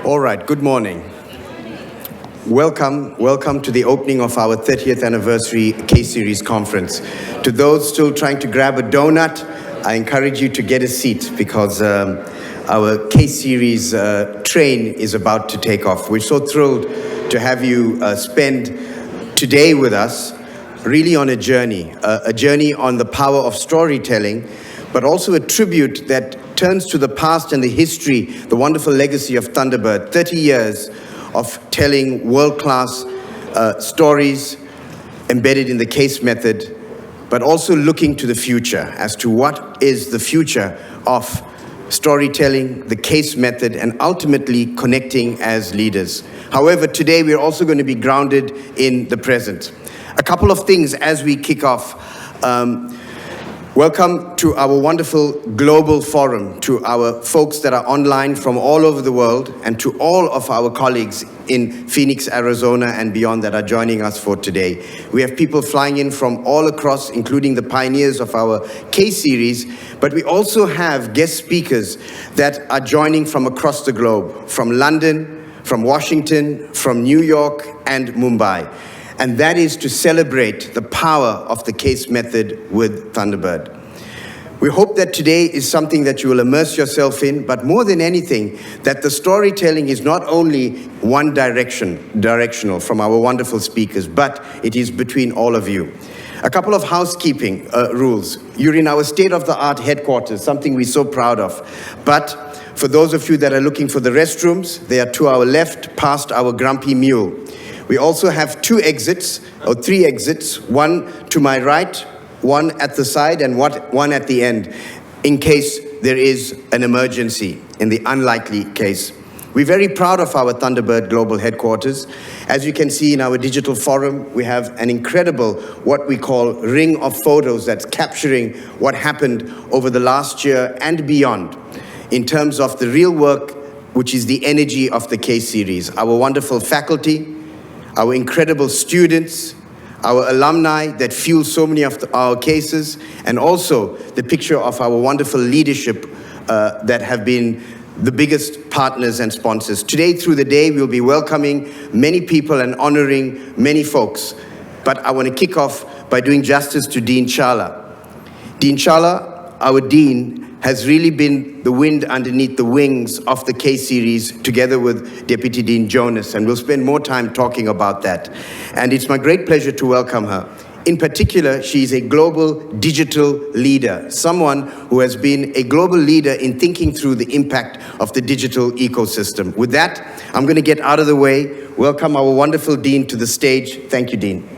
All right, good morning. Welcome to the opening of our 30th anniversary Case Series Conference. To those still trying to grab a donut, I encourage you to get a seat because our Case Series train is about to take off. We're so thrilled to have you spend today with us, really on a journey on the power of storytelling, but also a tribute that turns to the past and the history, the wonderful legacy of Thunderbird, 30 years of telling world-class stories embedded in the case method, but also looking to the future as to what is the future of storytelling, the case method, and ultimately connecting as leaders. However, today we're also going to be grounded in the present. A couple of things as we kick off. Welcome to our wonderful global forum, to our folks that are online from all over the world, and to all of our colleagues in Phoenix, Arizona, and beyond that are joining us for today. We have people flying in from all across, including the pioneers of our case series, but we also have guest speakers that are joining from across the globe, from London, from Washington, from New York, and Mumbai. And that is to celebrate the power of the case method with Thunderbird. We hope that today is something that you will immerse yourself in, but more than anything, that the storytelling is not only one directional from our wonderful speakers, but it is between all of you. A couple of housekeeping rules. You're in our state-of-the-art headquarters, something we're so proud of. But for those of you that are looking for the restrooms, they are to our left, past our grumpy mule. We also have three exits, one to my right, one at the side, and one at the end, in case there is an emergency, in the unlikely case. We're very proud of our Thunderbird Global Headquarters. As you can see in our digital forum, we have an incredible, what we call, ring of photos that's capturing what happened over the last year and beyond, in terms of the real work, which is the energy of the case series. Our wonderful faculty, our incredible students, our alumni that fuel so many of our cases, and also the picture of our wonderful leadership that have been the biggest partners and sponsors. Today, through the day, we'll be welcoming many people and honoring many folks. But I want to kick off by doing justice to Dean Charla. Dean Charla, our dean, has really been the wind underneath the wings of the case series together with Deputy Dean Jonas, and we'll spend more time talking about that. And it's my great pleasure to welcome her. In particular, she's a global digital leader, someone who has been a global leader in thinking through the impact of the digital ecosystem. With that, I'm going to get out of the way. Welcome our wonderful Dean to the stage. Thank you, Dean.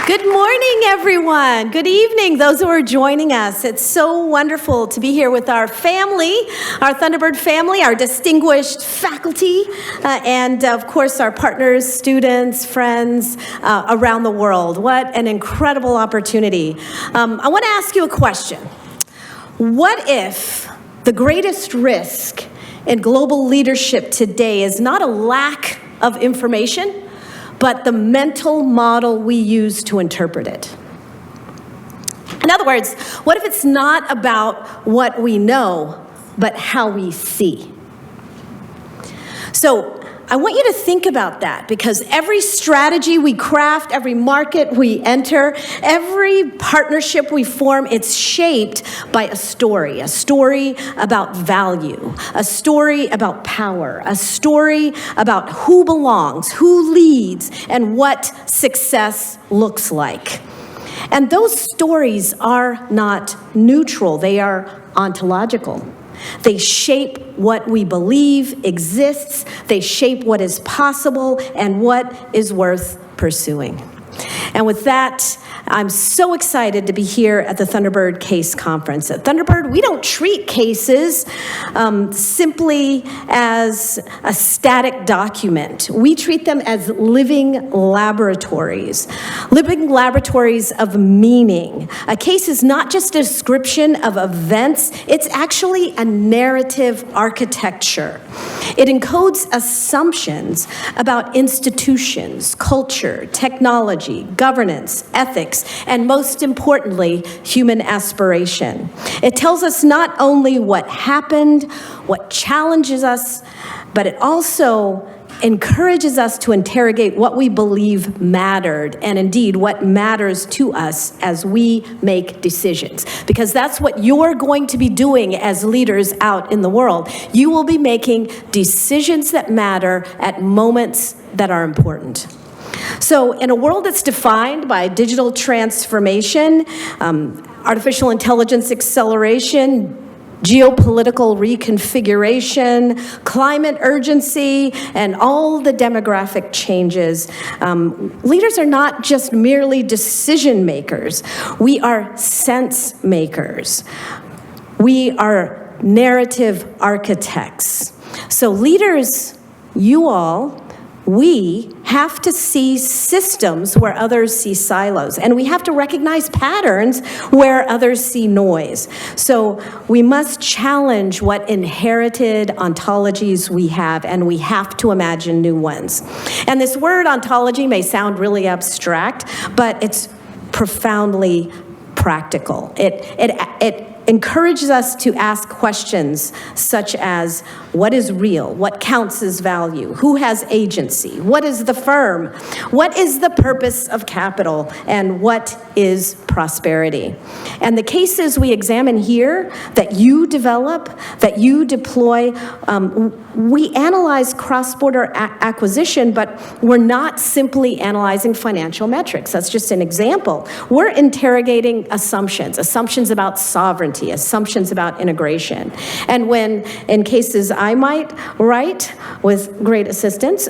Good morning, everyone. Good evening, those who are joining us. It's so wonderful to be here with our family, our Thunderbird family, our distinguished faculty, and of course our partners, students, friends around the world. What an incredible opportunity. I want to ask you a question. What if the greatest risk in global leadership today is not a lack of information, but the mental model we use to interpret it? In other words, what if it's not about what we know, but how we see? So I want you to think about that, because every strategy we craft, every market we enter, every partnership we form, it's shaped by a story about value, a story about power, a story about who belongs, who leads, and what success looks like. And those stories are not neutral, they are ontological. They shape what we believe exists, they shape what is possible and what is worth pursuing. And with that, I'm so excited to be here at the Thunderbird Case Conference. At Thunderbird, we don't treat cases simply as a static document. We treat them as living laboratories of meaning. A case is not just a description of events, it's actually a narrative architecture. It encodes assumptions about institutions, culture, technology, governance, ethics, and most importantly, human aspiration. It tells us not only what happened, what challenges us, but it also encourages us to interrogate what we believe mattered, and indeed what matters to us as we make decisions. Because that's what you're going to be doing as leaders out in the world. You will be making decisions that matter at moments that are important. So in a world that's defined by digital transformation, artificial intelligence acceleration, geopolitical reconfiguration, climate urgency, and all the demographic changes, leaders are not just merely decision makers. We are sense makers. We are narrative architects. So leaders, you all, we have to see systems where others see silos, and we have to recognize patterns where others see noise. So we must challenge what inherited ontologies we have, and we have to imagine new ones. And this word ontology may sound really abstract, but it's profoundly practical. It encourages us to ask questions such as, what is real? What counts as value? Who has agency? What is the firm? What is the purpose of capital? And what is prosperity? And the cases we examine here, that you develop, that you deploy, we analyze cross-border acquisition, but we're not simply analyzing financial metrics. That's just an example. We're interrogating assumptions about sovereignty, assumptions about integration. And when, in cases I might write with great assistance,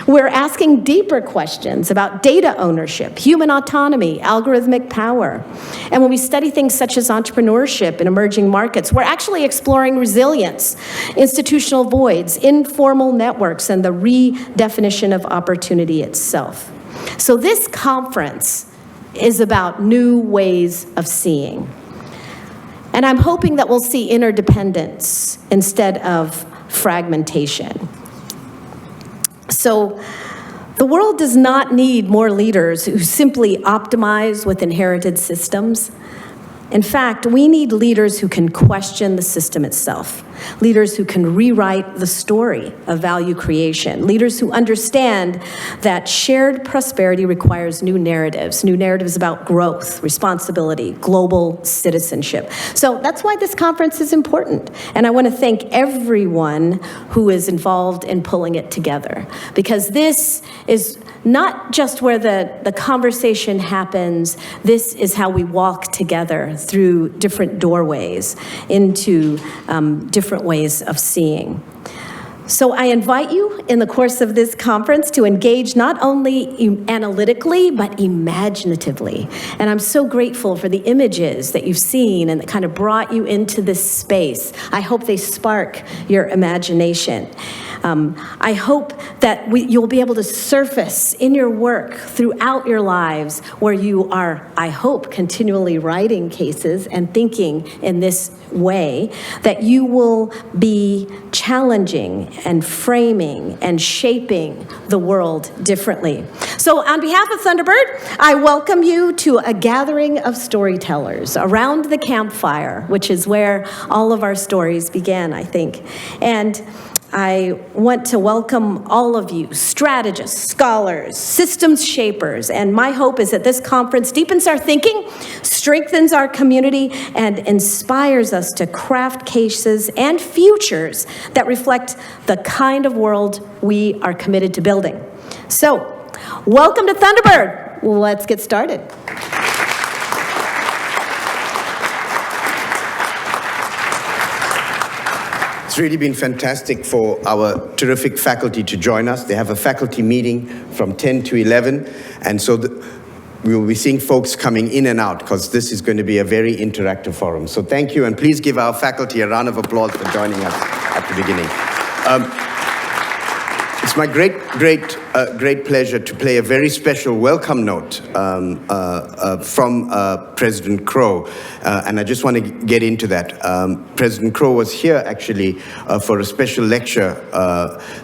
we're asking deeper questions about data ownership, human autonomy, algorithmic power. And when we study things such as entrepreneurship in emerging markets, we're actually exploring resilience, institutional voids, informal networks, and the redefinition of opportunity itself. So this conference is about new ways of seeing. And I'm hoping that we'll see interdependence instead of fragmentation. So the world does not need more leaders who simply optimize with inherited systems. In fact, we need leaders who can question the system itself, leaders who can rewrite the story of value creation, leaders who understand that shared prosperity requires new narratives about growth, responsibility, global citizenship. So that's why this conference is important. And I want to thank everyone who is involved in pulling it together, because this is not just where the conversation happens, this is how we walk together through different doorways into different ways of seeing. So I invite you in the course of this conference to engage not only analytically, but imaginatively. And I'm so grateful for the images that you've seen and that kind of brought you into this space. I hope they spark your imagination. I hope that you'll be able to surface in your work throughout your lives where you are, I hope, continually writing cases and thinking in this way, that you will be challenging and framing and shaping the world differently. So on behalf of Thunderbird, I welcome you to a gathering of storytellers around the campfire, which is where all of our stories began, I think. And I want to welcome all of you, strategists, scholars, systems shapers, and my hope is that this conference deepens our thinking, strengthens our community, and inspires us to craft cases and futures that reflect the kind of world we are committed to building. So, welcome to Thunderbird. Let's get started. It's really been fantastic for our terrific faculty to join us. They have a faculty meeting from 10 to 11, and so we will be seeing folks coming in and out, because this is going to be a very interactive forum. So thank you, and please give our faculty a round of applause for joining us at the beginning. It's my great a great pleasure to play a very special welcome note from President Grosse, and I just want to get into that. President Grosse was here actually for a special lecture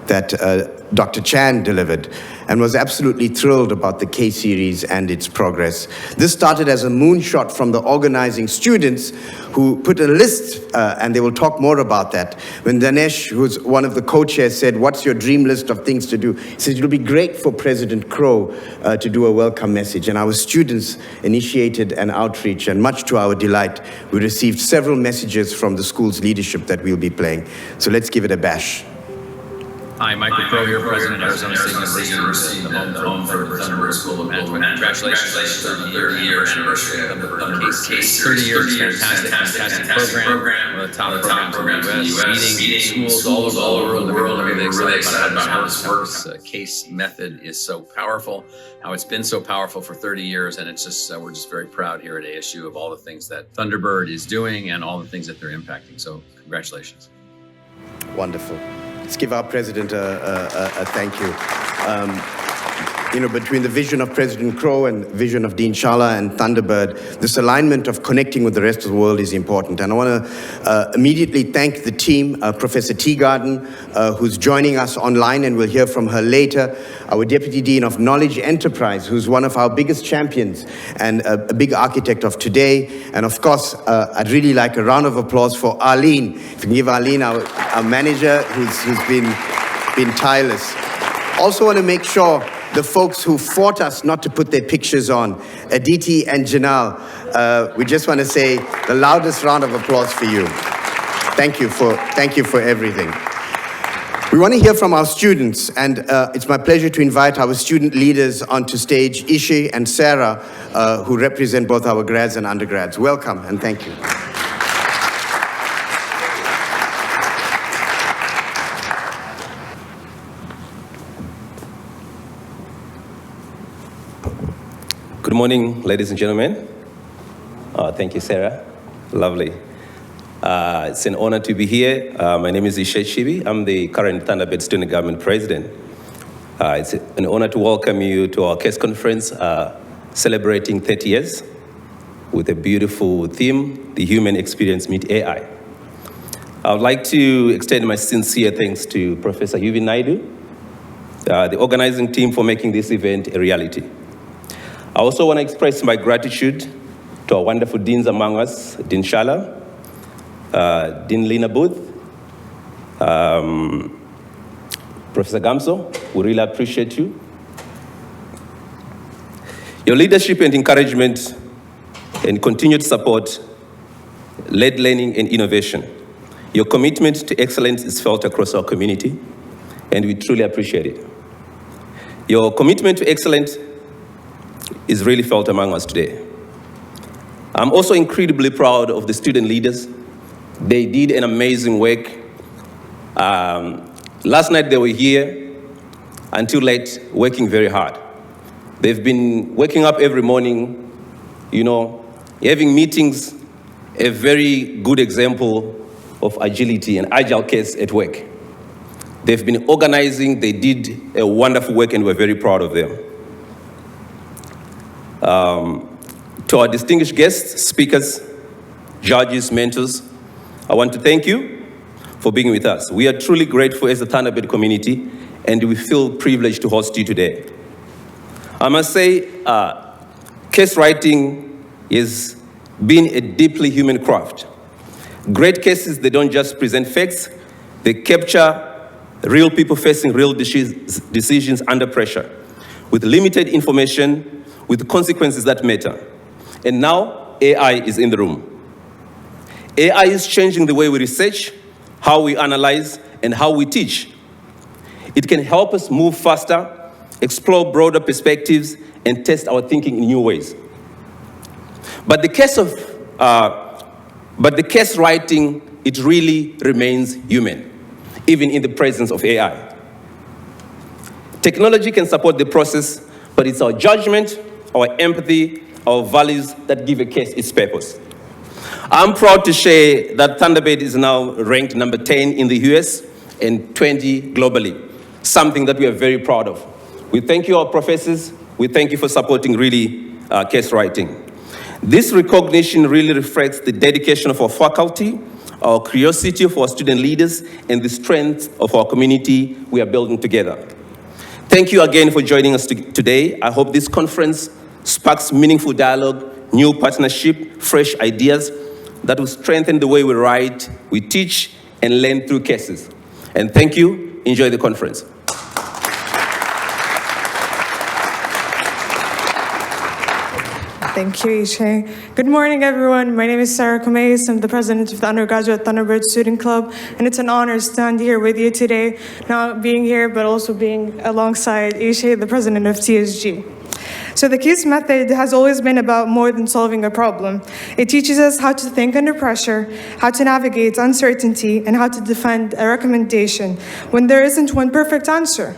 that Dr. Chan delivered, and was absolutely thrilled about the Case series and its progress. This started as a moonshot from the organizing students who put a list, and they will talk more about that. When Dinesh, who's one of the co-chairs, said, "What's your dream list of things to do?" He said, "It'll be great for President Grosse to do a welcome message." And our students initiated an outreach, and much to our delight, we received several messages from the school's leadership that we'll be playing. So let's give it a bash. Hi, Michael Crow here, President of Arizona State University, the home for the Thunderbird School of Management. Congratulations on the 30-year anniversary of Thunderbird Case. 30 years, fantastic program. One of the top programs in the U.S. Meeting schools all over the world. I'm really excited about how this works. Case method is so powerful, how it's been so powerful for 30 years, and it's just we're just very proud here at ASU of all the things that Thunderbird is doing and all the things that they're impacting. So congratulations. Wonderful. Let's give our president a thank you. Between the vision of President Grosse and vision of Dean Charla and Thunderbird, this alignment of connecting with the rest of the world is important. And I want to immediately thank the team, Professor Teagarden, who's joining us online, and we'll hear from her later, our Deputy Dean of Knowledge Enterprise, who's one of our biggest champions and a big architect of today. And of course, I'd really like a round of applause for Arlene. If you can give Arlene, our manager, who's been tireless. Also want to make sure the folks who fought us not to put their pictures on, Aditi and Janal, we just want to say the loudest round of applause for you. Thank you for everything. We want to hear from our students, and it's my pleasure to invite our student leaders onto stage, Ishi and Sarah, who represent both our grads and undergrads. Welcome, and thank you. Good morning, ladies and gentlemen. Thank you, Sarah. Lovely. It's an honor to be here. My name is Ishe Chibi. I'm the current Thunderbird Student Government President. It's an honor to welcome you to our Case Conference, celebrating 30 years with a beautiful theme, the human experience meet AI. I would like to extend my sincere thanks to Professor Euvin Naidoo, the organizing team, for making this event a reality. I also want to express my gratitude to our wonderful deans among us, Dean Charla, Dean Lina Booth, Professor Gamso. We really appreciate you. Your leadership and encouragement and continued support led learning and innovation. Your commitment to excellence is felt across our community, and we truly appreciate it. Your commitment to excellence is really felt among us today. I'm also incredibly proud of the student leaders. They did an amazing work. Last night they were here until late, working very hard. They've been waking up every morning, having meetings, a very good example of agility and agile case at work. They've been organizing, they did a wonderful work, and we're very proud of them. To our distinguished guests, speakers, judges, mentors, I want to thank you for being with us. We are truly grateful as the Thunderbird community, and we feel privileged to host you today. I must say, case writing has been a deeply human craft. Great cases, they don't just present facts, they capture real people facing real decisions under pressure, with limited information, with consequences that matter. And now, AI is in the room. AI is changing the way we research, how we analyze, and how we teach. It can help us move faster, explore broader perspectives, and test our thinking in new ways. But the case writing, it really remains human, even in the presence of AI. Technology can support the process, but it's our judgment, our empathy, our values that give a case its purpose. I'm proud to share that Thunderbird is now ranked number 10 in the US and 20 globally, something that we are very proud of. We thank you, our professors. We thank you for supporting really case writing. This recognition really reflects the dedication of our faculty, our curiosity of our student leaders, and the strength of our community we are building together. Thank you again for joining us today. I hope this conference sparks meaningful dialogue, new partnership, fresh ideas that will strengthen the way we write, we teach, and learn through cases. And thank you. Enjoy the conference. Thank you, Ishe. Good morning, everyone. My name is Sarah Kumeis. I'm the president of the undergraduate Thunderbird Student Club, and it's an honor to stand here with you today, not being here, but also being alongside Ishe, the president of TSG. So the case method has always been about more than solving a problem. It teaches us how to think under pressure, how to navigate uncertainty, and how to defend a recommendation when there isn't one perfect answer.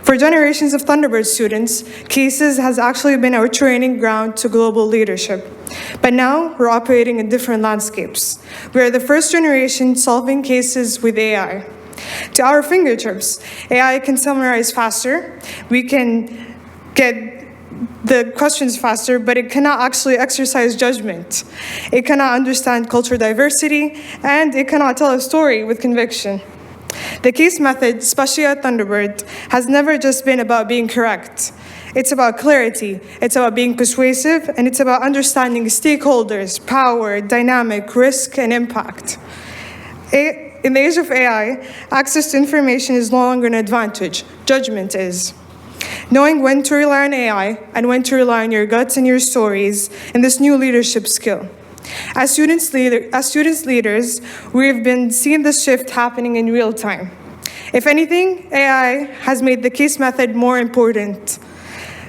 For generations of Thunderbird students, cases has actually been our training ground to global leadership. But now we're operating in different landscapes. We are the first generation solving cases with AI. To our fingertips, AI can summarize faster, we can get the questions faster, but it cannot actually exercise judgment. It cannot understand cultural diversity, and it cannot tell a story with conviction. The case method, especially at Thunderbird, has never just been about being correct. It's about clarity, it's about being persuasive, and it's about understanding stakeholders, power, dynamic, risk, and impact. In the age of AI, access to information is no longer an advantage, judgment is. Knowing when to rely on AI and when to rely on your guts and your stories in this new leadership skill. As student leaders, we've been seeing this shift happening in real time. If anything, AI has made the case method more important.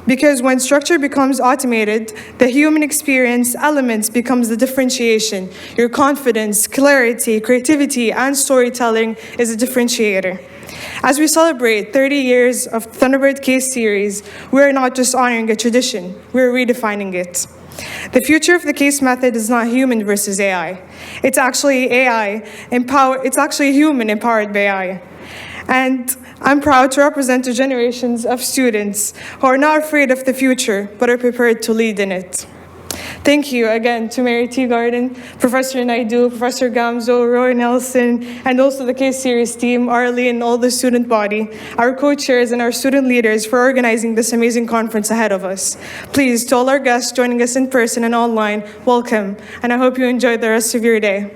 Because when structure becomes automated, the human experience elements becomes the differentiation. Your confidence, clarity, creativity, and storytelling is a differentiator. As we celebrate 30 years of Thunderbird Case Series, we're not just honoring a tradition, we're redefining it. The future of the case method is not human versus AI. It's actually human empowered by AI. And I'm proud to represent the generations of students who are not afraid of the future, but are prepared to lead in it. Thank you again to Mary Teagarden, Professor Naidoo, Professor Gamzo, Roy Nelson, and also the Case Series team, Arlie, and all the student body, our co-chairs and our student leaders for organizing this amazing conference ahead of us. Please, to all our guests joining us in person and online, welcome, and I hope you enjoy the rest of your day.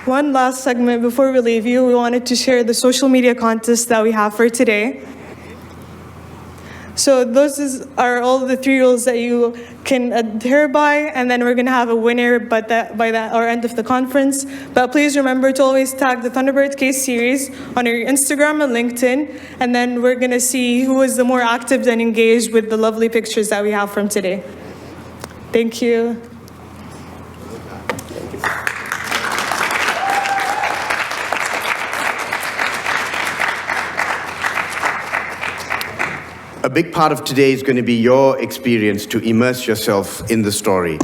One last segment before we leave you, we wanted to share the social media contest that we have for today. So those are all the 3 rules that you can adhere by, and then we're going to have a winner by our end of the conference. But please remember to always tag the Thunderbird Case Series on your Instagram and LinkedIn, and then we're going to see who is the more active and engaged with the lovely pictures that we have from today. Thank you. A big part of today is going to be your experience to immerse yourself in the story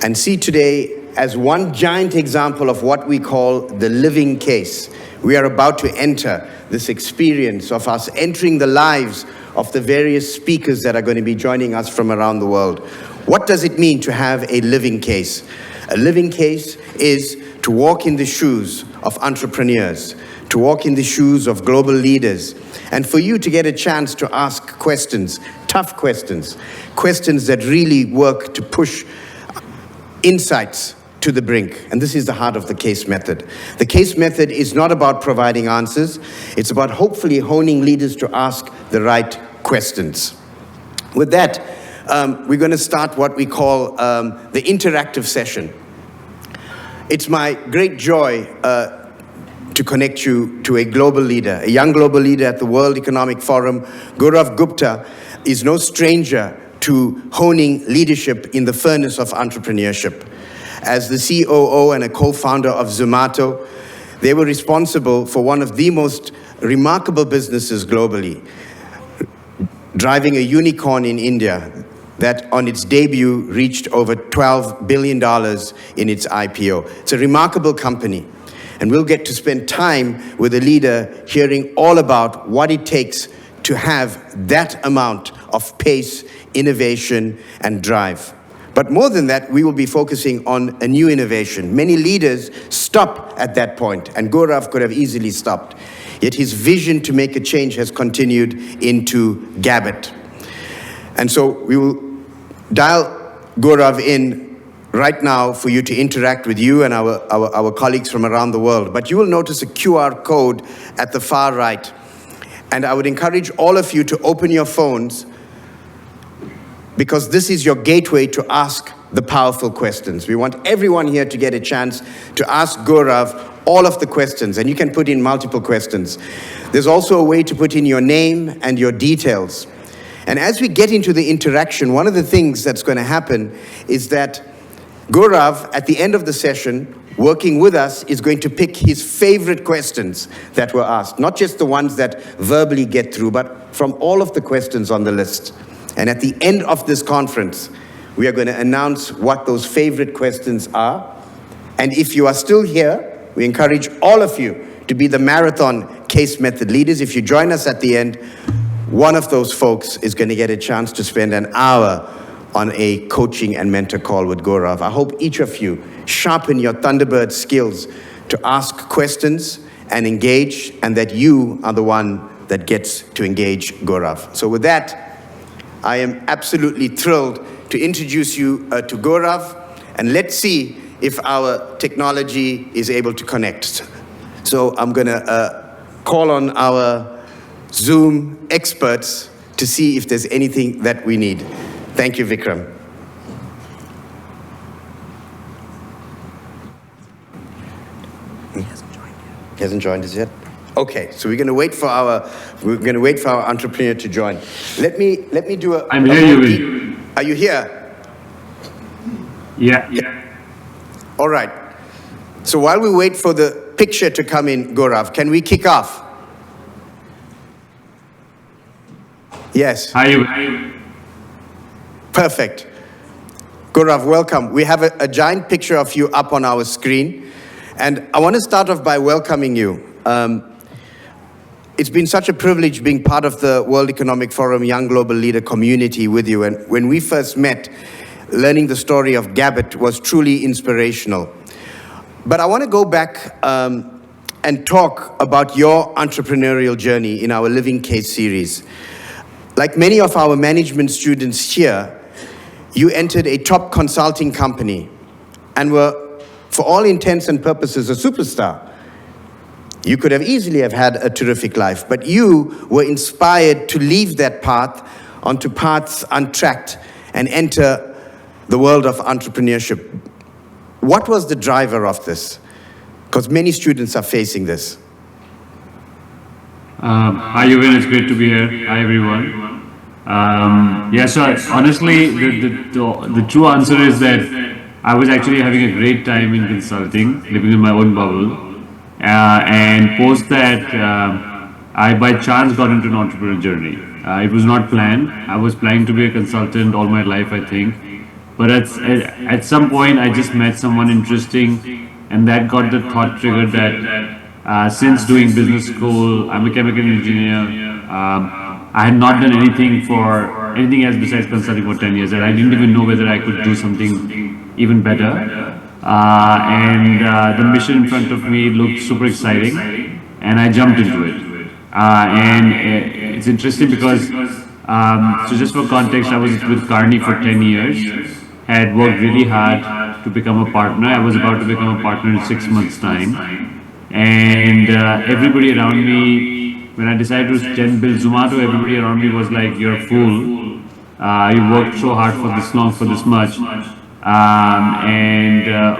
and see today as one giant example of what we call the living case. We are about to enter this experience of us entering the lives of the various speakers that are going to be joining us from around the world. What does it mean to have a living case? A living case is to walk in the shoes of entrepreneurs, to walk in the shoes of global leaders, and for you to get a chance to ask questions, tough questions, questions that really work to push insights to the brink. And this is the heart of the case method. The case method is not about providing answers. It's about hopefully honing leaders to ask the right questions. With that, we're going to start what we call the interactive session. It's my great joy to connect you to a global leader, a young global leader at the World Economic Forum. Gaurav Gupta is no stranger to honing leadership in the furnace of entrepreneurship. As the COO and a co-founder of Zomato, they were responsible for one of the most remarkable businesses globally, driving a unicorn in India. that on its debut reached over $12 billion in its IPO. It's a remarkable company. And we'll get to spend time with a leader hearing all about what it takes to have that amount of pace, innovation, and drive. But more than that, we will be focusing on a new innovation. Many leaders stop at that point, and Gaurav could have easily stopped. Yet his vision to make a change has continued into Gabbett. And so we will dial Gaurav in right now for you to interact with you and our colleagues from around the world. But you will notice a QR code at the far right. And I would encourage all of you to open your phones, because this is your gateway to ask the powerful questions. We want everyone here to get a chance to ask Gaurav all of the questions, and you can put in multiple questions. There's also a way to put in your name and your details. And as we get into the interaction, one of the things that's going to happen is that Gaurav, at the end of the session, working with us, is going to pick his favorite questions that were asked, not just the ones that verbally get through, but from all of the questions on the list. And at the end of this conference, we are going to announce what those favorite questions are. And if you are still here, we encourage all of you to be the marathon case method leaders. If you join us at the end, one of those folks is going to get a chance to spend an hour on a coaching and mentor call with Gaurav. I hope each of you sharpen your Thunderbird skills to ask questions and engage, and that you are the one that gets to engage Gaurav. So with that, I am absolutely thrilled to introduce you to Gaurav, and let's see if our technology is able to connect. So I'm going to call on our Zoom experts to see if there's anything that we need. Thank you, Vikram. He hasn't joined us yet. Okay, so we're going to wait for our entrepreneur to join. Let me do a. I'm here, Euvin. Are you here? Yeah. All right. So while we wait for the picture to come in, Gaurav, can we kick off? Yes. Hi, Euvin. Perfect. Gaurav, welcome. We have a giant picture of you up on our screen, and I want to start off by welcoming you. It's been such a privilege being part of the World Economic Forum Young Global Leader community with you. And when we first met, learning the story of Gabbett was truly inspirational. But I want to go back and talk about your entrepreneurial journey in our Living Case series. Like many of our management students here, you entered a top consulting company and were, for all intents and purposes, a superstar. You could have easily have had a terrific life, but you were inspired to leave that path onto paths untracked and enter the world of entrepreneurship. What was the driver of this? Because many students are facing this. Hi, Euvin. It's great to be here. Hi, everyone. So honestly, the true answer is that I was actually having a great time in consulting, living in my own bubble. And post that, I by chance got into an entrepreneurial journey. It was not planned. I was planning to be a consultant all my life, I think. But at some point, I just met someone interesting, and that got the thought triggered that since doing business school, I'm a chemical engineer. I had not done anything else besides consulting for 10 years, and I didn't even know whether I could do something even better. The mission in front of me looked super exciting, and I jumped into it. It's interesting because, so just for context, I was with Kearney for 10 years, had worked really hard to become a partner. I was about to become a partner in 6 months' time. And everybody around me, when I decided to then build Zomato, everybody around me was like, "You're a fool. You worked so hard for this long, for this much."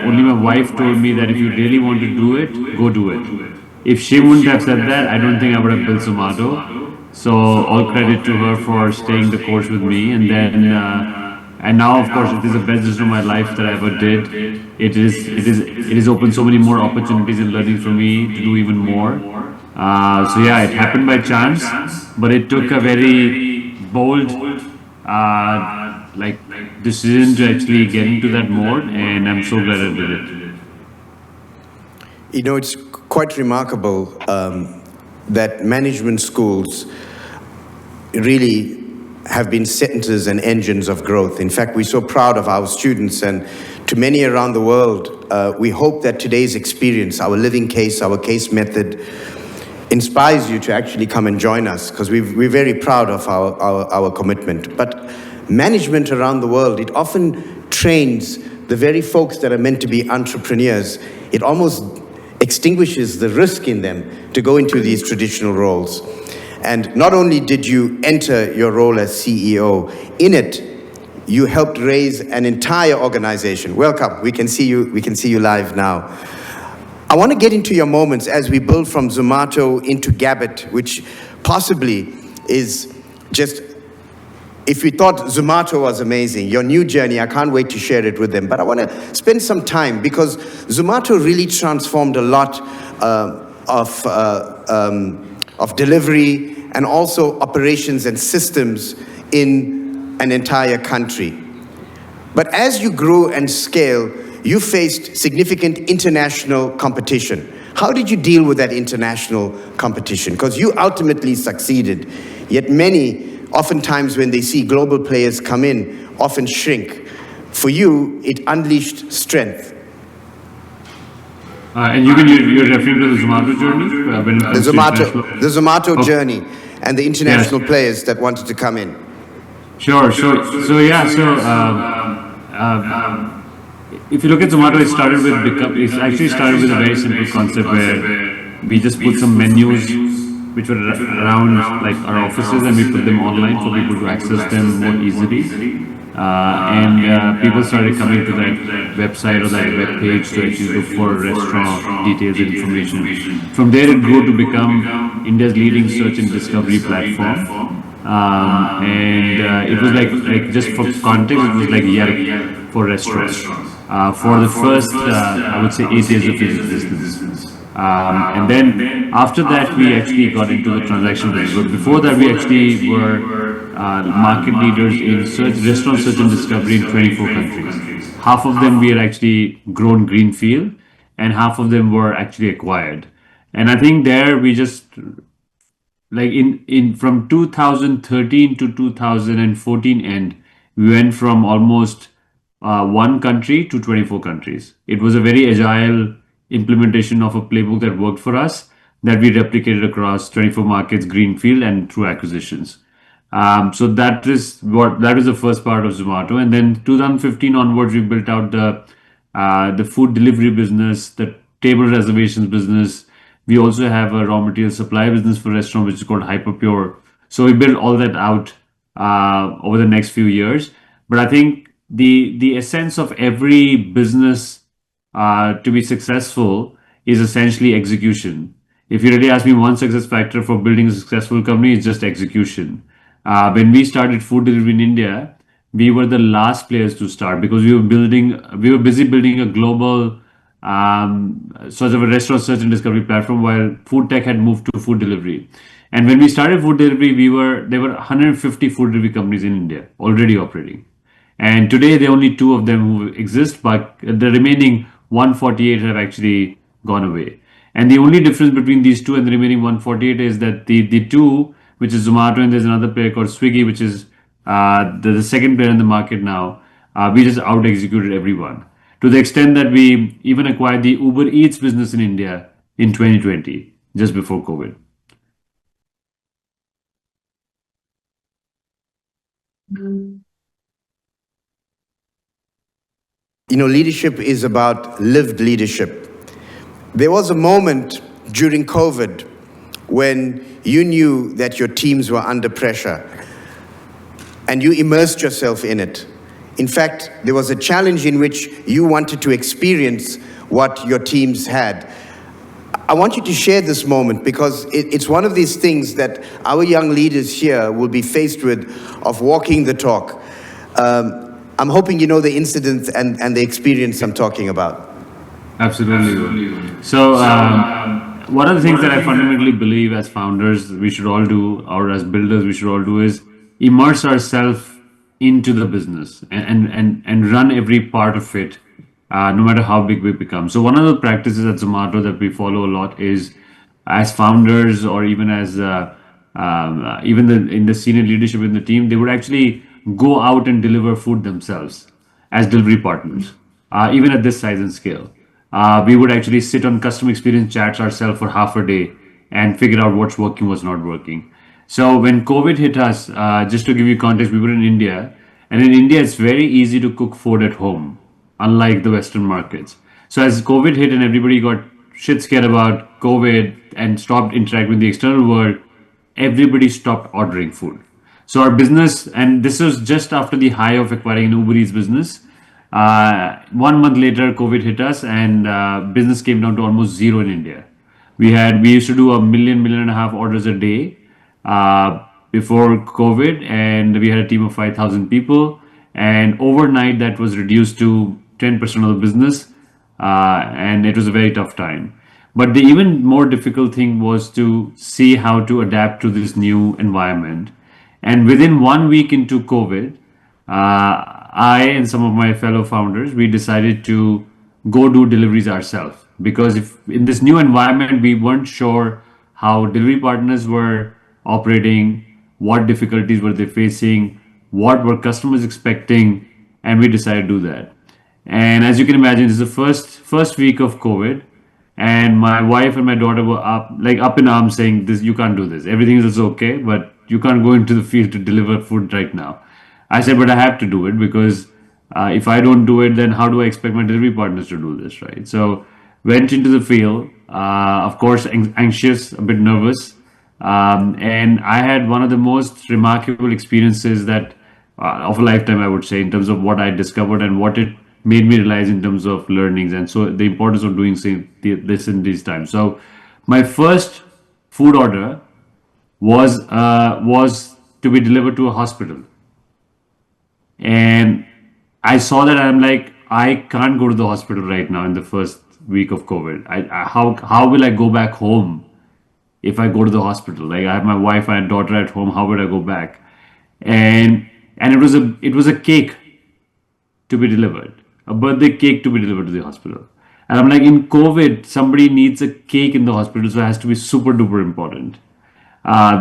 Only my wife told me that if you really want to do it, go do it. If she wouldn't have said that, I don't think I would have built Zomato. So all credit to her for staying the course with me. And now, of course, it is the best decision of my life that I ever did. It has opened so many more opportunities and learning for me to do even more. It happened by chance, but it took a very bold decision to actually get into that mode, and I'm so glad I did it. You know, it's quite remarkable that management schools really have been centers and engines of growth. In fact, we're so proud of our students, and to many around the world, we hope that today's experience, our living case, our case method, inspires you to actually come and join us, because we're very proud of our commitment. But management around the world, it often trains the very folks that are meant to be entrepreneurs. It almost extinguishes the risk in them to go into these traditional roles. And not only did you enter your role as CEO, in it, you helped raise an entire organization. Welcome, we can see you live now. I want to get into your moments as we build from Zomato into Gabbit, which possibly is just, if we thought Zomato was amazing, your new journey, I can't wait to share it with them. But I want to spend some time, because Zomato really transformed a lot of delivery and also operations and systems in an entire country. But as you grew and scale, you faced significant international competition. How did you deal with that international competition? Because you ultimately succeeded, yet many, oftentimes when they see global players come in, often shrink. For you, it unleashed strength. And you're referring to the Zomato journey? The Zomato journey and the international players that wanted to come in. Sure. If you look at Zomato, it actually started with a very simple concept where we just put some menus which were around like our offices, and we put them online for people to access them more easily. And people started coming to that website or that web page to actually look for restaurant details and information. From there, it grew to become India's leading search and discovery platform. And it was like just for context, it was like Yelp for restaurants. For the first, I would say, 8 years of its existence. And then after that, we actually got into the transaction business. But before that, we actually were market leaders in restaurant search and discovery in 24 countries. Half of them we had actually grown greenfield, and half of them were actually acquired. And I think there we just, like from 2013 to 2014 end, we went from almost one country to 24 countries. It was a very agile implementation of a playbook that worked for us, that we replicated across 24 markets, greenfield, and through acquisitions. So that is the first part of Zomato. And then 2015 onwards, we built out the food delivery business, the table reservations business. We also have a raw material supply business for restaurants, which is called Hyperpure. So we built all that out over the next few years. But I think the essence of every business to be successful is essentially execution. If you really ask me, one success factor for building a successful company is just execution. When we started food delivery in India, we were the last players to start, because we were busy building a global sort of a restaurant search and discovery platform, while food tech had moved to food delivery. And when we started food delivery, there were 150 food delivery companies in India already operating. And today, there are only 2 of them who exist, but the remaining 148 have actually gone away. And the only difference between these 2 and the remaining 148 is that the 2, which is Zomato, and there's another player called Swiggy, which is the second player in the market now, we just out-executed everyone. To the extent that we even acquired the Uber Eats business in India in 2020, just before COVID. You know, leadership is about lived leadership. There was a moment during COVID when you knew that your teams were under pressure and you immersed yourself in it. In fact, there was a challenge in which you wanted to experience what your teams had. I want you to share this moment, because it's one of these things that our young leaders here will be faced with, of walking the talk. I'm hoping you know the incident and the experience I'm talking about. Absolutely. So one of the things that I fundamentally believe as founders we should all do, or as builders we should all do, is immerse ourselves into the business and run every part of it, no matter how big we become. So one of the practices at Zomato that we follow a lot is, as founders or even as in the senior leadership in the team, they would actually go out and deliver food themselves as delivery partners, even at this size and scale. We would actually sit on customer experience chats ourselves for half a day and figure out what's working, what's not working. So when COVID hit us, just to give you context, we were in India, and in India, it's very easy to cook food at home, unlike the Western markets. So as COVID hit and everybody got shit scared about COVID and stopped interacting with the external world, everybody stopped ordering food. So our business, and this was just after the high of acquiring an Uber Eats business, 1 month later, COVID hit us, and business came down to almost zero in India. We used to do 1.5 million orders a day before COVID, and we had a team of 5,000 people. And overnight, that was reduced to 10% of the business, and it was a very tough time. But the even more difficult thing was to see how to adapt to this new environment. And within 1 week into COVID, I and some of my fellow founders, we decided to go do deliveries ourselves, because if in this new environment, we weren't sure how delivery partners were operating, what difficulties were they facing, what were customers expecting, and we decided to do that. And as you can imagine, this is the first week of COVID, and my wife and my daughter were up in arms saying, "This, you can't do this. Everything is okay, but you can't go into the field to deliver food right now." I said, "But I have to do it, because if I don't do it, then how do I expect my delivery partners to do this, right?" So went into the field, of course, anxious, a bit nervous. And I had one of the most remarkable experiences of a lifetime, I would say, in terms of what I discovered and what it made me realize in terms of learnings, and so the importance of doing this in these times. So my first food order was to be delivered to a hospital. And I saw that, I'm like, I can't go to the hospital right now in the first week of COVID. How will I go back home if I go to the hospital? Like, I have my wife and daughter at home. How would I go back? And it was a cake to be delivered, a birthday cake to be delivered to the hospital. And I'm like, in COVID, somebody needs a cake in the hospital, so it has to be super duper important.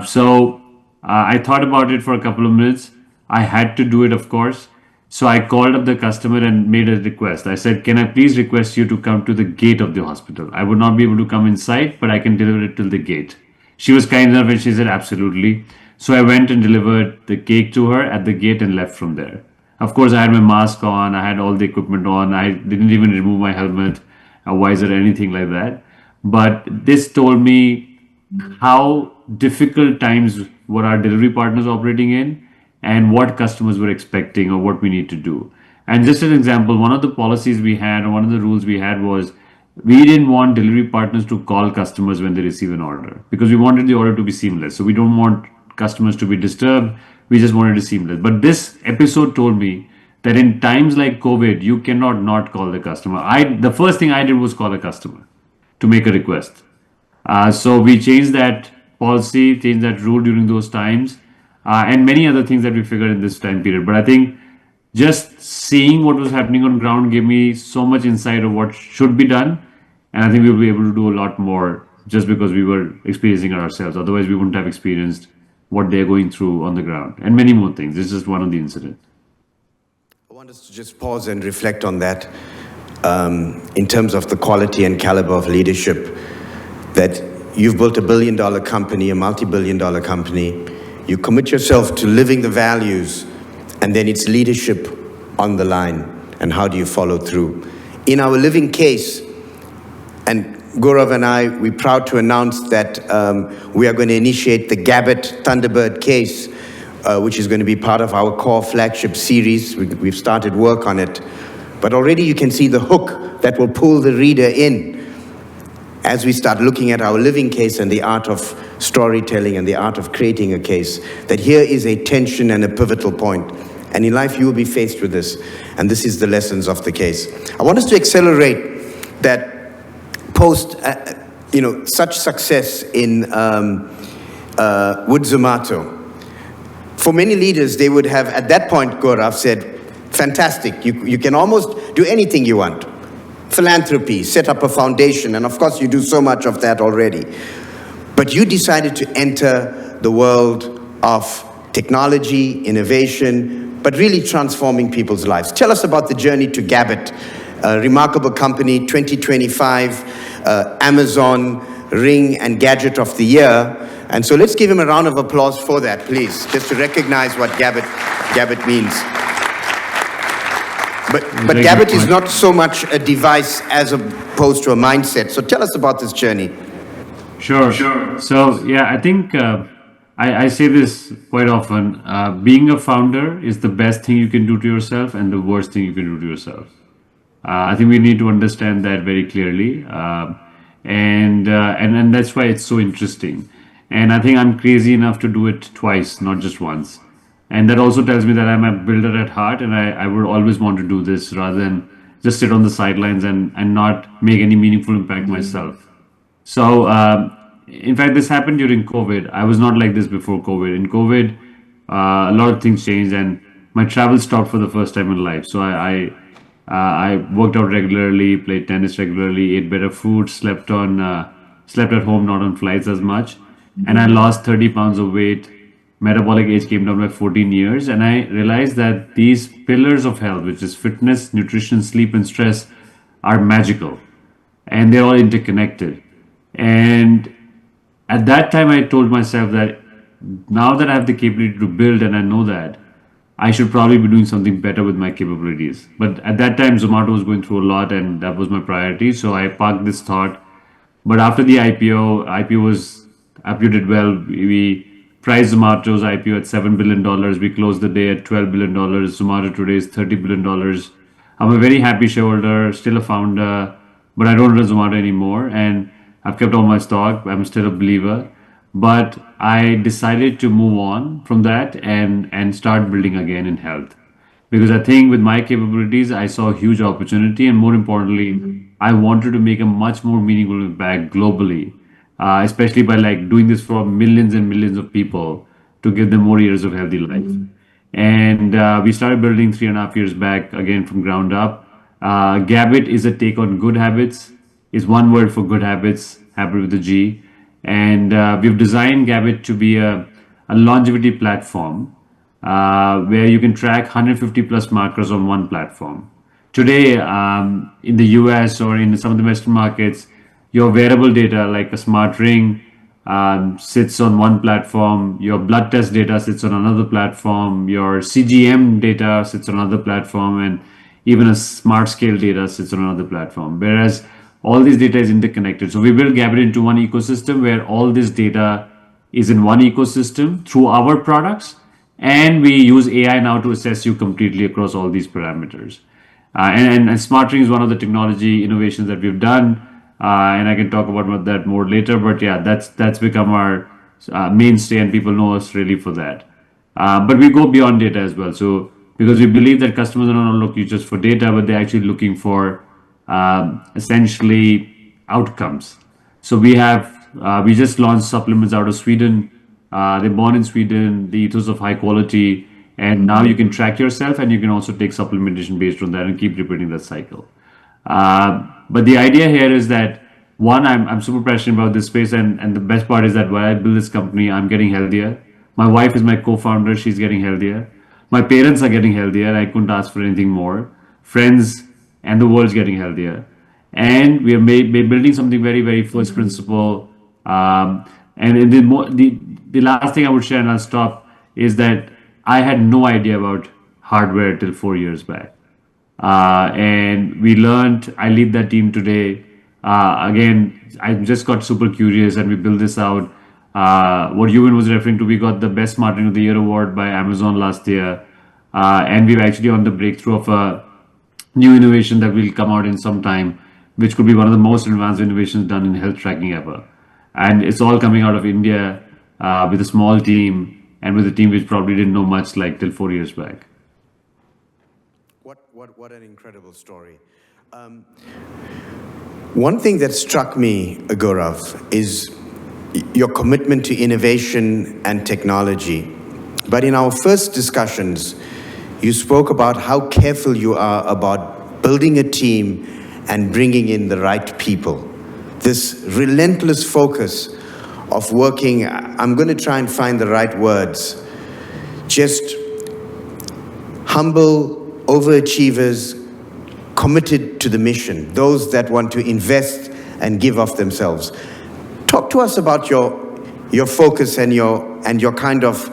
So I thought about it for a couple of minutes. I had to do it, of course. So I called up the customer and made a request. I said, "Can I please request you to come to the gate of the hospital? I would not be able to come inside, but I can deliver it till the gate." She was kind enough and she said, "Absolutely." So I went and delivered the cake to her at the gate and left from there. Of course, I had my mask on. I had all the equipment on. I didn't even remove my helmet, a visor, anything like that. But this told me how difficult times were our delivery partners operating in, and what customers were expecting or what we need to do. And just as an example, one of the policies we had, or one of the rules we had, was we didn't want delivery partners to call customers when they receive an order, because we wanted the order to be seamless. So we don't want customers to be disturbed. We just wanted it seamless. But this episode told me that in times like COVID, you cannot not call the customer. The first thing I did was call a customer to make a request. So we changed that policy, changed that rule during those times. And many other things that we figured in this time period. But I think just seeing what was happening on ground gave me so much insight of what should be done. And I think we'll be able to do a lot more just because we were experiencing it ourselves. Otherwise, we wouldn't have experienced what they're going through on the ground. And many more things. This is just one of the incidents. I want us to just pause and reflect on that in terms of the quality and caliber of leadership, that you've built a billion-dollar company, a multi-billion-dollar company. You commit yourself to living the values, and then it's leadership on the line. And how do you follow through? In our living case, and Gaurav and I, we're proud to announce that we are going to initiate the Gabbett Thunderbird Case, which is going to be part of our core flagship series. We've started work on it. But already you can see the hook that will pull the reader in as we start looking at our living case and the art of storytelling and the art of creating a case, that here is a tension and a pivotal point. And in life, you will be faced with this. And this is the lessons of the case. I want us to accelerate that post, such success in with Zomato. For many leaders, they would have, at that point, Gaurav said, fantastic, you can almost do anything you want. Philanthropy, set up a foundation, and of course you do so much of that already. But you decided to enter the world of technology, innovation, but really transforming people's lives. Tell us about the journey to Gabbit, a remarkable company, 2025, Amazon Ring and Gadget of the Year. And so let's give him a round of applause for that, please, just to recognize what Gabbit means. But Gabbit is not so much a device as opposed to a mindset. So tell us about this journey. Sure. So yeah, I think I say this quite often. Being a founder is the best thing you can do to yourself and the worst thing you can do to yourself. I think we need to understand that very clearly. And that's why it's so interesting. And I think I'm crazy enough to do it twice, not just once. And that also tells me that I'm a builder at heart, and I would always want to do this rather than just sit on the sidelines and not make any meaningful impact myself. So, in fact, this happened during COVID. I was not like this before COVID. In COVID, a lot of things changed, and my travel stopped for the first time in life. So I worked out regularly, played tennis regularly, ate better food, slept at home, not on flights as much. And I lost 30 pounds of weight. Metabolic age came down by 14 years. And I realized that these pillars of health, which is fitness, nutrition, sleep, and stress, are magical. And they're all interconnected. And at that time, I told myself that now that I have the capability to build and I know that, I should probably be doing something better with my capabilities. But at that time, Zomato was going through a lot and that was my priority. So I parked this thought. But after the IPO did well. We priced Zomato's IPO at $7 billion. We closed the day at $12 billion. Zomato today is $30 billion. I'm a very happy shareholder, still a founder, but I don't run Zomato anymore. And I've kept all my stock. I'm still a believer. But I decided to move on from that and start building again in health. Because I think with my capabilities, I saw a huge opportunity. And more importantly, I wanted to make a much more meaningful impact globally. Especially by doing this for millions and millions of people to give them more years of healthy life. And we started building 3.5 years back, again from ground up. Gabbit is a take on good habits, is one word for good habits, habit with a G. And we've designed Gabbit to be a longevity platform where you can track 150 plus markers on one platform. Today, in the US or in some of the Western markets, your wearable data like a smart ring sits on one platform, your blood test data sits on another platform, your CGM data sits on another platform, and even a smart scale data sits on another platform. Whereas all this data is interconnected. So we built Gabbit into one ecosystem where all this data is in one ecosystem through our products, and we use AI now to assess you completely across all these parameters. And smart ring is one of the technology innovations that we've done. And I can talk about that more later, but yeah, that's become our mainstay, and people know us really for that. But we go beyond data as well. So because we believe that customers are not looking just for data, but they're actually looking for essentially outcomes. So we just launched supplements out of Sweden. They're born in Sweden, the ethos of high quality, and now you can track yourself, and you can also take supplementation based on that and keep repeating that cycle. But the idea here is that, one, I'm super passionate about this space, and the best part is that when I build this company, I'm getting healthier. My wife is my co-founder, she's getting healthier. My parents are getting healthier, I couldn't ask for anything more. Friends and the world's getting healthier. And we're building something very, very first principle. And the last thing I would share, and I'll stop, is that I had no idea about hardware till 4 years back. And we learned, I lead that team today. Again, I just got super curious and we built this out. What Euvin was referring to, we got the Best Smart Ring of the Year award by Amazon last year. And we're actually on the breakthrough of a new innovation that will come out in some time, which could be one of the most advanced innovations done in health tracking ever. And it's all coming out of India with a small team and with a team which probably didn't know much till 4 years back. What an incredible story. One thing that struck me, Gaurav, is your commitment to innovation and technology. But in our first discussions, you spoke about how careful you are about building a team and bringing in the right people. This relentless focus of working, I'm going to try and find the right words, just humble overachievers committed to the mission, those that want to invest and give of themselves. Talk to us about your focus and your kind of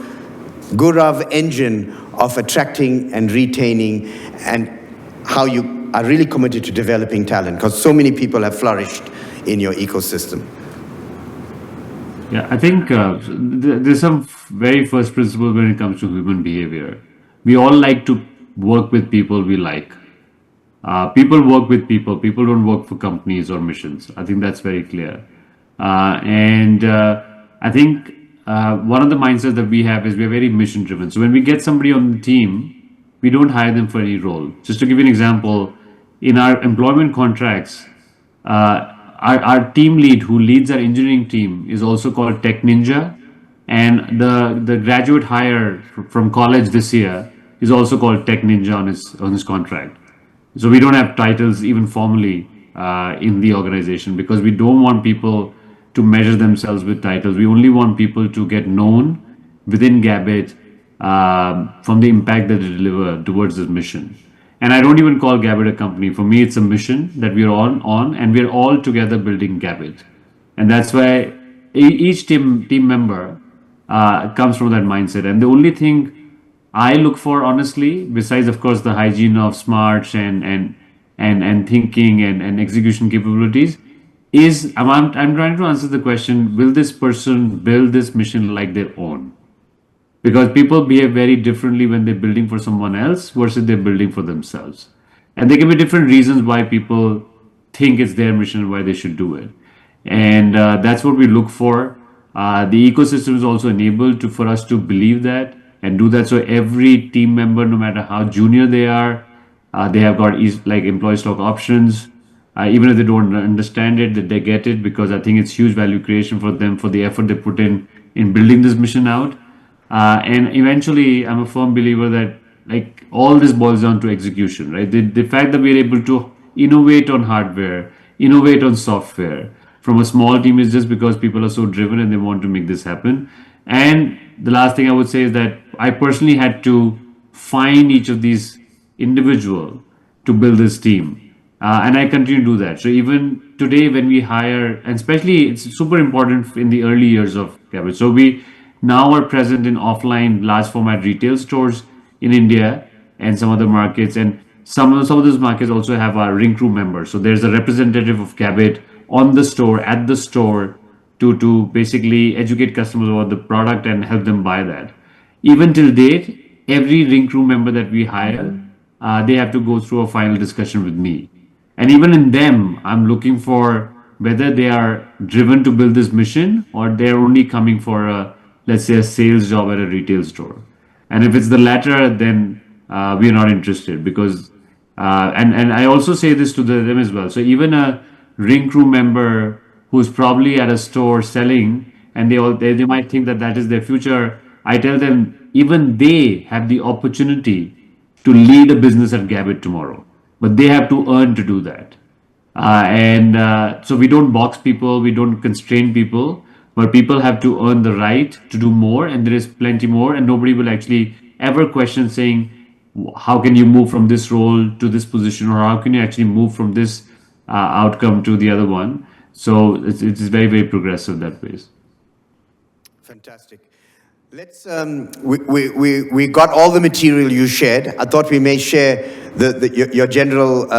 Gaurav engine of attracting and retaining, and how you are really committed to developing talent, because so many people have flourished in your ecosystem. Yeah, I think there's some very first principle when it comes to human behavior. We all like to work with people we like. People work with people. People don't work for companies or missions. I think that's very clear. I think one of the mindsets that we have is we're very mission driven. So when we get somebody on the team, we don't hire them for any role. Just to give you an example, in our employment contracts, our team lead who leads our engineering team is also called Tech Ninja, and the graduate hire from college this year is also called Tech Ninja on his contract. So we don't have titles even formally in the organization, because we don't want people to measure themselves with titles. We only want people to get known within Gabbett from the impact that they deliver towards this mission. And I don't even call Gabbett a company. For me, it's a mission that we're on, and we're all together building Gabbett. And that's why each team member comes from that mindset. And the only thing I look for, honestly, besides of course the hygiene of smarts and thinking and execution capabilities, is I'm trying to answer the question: will this person build this mission like their own? Because people behave very differently when they're building for someone else versus they're building for themselves. And there can be different reasons why people think it's their mission and why they should do it. And that's what we look for. The ecosystem is also enabled for us to believe that and do that. So every team member, no matter how junior they are, they have got like employee stock options. Even if they don't understand it, that they get it, because I think it's huge value creation for them for the effort they put in building this mission out. And eventually, I'm a firm believer that like all this boils down to execution, right? The fact that we're able to innovate on hardware, innovate on software from a small team is just because people are so driven and they want to make this happen. And the last thing I would say is that I personally had to find each of these individuals to build this team. And I continue to do that. So even today when we hire, and especially it's super important in the early years of Gabbett. So we now are present in offline large format retail stores in India and some other markets. And some of those markets also have our ring crew members. So there's a representative of Gabbett on the store, at the store, to basically educate customers about the product and help them buy that. Even till date, every ring crew member that we hire, they have to go through a final discussion with me. And even in them, I'm looking for whether they are driven to build this mission or they're only coming for let's say a sales job at a retail store. And if it's the latter, then we're not interested, because and I also say this to them as well. So even a ring crew member who's probably at a store selling, and they might think that is their future, I tell them even they have the opportunity to lead a business at Gabbett tomorrow, but they have to earn to do that. So we don't box people, we don't constrain people, but people have to earn the right to do more, and there is plenty more, and nobody will actually ever question saying, how can you move from this role to this position, or how can you actually move from this outcome to the other one? So it's very, very progressive that way. Fantastic. Let's we got all the material you shared. I thought we may share your general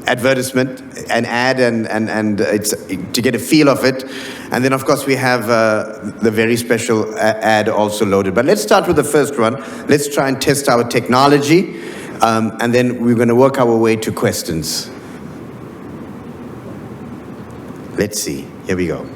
advertisement and ad and it's to get a feel of it. And then of course we have the very special ad also loaded. But let's start with the first one. Let's try and test our technology, and then we're going to work our way to questions. Let's see. Here we go.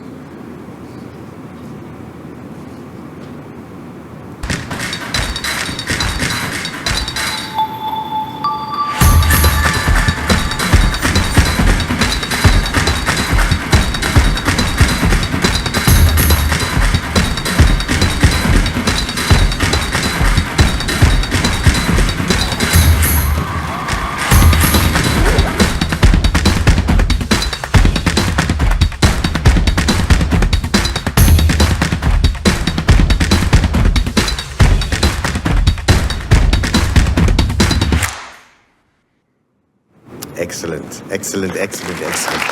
Excellent, excellent, excellent, excellent.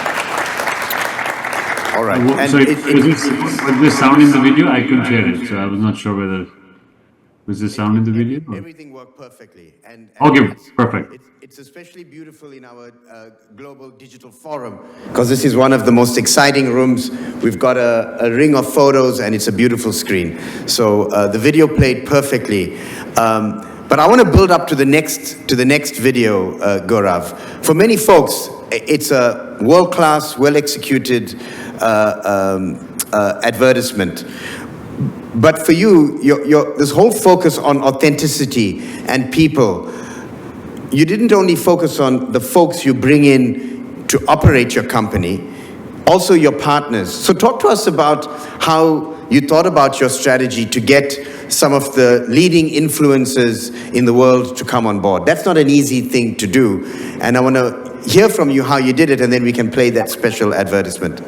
All right. And so was this sound in the video? I couldn't hear it, so I was not sure whether was this sound in the video. Everything worked perfectly. And Okay, perfect. It's especially beautiful in our global digital forum because this is one of the most exciting rooms. We've got a ring of photos and it's a beautiful screen. So the video played perfectly. But I want to build up to the next video, Gaurav. For many folks, it's a world-class, well-executed advertisement. But for you, this whole focus on authenticity and people, you didn't only focus on the folks you bring in to operate your company, also your partners. So talk to us about how you thought about your strategy to get some of the leading influencers in the world to come on board. That's not an easy thing to do. And I want to hear from you how you did it, and then we can play that special advertisement.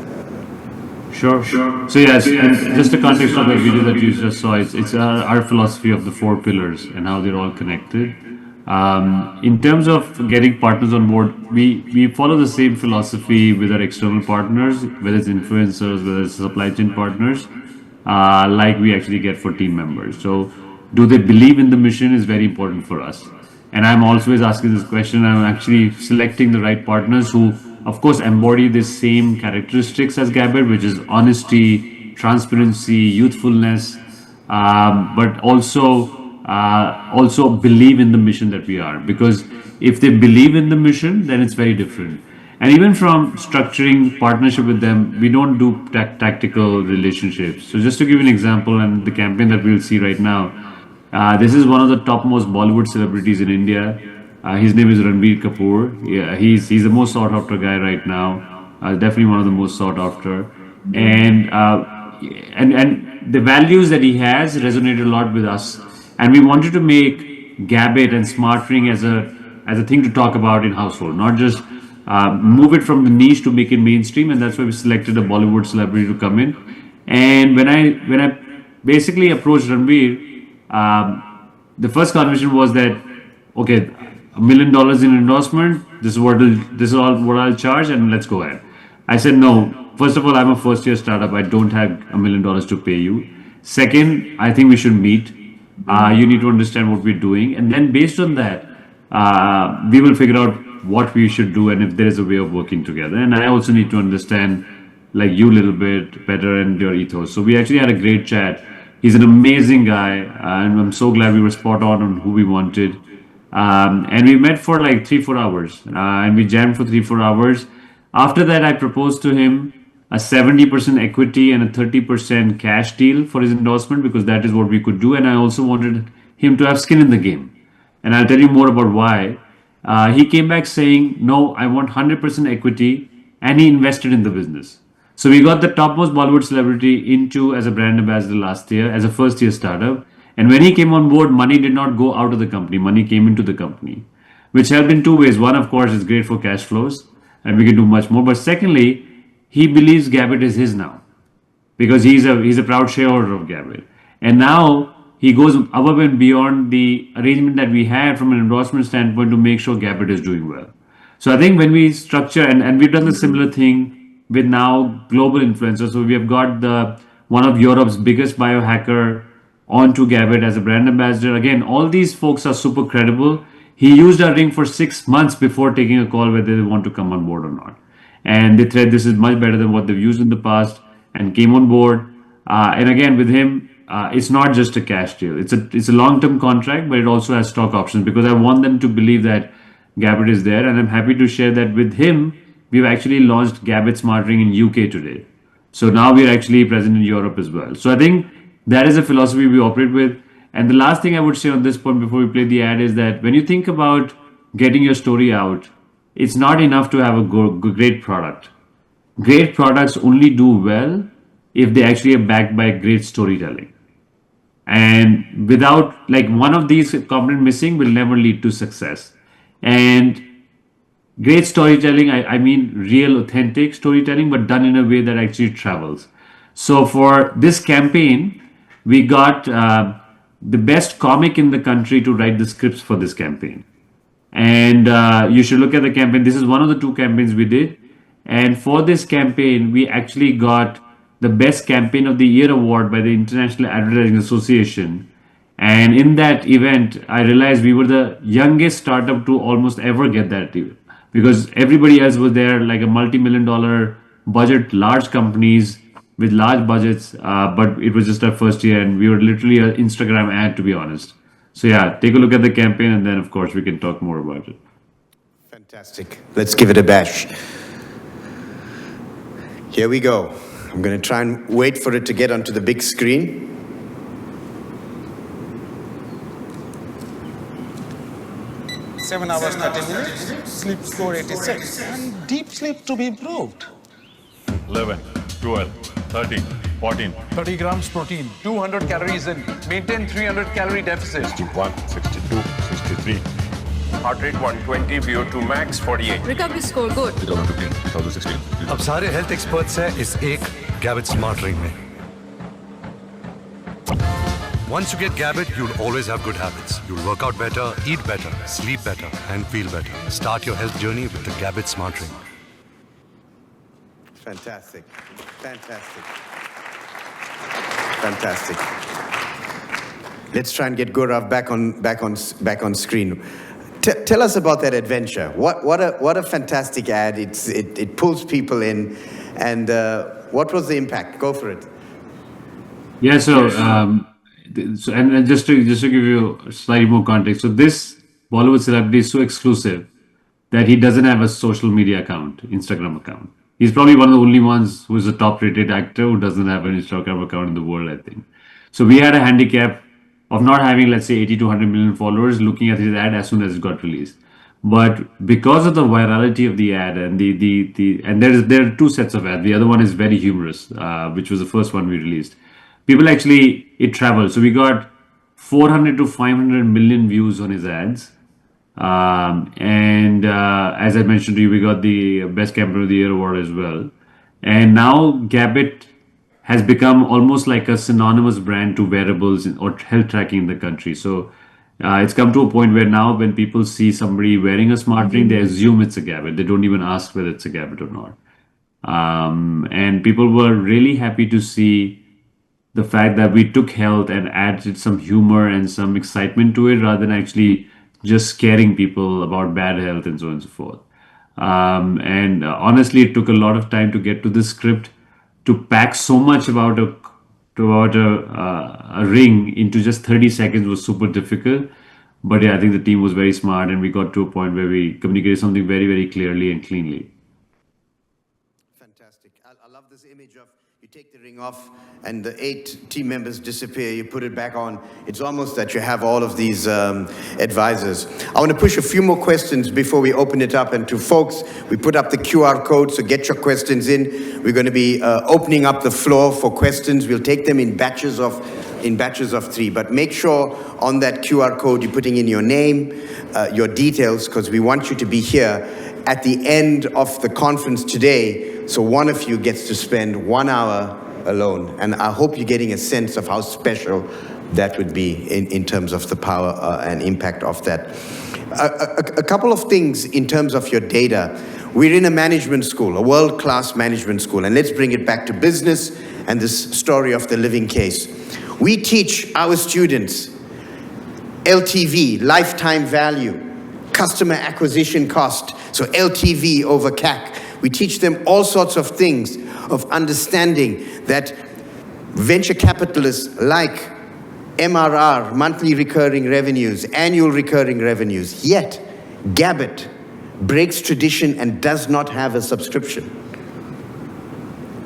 Sure. So yes, and just the context of the video that you just saw, it's our philosophy of the 4 pillars and how they're all connected. In terms of getting partners on board, we follow the same philosophy with our external partners, whether it's influencers, whether it's supply chain partners, like we actually get for team members. So do they believe in the mission is very important for us. And I'm always asking this question. I'm actually selecting the right partners who, of course, embody the same characteristics as Gabbard, which is honesty, transparency, youthfulness, but also believe in the mission that we are. Because if they believe in the mission, then it's very different. And even from structuring partnership with them, we don't do tactical relationships. So just to give you an example, and the campaign that we'll see right now, this is one of the topmost Bollywood celebrities in India. His name is Ranbir Kapoor. Yeah, he's the most sought after guy right now. Definitely one of the most sought after. And the values that he has resonated a lot with us. And we wanted to make Gabbard and smart ring as a thing to talk about in household, not just move it from the niche to make it mainstream. And that's why we selected a Bollywood celebrity to come in. And when I basically approached Ranbir, the first conversation was that, okay, $1 million in endorsement, this is all what I'll charge, and let's go ahead. I said, no, first of all, I'm a first-year startup. I don't have $1 million to pay you. Second, I think we should meet. You need to understand what we're doing. And then based on that, we will figure out what we should do and if there is a way of working together. And I also need to understand like you a little bit better and your ethos. So we actually had a great chat. He's an amazing guy, and I'm so glad we were spot on who we wanted. And we met for like 3-4 hours, and we jammed for 3-4 hours. After that, I proposed to him a 70% equity and a 30% cash deal for his endorsement, because that is what we could do. And I also wanted him to have skin in the game. And I'll tell you more about why. He came back saying, no, I want 100% equity, and he invested in the business. So we got the topmost Bollywood celebrity into as a brand ambassador last year as a first-year startup. And when he came on board, money did not go out of the company. Money came into the company, which helped in 2 ways. One, of course, is great for cash flows, and we can do much more. But secondly, he believes Gabbard is his now, because he's a proud shareholder of Gabbard. And now he goes above and beyond the arrangement that we had from an endorsement standpoint to make sure Gabbard is doing well. So I think when we structure, and we've done the similar thing with now global influencers. So we have got one of Europe's biggest biohacker onto Gabbard as a brand ambassador. Again, all these folks are super credible. He used our ring for 6 months before taking a call whether they want to come on board or not. And they said this is much better than what they've used in the past, and came on board. And again, with him, it's not just a cash deal. It's a long-term contract, but it also has stock options, because I want them to believe that Gabbard is there. And I'm happy to share that with him, we've actually launched Gabbard Smart Ring in UK today. So now we're actually present in Europe as well. So I think that is a philosophy we operate with. And the last thing I would say on this point before we play the ad is that when you think about getting your story out, it's not enough to have a great product. Great products only do well if they actually are backed by great storytelling. And without, like, one of these components missing will never lead to success. And great storytelling, I mean real authentic storytelling, but done in a way that actually travels. So for this campaign, we got the best comic in the country to write the scripts for this campaign. And you should look at the campaign. This is one of the 2 campaigns we did. And for this campaign, we actually got the Best Campaign of the Year award by the International Advertising Association. And in that event, I realized we were the youngest startup to almost ever get that, because everybody else was there, like a multi-million-dollar budget, large companies with large budgets, but it was just our first year, and we were literally an Instagram ad, to be honest. So yeah, take a look at the campaign, and then of course we can talk more about it. Fantastic. Let's give it a bash. Here we go. I'm going to try and wait for it to get onto the big screen. Seven hours, 30 minutes, sleep score 86, and deep sleep to be improved. 11, 12, 13, 14. 30 grams protein, 200 calories in, maintain 300 calorie deficit. 61, 62, 63. Heart rate 120, VO2 max 48. Recovery score good. 2015, 2016. अब सारे health experts हैं इस एक गैबेट smart ring में. Once you get Gabbit, you'll always have good habits. You'll work out better, eat better, sleep better, and feel better. Start your health journey with the Gabbit Smart Ring. Fantastic. Fantastic. Fantastic. Let's try and get Gaurav back on screen. Tell us about that adventure. What a fantastic ad. It pulls people in. And what was the impact? Go for it. Yeah, and just to give you slightly more context, so this Bollywood celebrity is so exclusive that he doesn't have a social media account, Instagram account. He's probably one of the only ones who is a top-rated actor who doesn't have an Instagram account in the world, I think. So we had a handicap of not having, let's say, 80 to 100 million followers looking at his ad as soon as it got released. But because of the virality of the ad and and there are 2 sets of ads. The other one is very humorous, which was the first one we released. People actually, it traveled. So we got 400 to 500 million views on his ads. As I mentioned to you, we got the Best Campaign of the Year award as well. And now Gabbit has become almost like a synonymous brand to wearables or health tracking in the country. So it's come to a point where now when people see somebody wearing a smart ring, they assume it's a Gabbit. They don't even ask whether it's a Gabbit or not. And people were really happy to see the fact that we took health and added some humor and some excitement to it rather than actually just scaring people about bad health and so on and so forth. Honestly, it took a lot of time to get to this script. To pack so much about a ring into just 30 seconds was super difficult. But yeah, I think the team was very smart and we got to a point where we communicated something very, very clearly and cleanly. Fantastic. I love this image of you take the ring off and the 8 team members disappear, you put it back on. It's almost that you have all of these advisors. I want to push a few more questions before we open it up. And to folks, we put up the QR code, so get your questions in. We're going to be opening up the floor for questions. We'll take them in batches of 3. But make sure on that QR code you're putting in your name, your details, because we want you to be here at the end of the conference today. So one of you gets to spend 1 hour alone. And I hope you're getting a sense of how special that would be in terms of the power and impact of that. A couple of things in terms of your data. We're in a management school, a world-class management school, and let's bring it back to business and this story of the living case. We teach our students LTV, lifetime value, customer acquisition cost, so LTV over CAC. We teach them all sorts of things of understanding that venture capitalists like MRR, monthly recurring revenues, annual recurring revenues, yet Gabbit breaks tradition and does not have a subscription.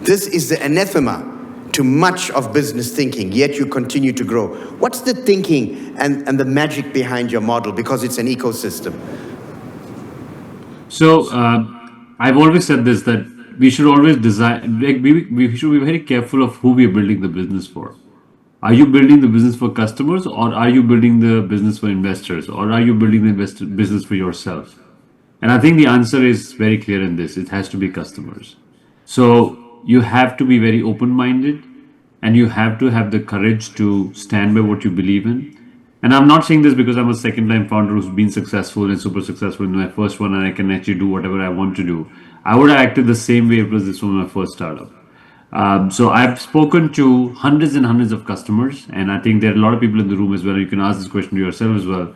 This is the anathema to much of business thinking, yet you continue to grow. What's the thinking and the magic behind your model? Because it's an ecosystem. So I've always said this, that we should always design, we should be very careful of who we are building the business for. Are you building the business for customers, or are you building the business for investors, or are you building the business for yourself? And I think the answer is very clear in this. It has to be customers. So you have to be very open-minded, and you have to have the courage to stand by what you believe in. And I'm not saying this because I'm a second-time founder who's been successful and super successful in my first one, and I can actually do whatever I want to do. I would have acted the same way if this was my first startup. So I've spoken to hundreds and hundreds of customers, and I think there are a lot of people in the room as well. You can ask this question to yourself as well.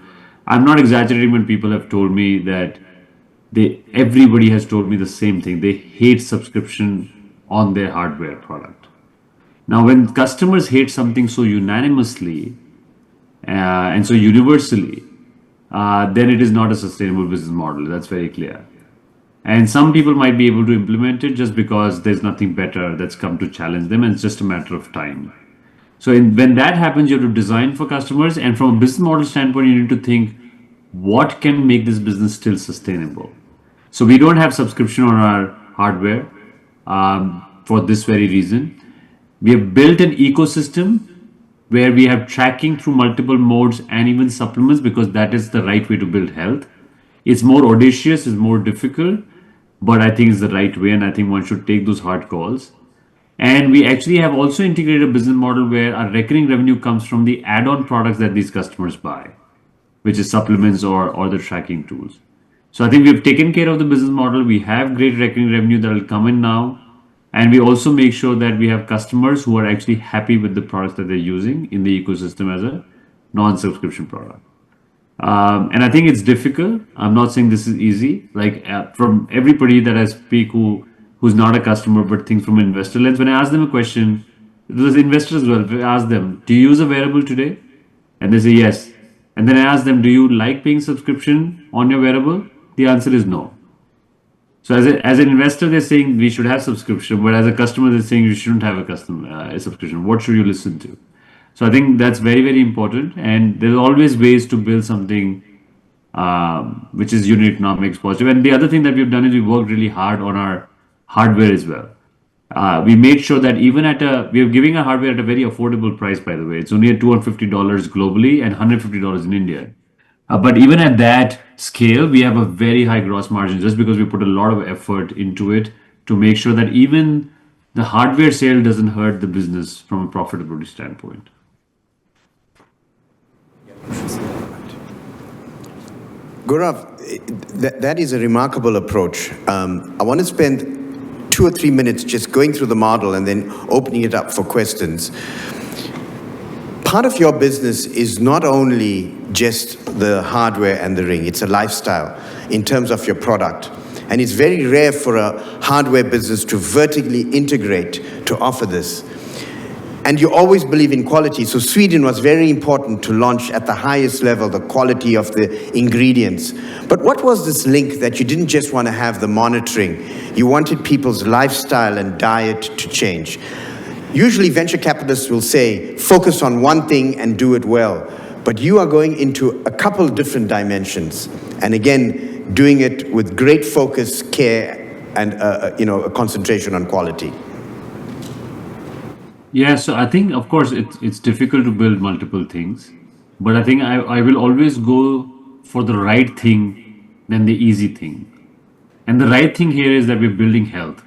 I'm not exaggerating when people have told me that everybody has told me the same thing. They hate subscription on their hardware product. Now, when customers hate something so unanimously and so universally, then it is not a sustainable business model. That's very clear. And some people might be able to implement it just because there's nothing better that's come to challenge them, and it's just a matter of time. So when that happens, you have to design for customers, and from a business model standpoint, you need to think, what can make this business still sustainable? So we don't have subscription on our hardware for this very reason. We have built an ecosystem where we have tracking through multiple modes and even supplements, because that is the right way to build health. It's more audacious, it's more difficult, but I think it's the right way, and I think one should take those hard calls. And we actually have also integrated a business model where our recurring revenue comes from the add-on products that these customers buy, which is supplements or the tracking tools. So I think we've taken care of the business model. We have great recurring revenue that will come in now. And we also make sure that we have customers who are actually happy with the products that they're using in the ecosystem as a non-subscription product. And I think it's difficult. I'm not saying this is easy. From everybody that I speak who's not a customer but thinks from an investor lens, when I ask them a question, those investors as well, I ask them, do you use a wearable today? And they say yes. And then I ask them, do you like paying subscription on your wearable? The answer is no. So as an investor, they're saying we should have subscription, but as a customer, they're saying you shouldn't have a subscription. What should you listen to? So I think that's very, very important. And there's always ways to build something which is unit economics positive. And the other thing that we've done is we worked really hard on our hardware as well. We made sure that we are giving our hardware at a very affordable price, by the way. It's only at $250 globally and $150 in India. But even at that scale, we have a very high gross margin just because we put a lot of effort into it to make sure that even the hardware sale doesn't hurt the business from a profitability standpoint. Gaurav, that is a remarkable approach. I want to spend 2 or 3 minutes just going through the model and then opening it up for questions. Part of your business is not only just the hardware and the ring, it's a lifestyle in terms of your product. And it's very rare for a hardware business to vertically integrate to offer this. And you always believe in quality. So Sweden was very important to launch at the highest level, the quality of the ingredients. But what was this link that you didn't just want to have the monitoring? You wanted people's lifestyle and diet to change. Usually venture capitalists will say, focus on one thing and do it well. But you are going into a couple different dimensions. And again, doing it with great focus, care, and a concentration on quality. Yeah, so I think, of course, it's difficult to build multiple things. But I think I will always go for the right thing than the easy thing. And the right thing here is that we're building health.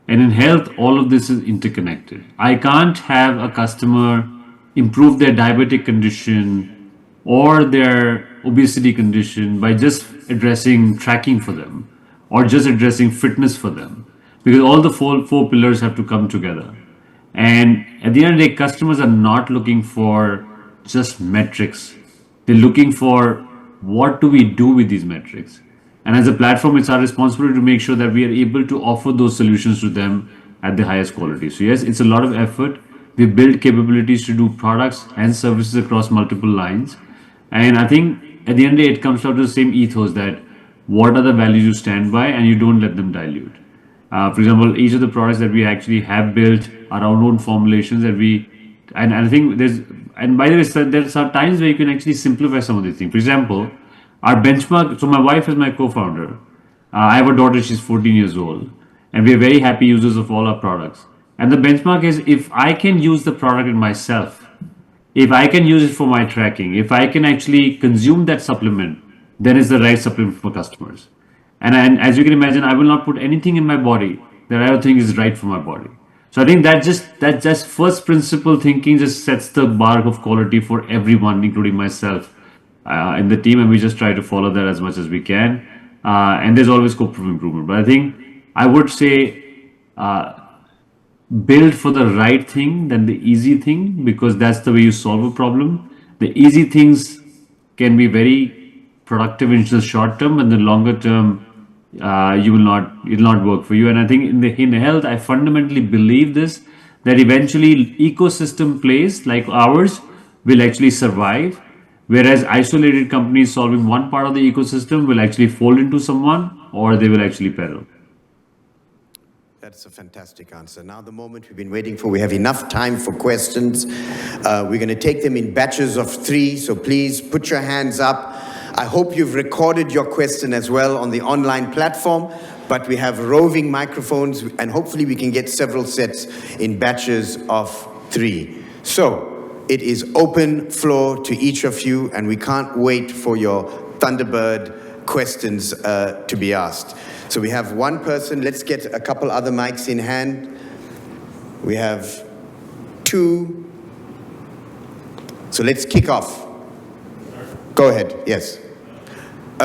And in health, all of this is interconnected. I can't have a customer improve their diabetic condition or their obesity condition by just addressing tracking for them or just addressing fitness for them, because all the four pillars have to come together. And at the end of the day, customers are not looking for just metrics. They're looking for what do we do with these metrics. And as a platform, it's our responsibility to make sure that we are able to offer those solutions to them at the highest quality. So yes, it's a lot of effort. We build capabilities to do products and services across multiple lines. And I think at the end of the day, it comes down to the same ethos that what are the values you stand by and you don't let them dilute. For example, each of the products that we actually have built are our own formulations and I think and by the way, there's some times where you can actually simplify some of these things. For example, our benchmark, so my wife is my co-founder. I have a daughter, she's 14 years old. And we are very happy users of all our products. And the benchmark is if I can use the product in myself, if I can use it for my tracking, if I can actually consume that supplement, then it's the right supplement for customers. And as you can imagine, I will not put anything in my body that I don't think is right for my body. So I think that just first principle thinking just sets the bar of quality for everyone, including myself, in the team, and we just try to follow that as much as we can. And there's always scope for improvement. But I think I would say build for the right thing than the easy thing, because that's the way you solve a problem. The easy things can be very productive in the short term, and the longer term, it'll not work for you. And I think in health, I fundamentally believe this, that eventually ecosystem plays like ours will actually survive, whereas isolated companies solving one part of the ecosystem will actually fall into someone, or they will actually peril. That's a fantastic answer. Now the moment we've been waiting for. We have enough time for questions. We're going to take them in batches of 3, so please put your hands up. I hope you've recorded your question as well on the online platform, but we have roving microphones, and hopefully we can get several sets in batches of 3. So it is open floor to each of you, and we can't wait for your Thunderbird questions to be asked. So we have one person. Let's get a couple other mics in hand. We have 2. So let's kick off. Go ahead, yes.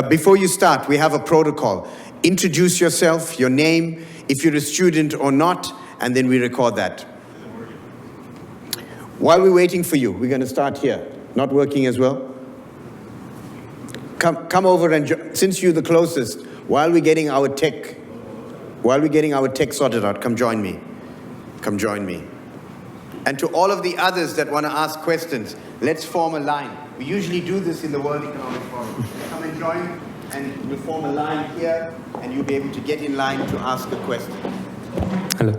Before you start, we have a protocol. Introduce yourself, your name, if you're a student or not, and then we record that. While we're waiting for you, we're going to start here. Not working as well? Come over and, since you're the closest, while we're getting our tech sorted out, come join me. Come join me. And to all of the others that want to ask questions, let's form a line. We usually do this in the World Economic Forum. Come and join, and we'll form a line here, and you'll be able to get in line to ask a question. Hello.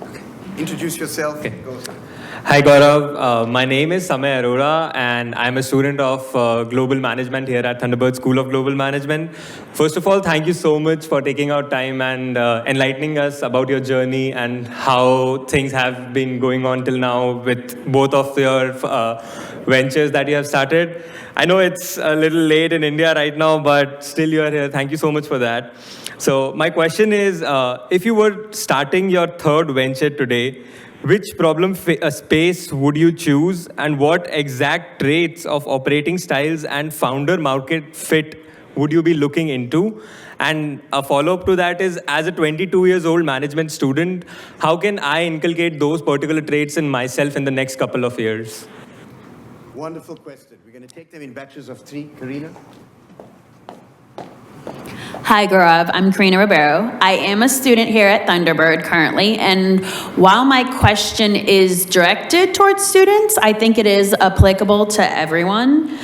Okay. Introduce yourself. Okay. Hi Gaurav, my name is Samay Arora and I'm a student of Global Management here at Thunderbird School of Global Management. First of all, thank you so much for taking out time and enlightening us about your journey and how things have been going on till now with both of your ventures that you have started. I know it's a little late in India right now, but still you are here. Thank you so much for that. So my question is, if you were starting your third venture today, which problem space would you choose, and what exact traits of operating styles and founder market fit would you be looking into? And a follow-up to that is, as a 22 years old management student, how can I inculcate those particular traits in myself in the next couple of years? Wonderful question. We're going to take them in batches of 3. Karina? Hi, Gaurav. I'm Karina Ribeiro. I am a student here at Thunderbird currently, and while my question is directed towards students, I think it is applicable to everyone.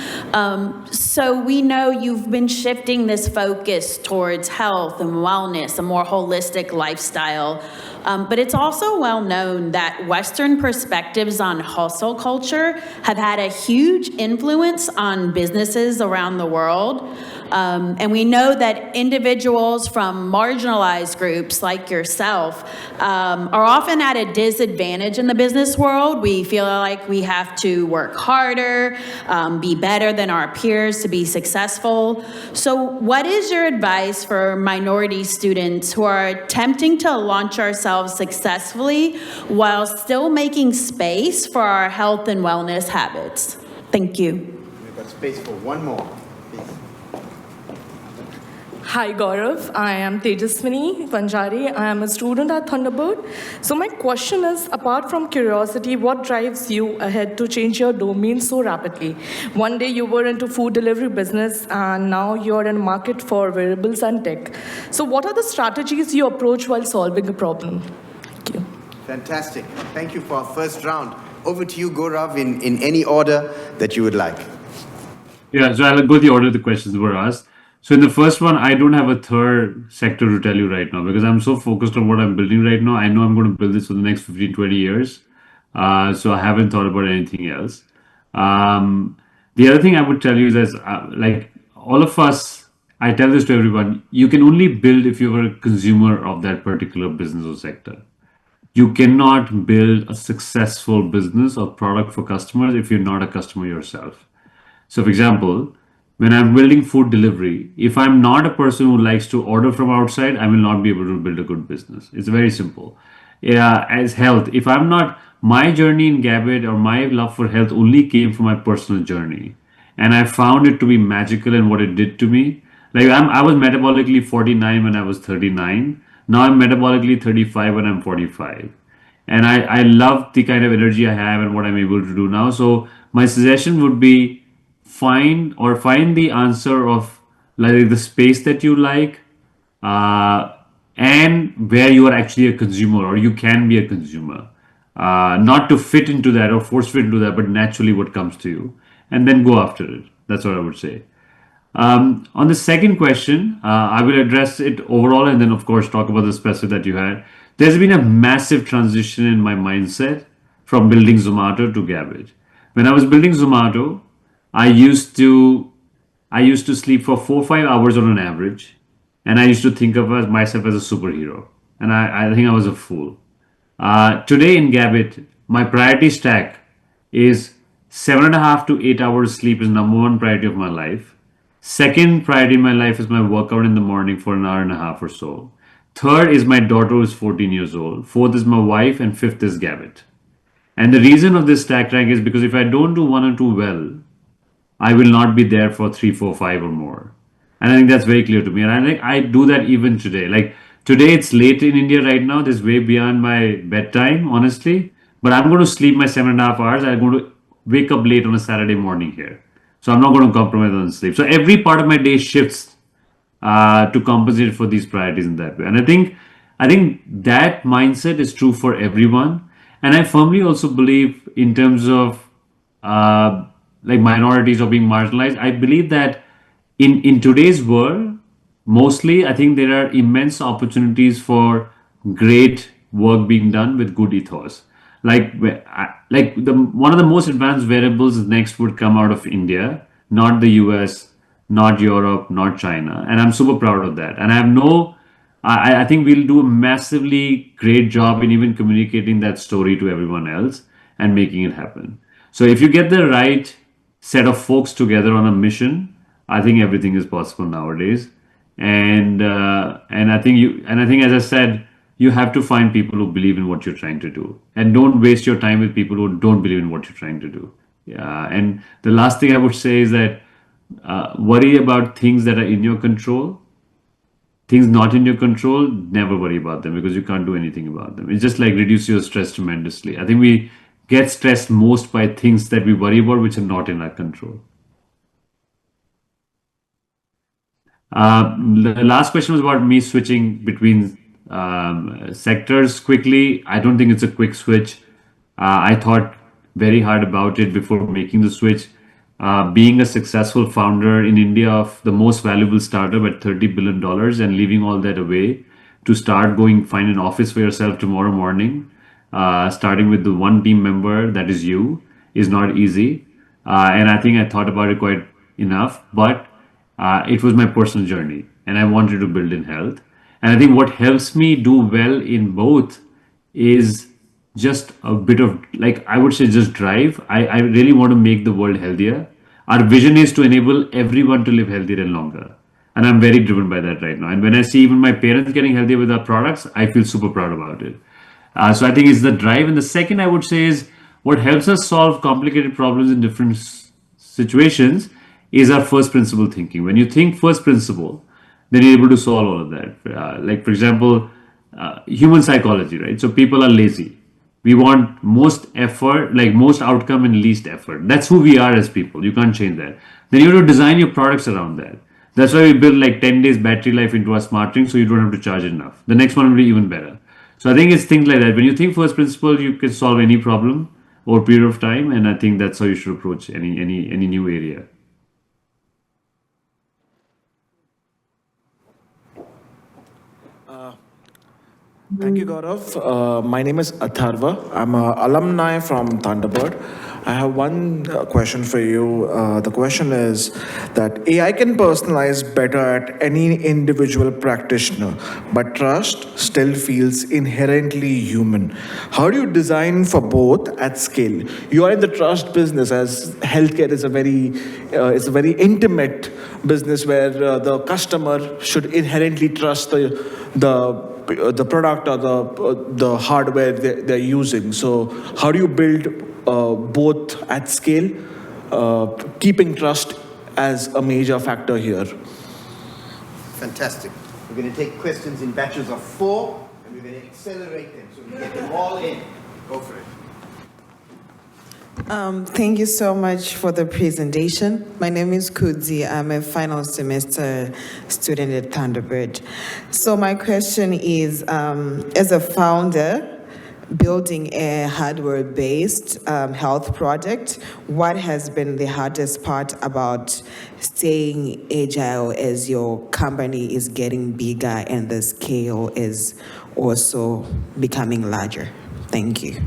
So we know you've been shifting this focus towards health and wellness, a more holistic lifestyle. But it's also well known that Western perspectives on hustle culture have had a huge influence on businesses around the world. And we know that individuals from marginalized groups like yourself are often at a disadvantage in the business world. We feel like we have to work harder, be better than our peers to be successful. So what is your advice for minority students who are attempting to launch ourselves successfully while still making space for our health and wellness habits? Thank you. We've got space for one more. Hi Gaurav, I am Tejaswini Panjari. I am a student at Thunderbird. So my question is, apart from curiosity, what drives you ahead to change your domain so rapidly? One day you were into food delivery business and now you're in market for wearables and tech. So what are the strategies you approach while solving a problem? Thank you. Fantastic. Thank you for our first round. Over to you, Gaurav, in any order that you would like. Yeah, so I'll go the order the questions were asked. So in the first one, I don't have a third sector to tell you right now because I'm so focused on what I'm building right now. I know I'm going to build this for the next 15, 20 years. So I haven't thought about anything else. The other thing I would tell you is that, like all of us, I tell this to everyone, you can only build if you're a consumer of that particular business or sector. You cannot build a successful business or product for customers if you're not a customer yourself. So for example, when I'm building food delivery, if I'm not a person who likes to order from outside, I will not be able to build a good business. It's very simple. as health. If I'm not, my journey in Gabit or my love for health only came from my personal journey. And I found it to be magical in what it did to me. Like I was metabolically 49 when I was 39. Now I'm metabolically 35 when I'm 45. And I love the kind of energy I have and what I'm able to do now. So my suggestion would be find the answer of like the space that you like, and where you are actually a consumer or you can be a consumer. Not to fit into that or force fit into that, but naturally what comes to you. And then go after it. That's what I would say. On the second question, I will address it overall and then, of course, talk about the specific that you had. There's been a massive transition in my mindset from building Zomato to Gabit. When I was building Zomato, I used to sleep for 4 or 5 hours on an average, and I used to think of myself as a superhero, and I think I was a fool. Today in Gabit, my priority stack is 7.5 to 8 hours sleep is number one priority of my life. Second priority in my life is my workout in the morning for an hour and a half or so. Third is my daughter who is 14 years old. Fourth is my wife, and fifth is Gabit. And the reason of this stack rank is because if I don't do one or two well, I will not be there for 3, 4, 5 or more. And I think that's very clear to me. And I think I do that even today. Like today it's late in India right now. This is way beyond my bedtime, honestly. But I'm going to sleep my 7.5 hours. I'm going to wake up late on a Saturday morning here. So I'm not going to compromise on sleep. So every part of my day shifts to compensate for these priorities in that way. And I think that mindset is true for everyone. And I firmly also believe in terms of like minorities or being marginalized, I believe that in today's world, mostly I think there are immense opportunities for great work being done with good ethos. Like one of the most advanced wearables next would come out of India, not the US, not Europe, not China. And I'm super proud of that. And I think we'll do a massively great job in even communicating that story to everyone else and making it happen. So if you get the right set of folks together on a mission, I think everything is possible nowadays. And I think as I said, you have to find people who believe in what you're trying to do, and don't waste your time with people who don't believe in what you're trying to do. Yeah. And the last thing I would say is that worry about things that are in your control. Things not in your control, never worry about them because you can't do anything about them. It's just like reduce your stress tremendously. I think we get stressed most by things that we worry about which are not in our control. The last question was about me switching between sectors quickly. I don't think it's a quick switch. I thought very hard about it before making the switch. Being a successful founder in India of the most valuable startup at $30 billion and leaving all that away to start find an office for yourself tomorrow morning, starting with the one team member that is you, is not easy. And I think I thought about it quite enough, but it was my personal journey and I wanted to build in health. And I think what helps me do well in both is just a bit of, like, I would say just drive. I really want to make the world healthier. Our vision is to enable everyone to live healthier and longer. And I'm very driven by that right now. And when I see even my parents getting healthier with our products, I feel super proud about it. So I think it's the drive. And the second I would say is what helps us solve complicated problems in different situations is our first principle thinking. When you think first principle, then you're able to solve all of that. Like, for example, human psychology, right? So people are lazy. We want most effort, like most outcome and least effort. That's who we are as people. You can't change that. Then you have to design your products around that. That's why we build like 10 days battery life into our smart ring so you don't have to charge enough. The next one will be even better. So I think it's things like that. When you think first principle, you can solve any problem over a period of time. And I think that's how you should approach any new area. Thank you, Gaurav. My name is Atharva. I'm an alumni from Thunderbird. I have one question for you. The question is that AI can personalize better at any individual practitioner, but trust still feels inherently human. How do you design for both at scale? You are in the trust business, as healthcare is a very intimate business where the customer should inherently trust the the product or the hardware they're using. So how do you build both at scale, keeping trust as a major factor here? Fantastic. We're going to take questions in batches of 4, and we're going to accelerate them so we get them all in. Go for it. Thank you so much for the presentation. My name is Kudzi. I'm a final semester student at Thunderbird. So my question is, as a founder, building a hardware-based health project, what has been the hardest part about staying agile as your company is getting bigger and the scale is also becoming larger? Thank you.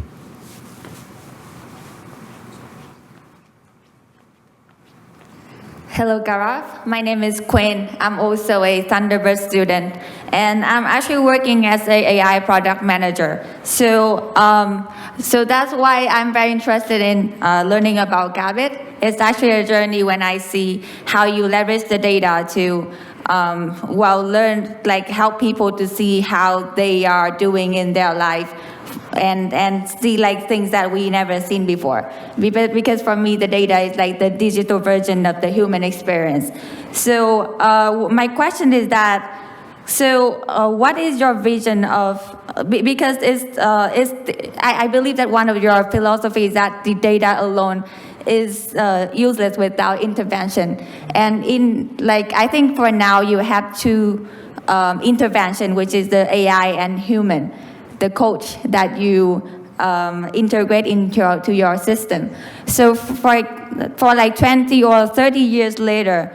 Hello, Gaurav. My name is Quinn. I'm also a Thunderbird student, and I'm actually working as an AI product manager. So that's why I'm very interested in learning about Gabbit. It's actually a journey when I see how you leverage the data to learn, like help people to see how they are doing in their life, and see like things that we never seen before. Because for me, the data is like the digital version of the human experience. So my question is that, what is your vision of, because I believe that one of your philosophies is that the data alone is useless without intervention. And I think for now you have two intervention, which is the AI and human, the coach that you integrate into your system. So for like 20 or 30 years later,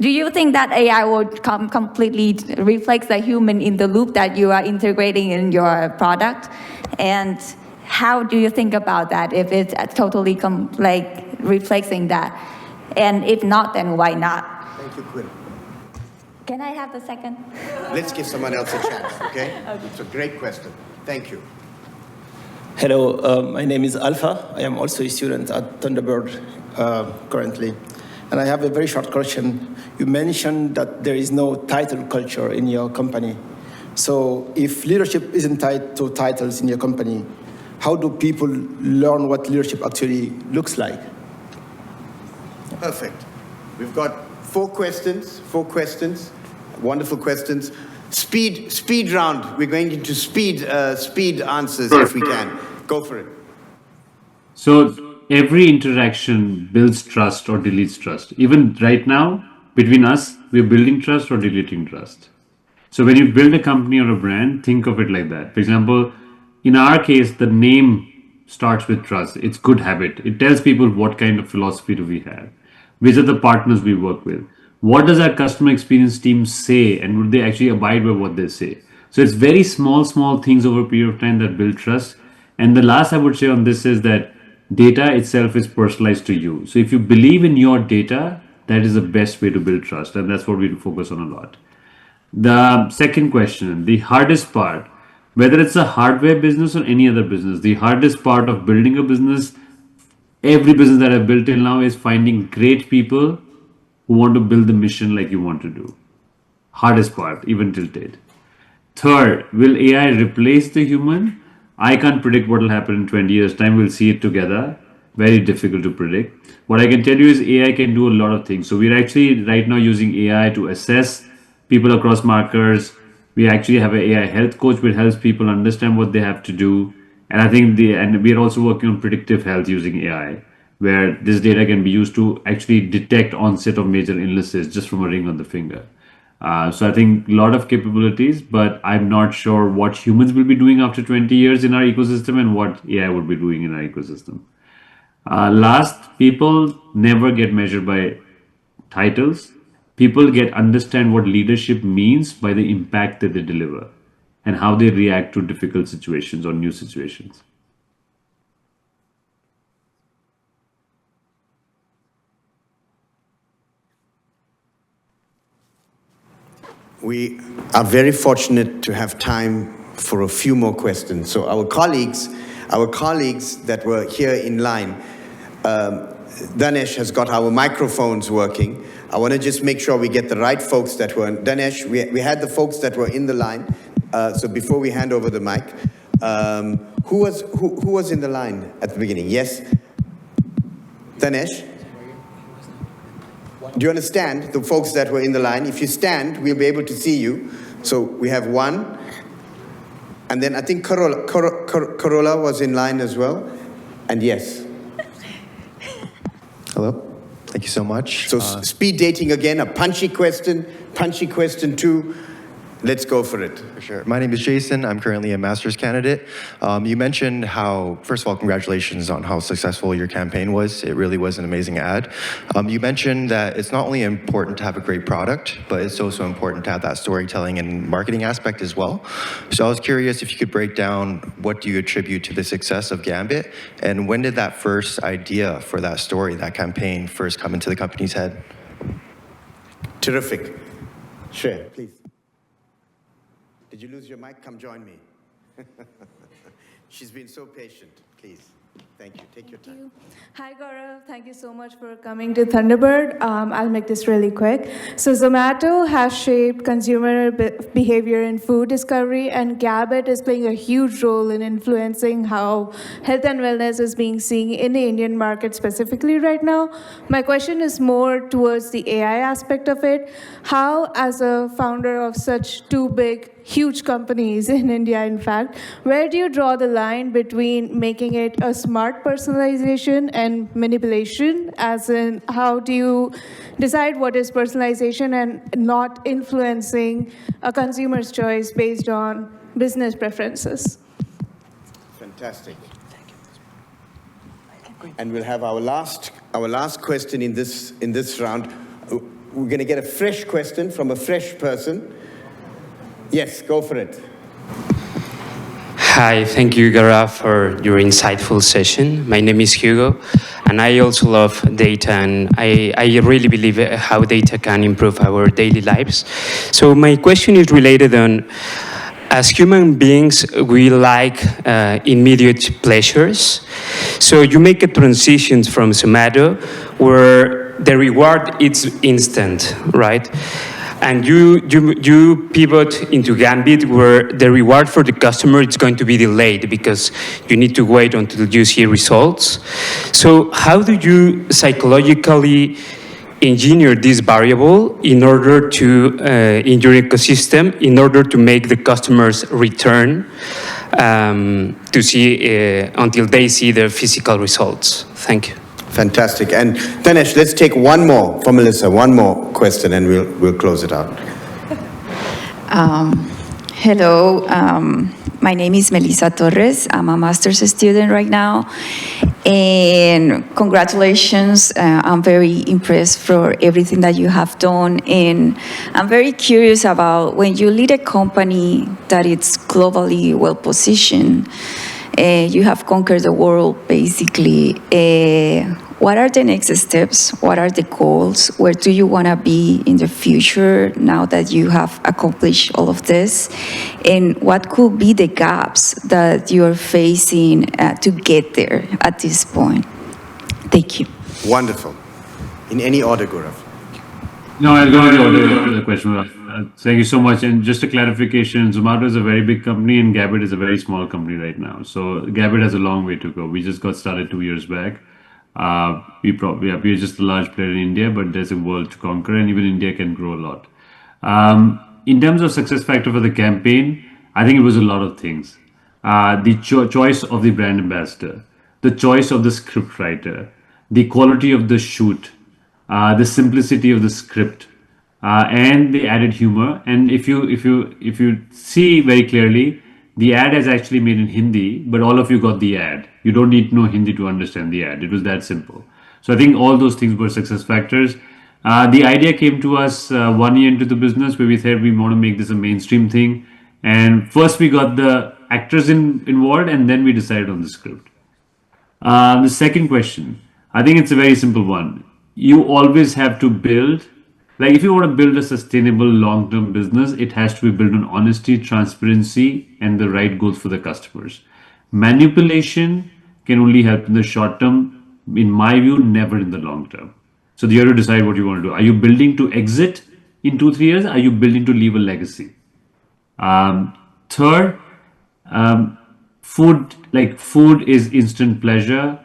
do you think that AI will completely reflect the human in the loop that you are integrating in your product? And how do you think about that, if it's totally reflecting that? And if not, then why not? Thank you, Quinn. Can I have the second? Let's give someone else a chance, okay? It's a great question. Thank you. Hello, my name is Alpha. I am also a student at Thunderbird currently. And I have a very short question. You mentioned that there is no title culture in your company. So if leadership isn't tied to titles in your company, how do people learn what leadership actually looks like? Perfect. We've got 4 questions, wonderful questions. Speed round. We're going into speed answers if we can. Go for it. So every interaction builds trust or deletes trust. Even right now, between us, we're building trust or deleting trust. So when you build a company or a brand, think of it like that. For example, in our case, the name starts with trust. It's good habit. It tells people what kind of philosophy do we have. Which are the partners we work with? What does our customer experience team say, and would they actually abide by what they say? So it's very small things over a period of time that build trust. And the last I would say on this is that data itself is personalized to you. So if you believe in your data, that is the best way to build trust. And that's what we focus on a lot. The second question, the hardest part, whether it's a hardware business or any other business, the hardest part of building a business, every business that I've built till now, is finding great people who want to build the mission like you want to do. Hardest part, even till date. Third, will AI replace the human? I can't predict what will happen in 20 years' time. We'll see it together. Very difficult to predict. What I can tell you is AI can do a lot of things. So we're actually right now using AI to assess people across markers. We actually have an AI health coach which helps people understand what they have to do. And I think we're also working on predictive health using AI, where this data can be used to actually detect onset of major illnesses just from a ring on the finger. So I think a lot of capabilities, but I'm not sure what humans will be doing after 20 years in our ecosystem and what AI will be doing in our ecosystem. Last, people never get measured by titles. People understand what leadership means by the impact that they deliver and how they react to difficult situations or new situations. We are very fortunate to have time for a few more questions. So our colleagues that were here in line, Danesh has got our microphones working. I want to just make sure we get the right folks that were, Danesh, we had the folks that were in the line. So before we hand over the mic, who was in the line at the beginning? Yes? Danesh? Do you understand, the folks that were in the line? If you stand, we'll be able to see you. So we have one. And then I think Carola was in line as well. And yes. Hello. Thank you so much. So speed dating again, a punchy question too. Let's go for it. For sure. My name is Jason. I'm currently a master's candidate. You mentioned how, first of all, congratulations on how successful your campaign was. It really was an amazing ad. You mentioned that it's not only important to have a great product, but it's also important to have that storytelling and marketing aspect as well. So I was curious if you could break down what do you attribute to the success of Gambit, and when did that first idea for that story, that campaign, first come into the company's head? Terrific. Share, please. Did you lose your mic? Come join me. She's been so patient. Please. Thank you. Take your time. Hi, Gaurav. Thank you so much for coming to Thunderbird. I'll make this really quick. So Zomato has shaped consumer behavior in food discovery, and Gambit is playing a huge role in influencing how health and wellness is being seen in the Indian market specifically right now. My question is more towards the AI aspect of it. How, as a founder of such two big huge companies in India, in fact, where do you draw the line between making it a smart personalization and manipulation? As in, how do you decide what is personalization and not influencing a consumer's choice based on business preferences? Fantastic. And we'll have our last question in this round. We're going to get a fresh question from a fresh person. Yes, go for it. Hi, thank you, Gaurav, for your insightful session. My name is Hugo, and I also love data, and I really believe how data can improve our daily lives. So my question is related on, as human beings, we like immediate pleasures. So you make a transition from Zomato, where the reward is instant, right? And you pivot into Gambit, where the reward for the customer is going to be delayed because you need to wait until you see results. So how do you psychologically engineer this variable in order to, in your ecosystem, in order to make the customers return to see, until they see the physical results? Thank you. Fantastic. And Danesh, let's take one more from Melissa, one more question, and we'll close it out. Hello, my name is Melissa Torres. I'm a master's student right now, and congratulations. I'm very impressed for everything that you have done, and I'm very curious about when you lead a company that it's globally well positioned. You have conquered the world, basically. What are the next steps? What are the goals? Where do you want to be in the future now that you have accomplished all of this? And what could be the gaps that you're facing to get there at this point? Thank you. Wonderful. In any order, Gaurav. No, I'll go in the order of the question. Thank you so much. And just a clarification, Zomato is a very big company and Gambit is a very small company right now. So Gambit has a long way to go. We just got started 2 years back. We're just a large player in India, but there's a world to conquer, and even India can grow a lot. In terms of success factor for the campaign, I think it was a lot of things. The choice of the brand ambassador, the choice of the script writer, the quality of the shoot, the simplicity of the script, and the added humor. And if you see very clearly, the ad is actually made in Hindi, but all of you got the ad. You don't need to know Hindi to understand the ad. It was that simple. So I think all those things were success factors. The idea came to us 1 year into the business, where we said we want to make this a mainstream thing. And first we got the actors involved, and then we decided on the script. The second question, I think it's a very simple one. You always have to build, like if you want to build a sustainable long-term business, it has to be built on honesty, transparency, and the right goals for the customers. Manipulation can only help in the short term, in my view, never in the long term. So you have to decide what you want to do. Are you building to exit in 2-3 years? Are you building to leave a legacy? Third, food is instant pleasure.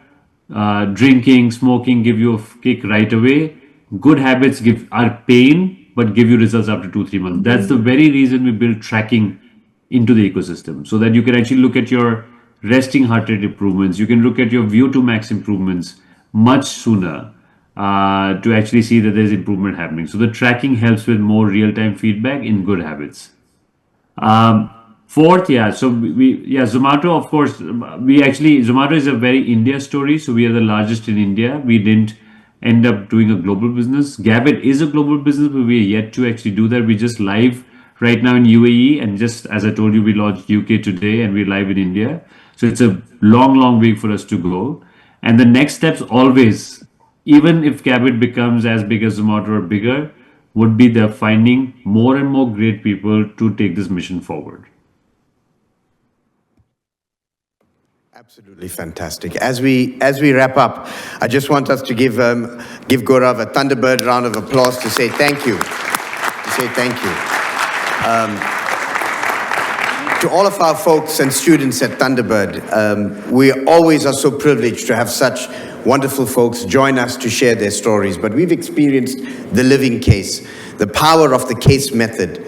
Drinking, smoking give you a kick right away. Good habits are pain, but give you results after 2-3 months. That's the very reason we build tracking into the ecosystem, so that you can actually look at your resting heart rate improvements. You can look at your VO2 max improvements much sooner to actually see that there's improvement happening. So the tracking helps with more real-time feedback in good habits. Fourth, Zomato, of course, Zomato is a very India story. So we are the largest in India. We didn't end up doing a global business. Gabbit is a global business, but we are yet to actually do that. We're just live right now in UAE. And just as I told you, we launched UK today and we're live in India. So it's a long way for us to go. And the next steps always, even if Gabbit becomes as big as Zomato or bigger, would be the finding more and more great people to take this mission forward. Absolutely fantastic. As we wrap up, I just want us to give Gaurav a Thunderbird round of applause to say thank you. To all of our folks and students at Thunderbird, we always are so privileged to have such wonderful folks join us to share their stories. But we've experienced the living case, the power of the case method,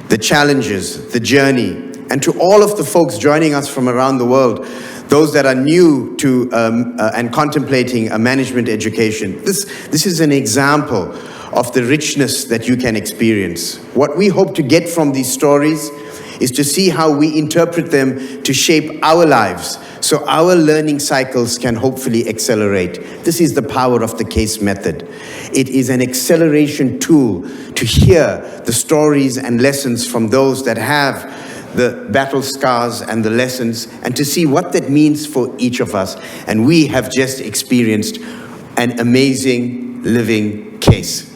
the challenges, the journey, and to all of the folks joining us from around the world, those that are new to and contemplating a management education. This is an example of the richness that you can experience. What we hope to get from these stories is to see how we interpret them to shape our lives, so our learning cycles can hopefully accelerate. This is the power of the case method. It is an acceleration tool to hear the stories and lessons from those that have the battle scars and the lessons, and to see what that means for each of us. And we have just experienced an amazing living case.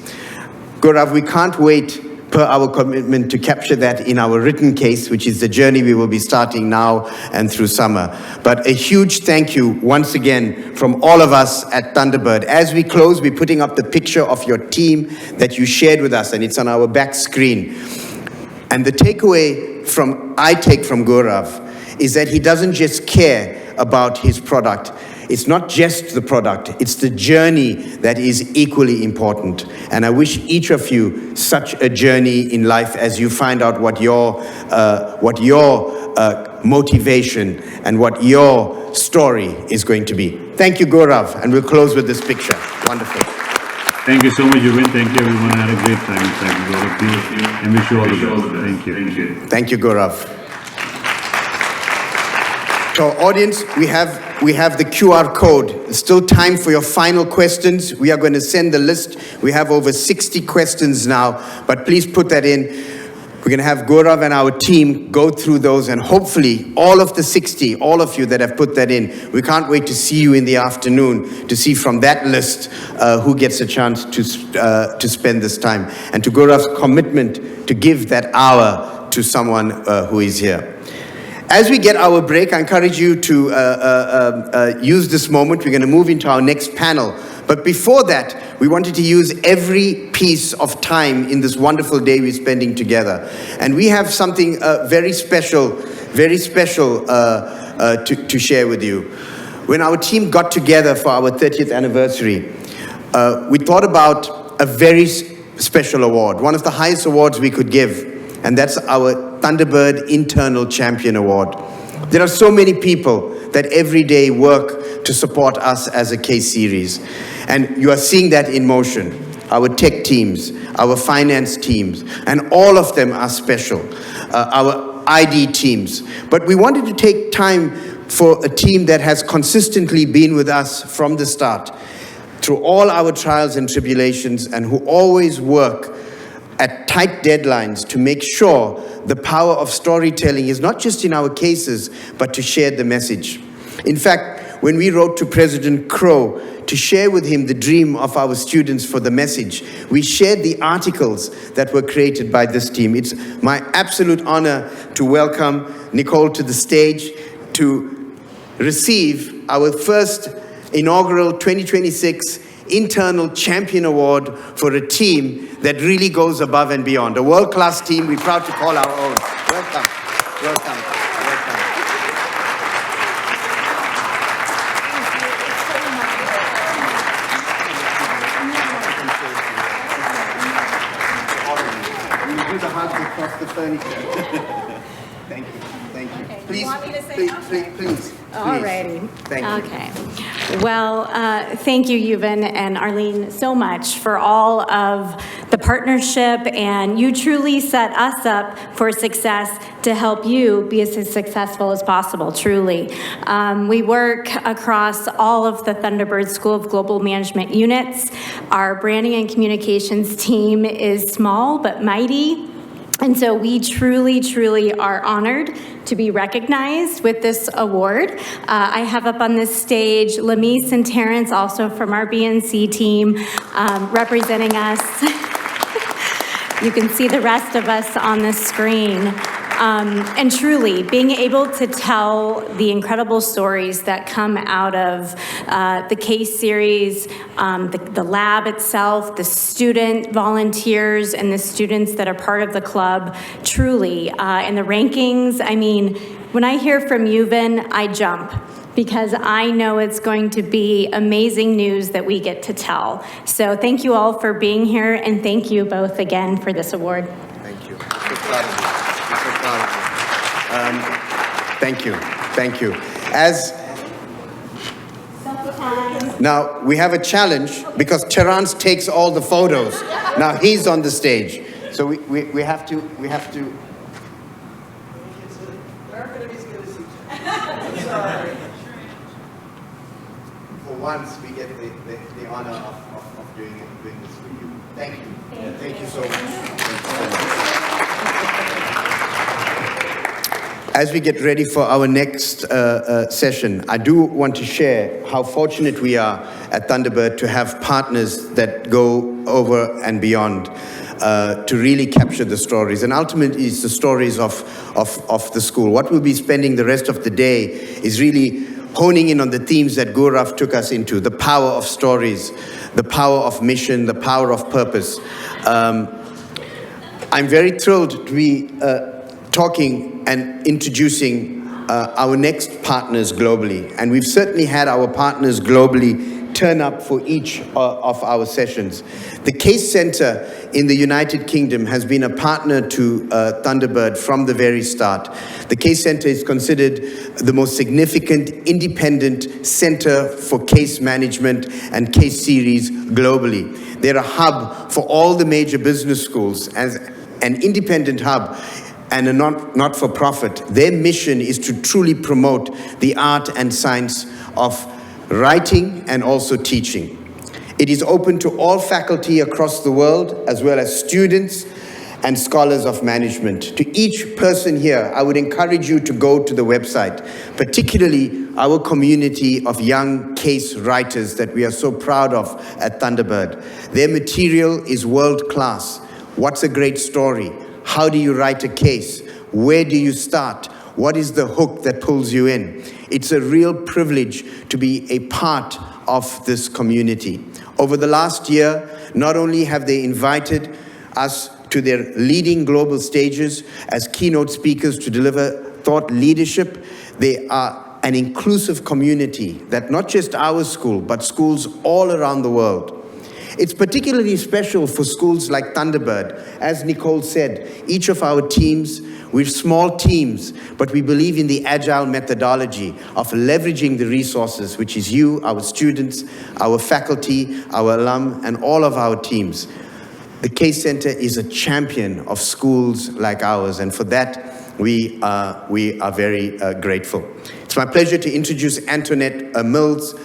Gaurav, we can't wait per our commitment to capture that in our written case, which is the journey we will be starting now and through summer. But a huge thank you once again from all of us at Thunderbird. As we close, we're putting up the picture of your team that you shared with us, and it's on our back screen. And the takeaway I take from Gaurav is that he doesn't just care about his product. It's not just the product, it's the journey that is equally important. And I wish each of you such a journey in life as you find out what your motivation and what your story is going to be. Thank you, Gaurav, and we'll close with this picture. Wonderful. Thank you so much, Euvin. Thank you, everyone. I had a great time. Thank you, Gaurav. And wish you all the best. Thank you. Thank you, Gaurav. To our audience, we have the QR code. There's still time for your final questions. We are going to send the list. We have over 60 questions now, but please put that in. We're going to have Gaurav and our team go through those, and hopefully all of the 60, all of you that have put that in, we can't wait to see you in the afternoon to see from that list who gets a chance to spend this time. And to Gaurav's commitment to give that hour to someone who is here. As we get our break, I encourage you to use this moment. We're going to move into our next panel. But before that, we wanted to use every piece of time in this wonderful day we're spending together. And we have something very special to share with you. When our team got together for our 30th anniversary, we thought about a very special award, one of the highest awards we could give, and that's our Thunderbird Internal Champion Award. There are so many people that every day work to support us as a case series. And you are seeing that in motion. Our tech teams, our finance teams, and all of them are special. Our ID teams. But we wanted to take time for a team that has consistently been with us from the start, through all our trials and tribulations, and who always work at tight deadlines to make sure the power of storytelling is not just in our cases, but to share the message. In fact, when we wrote to President Crow to share with him the dream of our students for the message, we shared the articles that were created by this team. It's my absolute honor to welcome Nicole to the stage to receive our first inaugural 2026 Internal Champion Award for a team that really goes above and beyond. A world-class team we're proud to call our own. Welcome. Welcome. Do the hugs across the furniture. Thank you. Thank you. Please, You want me to say please. Alrighty. Thank you. Okay. Well, thank you, Euvin and Arlene, so much for all of the partnership, and you truly set us up for success to help you be as successful as possible, truly. We work across all of the Thunderbird School of Global Management units. Our branding and communications team is small but mighty. And so we truly, truly are honored to be recognized with this award. I have up on this stage Lamise and Terrence, also from our BNC team, representing us. You can see the rest of us on the screen. And truly, being able to tell the incredible stories that come out of the case series, the lab itself, the student volunteers, and the students that are part of the club, truly, and the rankings, I mean, when I hear from Euvin, I jump, because I know it's going to be amazing news that we get to tell. So thank you all for being here, and thank you both again for this award. Thank you. I'm so proud of you. Thank you. Thank you. Now, we have a challenge because Terrence takes all the photos. Now he's on the stage. So we have to. For once, we get the honor of doing this for you. Thank you. Thank you so much. As we get ready for our next session, I do want to share how fortunate we are at Thunderbird to have partners that go over and beyond to really capture the stories. And ultimately, it's the stories of the school. What we'll be spending the rest of the day is really honing in on the themes that Gaurav took us into: the power of stories, the power of mission, the power of purpose. I'm very thrilled to be talking and introducing our next partners globally. And we've certainly had our partners globally turn up for each of our sessions. The Case Center in the United Kingdom has been a partner to Thunderbird from the very start. The Case Center is considered the most significant independent center for case management and case series globally. They're a hub for all the major business schools. As an independent hub and a not-for-profit, their mission is to truly promote the art and science of writing and also teaching. It is open to all faculty across the world, as well as students and scholars of management. To each person here, I would encourage you to go to the website, particularly our community of young case writers that we are so proud of at Thunderbird. Their material is world-class. What's a great story? How do you write a case? Where do you start? What is the hook that pulls you in? It's a real privilege to be a part of this community. Over the last year, not only have they invited us to their leading global stages as keynote speakers to deliver thought leadership, they are an inclusive community that not just our school, but schools all around the world. It's particularly special for schools like Thunderbird. As Nicole said, each of our teams, we're small teams, but we believe in the agile methodology of leveraging the resources, which is you, our students, our faculty, our alum, and all of our teams. The Case Center is a champion of schools like ours, and for that, we are very grateful. It's my pleasure to introduce Antoinette Mills,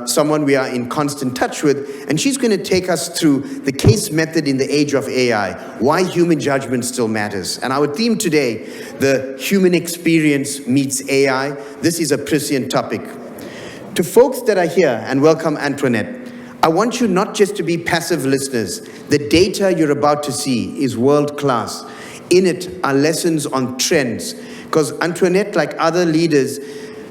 someone we are in constant touch with, and she's going to take us through the case method in the age of AI, why human judgment still matters. And our theme today, the human experience meets AI. This is a prescient topic. To folks that are here, and welcome Antoinette, I want you not just to be passive listeners. The data you're about to see is world-class. In it are lessons on trends, because Antoinette, like other leaders,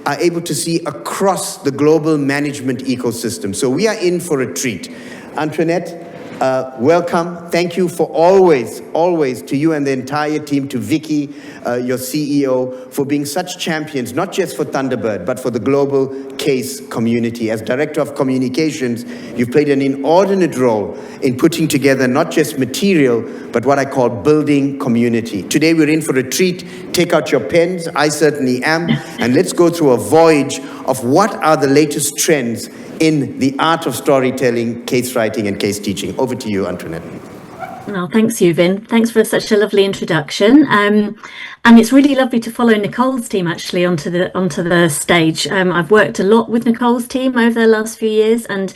are able to see across the global management ecosystem. So we are in for a treat. Antoinette, Welcome. Thank you for always to you and the entire team, to Vicky, your CEO, for being such champions, not just for Thunderbird, but for the global case community. As Director of Communications, you've played an inordinate role in putting together not just material, but what I call building community. Today we're in for a treat. Take out your pens, I certainly am, and let's go through a voyage of what are the latest trends in the art of storytelling, case writing, and case teaching. Over to you, Antoinette. Well, thanks, Euvin. Thanks for such a lovely introduction. And it's really lovely to follow Nicole's team actually onto the stage. I've worked a lot with Nicole's team over the last few years, and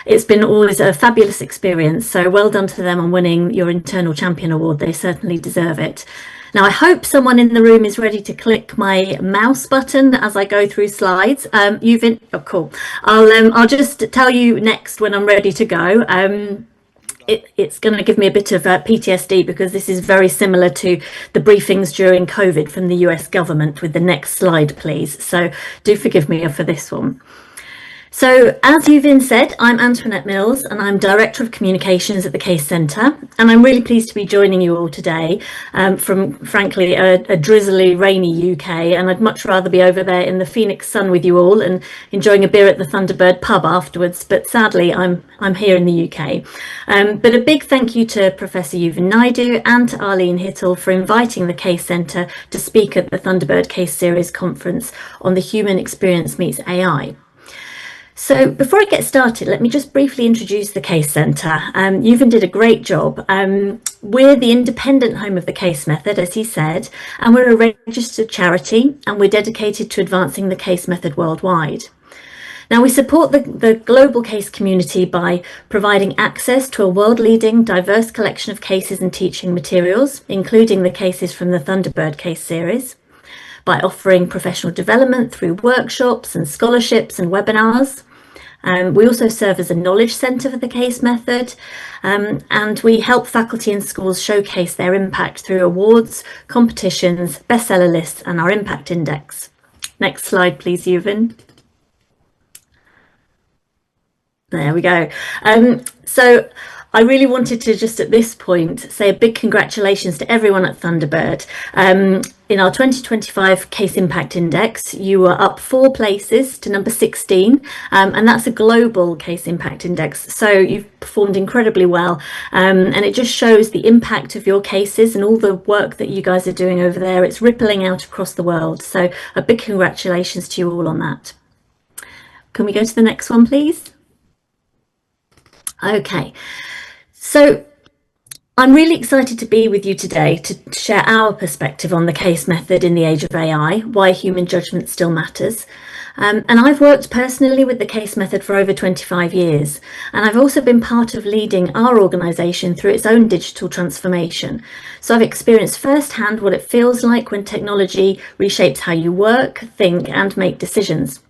it's been always a fabulous experience. So well done to them on winning your Internal Champion Award. They certainly deserve it. Now, I hope someone in the room is ready to click my mouse button as I go through slides. Euvin, oh, cool. I'll just tell you next when I'm ready to go. It's going to give me a bit of PTSD because this is very similar to the briefings during COVID from the US government. With the next slide, please. So do forgive me for this one. So, as Euvin said, I'm Antoinette Mills and I'm Director of Communications at the Case Centre, and I'm really pleased to be joining you all today from, frankly, a drizzly, rainy UK, and I'd much rather be over there in the Phoenix sun with you all and enjoying a beer at the Thunderbird pub afterwards, but sadly I'm here in the UK. But a big thank you to Professor Euvin Naidoo and to Arlene Hittel for inviting the Case Centre to speak at the Thunderbird Case Series Conference on the Human Experience Meets AI. So before I get started, let me just briefly introduce the Case Centre. Euvin did a great job. We're the independent home of the case method, as he said, and we're a registered charity, and we're dedicated to advancing the case method worldwide. Now, we support the global case community by providing access to a world-leading, diverse collection of cases and teaching materials, including the cases from the Thunderbird Case Series, by offering professional development through workshops and scholarships and webinars. We also serve as a knowledge centre for the case method, and we help faculty and schools showcase their impact through awards, competitions, bestseller lists, and our impact index. Next slide, please, Euvin. There we go. So I really wanted to just at this point say a big congratulations to everyone at Thunderbird. In our 2025 Case Impact Index, you were up 4 places to number 16, and that's a global Case Impact Index. So you've performed incredibly well, and it just shows the impact of your cases and all the work that you guys are doing over there. It's rippling out across the world. So a big congratulations to you all on that. Can we go to the next one, please? Okay. So I'm really excited to be with you today to share our perspective on the case method in the age of AI, why human judgment still matters. And I've worked personally with the case method for over 25 years, and I've also been part of leading our organisation through its own digital transformation. So I've experienced firsthand what it feels like when technology reshapes how you work, think, and make decisions.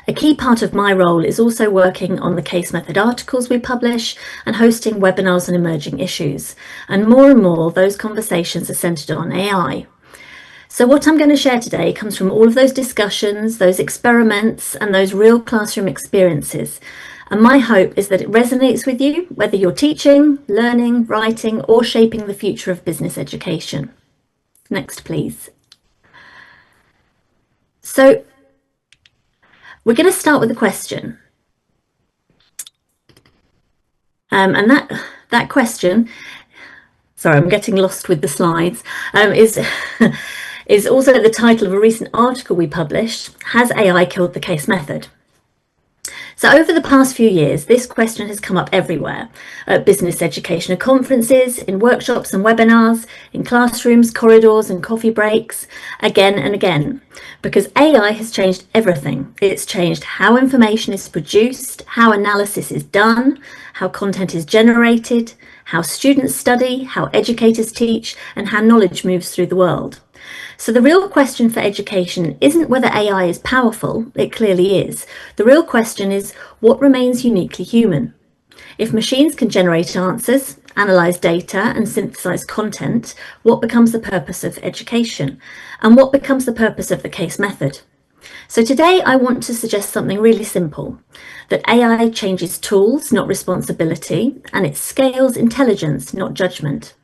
A key part of my role is also working on the case method articles we publish and hosting webinars on emerging issues. And more, those conversations are centred on AI. So what I'm going to share today comes from all of those discussions, those experiments, and those real classroom experiences. And my hope is that it resonates with you, whether you're teaching, learning, writing, or shaping the future of business education. Next, please. So, we're going to start with a question. And that question, sorry, I'm getting lost with the slides, is also the title of a recent article we published, Has AI Killed the Case Method? So over the past few years, this question has come up everywhere, at business educational conferences, in workshops and webinars, in classrooms, corridors and coffee breaks, again and again, because AI has changed everything. It's changed how information is produced, how analysis is done, how content is generated, how students study, how educators teach, and how knowledge moves through the world. So the real question for education isn't whether AI is powerful, it clearly is. The real question is what remains uniquely human. If machines can generate answers, analyse data and synthesise content, what becomes the purpose of education? And what becomes the purpose of the case method? So today I want to suggest something really simple, that AI changes tools, not responsibility, and it scales intelligence, not judgment.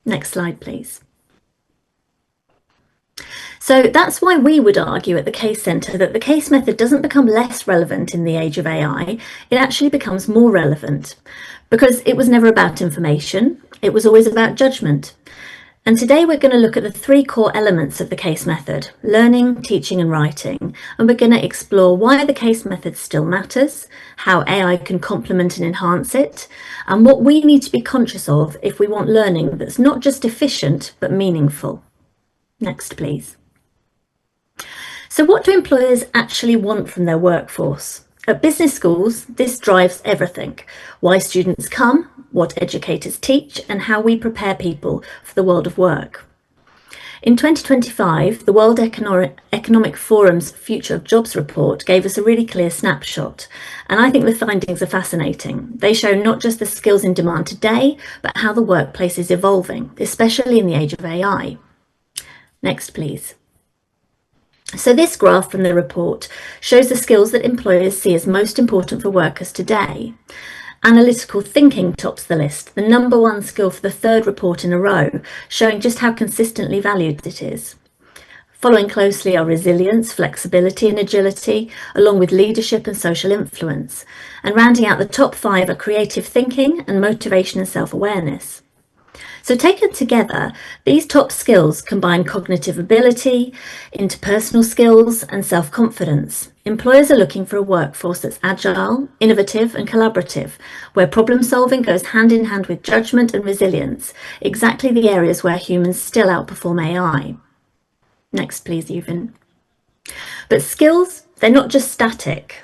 Next slide, please. So that's why we would argue at the Case Centre that the case method doesn't become less relevant in the age of AI, it actually becomes more relevant, because it was never about information, it was always about judgment. And today we're going to look at the three core elements of the case method: learning, teaching and writing. And we're going to explore why the case method still matters, how AI can complement and enhance it, and what we need to be conscious of if we want learning that's not just efficient, but meaningful. Next, please. So what do employers actually want from their workforce? At business schools, this drives everything: why students come, what educators teach, and how we prepare people for the world of work. In 2025, the World Economic Forum's Future of Jobs report gave us a really clear snapshot, and I think the findings are fascinating. They show not just the skills in demand today, but how the workplace is evolving, especially in the age of AI. Next, please. So this graph from the report shows the skills that employers see as most important for workers today. Analytical thinking tops the list, the #1 skill for the third report in a row, showing just how consistently valued it is. Following closely are resilience, flexibility and agility, along with leadership and social influence. And rounding out the top 5 are creative thinking and motivation and self-awareness. So taken together, these top skills combine cognitive ability, interpersonal skills, and self-confidence. Employers are looking for a workforce that's agile, innovative, and collaborative, where problem solving goes hand in hand with judgment and resilience, exactly the areas where humans still outperform AI. Next, please, Euvin. But skills, they're not just static.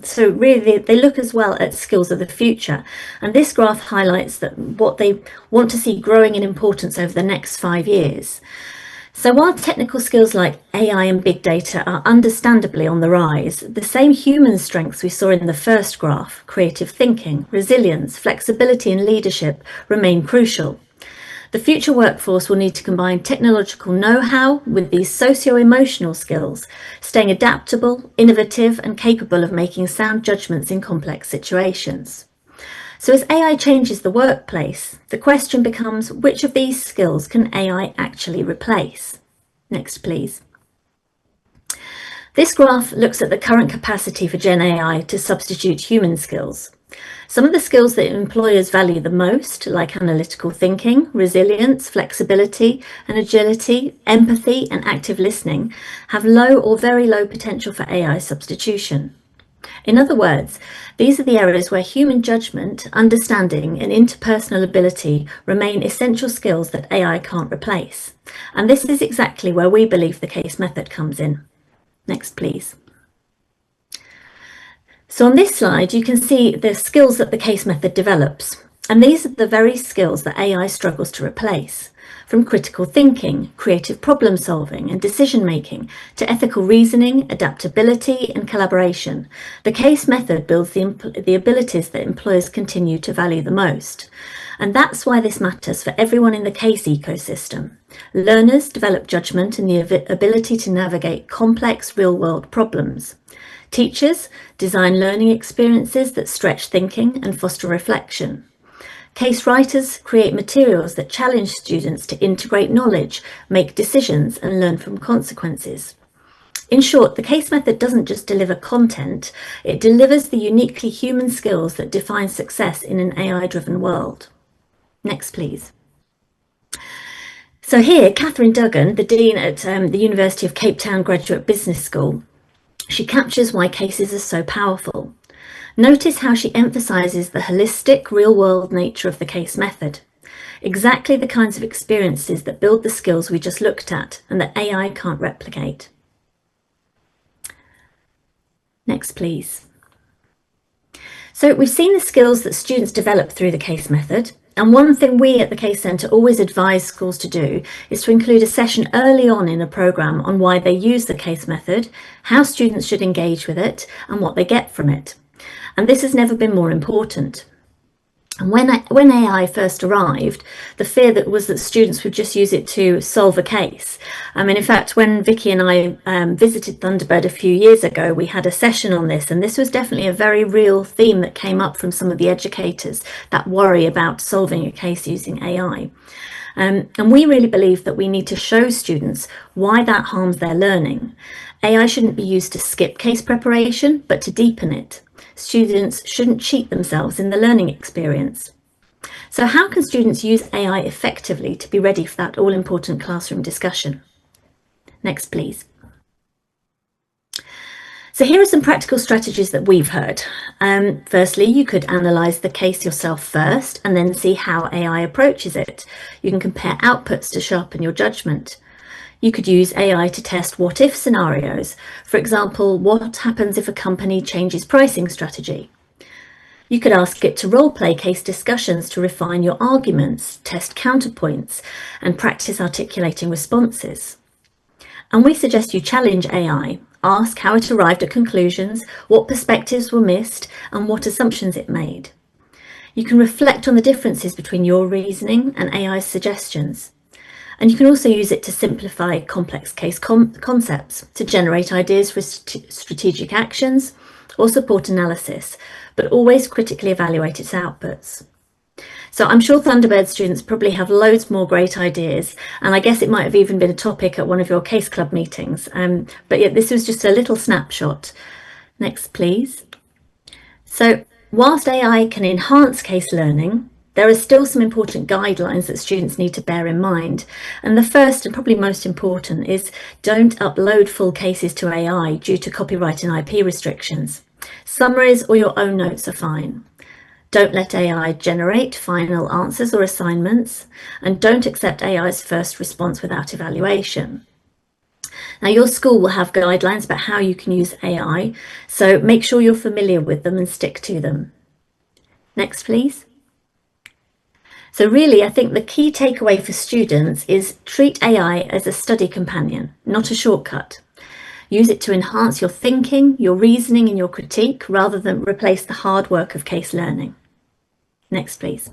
So really, they look as well at skills of the future. And this graph highlights that what they want to see growing in importance over the next 5 years. So while technical skills like AI and big data are understandably on the rise, the same human strengths we saw in the first graph, creative thinking, resilience, flexibility and leadership, remain crucial. The future workforce will need to combine technological know-how with these socio-emotional skills, staying adaptable, innovative, and capable of making sound judgments in complex situations. So as AI changes the workplace, the question becomes, which of these skills can AI actually replace? Next, please. This graph looks at the current capacity for Gen AI to substitute human skills. Some of the skills that employers value the most, like analytical thinking, resilience, flexibility and agility, empathy and active listening, have low or very low potential for AI substitution. In other words, these are the areas where human judgment, understanding and interpersonal ability remain essential skills that AI can't replace. And this is exactly where we believe the case method comes in. Next, please. So on this slide, you can see the skills that the case method develops. And these are the very skills that AI struggles to replace. From critical thinking, creative problem solving and decision making, to ethical reasoning, adaptability and collaboration, the case method builds the abilities that employers continue to value the most. And that's why this matters for everyone in the case ecosystem. Learners develop judgment and the ability to navigate complex real-world problems. Teachers design learning experiences that stretch thinking and foster reflection. Case writers create materials that challenge students to integrate knowledge, make decisions, and learn from consequences. In short, the case method doesn't just deliver content, it delivers the uniquely human skills that define success in an AI-driven world. Next, please. So here, Catherine Duggan, the Dean at the University of Cape Town Graduate Business School, she captures why cases are so powerful. Notice how she emphasises the holistic, real-world nature of the case method. Exactly the kinds of experiences that build the skills we just looked at and that AI can't replicate. Next, please. So we've seen the skills that students develop through the case method. And one thing we at the Case Centre always advise schools to do is to include a session early on in a programme on why they use the case method, how students should engage with it, and what they get from it. And this has never been more important. And when AI first arrived, the fear was that students would just use it to solve a case. I mean, in fact, when Vicky and I visited Thunderbird a few years ago, we had a session on this, and this was definitely a very real theme that came up from some of the educators, that worry about solving a case using AI. And we really believe that we need to show students why that harms their learning. AI shouldn't be used to skip case preparation, but to deepen it. Students shouldn't cheat themselves in the learning experience. So how can students use AI effectively to be ready for that all-important classroom discussion? Next, please. So here are some practical strategies that we've heard. Firstly, you could analyse the case yourself first and then see how AI approaches it. You can compare outputs to sharpen your judgment. You could use AI to test what-if scenarios. For example, what happens if a company changes pricing strategy? You could ask it to role-play case discussions to refine your arguments, test counterpoints, and practice articulating responses. And we suggest you challenge AI. Ask how it arrived at conclusions, what perspectives were missed, and what assumptions it made. You can reflect on the differences between your reasoning and AI's suggestions. And you can also use it to simplify complex case concepts, to generate ideas for strategic actions or support analysis, but always critically evaluate its outputs. So I'm sure Thunderbird students probably have loads more great ideas, and I guess it might have even been a topic at one of your case club meetings. But yet this was just a little snapshot. Next, please. So whilst AI can enhance case learning, there are still some important guidelines that students need to bear in mind. And the first and probably most important is don't upload full cases to AI due to copyright and IP restrictions. Summaries or your own notes are fine. Don't let AI generate final answers or assignments, and don't accept AI's first response without evaluation. Now, your school will have guidelines about how you can use AI, so make sure you're familiar with them and stick to them. Next, please. So really, I think the key takeaway for students is treat AI as a study companion, not a shortcut. Use it to enhance your thinking, your reasoning, and your critique, rather than replace the hard work of case learning. Next, please.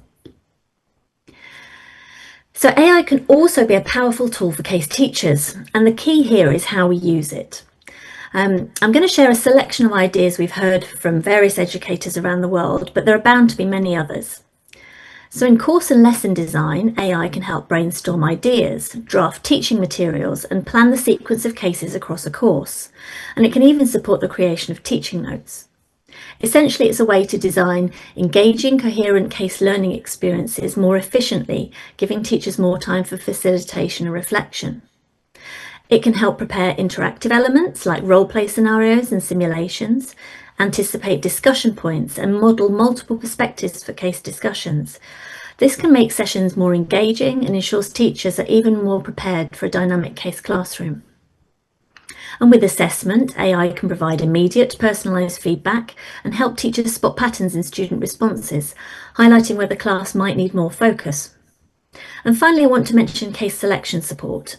So AI can also be a powerful tool for case teachers, and the key here is how we use it. I'm going to share a selection of ideas we've heard from various educators around the world, but there are bound to be many others. So in course and lesson design, AI can help brainstorm ideas, draft teaching materials, and plan the sequence of cases across a course. And it can even support the creation of teaching notes. Essentially, it's a way to design engaging, coherent case learning experiences more efficiently, giving teachers more time for facilitation and reflection. It can help prepare interactive elements like role-play scenarios and simulations, anticipate discussion points, and model multiple perspectives for case discussions. This can make sessions more engaging and ensures teachers are even more prepared for a dynamic case classroom. And with assessment, AI can provide immediate personalised feedback and help teachers spot patterns in student responses, highlighting where the class might need more focus. And finally, I want to mention case selection support.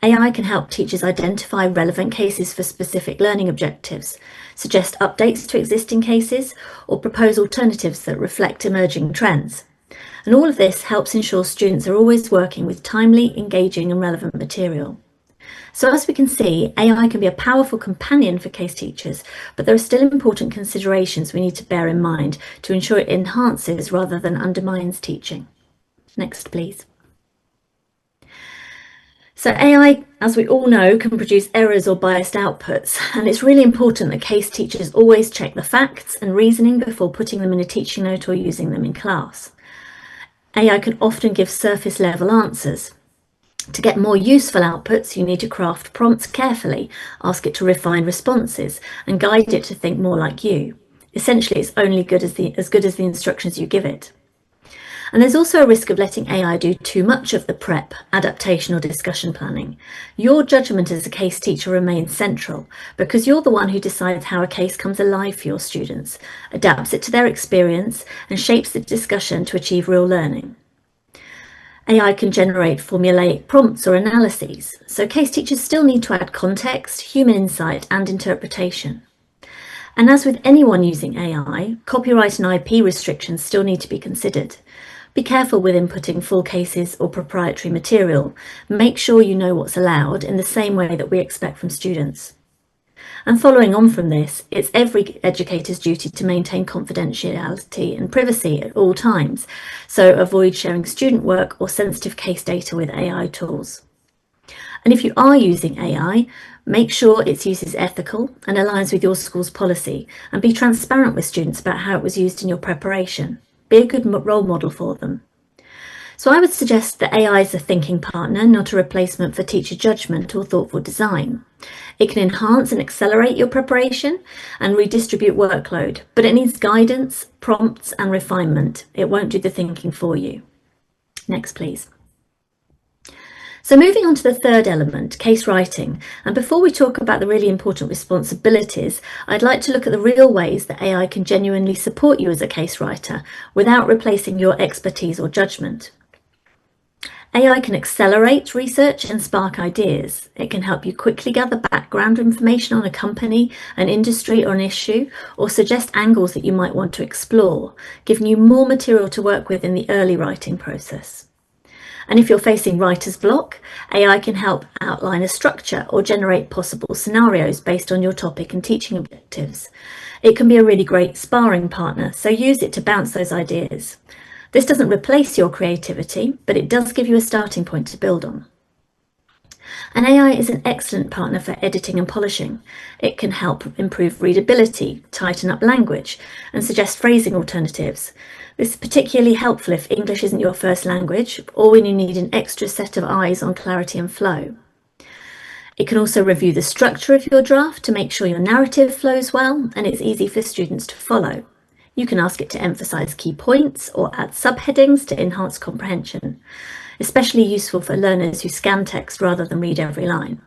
AI can help teachers identify relevant cases for specific learning objectives, suggest updates to existing cases, or propose alternatives that reflect emerging trends. And all of this helps ensure students are always working with timely, engaging, and relevant material. So as we can see, AI can be a powerful companion for case teachers, but there are still important considerations we need to bear in mind to ensure it enhances rather than undermines teaching. Next, please. So AI, as we all know, can produce errors or biased outputs, and it's really important that case teachers always check the facts and reasoning before putting them in a teaching note or using them in class. AI can often give surface-level answers. To get more useful outputs, you need to craft prompts carefully, ask it to refine responses, and guide it to think more like you. Essentially, it's only as good as the instructions you give it. And there's also a risk of letting AI do too much of the prep, adaptation, or discussion planning. Your judgment as a case teacher remains central because you're the one who decides how a case comes alive for your students, adapts it to their experience, and shapes the discussion to achieve real learning. AI can generate formulaic prompts or analyses, so case teachers still need to add context, human insight, and interpretation. And as with anyone using AI, copyright and IP restrictions still need to be considered. Be careful with inputting full cases or proprietary material. Make sure you know what's allowed in the same way that we expect from students. And following on from this, it's every educator's duty to maintain confidentiality and privacy at all times, so avoid sharing student work or sensitive case data with AI tools. And if you are using AI, make sure its use is ethical and aligns with your school's policy, and be transparent with students about how it was used in your preparation. Be a good role model for them. So I would suggest that AI is a thinking partner, not a replacement for teacher judgment or thoughtful design. It can enhance and accelerate your preparation and redistribute workload, but it needs guidance, prompts, and refinement. It won't do the thinking for you. Next, please. So moving on to the third element, case writing. And before we talk about the really important responsibilities, I'd like to look at the real ways that AI can genuinely support you as a case writer without replacing your expertise or judgment. AI can accelerate research and spark ideas. It can help you quickly gather background information on a company, an industry, or an issue, or suggest angles that you might want to explore, giving you more material to work with in the early writing process. And if you're facing writer's block, AI can help outline a structure or generate possible scenarios based on your topic and teaching objectives. It can be a really great sparring partner, so use it to bounce those ideas. This doesn't replace your creativity, but it does give you a starting point to build on. And AI is an excellent partner for editing and polishing. It can help improve readability, tighten up language, and suggest phrasing alternatives. This is particularly helpful if English isn't your first language, or when you need an extra set of eyes on clarity and flow. It can also review the structure of your draft to make sure your narrative flows well and it's easy for students to follow. You can ask it to emphasize key points or add subheadings to enhance comprehension, especially useful for learners who scan text rather than read every line.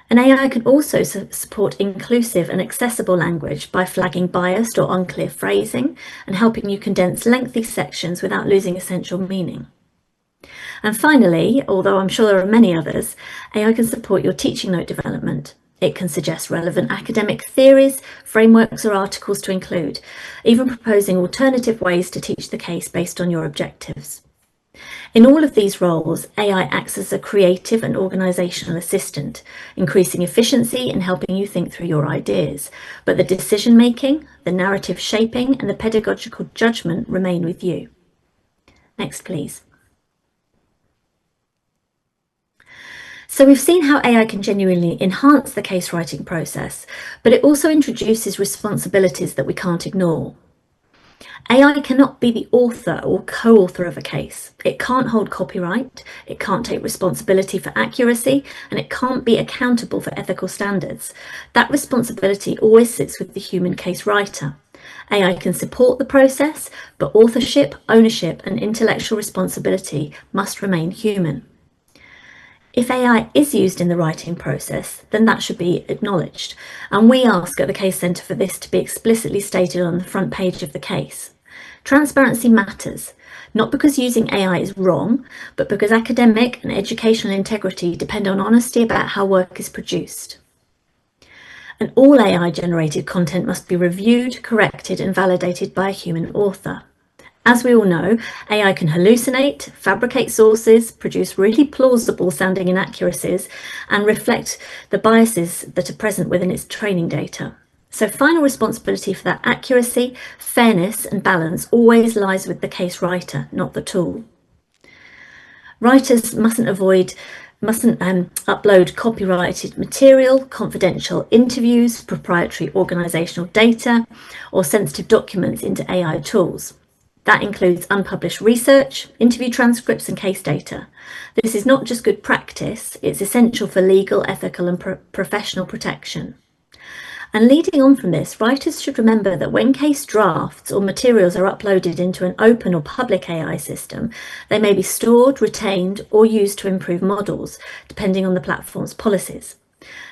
And AI can also support inclusive and accessible language by flagging biased or unclear phrasing and helping you condense lengthy sections without losing essential meaning. And finally, although I'm sure there are many others, AI can support your teaching note development. It can suggest relevant academic theories, frameworks, or articles to include, even proposing alternative ways to teach the case based on your objectives. In all of these roles, AI acts as a creative and organisational assistant, increasing efficiency and helping you think through your ideas. But the decision-making, the narrative shaping, and the pedagogical judgment remain with you. Next, please. So we've seen how AI can genuinely enhance the case writing process, but it also introduces responsibilities that we can't ignore. AI cannot be the author or co-author of a case. It can't hold copyright, it can't take responsibility for accuracy, and it can't be accountable for ethical standards. That responsibility always sits with the human case writer. AI can support the process, but authorship, ownership, and intellectual responsibility must remain human. If AI is used in the writing process, then that should be acknowledged. And we ask at the Case Centre for this to be explicitly stated on the front page of the case. Transparency matters, not because using AI is wrong, but because academic and educational integrity depend on honesty about how work is produced. And all AI-generated content must be reviewed, corrected, and validated by a human author. As we all know, AI can hallucinate, fabricate sources, produce really plausible sounding inaccuracies, and reflect the biases that are present within its training data. So final responsibility for that accuracy, fairness, and balance always lies with the case writer, not the tool. Writers mustn't upload copyrighted material, confidential interviews, proprietary organisational data, or sensitive documents into AI tools. That includes unpublished research, interview transcripts, and case data. This is not just good practice, it's essential for legal, ethical, and professional protection. And leading on from this, writers should remember that when case drafts or materials are uploaded into an open or public AI system, they may be stored, retained, or used to improve models, depending on the platform's policies.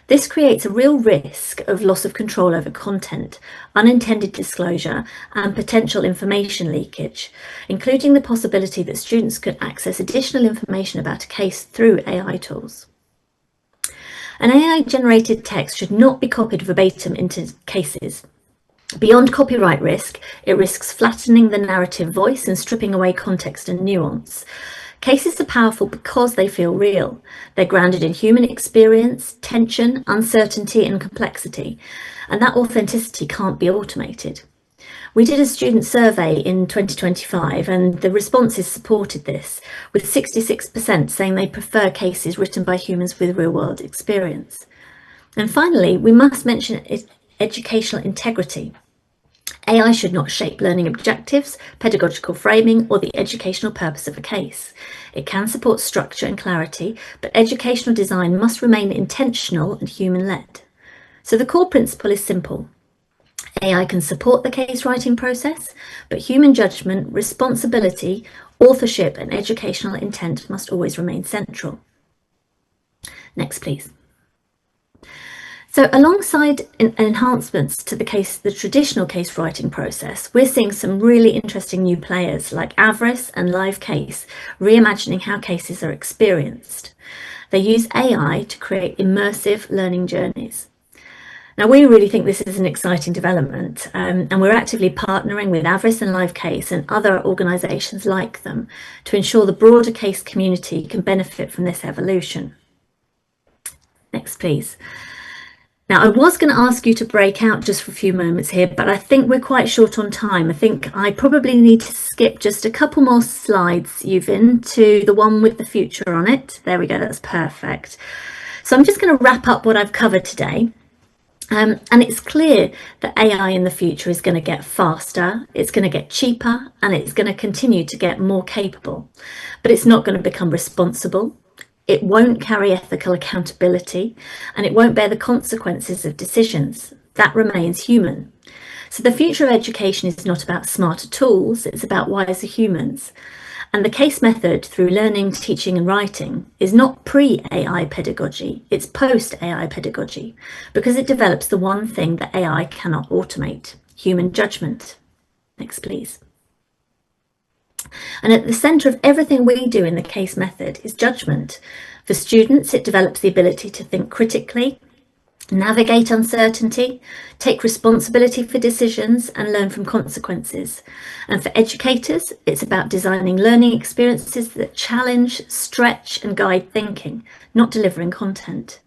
This creates a real risk of loss of control over content, unintended disclosure, and potential information leakage, including the possibility that students could access additional information about a case through AI tools. An AI-generated text should not be copied verbatim into cases. Beyond copyright risk, it risks flattening the narrative voice and stripping away context and nuance. Cases are powerful because they feel real. They're grounded in human experience, tension, uncertainty, and complexity, and that authenticity can't be automated. We did a student survey in 2025 and the responses supported this, with 66% saying they prefer cases written by humans with real-world experience. And finally, we must mention educational integrity. AI should not shape learning objectives, pedagogical framing, or the educational purpose of a case. It can support structure and clarity, but educational design must remain intentional and human-led. So the core principle is simple. AI can support the case writing process, but human judgment, responsibility, authorship, and educational intent must always remain central. Next, please. So alongside enhancements to the traditional case writing process, we're seeing some really interesting new players like Avris and LiveCase, reimagining how cases are experienced. They use AI to create immersive learning journeys. Now, we really think this is an exciting development, and we're actively partnering with Avris and LiveCase and other organisations like them to ensure the broader case community can benefit from this evolution. Next, please. Now, I was going to ask you to break out just for a few moments here, but I think we're quite short on time. I think I probably need to skip just a couple more slides, Euvin, to the one with the future on it. There we go, that's perfect. So I'm just going to wrap up what I've covered today. And it's clear that AI in the future is going to get faster, it's going to get cheaper, and it's going to continue to get more capable. But it's not going to become responsible. It won't carry ethical accountability, and it won't bear the consequences of decisions. That remains human. So the future of education is not about smarter tools, it's about wiser humans. And the case method through learning, teaching and writing is not pre-AI pedagogy, it's post-AI pedagogy, because it develops the one thing that AI cannot automate, human judgment. Next, please. And at the centre of everything we do in the case method is judgment. For students, it develops the ability to think critically, navigate uncertainty, take responsibility for decisions and learn from consequences. And for educators, it's about designing learning experiences that challenge, stretch and guide thinking, not delivering content.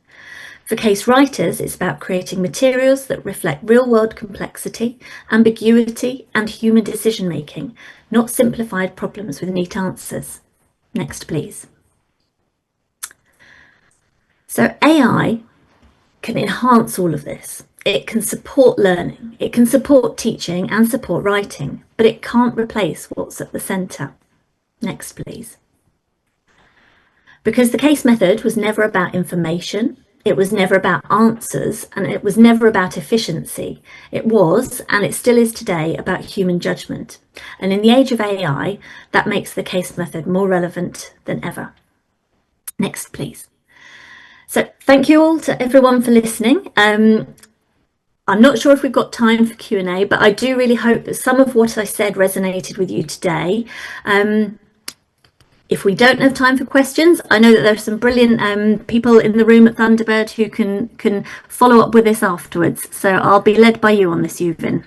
For case writers, it's about creating materials that reflect real-world complexity, ambiguity and human decision-making, not simplified problems with neat answers. Next, please. So AI can enhance all of this. It can support learning, it can support teaching and support writing, but it can't replace what's at the centre. Next, please. Because the case method was never about information, it was never about answers, and it was never about efficiency. It was, and it still is today, about human judgment. And in the age of AI, that makes the case method more relevant than ever. Next, please. So thank you all to everyone for listening. I'm not sure if we've got time for Q&A, but I do really hope that some of what I said resonated with you today. If we don't have time for questions, I know that there are some brilliant people in the room at Thunderbird who can follow up with this afterwards. So I'll be led by you on this, Euvin.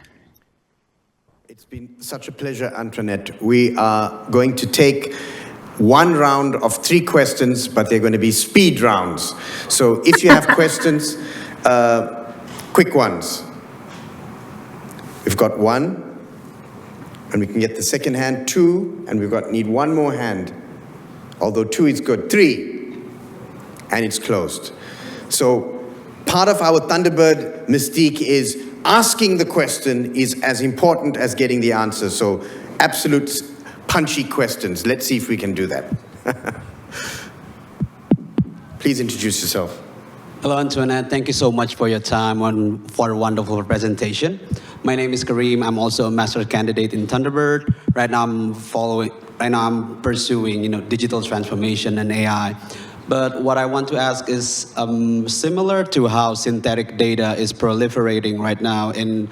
It's been such a pleasure, Antoinette. We are going to take one round of 3 questions, but they're going to be speed rounds. So if you have questions, quick ones. We've got 1, and we can get the second hand, 2, and need 1 more hand. Although 2 is good, 3, and it's closed. So part of our Thunderbird mystique is asking the question is as important as getting the answer. So absolute punchy questions. Let's see if we can do that. Please introduce yourself. Hello, Antoinette. Thank you so much for your time and for a wonderful presentation. My name is Kareem. I'm also a master's candidate in Thunderbird. Right now, I'm pursuing, digital transformation and AI. But what I want to ask is similar to how synthetic data is proliferating right now in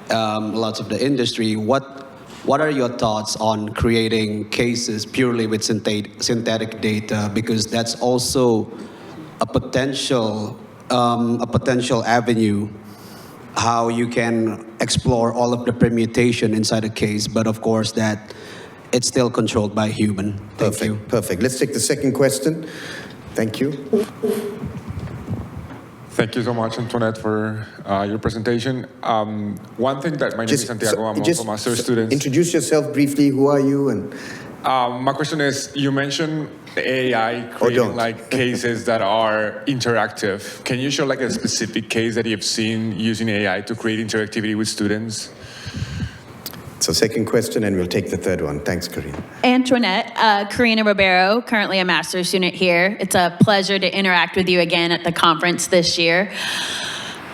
lots of the industry. What are your thoughts on creating cases purely with synthetic data? Because that's also a potential a potential avenue how you can explore all of the permutation inside a case, but of course that it's still controlled by human. Thank you. Perfect. Let's take the second question. Thank you. Thank you so much, Antoinette, for your presentation. One thing that my name is Santiago, I'm also a master's student. Introduce yourself briefly. Who are you? And my question is, you mentioned the AI creating like cases that are interactive. Can you show like a specific case that you've seen using AI to create interactivity with students? So second question, and we'll take the third one. Thanks, Karina. Antoinette, Karina Ribeiro, currently a master's student here. It's a pleasure to interact with you again at the conference this year.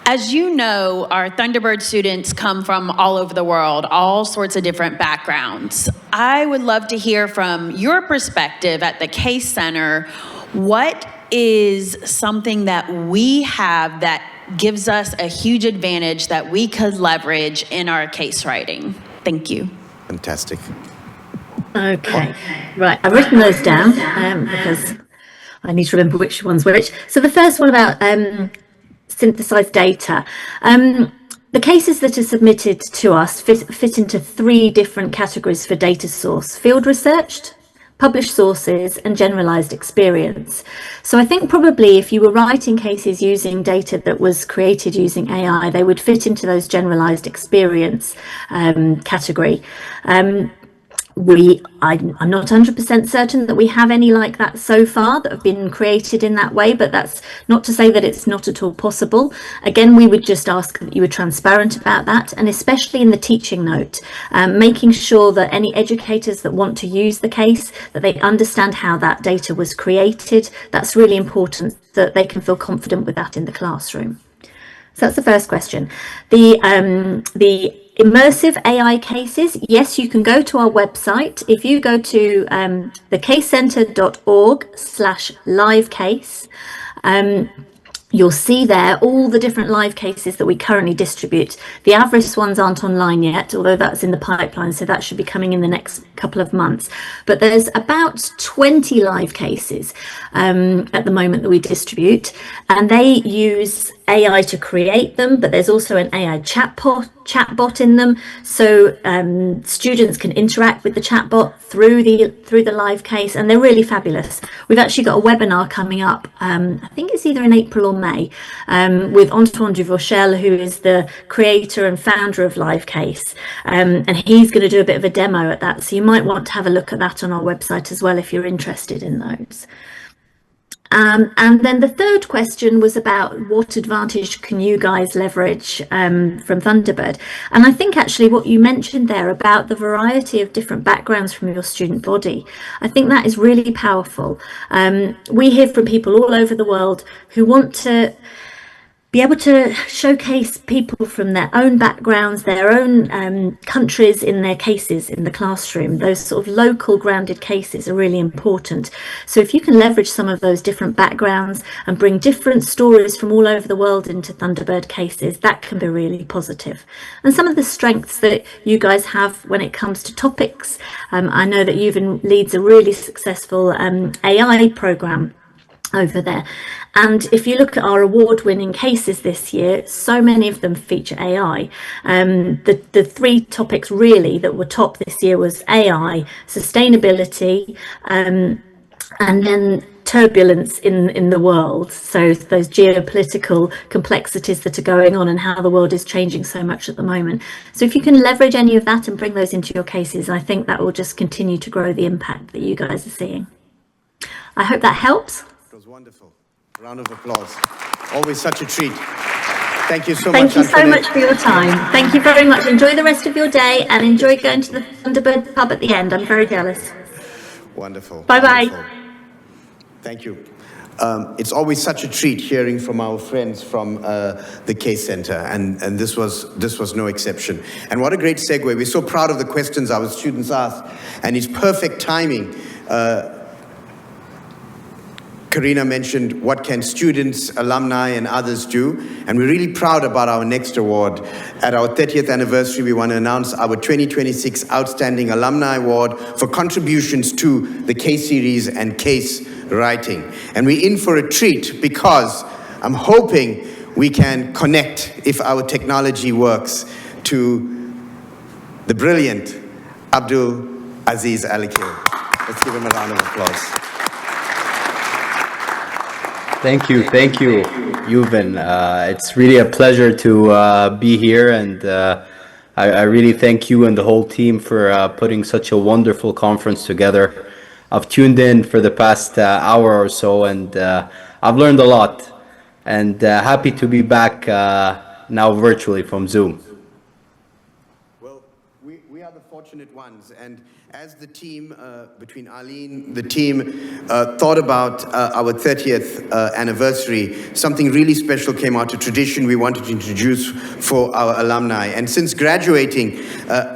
As you know, our Thunderbird students come from all over the world, all sorts of different backgrounds. I would love to hear from your perspective at the Case Center, what is something that we have that gives us a huge advantage that we could leverage in our case writing? Thank you. Fantastic. Okay, right. I've written those down because I need to remember which one's which. So the first one about synthesized data. The cases that are submitted to us fit into 3 different categories for data source: field researched, published sources, and generalized experience. So I think probably if you were writing cases using data that was created using AI, they would fit into those generalized experience category. I'm not 100% certain that we have any like that so far that have been created in that way, but that's not to say that it's not at all possible. Again, we would just ask that you were transparent about that, and especially in the teaching note, making sure that any educators that want to use the case, that they understand how that data was created. That's really important, that they can feel confident with that in the classroom. So that's the first question. The immersive AI cases, yes, you can go to our website. If you go to thecasecenter.org/livecase, you'll see there all the different live cases that we currently distribute. The Avarice ones aren't online yet, although that's in the pipeline, so that should be coming in the next couple of months. But there's about 20 live cases at the moment that we distribute, and they use AI to create them, but there's also an AI chatbot in them, so students can interact with the chatbot through the live case, and they're really fabulous. We've actually got a webinar coming up, I think it's either in April or May, with Antoine Duvauchel, who is the creator and founder of Live Case, and he's going to do a bit of a demo at that, so you might want to have a look at that on our website as well if you're interested in those. And then the third question was about what advantage can you guys leverage from Thunderbird? And I think actually what you mentioned there about the variety of different backgrounds from your student body, I think that is really powerful. We hear from people all over the world who want to be able to showcase people from their own backgrounds, their own countries in their cases in the classroom. Those sort of local grounded cases are really important. So if you can leverage some of those different backgrounds and bring different stories from all over the world into Thunderbird cases, that can be really positive. And some of the strengths that you guys have when it comes to topics, I know that Euvin leads a really successful AI program over there. And if you look at our award-winning cases this year, so many of them feature AI. The 3 topics really that were top this year was AI, sustainability, and then turbulence in the world. So those geopolitical complexities that are going on and how the world is changing so much at the moment. So if you can leverage any of that and bring those into your cases, I think that will just continue to grow the impact that you guys are seeing. I hope that helps. Wonderful. Round of applause. Always such a treat. Thank you so much. Thank you so much for your time. Thank you very much. Enjoy the rest of your day and enjoy going to the Thunderbird pub at the end. I'm very jealous. Wonderful. Bye-bye. Wonderful. Thank you. It's always such a treat hearing from our friends from the Case Center, and this was no exception. And what a great segue. We're so proud of the questions our students asked, and it's perfect timing. Karina mentioned what can students, alumni, and others do, and we're really proud about our next award. At our 30th anniversary, we want to announce our 2026 Outstanding Alumni Award for contributions to the case series and case writing. And we're in for a treat because I'm hoping we can connect, if our technology works, to the brilliant Abdulaziz Alakeel. Let's give him a round of applause. Thank you, Euvin. It's really a pleasure to be here, and I really thank you and the whole team for putting such a wonderful conference together. I've tuned in for the past hour or so, and I've learned a lot, and happy to be back now virtually from Zoom. Well, we are the fortunate ones, and as the team, between Arlene, the team thought about our 30th anniversary, something really special came out, a tradition we wanted to introduce for our alumni. And since graduating,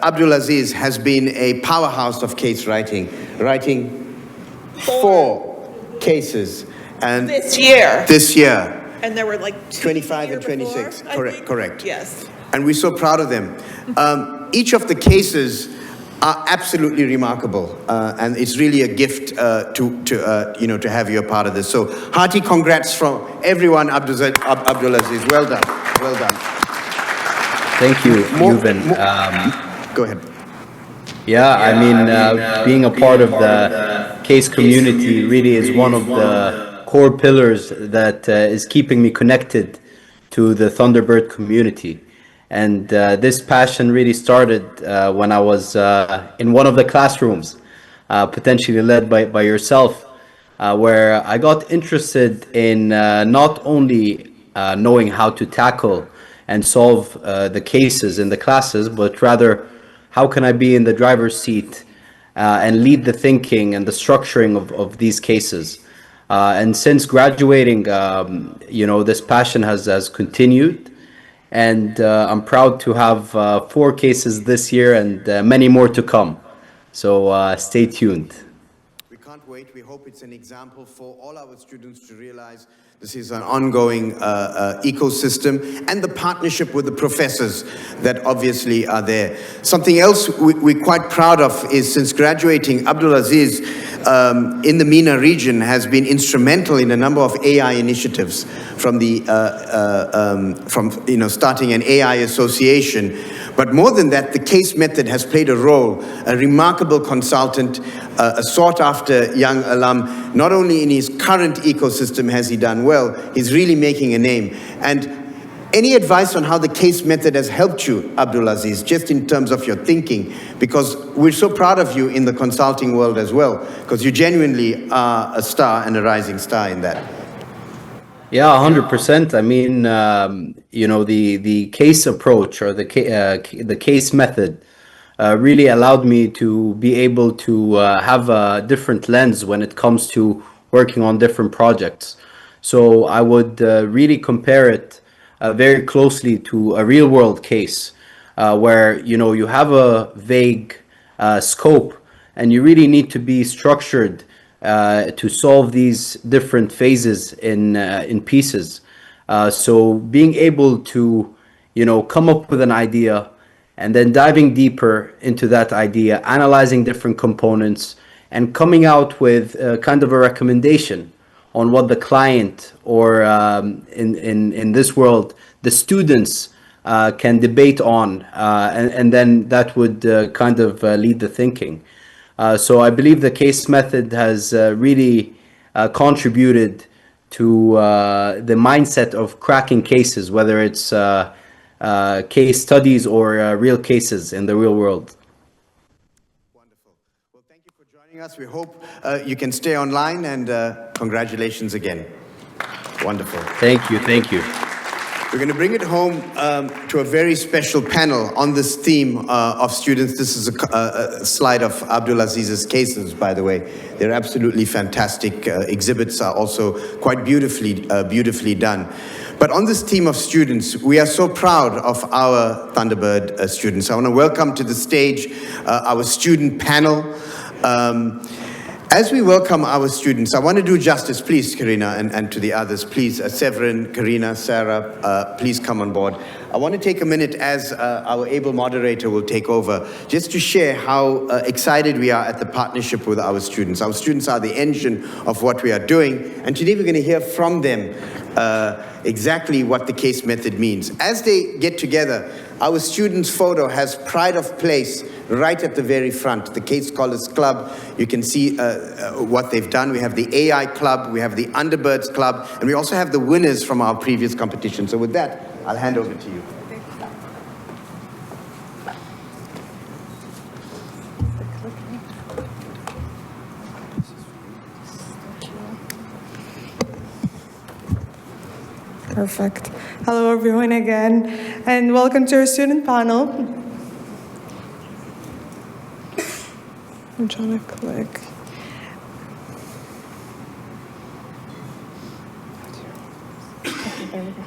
Abdulaziz has been a powerhouse of case writing 4 cases. And this year. And there were like 25 and 26. Correct. Yes. And we're so proud of them. Each of the cases are absolutely remarkable, and it's really a gift to have you a part of this. So hearty congrats from everyone, Abdulaziz. Well done. Thank you, Euvin. Go ahead. Yeah, I mean, being a part of the case community really is one of the core pillars that is keeping me connected to the Thunderbird community. And this passion really started when I was in one of the classrooms, potentially led by yourself, where I got interested in not only knowing how to tackle and solve the cases in the classes, but rather how can I be in the driver's seat and lead the thinking and the structuring of these cases. And since graduating, this passion has continued. And I'm proud to have 4 cases this year and many more to come. So stay tuned. We can't wait. We hope it's an example for all our students to realize this is an ongoing ecosystem, and the partnership with the professors that obviously are there. Something else we're quite proud of is, since graduating, Abdulaziz in the MENA region has been instrumental in a number of AI initiatives, from starting an AI association. But more than that, the case method has played a role. A remarkable consultant, a sought-after young alum. Not only in his current ecosystem has he done well, he's really making a name. And any advice on how the case method has helped you, Abdulaziz, just in terms of your thinking? Because we're so proud of you in the consulting world as well, because you genuinely are a star and a rising star in that. Yeah, 100%. I mean, the case approach, or the case method really allowed me to be able to have a different lens when it comes to working on different projects. So I would really compare it very closely to a real world case where, you have a vague scope, and you really need to be structured to solve these different phases in pieces. So being able to, come up with an idea, and then diving deeper into that idea, analyzing different components, and coming out with kind of a recommendation on what the client, or in this world, the students can debate on, and then that would kind of lead the thinking. So I believe the case method has really contributed to the mindset of cracking cases, whether it's case studies or real cases in the real world. Us. We hope you can stay online, and congratulations again. Wonderful. Thank you. We're going to bring it home to a very special panel on this theme of students. This is a slide of Abdulaziz's cases, by the way. They're absolutely fantastic. Exhibits are also quite beautifully done. But on this theme of students, we are so proud of our Thunderbird students. I want to welcome to the stage our student panel. As we welcome our students, I want to do justice, please, Karina, and to the others. Please, Severin, Karina, Sarah, please come on board. I want to take a minute, as our able moderator will take over, just to share how excited we are at the partnership with our students. Our students are the engine of what we are doing, and today we're going to hear from them exactly what the case method means. As they get together, our students' photo has pride of place right at the very front, the Case Scholars Club. You can see what they've done. We have the AI Club, we have the Underbirds Club, and we also have the winners from our previous competition. So with that, I'll hand over to you. Perfect. Hello, everyone, again, and welcome to our student panel. I'm trying to click. Okay, there we go.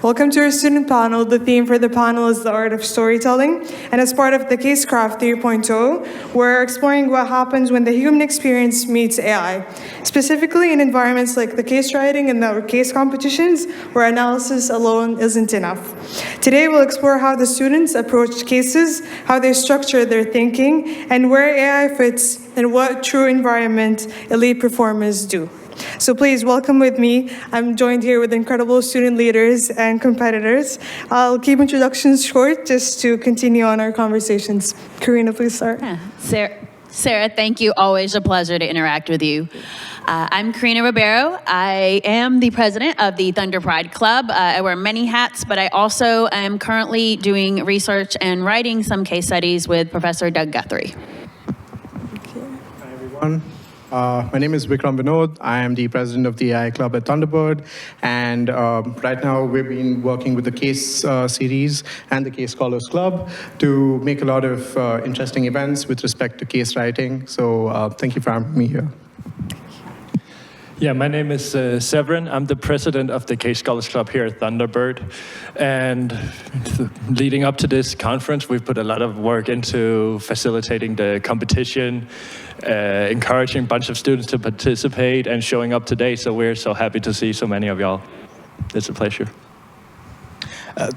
Welcome to our student panel. The theme for the panel is the art of storytelling. And as part of the Casecraft 3.0, we're exploring what happens when the human experience meets AI, specifically in environments like the case writing and the case competitions, where analysis alone isn't enough. Today, we'll explore how the students approach cases, how they structure their thinking, and where AI fits and what true environment elite performers do. So please welcome with me. I'm joined here with incredible student leaders and competitors. I'll keep introductions short just to continue on our conversations. Karina, please start. Sarah, thank you. Always a pleasure to interact with you. I'm Karina Ribeiro. I am the president of the Thunder Pride Club. I wear many hats, but I also am currently doing research and writing some case studies with Professor Doug Guthrie. Hi, everyone. My name is Vikram Vinod. I am the president of the AI Club at Thunderbird, and right now we've been working with the Case series and the Case Scholars Club to make a lot of interesting events with respect to case writing. So thank you for having me here. Yeah, my name is Severin. I'm the president of the Case Scholars Club here at Thunderbird. And leading up to this conference, we've put a lot of work into facilitating the competition, encouraging a bunch of students to participate, and showing up today. So we're so happy to see so many of y'all. It's a pleasure.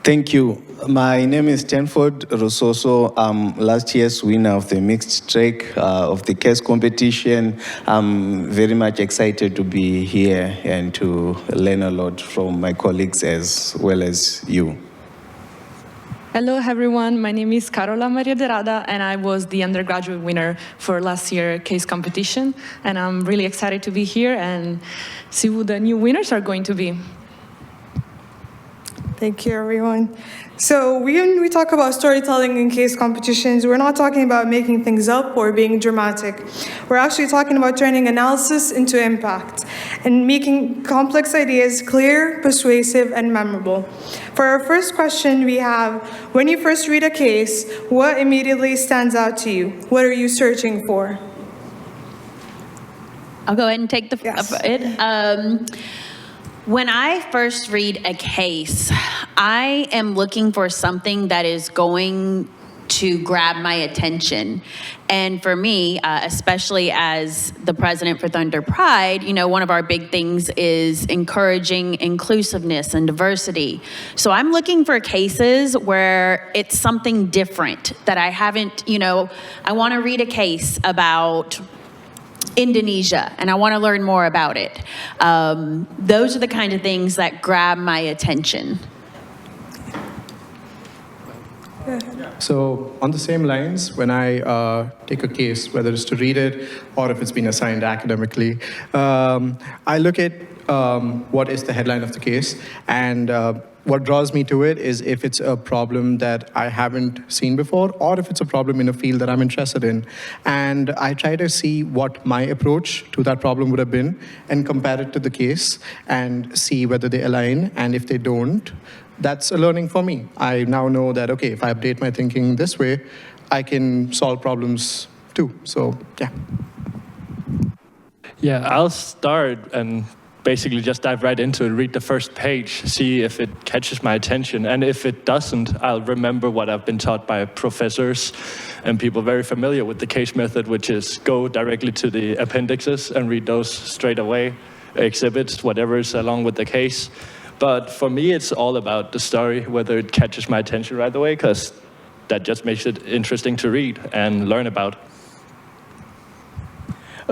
Thank you. My name is Stanford Rososo. I'm last year's winner of the mixed track of the case competition. I'm very much excited to be here and to learn a lot from my colleagues as well as you. Hello, everyone. My name is Carola Maria de Rada, and I was the undergraduate winner for last year's case competition. And I'm really excited to be here and see who the new winners are going to be. Thank you, everyone. So when we talk about storytelling in case competitions, we're not talking about making things up or being dramatic. We're actually talking about turning analysis into impact and making complex ideas clear, persuasive, and memorable. For our first question, we have, when you first read a case, what immediately stands out to you? What are you searching for? I'll go ahead and take it. When I first read a case, I am looking for something that is going to grab my attention. And for me, especially as the president for Thunder Pride, you know, one of our big things is encouraging inclusiveness and diversity. So I'm looking for cases where it's something different that I haven't, you know, I want to read a case about Indonesia, and I want to learn more about it. Those are the kind of things that grab my attention. So on the same lines, when I take a case, whether it's to read it or if it's been assigned academically, I look at what is the headline of the case, and what draws me to it is if it's a problem that I haven't seen before, or if it's a problem in a field that I'm interested in. And I try to see what my approach to that problem would have been and compare it to the case and see whether they align, and if they don't, that's a learning for me. I now know that, okay, if I update my thinking this way, I can solve problems too. So, yeah. Yeah, I'll start and basically just dive right into it, read the first page, see if it catches my attention. And if it doesn't, I'll remember what I've been taught by professors and people very familiar with the case method, which is go directly to the appendixes and read those straight away, exhibits, whatever is along with the case. But for me, it's all about the story, whether it catches my attention right away, because that just makes it interesting to read and learn about.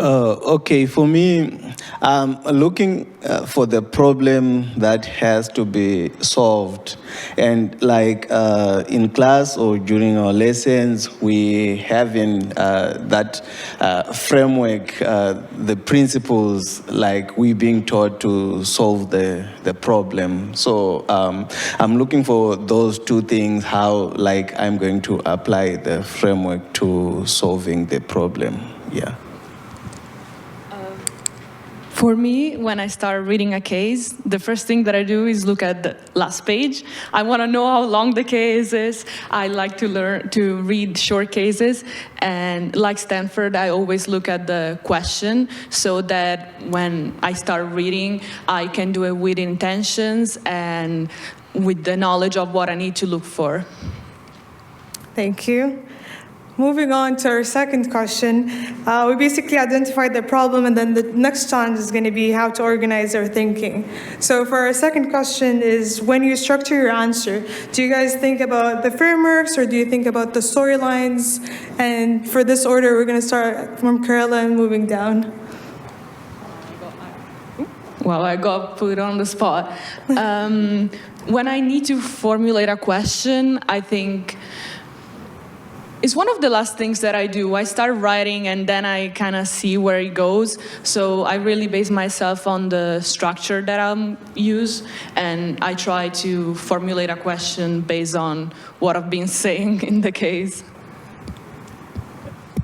Okay, for me, I'm looking for the problem that has to be solved. And like in class or during our lessons, we have in that framework, the principles, like we being taught to solve the problem. So I'm looking for those two things, how like I'm going to apply the framework to solving the problem, yeah. For me, when I start reading a case, the first thing that I do is look at the last page. I want to know how long the case is. I like to learn to read short cases. And like Stanford, I always look at the question so that when I start reading, I can do it with intentions and with the knowledge of what I need to look for. Thank you. Moving on to our second question, we basically identified the problem, and then the next challenge is going to be how to organize our thinking. So for our second question is, when you structure your answer, do you guys think about the frameworks, or do you think about the storylines? And for this order, we're going to start from Charla and moving down. Well, I got put on the spot. When I need to formulate a question, I think it's one of the last things that I do. I start writing and then I kind of see where it goes. So I really base myself on the structure that I use, and I try to formulate a question based on what I've been saying in the case.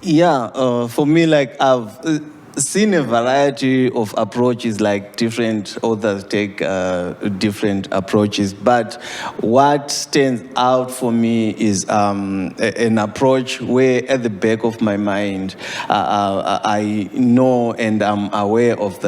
Yeah, for me, like I've seen a variety of approaches, like different authors take different approaches, but what stands out for me is an approach where at the back of my mind I know and I'm aware of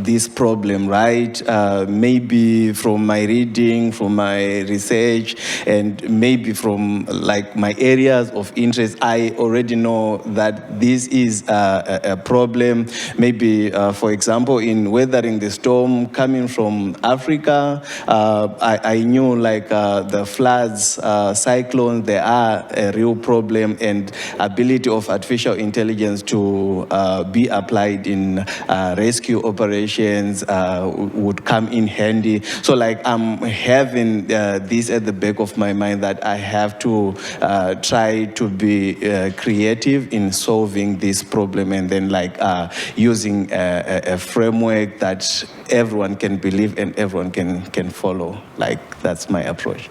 this problem, right? Maybe from my reading, from my research, and maybe from like my areas of interest, I already know that this is a problem. Maybe, for example, in weathering the storm coming from Africa, I knew like the floods, cyclones, they are a real problem, and ability of artificial intelligence to be applied in rescue operations would come in handy. So like I'm having this at the back of my mind, that I have to try to be creative in solving this problem, and then like using a framework that everyone can believe and everyone can follow. Like that's my approach.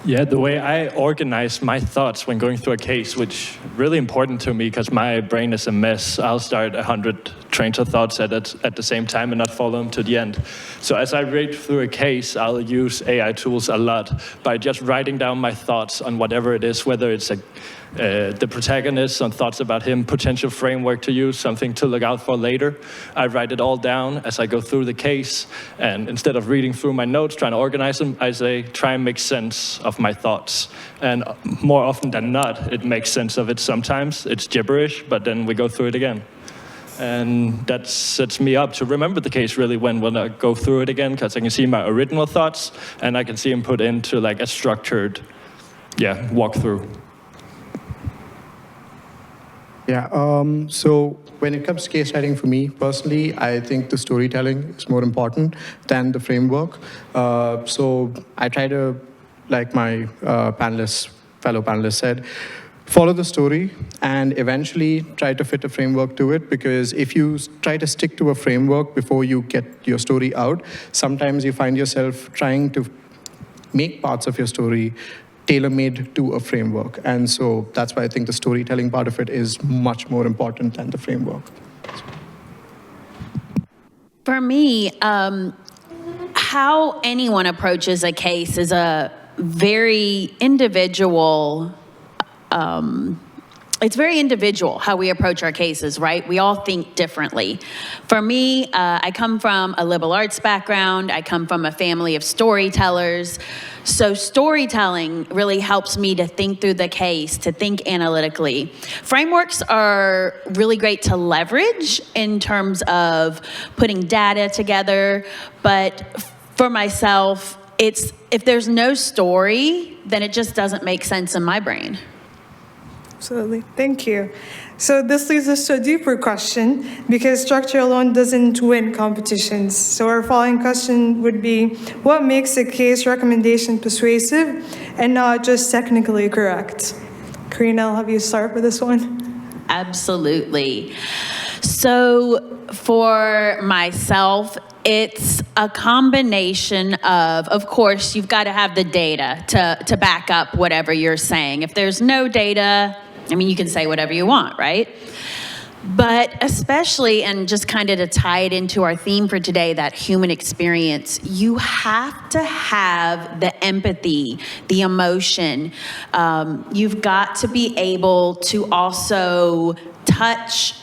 Yeah, the way I organize my thoughts when going through a case, which is really important to me because my brain is a mess. I'll start 100 trains of thoughts at the same time and not follow them to the end. So as I read through a case, I'll use AI tools a lot by just writing down my thoughts on whatever it is, whether it's the protagonist, some thoughts about him, potential framework to use, something to look out for later. I write it all down as I go through the case, and instead of reading through my notes, trying to organize them, I say, try and make sense of my thoughts. And more often than not, it makes sense of it. Sometimes it's gibberish, but then we go through it again. And that sets me up to remember the case really when I go through it again, because I can see my original thoughts, and I can see them put into like a structured, walkthrough. Yeah, so when it comes to case writing for me personally, I think the storytelling is more important than the framework. So I try to, like my fellow panelists said, follow the story and eventually try to fit a framework to it, because if you try to stick to a framework before you get your story out, sometimes you find yourself trying to make parts of your story tailor-made to a framework. And so that's why I think the storytelling part of it is much more important than the framework. For me, how anyone approaches a case is a very individual it's very individual how we approach our cases, right? We all think differently. For me, I come from a liberal arts background. I come from a family of storytellers. So storytelling really helps me to think through the case, to think analytically. Frameworks are really great to leverage in terms of putting data together, but for myself, it's if there's no story, then it just doesn't make sense in my brain. Absolutely. Thank you. So this leads us to a deeper question, because structure alone doesn't win competitions. So our following question would be, what makes a case recommendation persuasive and not just technically correct? Karina, I'll have you start with this one. Absolutely. So for myself, it's a combination of course, you've got to have the data to back up whatever you're saying. If there's no data, I mean, you can say whatever you want, right? But especially, and just kind of to tie it into our theme for today, that human experience, you have to have the empathy, the emotion. You've got to be able to also touch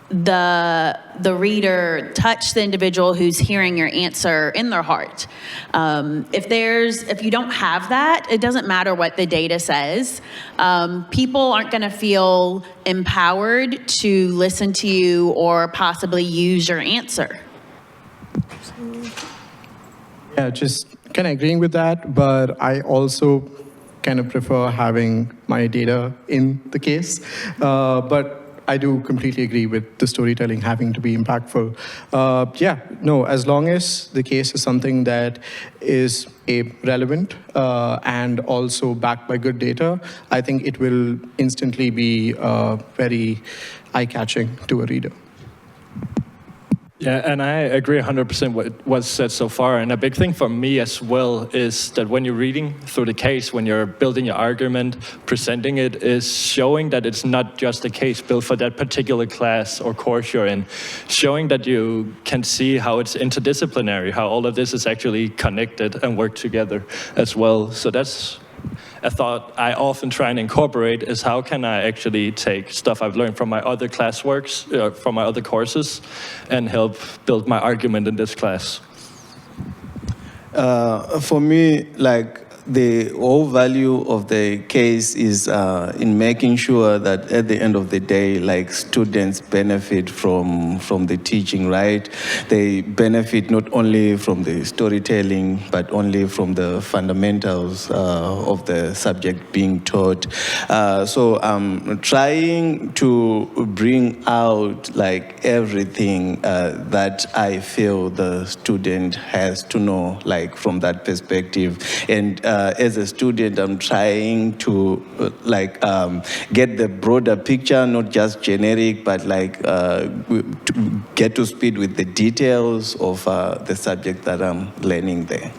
the reader, touch the individual who's hearing your answer in their heart. If you don't have that, it doesn't matter what the data says. People aren't going to feel empowered to listen to you or possibly use your answer. Yeah, just kind of agreeing with that, but I also kind of prefer having my data in the case. But I do completely agree with the storytelling having to be impactful. As long as the case is something that is relevant and also backed by good data, I think it will instantly be very eye-catching to a reader. Yeah, and I agree 100% what was said so far. And a big thing for me as well is that when you're reading through the case, when you're building your argument, presenting it, is showing that it's not just a case built for that particular class or course you're in. Showing that you can see how it's interdisciplinary, how all of this is actually connected and work together as well. So that's a thought I often try and incorporate, is how can I actually take stuff I've learned from my other classworks, from my other courses, and help build my argument in this class. For me, the whole value of the case is in making sure that at the end of the day, students benefit from the teaching, right? They benefit not only from the storytelling, but only from the fundamentals of the subject being taught. So I'm trying to bring out everything that I feel the student has to know, from that perspective. And as a student, I'm trying to get the broader picture, not just generic, but to get to speed with the details of the subject that I'm learning there.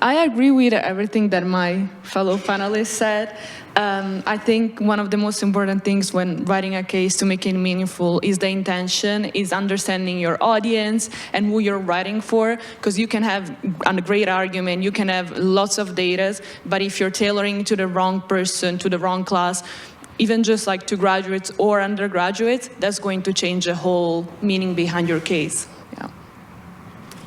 I agree with everything that my fellow panelists said. I think one of the most important things when writing a case to make it meaningful is the intention, is understanding your audience and who you're writing for, because you can have a great argument, you can have lots of data, but if you're tailoring to the wrong person, to the wrong class, even just to graduates or undergraduates, that's going to change the whole meaning behind your case. Yeah.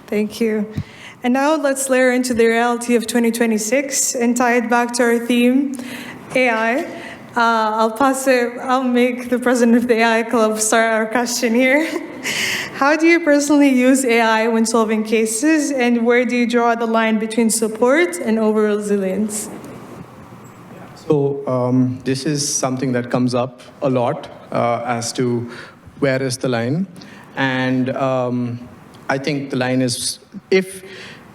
Thank you. And now let's layer into the reality of 2026 and tie it back to our theme, AI. I'll make the president of the AI Club start our question here. How do you personally use AI when solving cases, and where do you draw the line between support and over-resilience? So this is something that comes up a lot as to where is the line. And I think the line is, if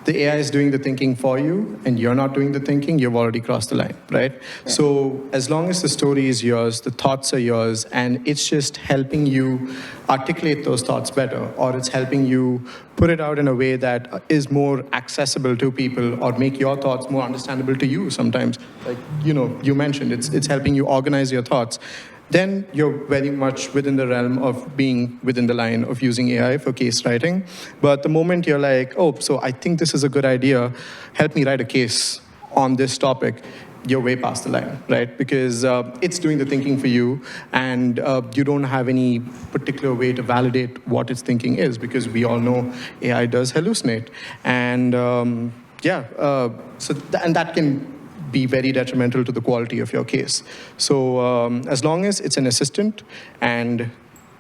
the AI is doing the thinking for you and you're not doing the thinking, you've already crossed the line, right? Yeah. So as long as the story is yours, the thoughts are yours, and it's just helping you articulate those thoughts better, or it's helping you put it out in a way that is more accessible to people, or make your thoughts more understandable to you sometimes. You mentioned, it's helping you organize your thoughts. Then you're very much within the realm of being within the line of using AI for case writing. But the moment you're so I think this is a good idea, help me write a case on this topic, you're way past the line, right? Because it's doing the thinking for you, and you don't have any particular way to validate what its thinking is, because we all know AI does hallucinate. And and that can be very detrimental to the quality of your case. So as long as it's an assistant and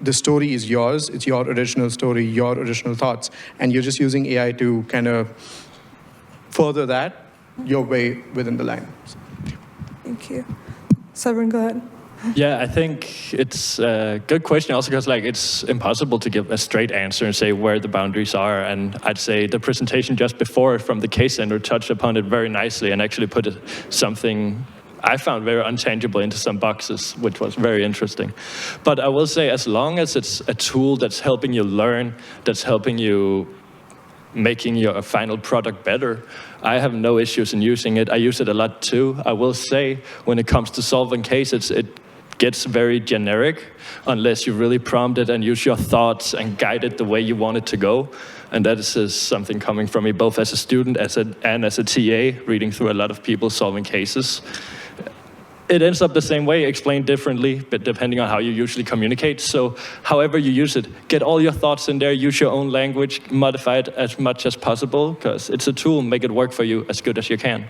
the story is yours, it's your original story, your original thoughts, and you're just using AI to kind of further that, you're way within the line. Thank you. Severin, go ahead. Yeah, I think it's a good question also because it's impossible to give a straight answer and say where the boundaries are. And I'd say the presentation just before from the Case Center touched upon it very nicely and actually put something I found very untangible into some boxes, which was very interesting. But I will say, as long as it's a tool that's helping you learn, that's helping you making your final product better, I have no issues in using it. I use it a lot too. I will say, when it comes to solving cases, it gets very generic unless you really prompt it and use your thoughts and guide it the way you want it to go. And that is something coming from me both as a student and as a TA, reading through a lot of people solving cases. It ends up the same way, explained differently, but depending on how you usually communicate. So however you use it, get all your thoughts in there, use your own language, modify it as much as possible, because it's a tool, make it work for you as good as you can.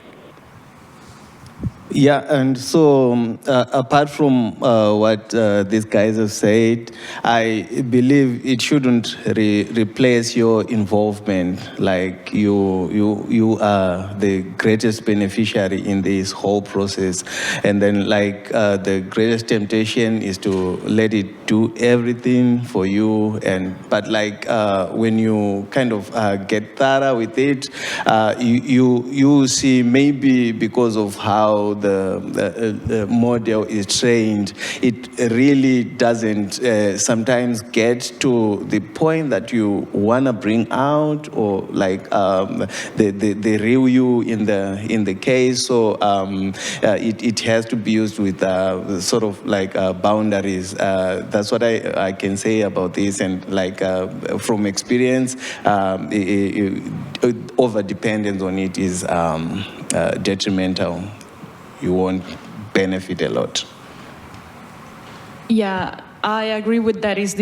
Yeah, and so apart from what these guys have said, I believe it shouldn't replace your involvement. Like you are the greatest beneficiary in this whole process, and then the greatest temptation is to let it do everything for you. But when you kind of get thorough with it, you see maybe because of how the model is trained, it really doesn't sometimes get to the point that you want to bring out, or the real you in the case. So it has to be used with sort of boundaries. That's what I can say about this. And from experience, over dependence on it is detrimental. You won't benefit a lot. Yeah, I agree with that. It's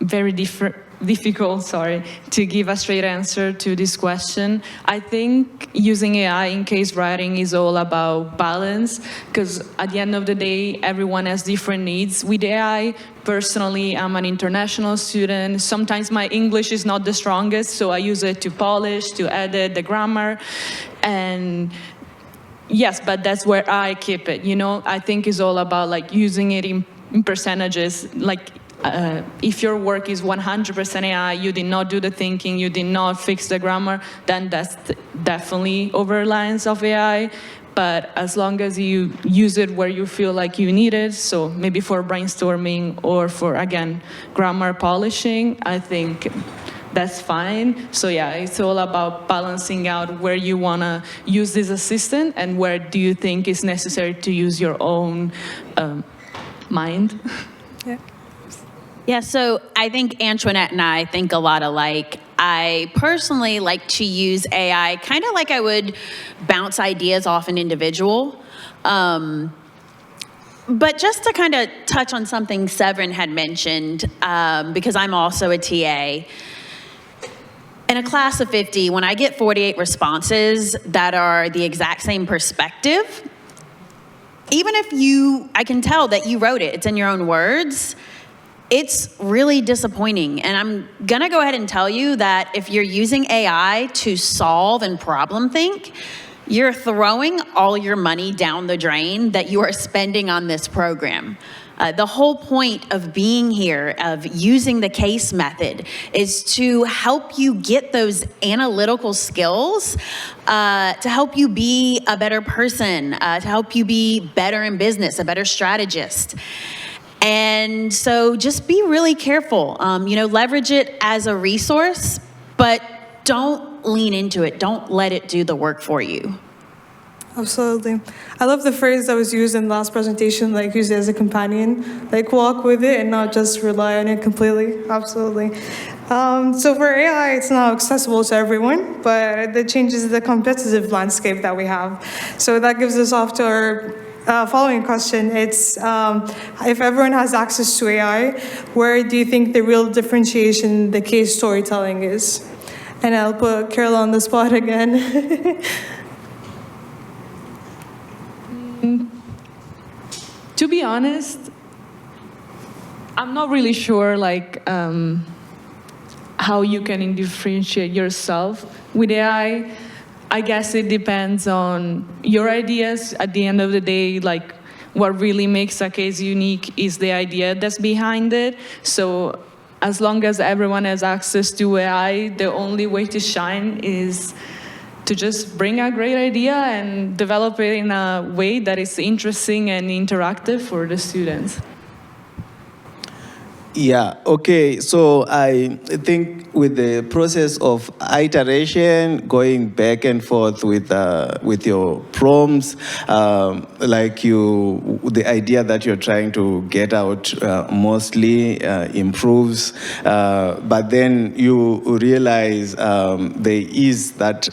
very difficult, to give a straight answer to this question. I think using AI in case writing is all about balance, because at the end of the day, everyone has different needs. With AI, personally, I'm an international student. Sometimes my English is not the strongest, so I use it to polish, to edit the grammar, and yes, but that's where I keep it. I think it's all about using it in percentages. If your work is 100% AI, you did not do the thinking, you did not fix the grammar, then that's definitely over lines of AI. But as long as you use it where you feel like you need it, so maybe for brainstorming or for, again, grammar polishing, I think that's fine. So yeah, it's all about balancing out where you want to use this assistant and where do you think is necessary to use your own mind. Yeah. Yeah, so I think Antoinette and I think a lot alike. I personally like to use AI kind of like I would bounce ideas off an individual. But just to kind of touch on something Severin had mentioned, because I'm also a TA, in a class of 50, when I get 48 responses that are the exact same perspective, even if I can tell that you wrote it, it's in your own words, it's really disappointing. And I'm gonna go ahead and tell you that if you're using AI to solve and problem think, you're throwing all your money down the drain that you are spending on this program. The whole point of being here, of using the case method, is to help you get those analytical skills, to help you be a better person, to help you be better in business, a better strategist. And so just be really careful. Leverage it as a resource, but don't lean into it. Don't let it do the work for you. Absolutely. I love the phrase that was used in the last presentation, use it as a companion, walk with it and not just rely on it completely. Absolutely. So for AI, it's now accessible to everyone, but that changes the competitive landscape that we have. So that gives us off to our following question. It's if everyone has access to AI, where do you think the real differentiation in the case storytelling is? And I'll put Carol on the spot again. To be honest, I'm not really sure how you can differentiate yourself with AI. I guess it depends on your ideas. At the end of the day, what really makes a case unique is the idea that's behind it. So as long as everyone has access to AI, the only way to shine is to just bring a great idea and develop it in a way that is interesting and interactive for the students. Yeah, okay, so I think with the process of iteration, going back and forth with your prompts, the idea that you're trying to get out mostly improves, but then you realize there is that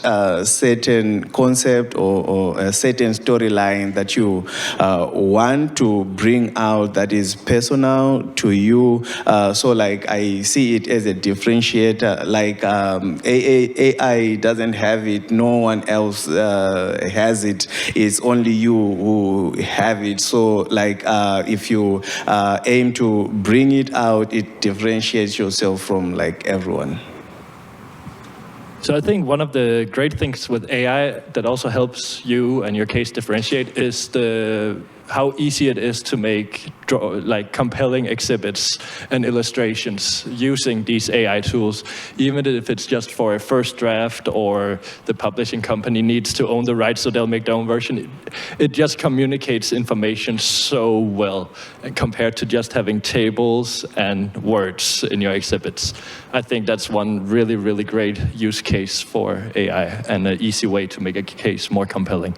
certain concept or a certain storyline that you want to bring out that is personal to you. So I see it as a differentiator, AI doesn't have it, no one else has it, it's only you who have it. So if you aim to bring it out, it differentiates yourself from everyone. So I think one of the great things with AI that also helps you and your case differentiate is how easy it is to make compelling exhibits and illustrations using these AI tools, even if it's just for a first draft or the publishing company needs to own the rights so they'll make their own version. It just communicates information so well compared to just having tables and words in your exhibits. I think that's one really, really great use case for AI and an easy way to make a case more compelling.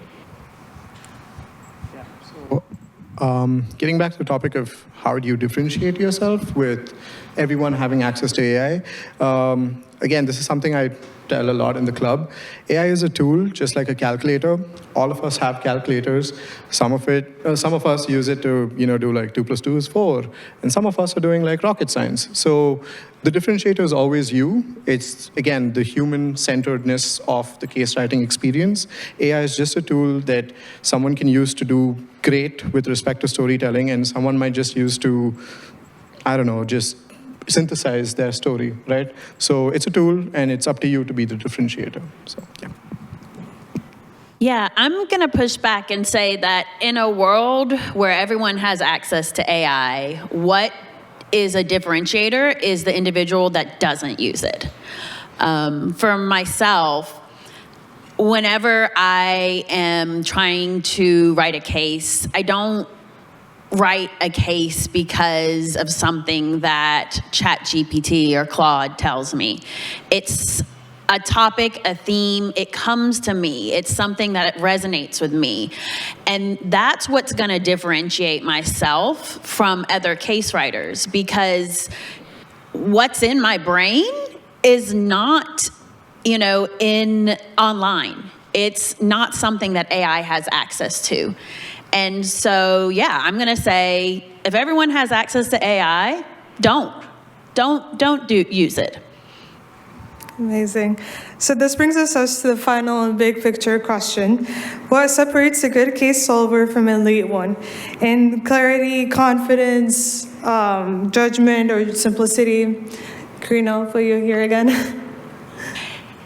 Getting back to the topic of how do you differentiate yourself with everyone having access to AI, again, this is something I tell a lot in the club. AI is a tool, just like a calculator. All of us have calculators. Some of us use it to, do 2 + 2 is 4, and some of us are doing rocket science. So the differentiator is always you. It's, again, the human-centeredness of the case writing experience. AI is just a tool that someone can use to do great with respect to storytelling, and someone might just use to, just synthesize their story, right? So it's a tool, and it's up to you to be the differentiator. So, yeah. Yeah, I'm going to push back and say that in a world where everyone has access to AI, what is a differentiator is the individual that doesn't use it. For myself, whenever I am trying to write a case, I don't write a case because of something that ChatGPT or Claude tells me. It's a topic, a theme, it comes to me. It's something that resonates with me. And that's what's going to differentiate myself from other case writers, because what's in my brain is not, in online. It's not something that AI has access to. And so, yeah, I'm going to say, if everyone has access to AI, don't use it. Amazing. So this brings us to the final and big picture question. What separates a good case solver from an elite one? In clarity, confidence, judgment, or simplicity? Karina, I'll put you here again.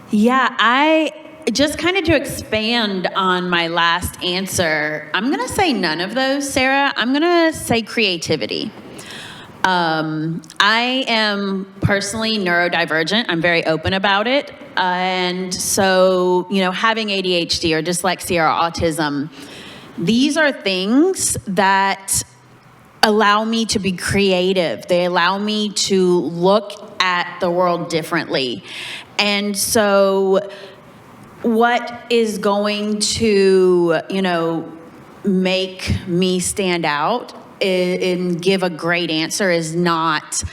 Yeah, just kind of to expand on my last answer, I'm going to say none of those, Sarah. I'm going to say creativity. I am personally neurodivergent. I'm very open about it. And so, having ADHD or dyslexia or autism, these are things that allow me to be creative. They allow me to look at the world differently. And so what is going to, make me stand out and give a great answer is not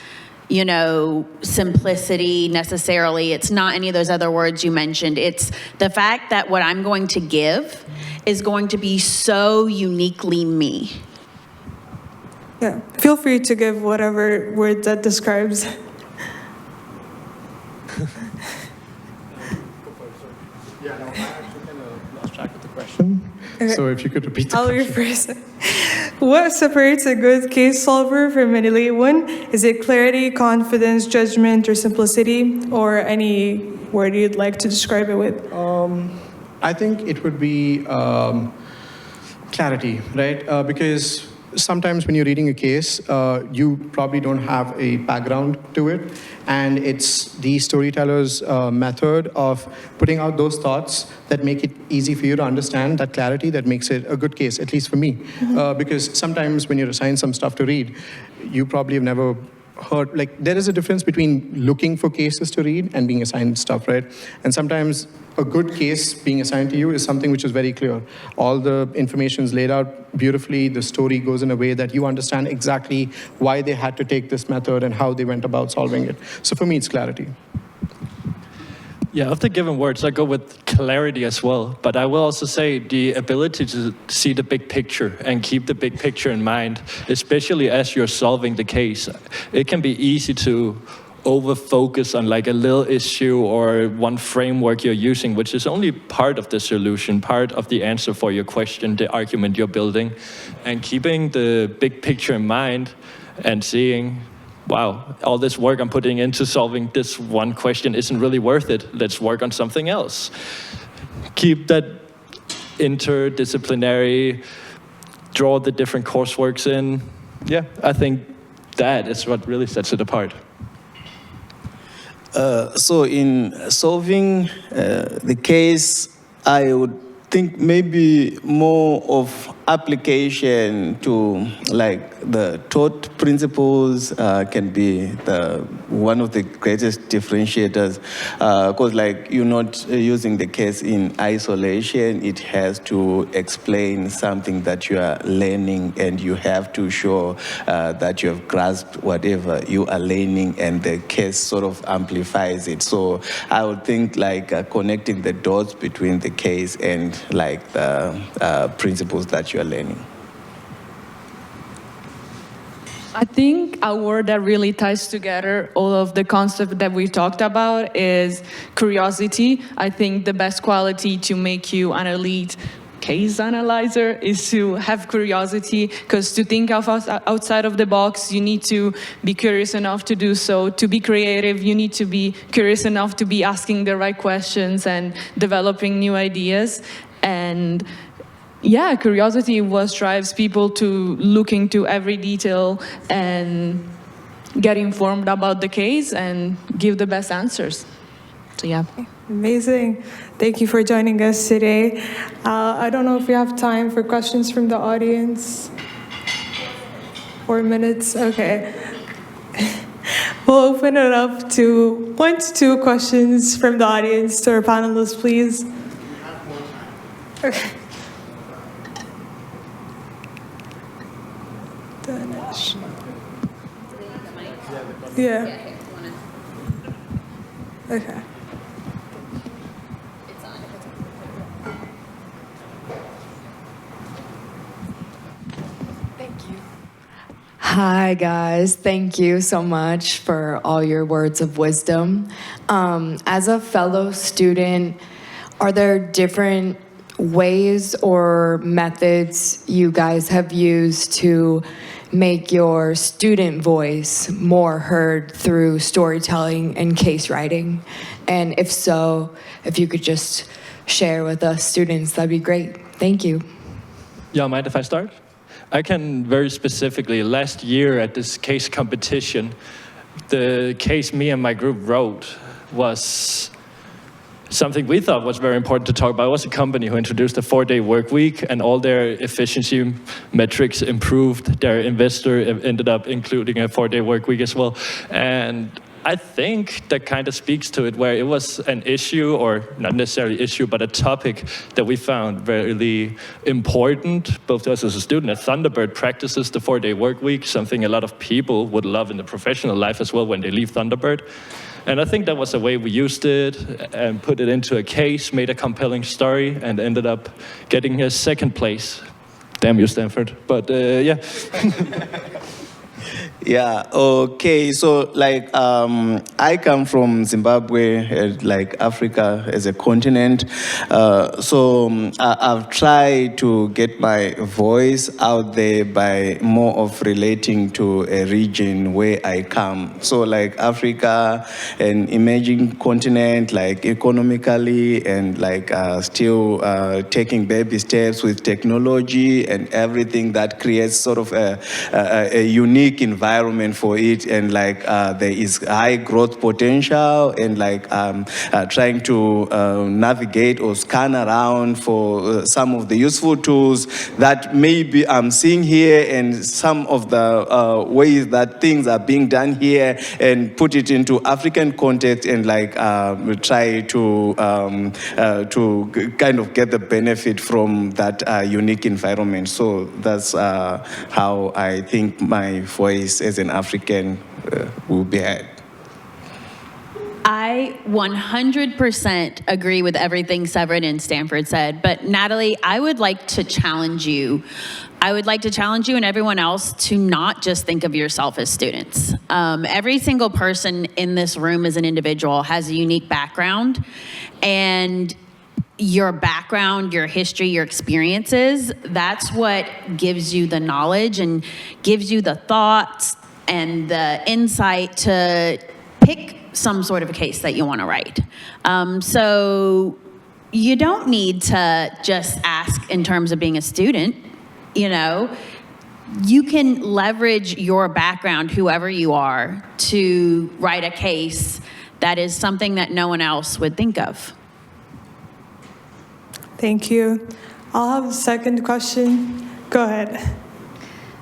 you know, simplicity necessarily. It's not any of those other words you mentioned. It's the fact that what I'm going to give is going to be so uniquely me. Yeah, feel free to give whatever word that describes. Lost track of the question. Okay. So if you could repeat the I'll question. rephrase it. What separates a good case solver from an elite one? Is it clarity, confidence, judgment, or simplicity, or any word you'd like to describe it with? I think it would be clarity, right? Because sometimes when you're reading a case, you probably don't have a background to it, and it's the storyteller's method of putting out those thoughts that make it easy for you to understand, that clarity that makes it a good case, at least for me. Because sometimes when you're assigned some stuff to read, you probably have never heard, like, there is a difference between looking for cases to read and being assigned stuff, right? And sometimes a good case being assigned to you is something which is very clear. All the information is laid out beautifully. The story goes in a way that you understand exactly why they had to take this method and how they went about solving it. So for me, it's clarity. Yeah, of the given words, I go with clarity as well. But I will also say the ability to see the big picture and keep the big picture in mind, especially as you're solving the case. It can be easy to over-focus on like a little issue or one framework you're using, which is only part of the solution, part of the answer for your question, the argument you're building. And keeping the big picture in mind and seeing, wow, all this work I'm putting into solving this one question isn't really worth it. Let's work on something else. Keep that interdisciplinary, draw the different courseworks in. Yeah, I think that is what really sets it apart. So in solving the case, I would think maybe more of application to like the taught principles can be one of the greatest differentiators, because like you're not using the case in isolation. It has to explain something that you are learning, and you have to show that you have grasped whatever you are learning, and the case sort of amplifies it. So I would think like connecting the dots between the case and like the principles that you are learning. I think a word that really ties together all of the concepts that we talked about is curiosity. I think the best quality to make you an elite case analyzer is to have curiosity, because to think of outside of the box, you need to be curious enough to do so. To be creative, you need to be curious enough to be asking the right questions and developing new ideas. And yeah, curiosity was drives people to look into every detail and get informed about the case and give the best answers. So yeah. Amazing. Thank you for joining us today. I don't know if we have time for questions from the audience. 4 minutes, okay. We'll open it up to 1 to 2 questions from the audience to our panelists, please. Okay. Yeah. Okay. Hi guys, thank you so much for all your words of wisdom. As a fellow student, are there different ways or methods you guys have used to make your student voice more heard through storytelling and case writing? And if so, if you could just share with us students, that'd be great. Thank you. Yeah, mind if I start? I can very specifically, last year at this case competition, the case me and my group wrote was something we thought was very important to talk about. It was a company who introduced a 4-day work week, and all their efficiency metrics improved. Their investor ended up including a 4-day work week as well. And I think that kind of speaks to it, where it was an issue, or not necessarily issue, but a topic that we found really important, both to us as a student. At Thunderbird practices the 4-day work week, something a lot of people would love in the professional life as well when they leave Thunderbird. And I think that was the way we used it and put it into a case, made a compelling story, and ended up getting a second place. Damn you, Stanford. But yeah. Yeah, okay, so like I come from Zimbabwe, like Africa as a continent, so I've tried to get my voice out there by more of relating to a region where I come. So like Africa, an emerging continent, like economically, and like still taking baby steps with technology and everything that creates sort of a unique environment for it, and like there is high growth potential, and like trying to navigate or scan around for some of the useful tools that maybe I'm seeing here, and some of the ways that things are being done here, and put it into African context, and like try to kind of get the benefit from that unique environment. So that's how I think my voice as an African will be heard. I 100% agree with everything Severin and Stanford said, but Natalie, I would like to challenge you. I would like to challenge you and everyone else to not just think of yourself as students. Every single person in this room as an individual has a unique background, and your background, your history, your experiences, that's what gives you the knowledge and gives you the thoughts and the insight to pick some sort of a case that you want to write. So you don't need to just ask in terms of being a student, you know. You can leverage your background, whoever you are, to write a case that is something that no one else would think of. Thank you. I'll have a second question. Go ahead.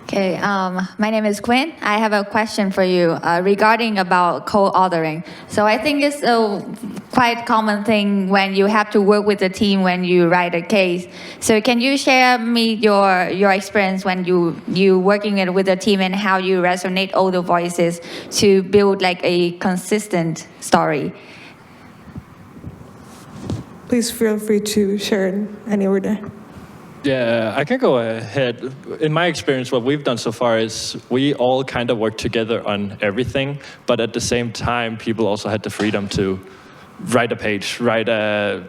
Okay, my name is Quinn. I have a question for you regarding about co-authoring. So I think it's a quite common thing when you have to work with a team when you write a case. So can you share me your experience when you working with a team, and how you resonate all the voices to build like a consistent story? Please feel free to share in any order. Yeah, I can go ahead. In my experience, what we've done so far is we all kind of work together on everything, but at the same time, people also had the freedom to write a page, write a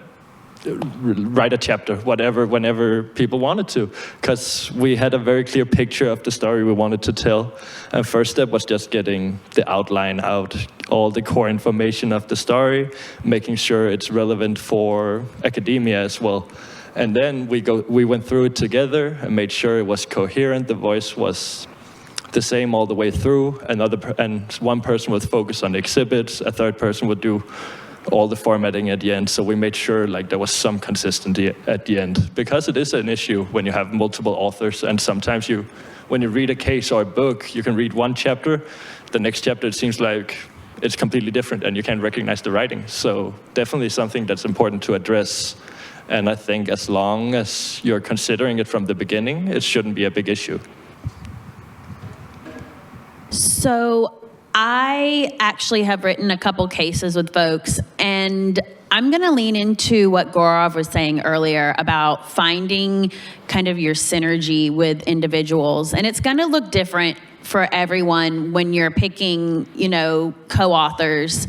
chapter, whatever, whenever people wanted to, because we had a very clear picture of the story we wanted to tell. And first step was just getting the outline out, all the core information of the story, making sure it's relevant for academia as well. And then we went through it together and made sure it was coherent, the voice was the same all the way through, and one person would focus on the exhibits, a third person would do all the formatting at the end. So we made sure like there was some consistency at the end, because it is an issue when you have multiple authors, and sometimes when you read a case or a book, you can read one chapter, the next chapter it seems like it's completely different and you can't recognize the writing. So definitely something that's important to address. And I think as long as you're considering it from the beginning, it shouldn't be a big issue. So I actually have written a couple cases with folks, and I'm going to lean into what Gaurav was saying earlier about finding kind of your synergy with individuals. And it's going to look different for everyone when you're picking, you know, co-authors.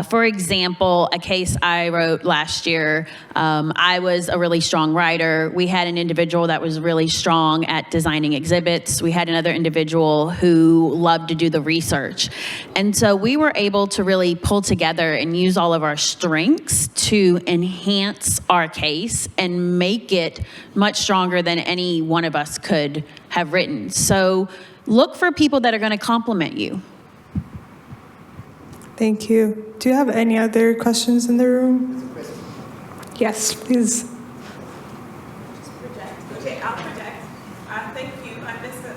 For example, a case I wrote last year, I was a really strong writer. We had an individual that was really strong at designing exhibits. We had another individual who loved to do the research. And so we were able to really pull together and use all of our strengths to enhance our case and make it much stronger than any one of us could have written. So look for people that are going to complement you. Thank you. Do you have any other questions in the room? Yes, please. Okay, I'll project. Thank you. I missed it.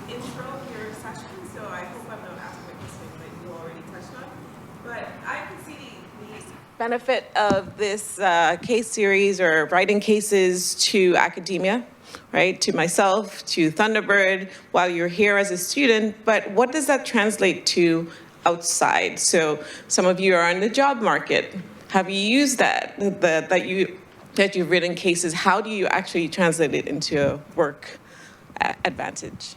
intro of your session, so I hope I'm not asking a question that you already touched on. But I can see the benefit of this case series or writing cases to academia, right? To myself, to Thunderbird, while you're here as a student. But what does that translate to outside? So some of you are in the job market. Have you used that you've written cases? How do you actually translate it into a work advantage?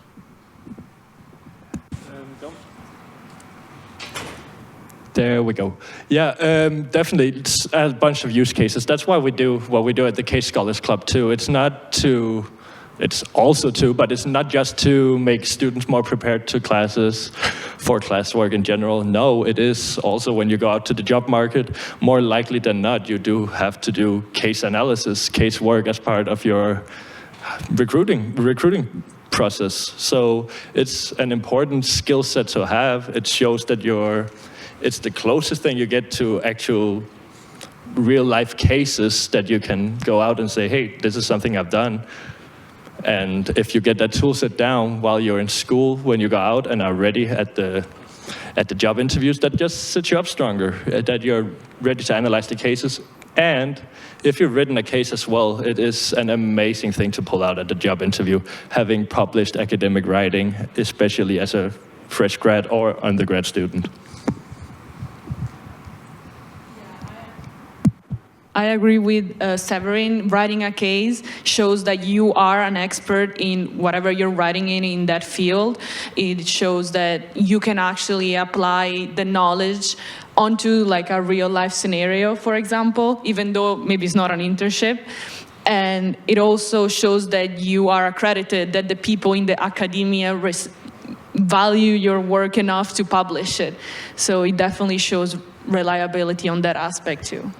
There we go. Yeah, definitely it's a bunch of use cases. That's why we do what we do at the Case Scholars Club too. It's also to, but it's not just to make students more prepared to classes, for classwork in general. No, it is also when you go out to the job market, more likely than not, you do have to do case analysis, case work as part of your recruiting process. So it's an important skill set to have. It shows that it's the closest thing you get to actual real life cases that you can go out and say, hey, this is something I've done. And if you get that tool set down while you're in school, when you go out and are ready at the job interviews, that just sets you up stronger, that you're ready to analyze the cases. And if you've written a case as well, it is an amazing thing to pull out at the job interview, having published academic writing, especially as a fresh grad or undergrad student. I agree with Severin. Writing a case shows that you are an expert in whatever you're writing in that field. It shows that you can actually apply the knowledge onto like a real life scenario, for example, even though maybe it's not an internship. And it also shows that you are accredited, that the people in the academia value your work enough to publish it. So it definitely shows reliability on that aspect too.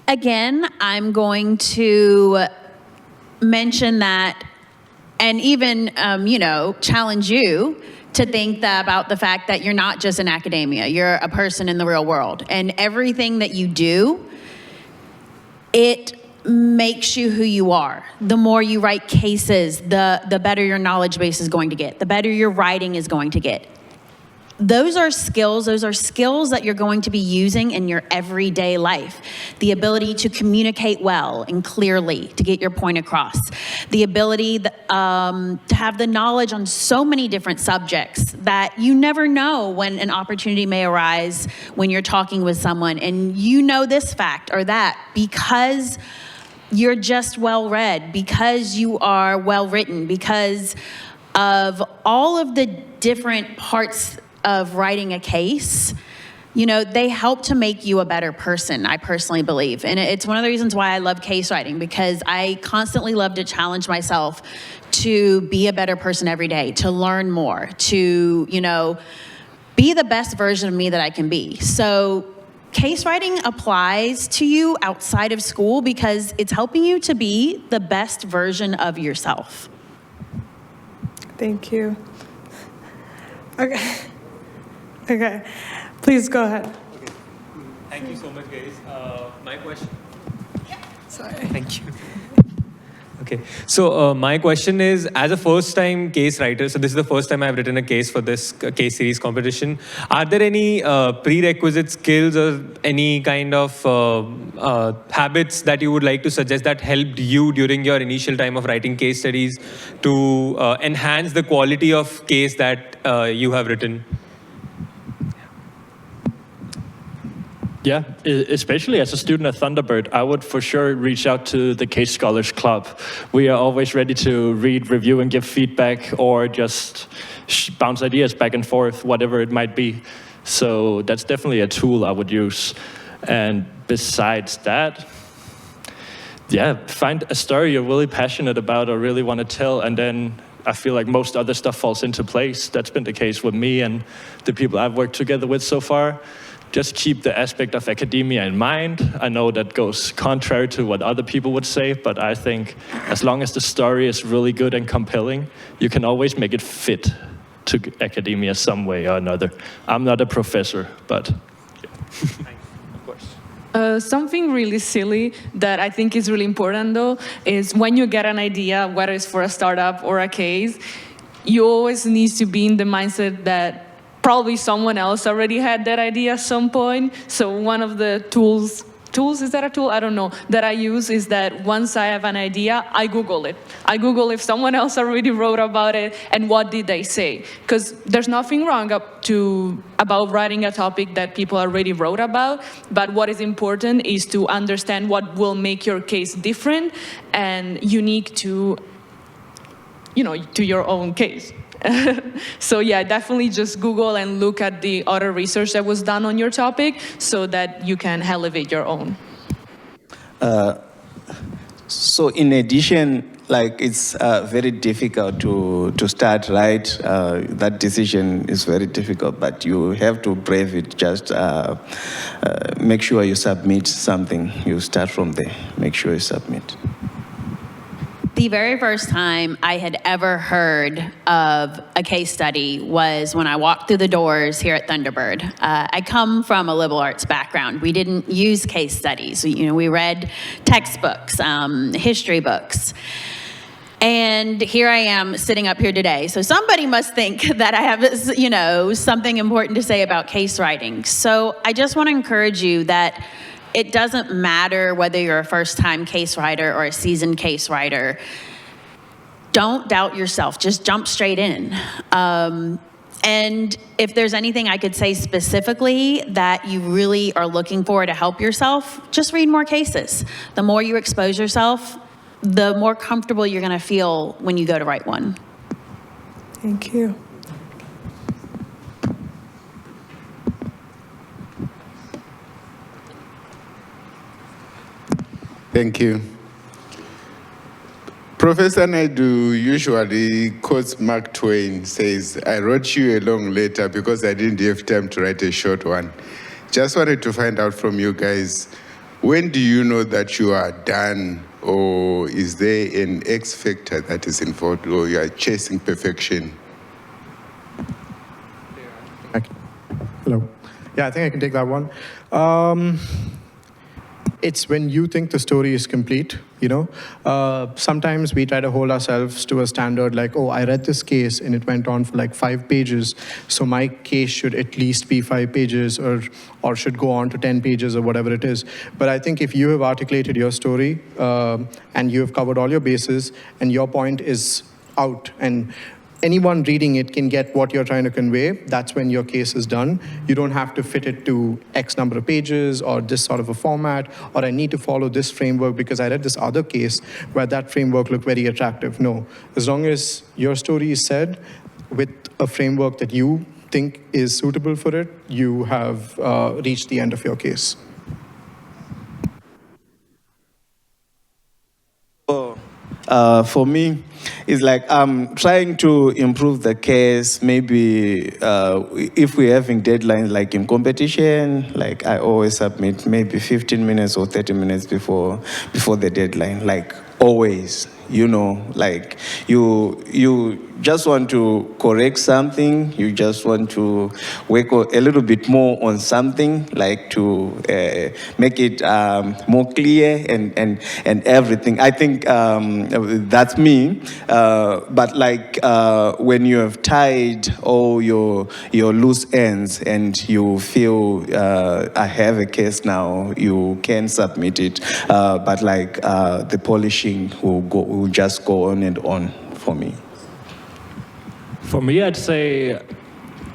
Again, I'm going to mention that and even, challenge you to think about the fact that you're not just in academia, you're a person in the real world. And everything that you do, it makes you who you are. The more you write cases, the better your knowledge base is going to get, the better your writing is going to get. Those are skills that you're going to be using in your everyday life. The ability to communicate well and clearly, to get your point across. The ability to have the knowledge on so many different subjects that you never know when an opportunity may arise when you're talking with someone and you know this fact or that because you're just well-read, because you are well-written, because of all of the different parts of writing a case, they help to make you a better person, I personally believe. And it's one of the reasons why I love case writing, because I constantly love to challenge myself to be a better person every day, to learn more, to, be the best version of me that I can be. So case writing applies to you outside of school because it's helping you to be the best version of yourself. Thank you. Okay, please go ahead. Okay. Thank you so much, guys. My question. Sorry. Thank you. Okay, so my question is, as a first-time case writer, so this is the first time I've written a case for this case series competition. Are there any prerequisite skills or any kind of habits that you would like to suggest that helped you during your initial time of writing case studies to enhance the quality of case that you have written? Yeah, especially as a student at Thunderbird, I would for sure reach out to the Case Scholars Club. We are always ready to read, review, and give feedback, or just bounce ideas back and forth, whatever it might be. So that's definitely a tool I would use. And besides that, find a story you're really passionate about or really want to tell, and then I feel like most other stuff falls into place. That's been the case with me and the people I've worked together with so far. Just keep the aspect of academia in mind. I know that goes contrary to what other people would say, but I think as long as the story is really good and compelling, you can always make it fit to academia some way or another. I'm not a professor, but yeah. Of course. Something really silly that I think is really important though is when you get an idea, whether it's for a startup or a case, you always need to be in the mindset that probably someone else already had that idea at some point. So one of the tools, is that a tool? I don't know, that I use is that once I have an idea, I Google it. I Google if someone else already wrote about it and what did they say. Because there's nothing wrong about writing a topic that people already wrote about, but what is important is to understand what will make your case different and unique to, to your own case. So yeah, definitely just Google and look at the other research that was done on your topic so that you can elevate your own. So in addition, it's very difficult to start, right? That decision is very difficult, but you have to brave it. Just make sure you submit something. You start from there. Make sure you submit. The very first time I had ever heard of a case study was when I walked through the doors here at Thunderbird. I come from a liberal arts background. We didn't use case studies. We read textbooks, history books. And here I am sitting up here today. So somebody must think that I have, something important to say about case writing. So I just want to encourage you that it doesn't matter whether you're a first-time case writer or a seasoned case writer. Don't doubt yourself. Just jump straight in. And if there's anything I could say specifically that you really are looking for to help yourself, just read more cases. The more you expose yourself, the more comfortable you're going to feel when you go to write one. Thank you. Thank you. Professor Naidoo usually quotes Mark Twain, says, "I wrote you a long letter because I didn't have time to write a short one." Just wanted to find out from you guys, when do you know that you are done, or is there an X factor that is involved, or you are chasing perfection? Hello. Yeah, I think I can take that one. It's when you think the story is complete, Sometimes we try to hold ourselves to a standard like, oh, I read this case and it went on for 5 pages, so my case should at least be 5 pages or should go on to 10 pages or whatever it is. But I think if you have articulated your story and you have covered all your bases and your point is out and anyone reading it can get what you're trying to convey, that's when your case is done. You don't have to fit it to X number of pages or this sort of a format, or I need to follow this framework because I read this other case where that framework looked very attractive. No, as long as your story is said with a framework that you think is suitable for it, you have reached the end of your case. For me, it's I'm trying to improve the case. Maybe if we're having deadlines like in competition, I always submit maybe 15 minutes or 30 minutes before the deadline. Always, you just want to correct something, you just want to work a little bit more on something, to make it more clear and everything. I think that's me. But when you have tied all your loose ends and you feel I have a case now, you can submit it. But the polishing will just go on and on for me. For me, I'd say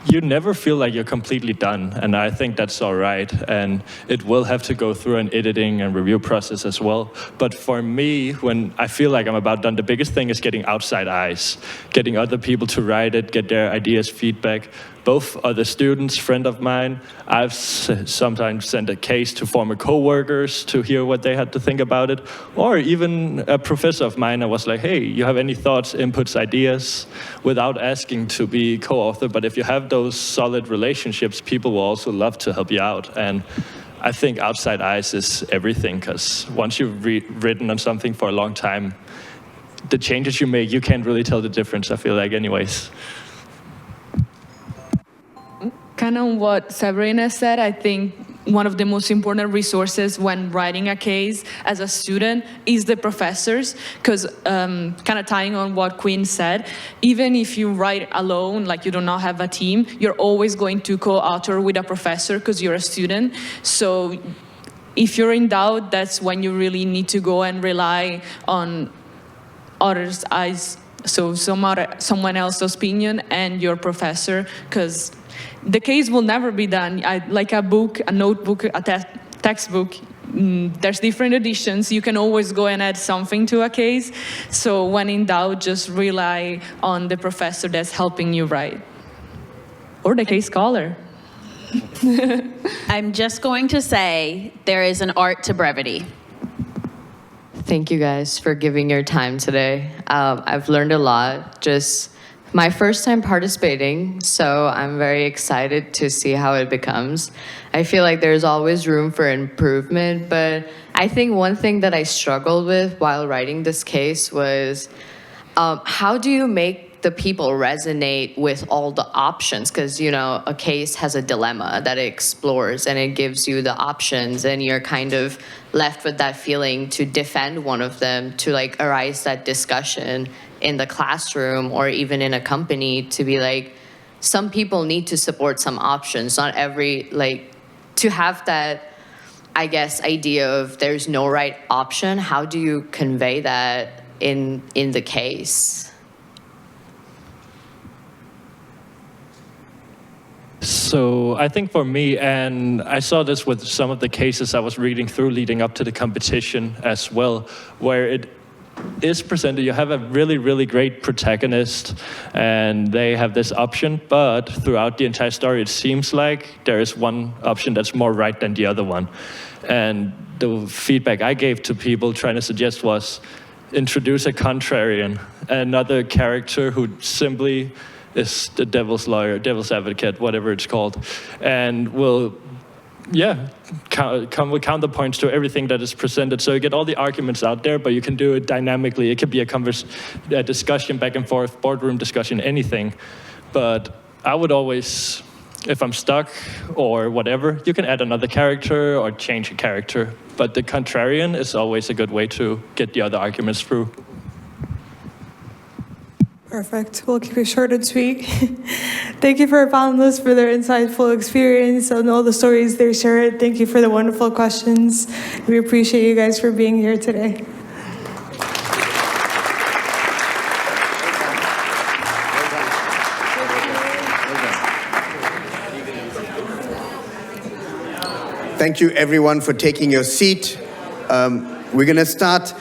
you never feel like you're completely done, and I think that's all right, and it will have to go through an editing and review process as well. But for me, when I feel like I'm about done, the biggest thing is getting outside eyes, getting other people to write it, get their ideas, feedback. Both other students, friend of mine, I've sometimes sent a case to former co-workers to hear what they had to think about it, or even a professor of mine, I was like, hey, you have any thoughts, inputs, ideas, without asking to be co-author. But if you have those solid relationships, people will also love to help you out. And I think outside eyes is everything, because once you've written on something for a long time, the changes you make, you can't really tell the difference, I feel like, anyways. Kind of what Sabrina said, I think one of the most important resources when writing a case as a student is the professors, because kind of tying on what Quinn said, even if you write alone, like you do not have a team, you're always going to co-author with a professor because you're a student. So if you're in doubt, that's when you really need to go and rely on others' eyes, so someone else's opinion and your professor, because the case will never be done. Like a book, a notebook, a textbook, there's different editions. You can always go and add something to a case. So when in doubt, just rely on the professor that's helping you write. Or the case scholar. I'm just going to say there is an art to brevity. Thank you guys for giving your time today. I've learned a lot. Just my first time participating, so I'm very excited to see how it becomes. I feel like there's always room for improvement, but I think one thing that I struggled with while writing this case was how do you make the people resonate with all the options? Because, you know, a case has a dilemma that it explores and it gives you the options, and you're kind of left with that feeling to defend one of them, to like arise that discussion in the classroom or even in a company, to be like, some people need to support some options, not every, like, to have that, I guess, idea of there's no right option. How do you convey that in the case? So I think for me, and I saw this with some of the cases I was reading through leading up to the competition as well, where it is presented, you have a really, really great protagonist and they have this option, but throughout the entire story, it seems like there is one option that's more right than the other one. And the feedback I gave to people trying to suggest was introduce a contrarian, another character who simply is the devil's lawyer, devil's advocate, whatever it's called, and will, yeah, come with counterpoints to everything that is presented. So you get all the arguments out there, but you can do it dynamically. It could be a discussion back and forth, boardroom discussion, anything. But I would always, if I'm stuck or whatever, you can add another character or change a character. But the contrarian is always a good way to get the other arguments through. Perfect. We'll keep it short and sweet. Thank you for our panelists for their insightful experience and all the stories they shared. Thank you for the wonderful questions. We appreciate you guys for being here today. Thank you, everyone, for taking your seat. We're going to start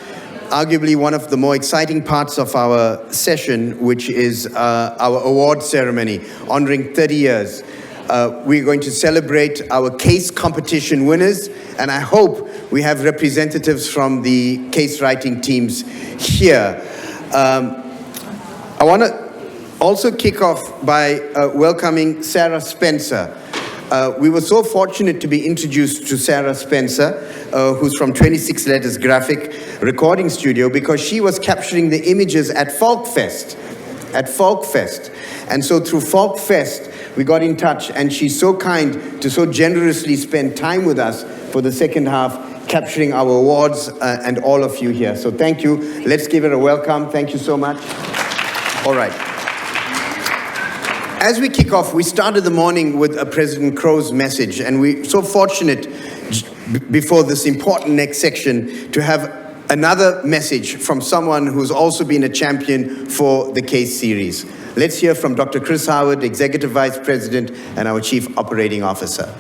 arguably one of the more exciting parts of our session, which is our award ceremony, honoring 30 years. We're going to celebrate our case competition winners, and I hope we have representatives from the case writing teams here. I want to also kick off by welcoming Sarah Spencer. We were so fortunate to be introduced to Sarah Spencer, who's from 26 Letters Graphic Recording Studio, because she was capturing the images at Folkfest. And so through Folkfest, we got in touch, and she's so kind to so generously spend time with us for the second half, capturing our awards and all of you here. So thank you. Let's give her a welcome. Thank you so much. All right. As we kick off, we started the morning with a President Crow's message, and we're so fortunate before this important next section to have another message from someone who's also been a champion for the case series. Let's hear from Dr. Chris Howard, Executive Vice President and our Chief Operating Officer.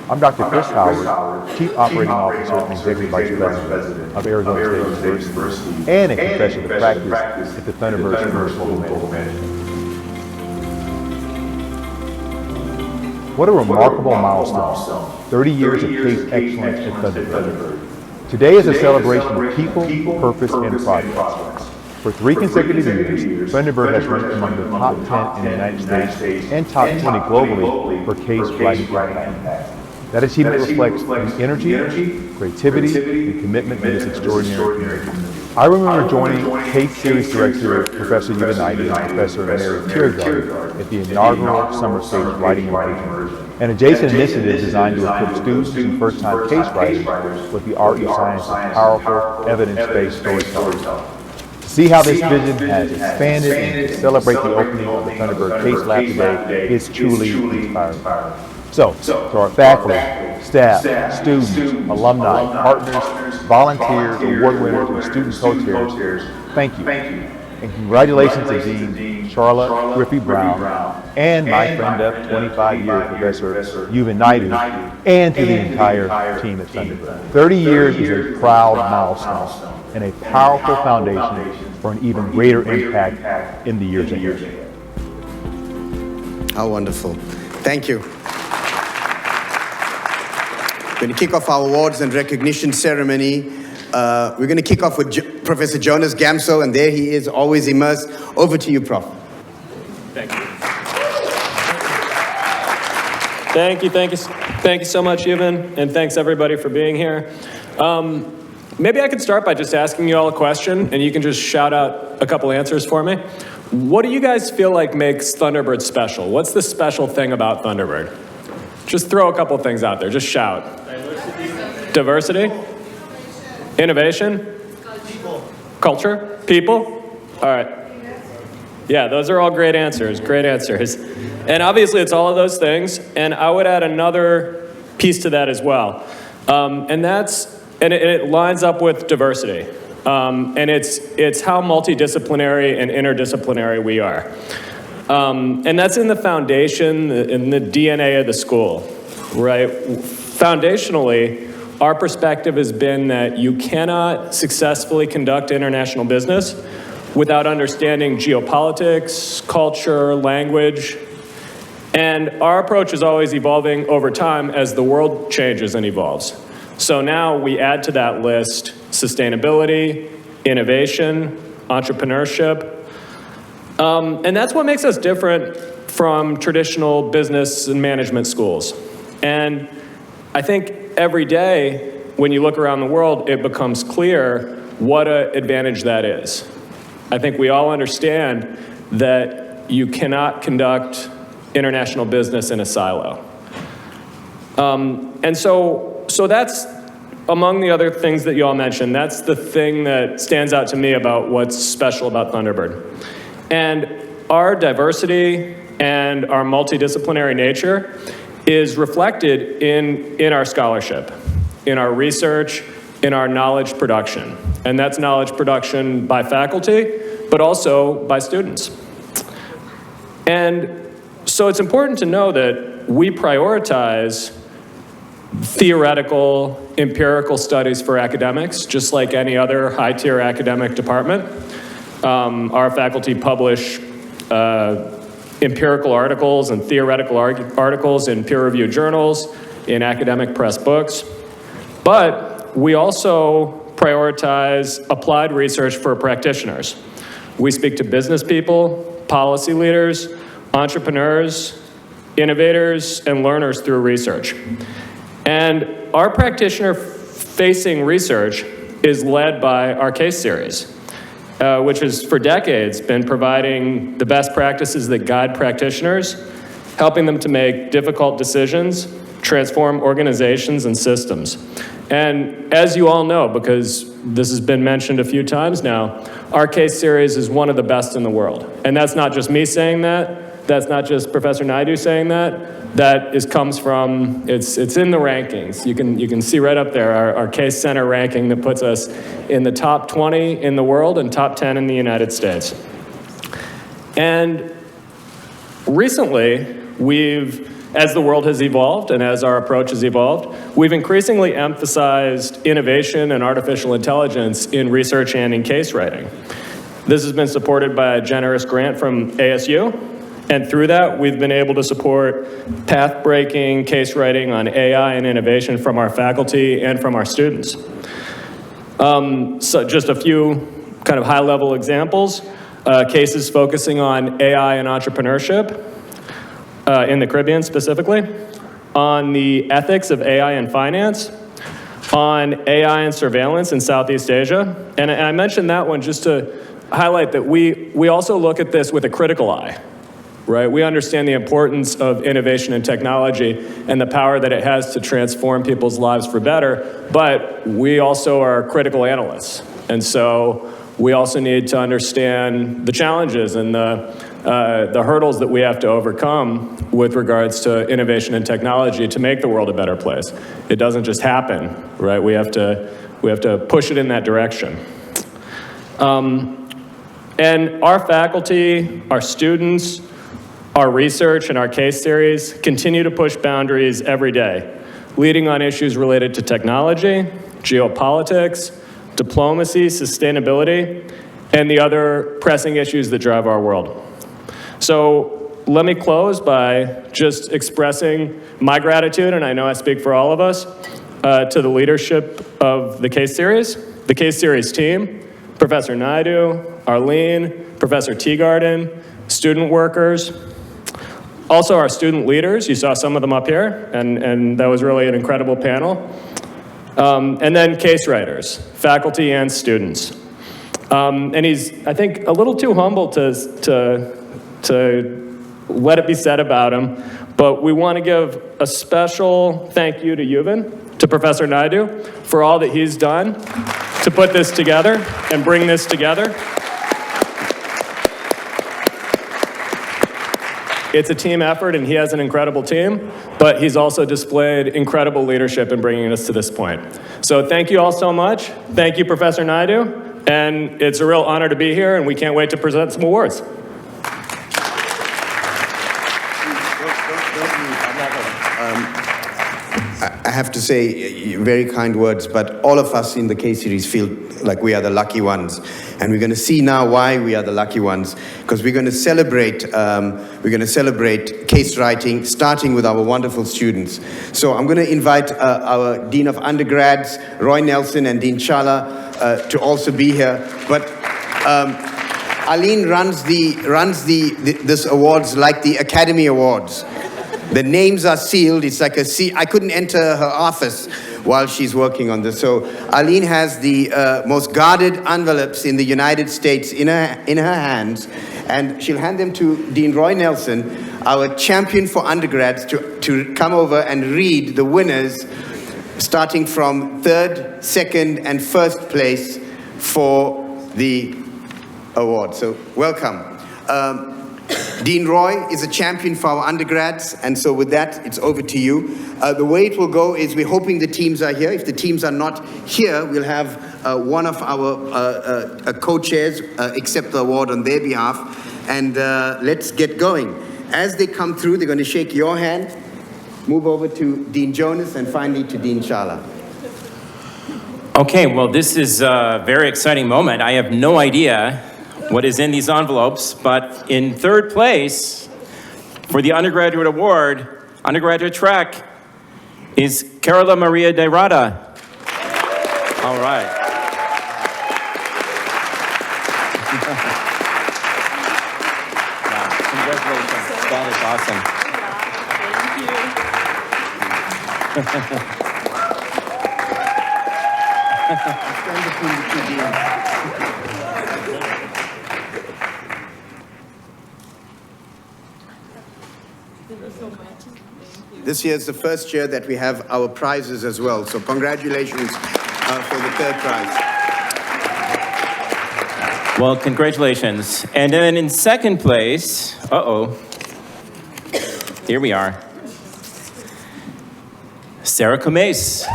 I'm Dr. Chris Howard, Chief Operating Officer and Executive Vice President of Arizona State University and a professor of practice at the Thunderbird Case Series Conference. What a remarkable milestone, 30 years of case excellence at Thunderbird. Today is a celebration of people, purpose, and progress. For 3 consecutive years, Thunderbird has ranked among the top 10 in the United States and top 20 globally for case writing impact. That achievement reflects the energy, creativity, and commitment of this extraordinary community. I remember joining Case Series Director Professor Euvin and Professor Mary Teagarden at the inaugural Summer Stage Writing Immersion, an adjacent initiative designed to equip students and first-time case writers with the art and science of powerful, evidence-based storytelling. To see how this vision has expanded and to celebrate the opening of the Thunderbird Case Lab today is truly inspiring. So, to our faculty, staff, students, alumni, partners, volunteers, award winners, and student co-chairs, thank you. And congratulations to Dean Charla, Griffy-Brown, and my friend of 25 years, Professor Euvin Naidoo, and to the entire team at Thunderbird. 30 years is a proud milestone and a powerful foundation for an even greater impact in the years ahead. How wonderful. Thank you. We're going to kick off our awards and recognition ceremony. We're going to kick off with Professor Jonas Gamso, and there he is, always immersed. Over to you, Prof. Thank you. Thank you so much, Euvin, and thanks everybody for being here. Maybe I could start by just asking you all a question, and you can just shout out a couple answers for me. What do you guys feel like makes Thunderbird special? What's the special thing about Thunderbird? Just throw a couple things out there, just shout. Diversity? Innovation? Culture? People? All right. Yeah, those are all great answers, great answers. And obviously it's all of those things, and I would add another piece to that as well. And it lines up with diversity. And it's how multidisciplinary and interdisciplinary we are. And that's in the foundation, in the DNA of the school, right? Foundationally, our perspective has been that you cannot successfully conduct international business without understanding geopolitics, culture, language. And our approach is always evolving over time as the world changes and evolves. So now we add to that list sustainability, innovation, entrepreneurship. And that's what makes us different from traditional business and management schools. And I think every day when you look around the world, it becomes clear what an advantage that is. I think we all understand that you cannot conduct international business in a silo. And so that's, among the other things that you all mentioned, that's the thing that stands out to me about what's special about Thunderbird. And our diversity and our multidisciplinary nature is reflected in our scholarship, in our research, in our knowledge production. And that's knowledge production by faculty, but also by students. And so it's important to know that we prioritize theoretical, empirical studies for academics, just like any other high-tier academic department. Our faculty publish empirical articles and theoretical articles in peer-reviewed journals, in academic press books. But we also prioritize applied research for practitioners. We speak to business people, policy leaders, entrepreneurs, innovators, and learners through research. And our practitioner-facing research is led by our case series, which has for decades been providing the best practices that guide practitioners, helping them to make difficult decisions, transform organizations and systems. And as you all know, because this has been mentioned a few times now, our case series is one of the best in the world. And that's not just me saying that, that's not just Professor Naidoo saying that, comes from, it's in the rankings. You can see right up there our case center ranking that puts us in the top 20 in the world and top 10 in the United States. And recently, as the world has evolved and as our approach has evolved, we've increasingly emphasized innovation and artificial intelligence in research and in case writing. This has been supported by a generous grant from ASU, and through that, we've been able to support path-breaking case writing on AI and innovation from our faculty and from our students. So just a few kind of high-level examples. Cases focusing on AI and entrepreneurship, in the Caribbean specifically. on the ethics of AI in finance, on AI and surveillance in Southeast Asia. And I mentioned that one just to highlight that we also look at this with a critical eye, right? We understand the importance of innovation and technology and the power that it has to transform people's lives for better, but we also are critical analysts. And so we also need to understand the challenges and the hurdles that we have to overcome with regards to innovation and technology to make the world a better place. It doesn't just happen, right? We have to push it in that direction. And our faculty, our students, our research and our case series continue to push boundaries every day, leading on issues related to technology, geopolitics, diplomacy, sustainability, and the other pressing issues that drive our world. So let me close by just expressing my gratitude, and I know I speak for all of us, to the leadership of the case series team, Professor Naidoo, Arlene, Professor Teagarden, student workers, also our student leaders. You saw some of them up here, and that was really an incredible panel. And then case writers, faculty and students. And he's, I think, a little too humble to let it be said about him, but we want to give a special thank you to Euvin, to Professor Naidoo, for all that he's done to put this together and bring this together. It's a team effort, and he has an incredible team, but he's also displayed incredible leadership in bringing us to this point. So thank you all so much. Thank you, Professor Naidoo, and it's a real honor to be here, and we can't wait to present some awards. I have to say very kind words, but all of us in the case series feel like we are the lucky ones, and we're going to see now why we are the lucky ones, because we're going to celebrate case writing, starting with our wonderful students. So I'm going to invite our Dean of Undergrads, Roy Nelson, and Dean Charla to also be here. But Aline runs this awards like the Academy Awards. The names are sealed. It's like I couldn't enter her office while she's working on this. So Aline has the most guarded envelopes in the United States in her hands, and she'll hand them to Dean Roy Nelson, our champion for undergrads, to come over and read the winners, starting from 3rd, 2nd, and 1st place for the award. So welcome. Dean Roy is a champion for our undergrads, and so with that, it's over to you. The way it will go is we're hoping the teams are here. If the teams are not here, we'll have one of our co-chairs accept the award on their behalf, and let's get going. As they come through, they're going to shake your hand, move over to Dean Jonas, and finally to Dean Charla. Okay, well, this is a very exciting moment. I have no idea what is in these envelopes, but in 3rd place for the undergraduate award, undergraduate track, is Carola Maria de Rada. All right. Wow, congratulations. That is awesome. This year is the first year that we have our prizes as well. So congratulations for the 3rd prize. Well, congratulations. And then in 2nd place, here we are. Sarah Kumes.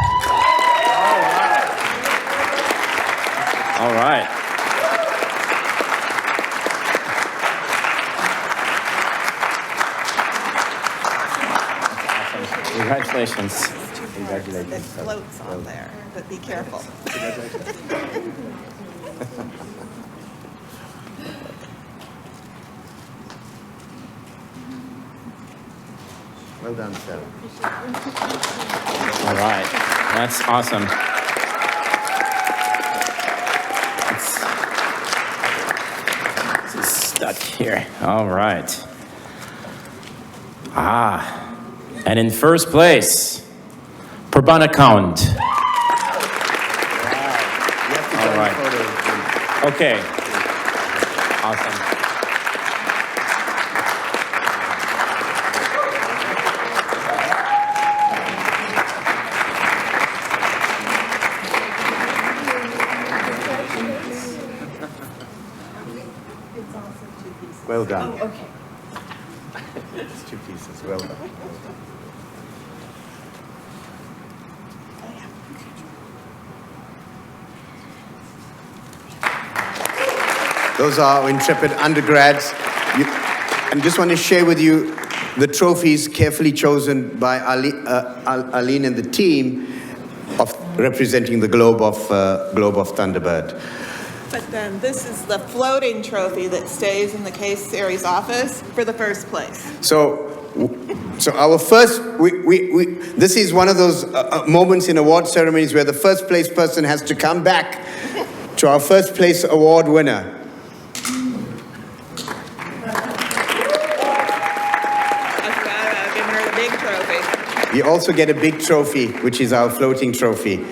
All right. Congratulations. Congratulations. It floats on there, but be careful. Well done, Sarah. All right. That's awesome. It's stuck here. All right. And in first place, Prabhana Count. All right. Okay. Awesome. Well done. Oh, okay. It's 2 pieces. Well done. Those are our intrepid undergrads. I just want to share with you the trophies carefully chosen by Aline and the team of representing the globe of Thunderbird. But then this is the floating trophy that stays in the case series office for the first place. So our first, this is one of those moments in award ceremonies where the first place person has to come back to our first place award winner. You also get a big trophy, which is our floating trophy.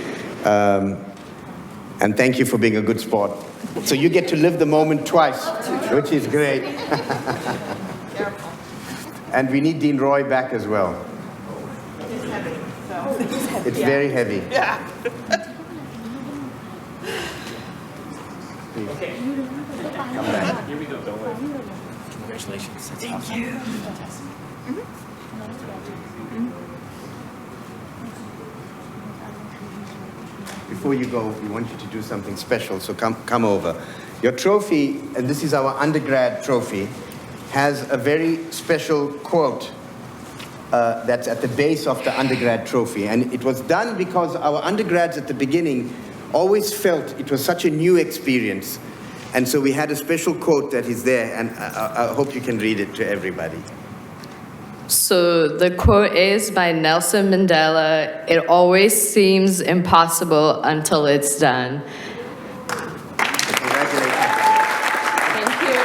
And thank you for being a good sport. So you get to live the moment twice, which is great. And we need Dean Roy back as well. It's heavy. So. It's very heavy. Yeah. Okay. Come back. Here we go. Don't worry. Congratulations. Thank you. Before you go, we want you to do something special, so come over. Your trophy, and this is our undergrad trophy, has a very special quote that's at the base of the undergrad trophy. And it was done because our undergrads at the beginning always felt it was such a new experience. And so we had a special quote that is there, and I hope you can read it to everybody. So the quote is by Nelson Mandela, "It always seems impossible until it's done." Congratulations. Thank you.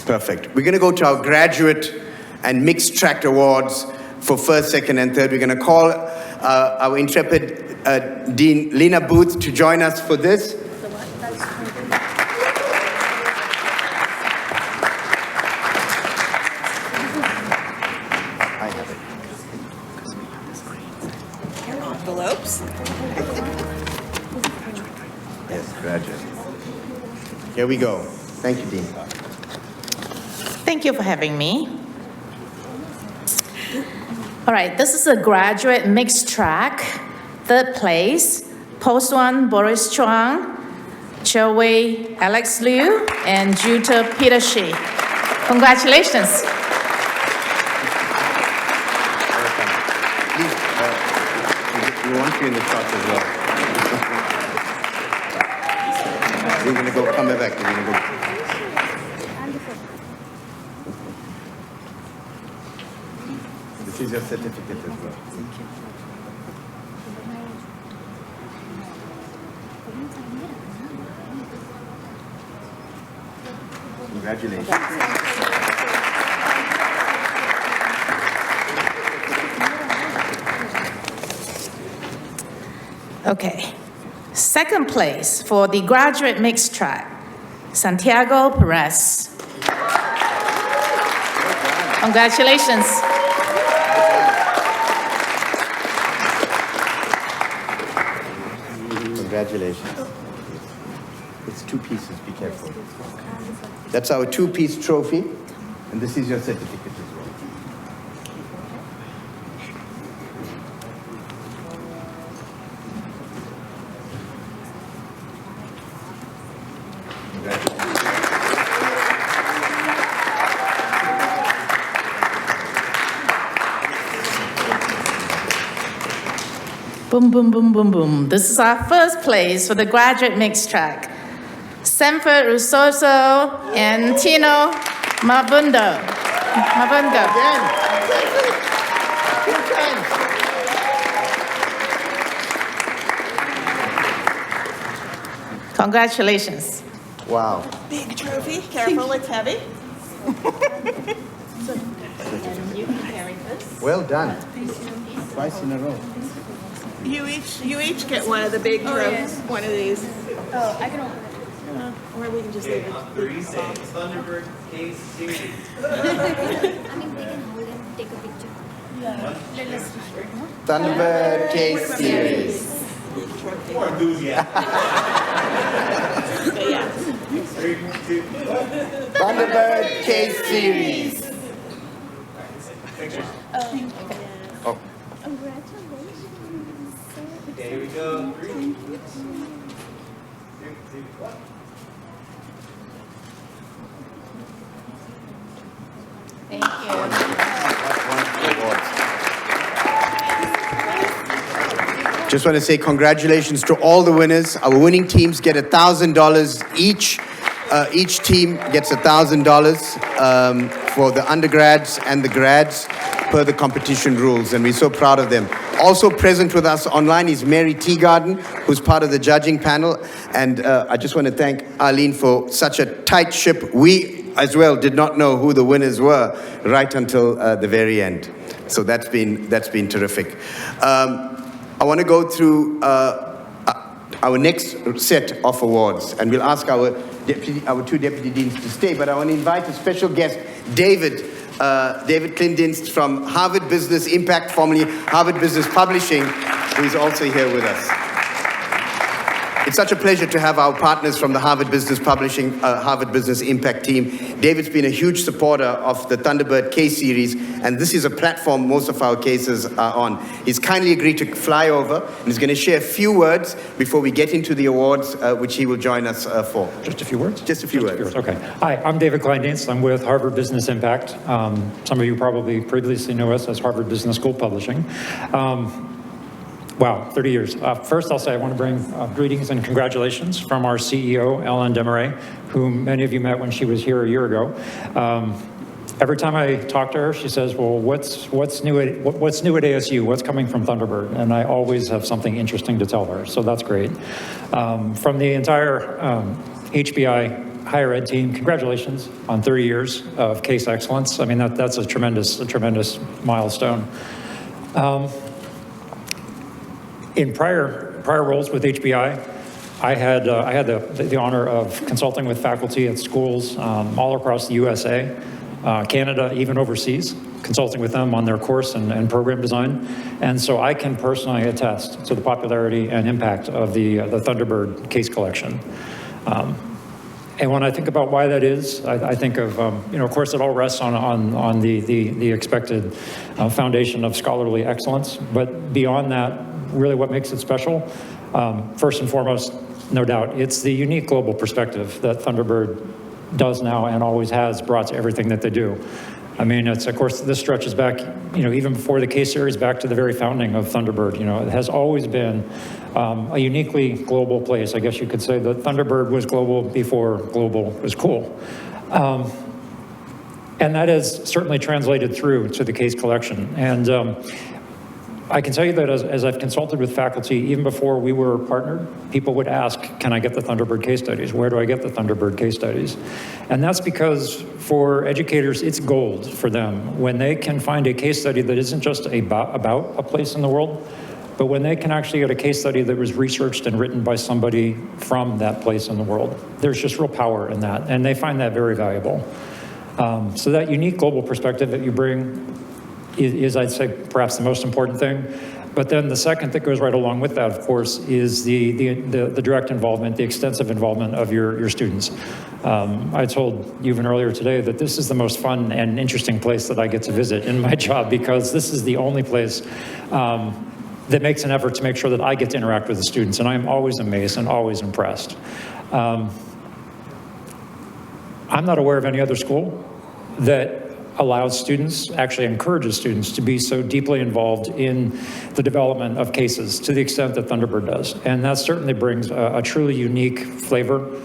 Perfect. We're going to go to our graduate and mixed track awards for first, second, and third. We're going to call our intrepid Dean Lena Booth to join us for this. I have it. Your envelopes. Yes, graduate. Here we go. Thank you, Dean. Thank you for having me. All right, this is a graduate mixed track. Third place, Post 1, Boris Chuang, Cherwei Alex Liu, and Jutta Peter Shi. Congratulations. Please, we want you in the shot as well. We're going to go, come back. We're going to go. This is your certificate as well. Thank you. Congratulations. Okay. Second place for the graduate mixed track, Santiago Perez. Congratulations. Congratulations. It's 2 pieces, be careful. That's our 2-piece trophy, and this is your certificate as well. Boom, boom, boom, boom, boom. This is our first place for the graduate mixed track. Sanford Rusoso and Tino Mabundo. Congratulations. Wow. Big trophy. Careful, it's heavy. Well done. Twice in a row. You each get one of the big trophies, one of these. Oh, I can open Or we can just leave it. Thunderbird Case Series. I mean, they can hold and take a picture. Yeah. Let's Thunderbird Case Series. More enthusiasm. Thunderbird Case Series. Oh. Congratulations. There we go. 3, 2, 1. Thank you. Just want to say congratulations to all the winners. Our winning teams get $1,000 each. Each team gets $1,000 for the undergrads and the grads per the competition rules, and we're so proud of them. Also present with us online is Mary Teagarden, who's part of the judging panel, and I just want to thank Arlene for such a tight ship. We, as well, did not know who the winners were right until the very end. So that's been terrific. I want to go through our next set of awards, and we'll ask our two deputy deans to stay, but I want to invite a special guest, David Klindinst from Harvard Business Impact, formerly Harvard Business Publishing, who is also here with us. It's such a pleasure to have our partners from the Harvard Business Publishing, Harvard Business Impact team. David's been a huge supporter of the Thunderbird Case Series, and this is a platform most of our cases are on. He's kindly agreed to fly over, and he's going to share a few words before we get into the awards, which he will join us for. Just a few words? Just a few words. Okay. Hi, I'm David Klindinst. I'm with Harvard Business Impact. Some of you probably previously know us as Harvard Business School Publishing. Wow, 30 years. First, I'll say I want to bring greetings and congratulations from our CEO, Ellen Desmarais, whom many of you met when she was here a year ago. Every time I talk to her, she says, well, what's new at ASU? What's coming from Thunderbird? And I always have something interesting to tell her, so that's great. From the entire HBI higher ed team, congratulations on 30 years of case excellence. I mean, that's a tremendous milestone. In prior roles with HBI, I had the honor of consulting with faculty at schools all across the USA, Canada, even overseas, consulting with them on their course and program design. And so I can personally attest to the popularity and impact of the Thunderbird case collection. And when I think about why that is, I think of, of course, it all rests on the expected foundation of scholarly excellence. But beyond that, really what makes it special, first and foremost, no doubt, it's the unique global perspective that Thunderbird does now and always has brought to everything that they do. I mean, it's, of course, this stretches back, even before the case series, back to the very founding of Thunderbird. It has always been a uniquely global place. I guess you could say that Thunderbird was global before global was cool. And that has certainly translated through to the case collection. And I can tell you that as I've consulted with faculty, even before we were partnered, people would ask, can I get the Thunderbird case studies? Where do I get the Thunderbird case studies? And that's because for educators, it's gold for them when they can find a case study that isn't just about a place in the world, but when they can actually get a case study that was researched and written by somebody from that place in the world. There's just real power in that, and they find that very valuable. So that unique global perspective that you bring is, I'd say, perhaps the most important thing. But then the second that goes right along with that, of course, is the direct involvement, the extensive involvement of your students. I told Euvin earlier today that this is the most fun and interesting place that I get to visit in my job, because this is the only place that makes an effort to make sure that I get to interact with the students, and I'm always amazed and always impressed. I'm not aware of any other school that allows students, actually encourages students to be so deeply involved in the development of cases to the extent that Thunderbird does. And that certainly brings a truly unique flavor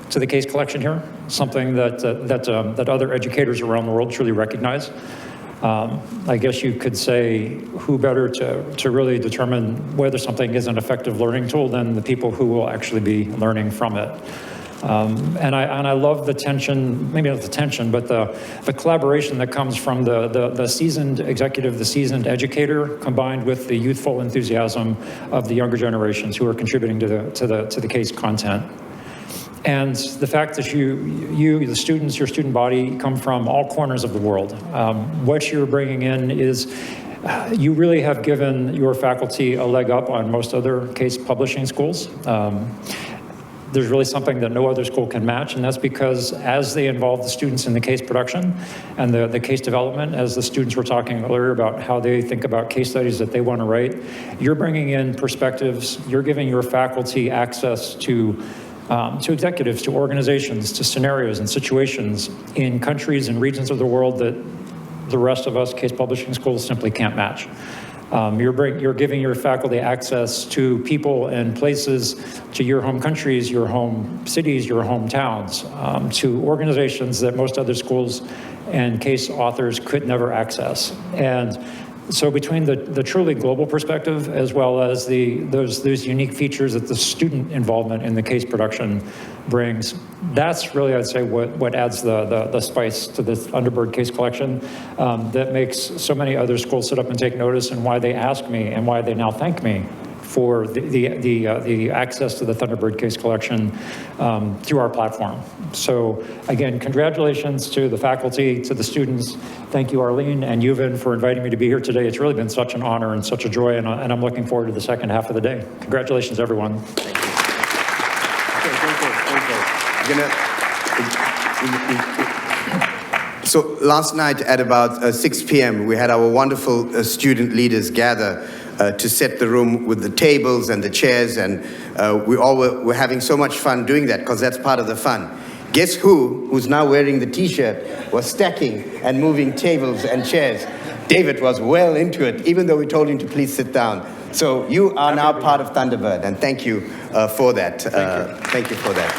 to the case collection here, something that other educators around the world truly recognize. I guess you could say, who better to really determine whether something is an effective learning tool than the people who will actually be learning from it. And I love the tension, maybe not the tension, but the collaboration that comes from the seasoned executive, the seasoned educator, combined with the youthful enthusiasm of the younger generations who are contributing to the case content. And the fact that you, the students, your student body, come from all corners of the world. What you're bringing in is, you really have given your faculty a leg up on most other case publishing schools. There's really something that no other school can match, and that's because as they involve the students in the case production and the case development, as the students were talking earlier about how they think about case studies that they want to write, you're bringing in perspectives, you're giving your faculty access to executives, to organizations, to scenarios and situations in countries and regions of the world that the rest of us case publishing schools simply can't match. You're giving your faculty access to people and places, to your home countries, your home cities, your hometowns, to organizations that most other schools and case authors could never access. And so between the truly global perspective, as well as those unique features that the student involvement in the case production brings, that's really, I'd say, what adds the spice to this Thunderbird case collection that makes so many other schools sit up and take notice, and why they ask me and why they now thank me for the access to the Thunderbird case collection through our platform. So again, congratulations to the faculty, to the students. Thank you, Arlene and Euvin, for inviting me to be here today. It's really been such an honor and such a joy, and I'm looking forward to the second half of the day. Congratulations, everyone. So last night at about 6 p.m., we had our wonderful student leaders gather to set the room with the tables and the chairs, and we all were having so much fun doing that, because that's part of the fun. Guess who's now wearing the t-shirt, was stacking and moving tables and chairs. David was well into it, even though we told him to please sit down. So you are now part of Thunderbird, and thank you for that. Thank you for that.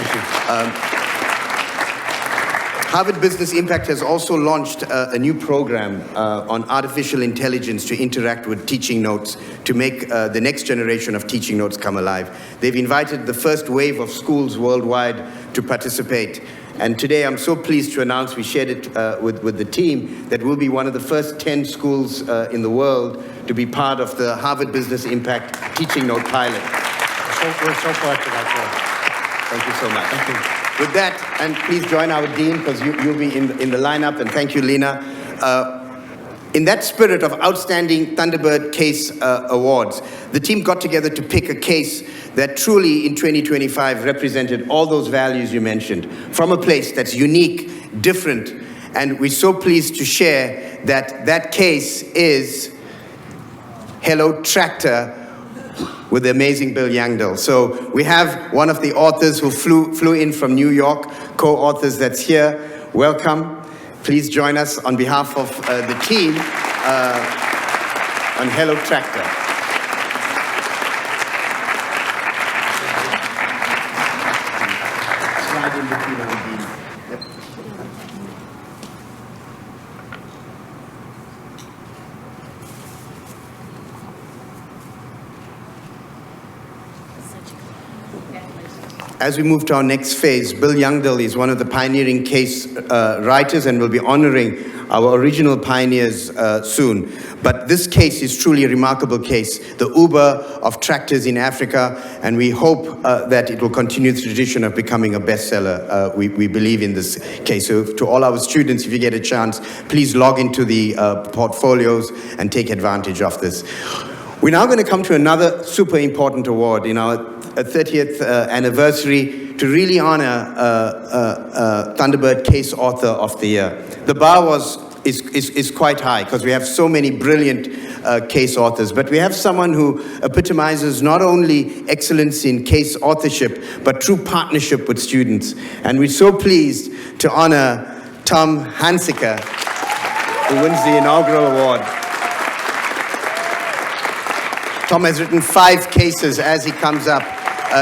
Harvard Business Impact has also launched a new program on artificial intelligence to interact with teaching notes to make the next generation of teaching notes come alive. They've invited the first wave of schools worldwide to participate. And today I'm so pleased to announce, we shared it with the team, that we'll be one of the first 10 schools in the world to be part of the Harvard Business Impact Teaching Note Pilot. We're so collected, actually. Thank you so much. Thank you. With that, and please join our dean, because you'll be in the lineup, and thank you, Lena. In that spirit of outstanding Thunderbird Case Awards, the team got together to pick a case that truly in 2025 represented all those values you mentioned, from a place that's unique, different, and we're so pleased to share that that case is Hello Tractor, with the amazing Bill Yangdal. So we have one of the authors who flew in from New York, co-authors that's here. Welcome. Please join us on behalf of the team on Hello Tractor. Slide in between our dean. Yep. As we move to our next phase, Bill Yangdal is one of the pioneering case writers, and will be honoring our original pioneers soon. But this case is truly a remarkable case, the Uber of tractors in Africa, and we hope that it will continue the tradition of becoming a bestseller. We believe in this case. So to all our students, if you get a chance, please log into the portfolios and take advantage of this. We're now going to come to another super important award in our 30th anniversary to really honor Thunderbird Case Author of the Year. The bar is quite high, because we have so many brilliant case authors, but we have someone who epitomizes not only excellence in case authorship, but true partnership with students. And we're so pleased to honor Tom Hansiker, who wins the inaugural award. Tom has written 5 cases as he comes up,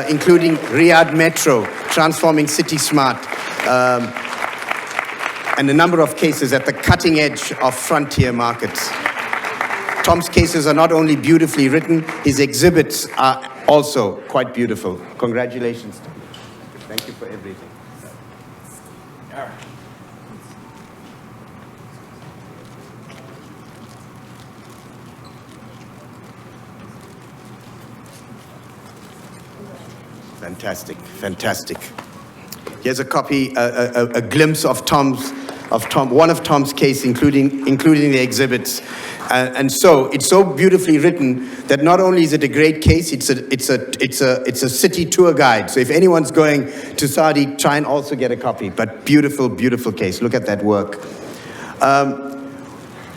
including Riyadh Metro, Transforming City Smart, and a number of cases at the cutting edge of frontier markets. Tom's cases are not only beautifully written, his exhibits are also quite beautiful. Congratulations, Tom. Thank you for everything. All right. Fantastic, fantastic. Here's a copy, a glimpse of one of Tom's case, including the exhibits. And so it's so beautifully written that not only is it a great case, it's a city tour guide. So if anyone's going to Saudi, try and also get a copy. But beautiful, beautiful case. Look at that work.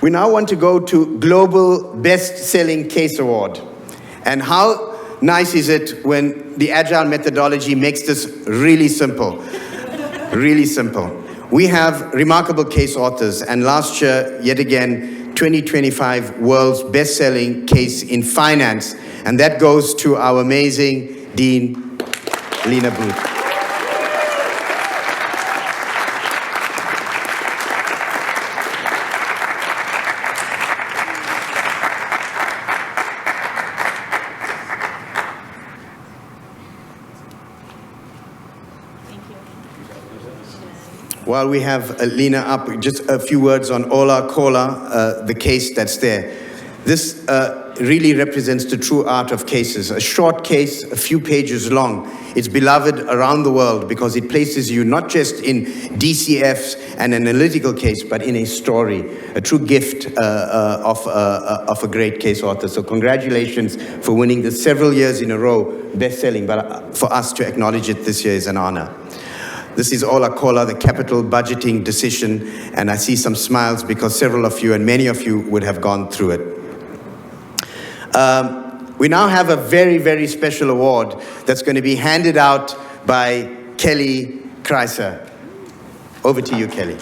We now want to go to Global Best-Selling Case Award. And how nice is it when the Agile methodology makes this really simple? Really simple. We have remarkable case authors, and last year, yet again, 2025 world's best-selling case in finance, and that goes to our amazing Dean, Lena Booth. While we have Lena up, just a few words on Ola Kola, the case that's there. This really represents the true art of cases. A short case, a few pages long. It's beloved around the world because it places you not just in DCFs and an analytical case, but in a story, a true gift of a great case author. So congratulations for winning this several years in a row, best-selling, but for us to acknowledge it this year is an honor. This is Ola Kola, the capital budgeting decision, and I see some smiles because several of you and many of you would have gone through it. We now have a very, very special award that's going to be handed out by Kelly Kreiser. Over to you, Kelly.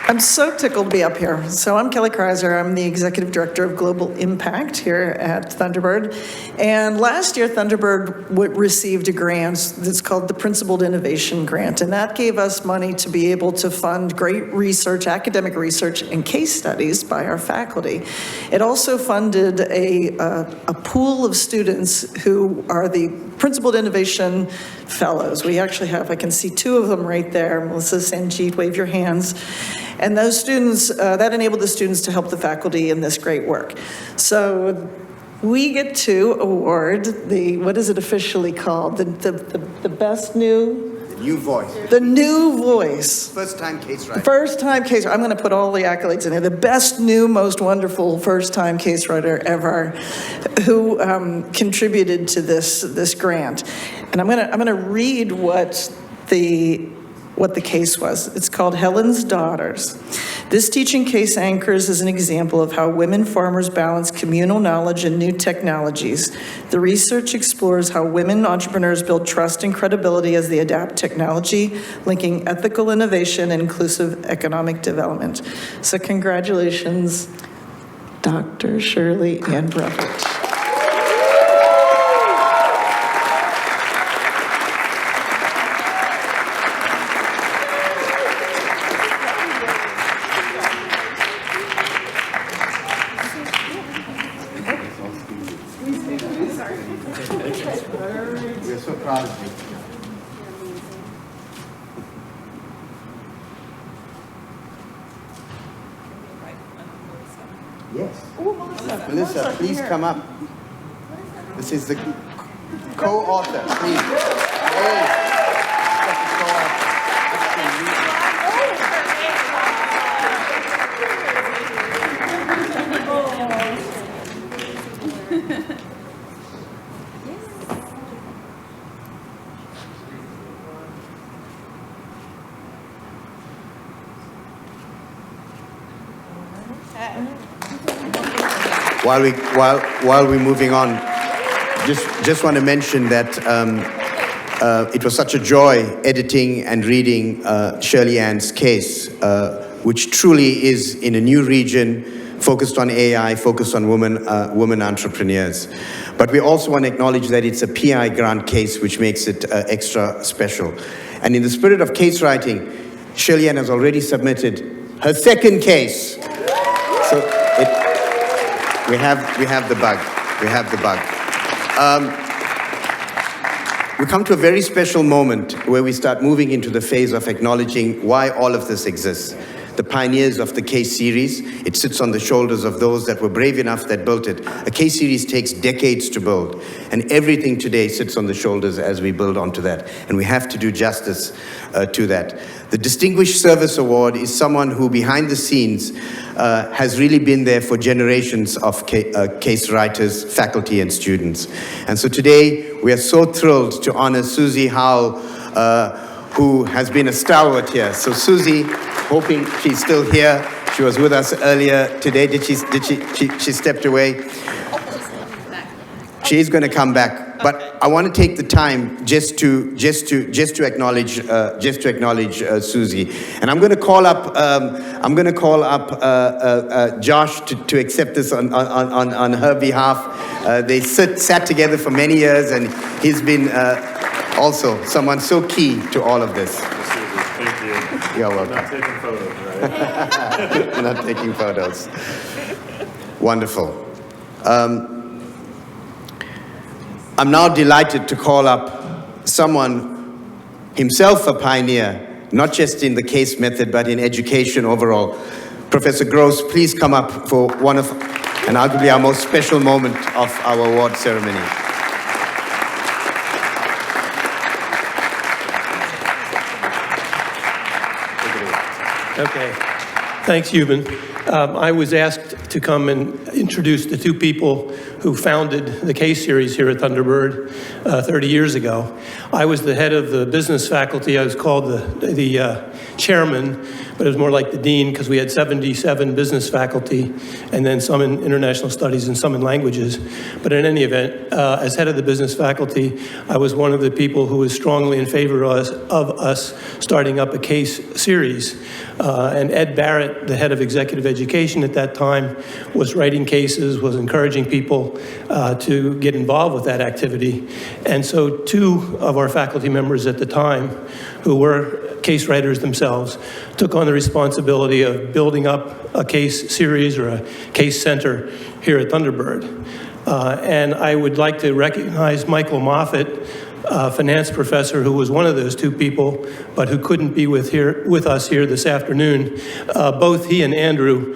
I'm so tickled to be up here. So I'm Kelly Kreiser. I'm the Executive Director of Global Impact here at Thunderbird. And last year, Thunderbird received a grant that's called the Principled Innovation Grant. And that gave us money to be able to fund great research, academic research, and case studies by our faculty. It also funded a pool of students who are the Principled Innovation Fellows. We actually have, I can see two of them right there. Melissa, Sanjeet, wave your hands. And those students, that enabled the students to help the faculty in this great work. So we get to award the, what is it officially called? The best new? The new voice. The new voice. First-time case writer. First-time case writer. I'm going to put all the accolades in there. The best new, most wonderful first-time case writer ever who contributed to this grant. And I'm going to read what the case was. It's called Helen's Daughters. This teaching case anchors as an example of how women farmers balance communal knowledge and new technologies. The research explores how women entrepreneurs build trust and credibility as they adapt technology, linking ethical innovation and inclusive economic development. So congratulations, Dr. Shirley Ann Brevich. We're so proud of you. Yes. Melissa, please come up. This is the co-author, please. Hey. While we're moving on, just want to mention that it was such a joy editing and reading Shirley Ann's case, which truly is in a new region focused on AI, focused on women entrepreneurs. But we also want to acknowledge that it's a PI grant case, which makes it extra special. And in the spirit of case writing, Shirley-Ann has already submitted her second case. So we have the bug. We have the bug. We come to a very special moment where we start moving into the phase of acknowledging why all of this exists. The pioneers of the case series, it sits on the shoulders of those that were brave enough that built it. A case series takes decades to build, and everything today sits on the shoulders as we build onto that, and we have to do justice to that. The Distinguished Service Award is someone who, behind the scenes, has really been there for generations of case writers, faculty, and students. And so today, we are so thrilled to honor Susie Howell, who has been a stalwart here. So Susie, hoping she's still here. She was with us earlier today. She stepped away? She's going to come back. But I want to take the time just to acknowledge Susie. And I'm going to call up Josh to accept this on her behalf. They sat together for many years, and he's been also someone so key to all of this. Thank you. You're welcome. Not taking photos, right? You're not taking photos. Wonderful. I'm now delighted to call up someone himself a pioneer, not just in the case method, but in education overall. Professor Grosse, please come up for one of, and arguably our most special moment of our award ceremony. Okay. Thanks, Euvin. I was asked to come and introduce the two people who founded the case series here at Thunderbird 30 years ago. I was the head of the business faculty. I was called the chairman, but it was more like the dean because we had 77 business faculty and then some in international studies and some in languages. But in any event, as head of the business faculty, I was one of the people who was strongly in favor of us starting up a case series. And Ed Barrett, the head of executive education at that time, was writing cases, was encouraging people to get involved with that activity. And so two of our faculty members at the time, who were case writers themselves, took on the responsibility of building up a case series or a case center here at Thunderbird. And I would like to recognize Michael Moffett, a finance professor who was one of those two people, but who couldn't be with us here this afternoon. Both he and Andrew,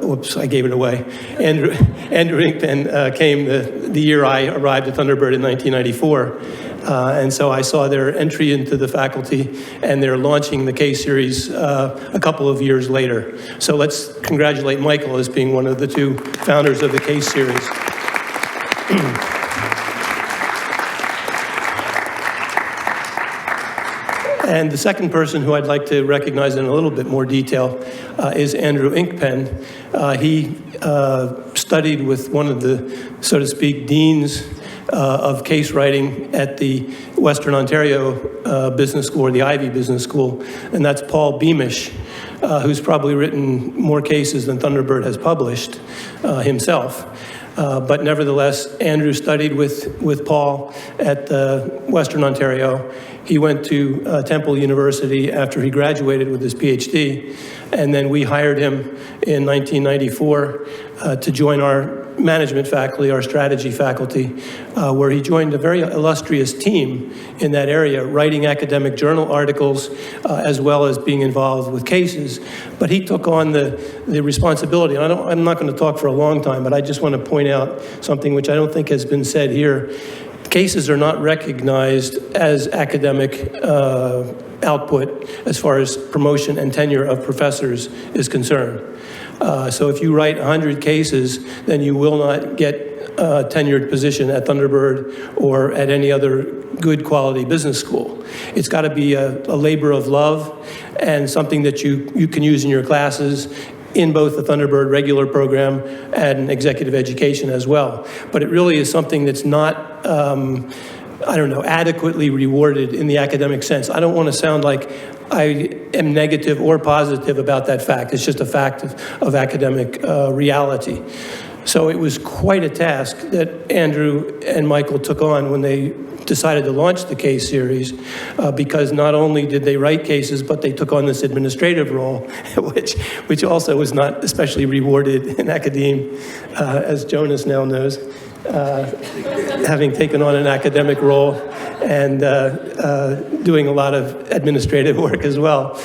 whoops, I gave it away. Andrew Inkpen came the year I arrived at Thunderbird in 1994. And so I saw their entry into the faculty, and they're launching the case series a couple of years later. So let's congratulate Michael as being one of the two founders of the case series. And the second person who I'd like to recognize in a little bit more detail is Andrew Inkpen. He studied with one of the, so to speak, deans of case writing at the Western Ontario Business School, or the Ivy Business School, and that's Paul Beamish, who's probably written more cases than Thunderbird has published himself. But nevertheless, Andrew studied with Paul at Western Ontario. He went to Temple University after he graduated with his PhD, and then we hired him in 1994 to join our management faculty, our strategy faculty, where he joined a very illustrious team in that area, writing academic journal articles, as well as being involved with cases. But he took on the responsibility. I'm not going to talk for a long time, but I just want to point out something which I don't think has been said here. Cases are not recognized as academic output as far as promotion and tenure of professors is concerned. So if you write 100 cases, then you will not get a tenured position at Thunderbird or at any other good quality business school. It's got to be a labor of love and something that you can use in your classes in both the Thunderbird regular program and executive education as well. But it really is something that's not, I don't know, adequately rewarded in the academic sense. I don't want to sound like I am negative or positive about that fact. It's just a fact of academic reality. So it was quite a task that Andrew and Michael took on when they decided to launch the case series, because not only did they write cases, but they took on this administrative role, which also was not especially rewarded in academia, as Jonas now knows, having taken on an academic role and doing a lot of administrative work as well.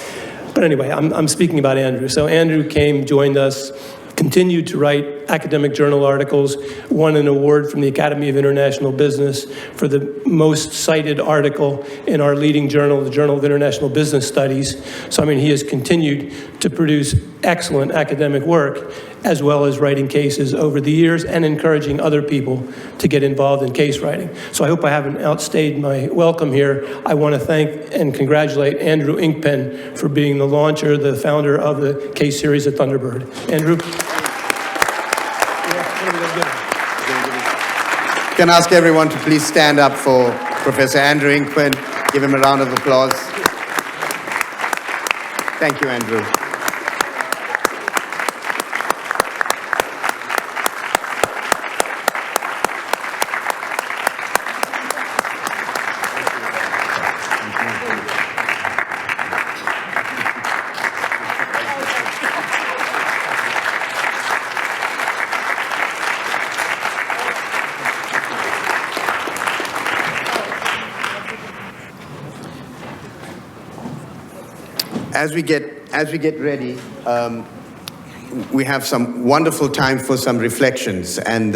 But anyway, I'm speaking about Andrew. So Andrew joined us, continued to write academic journal articles, won an award from the Academy of International Business for the most cited article in our leading journal, the Journal of International Business Studies. So, I mean, he has continued to produce excellent academic work, as well as writing cases over the years and encouraging other people to get involved in case writing. So I hope I haven't outstayed my welcome here. I want to thank and congratulate Andrew Inkpen for being the launcher, the founder of the case series at Thunderbird. Andrew? Can I ask everyone to please stand up for Professor Andrew Inkpen. Give him a round of applause. Thank you, Andrew. As we get ready, we have some wonderful time for some reflections, and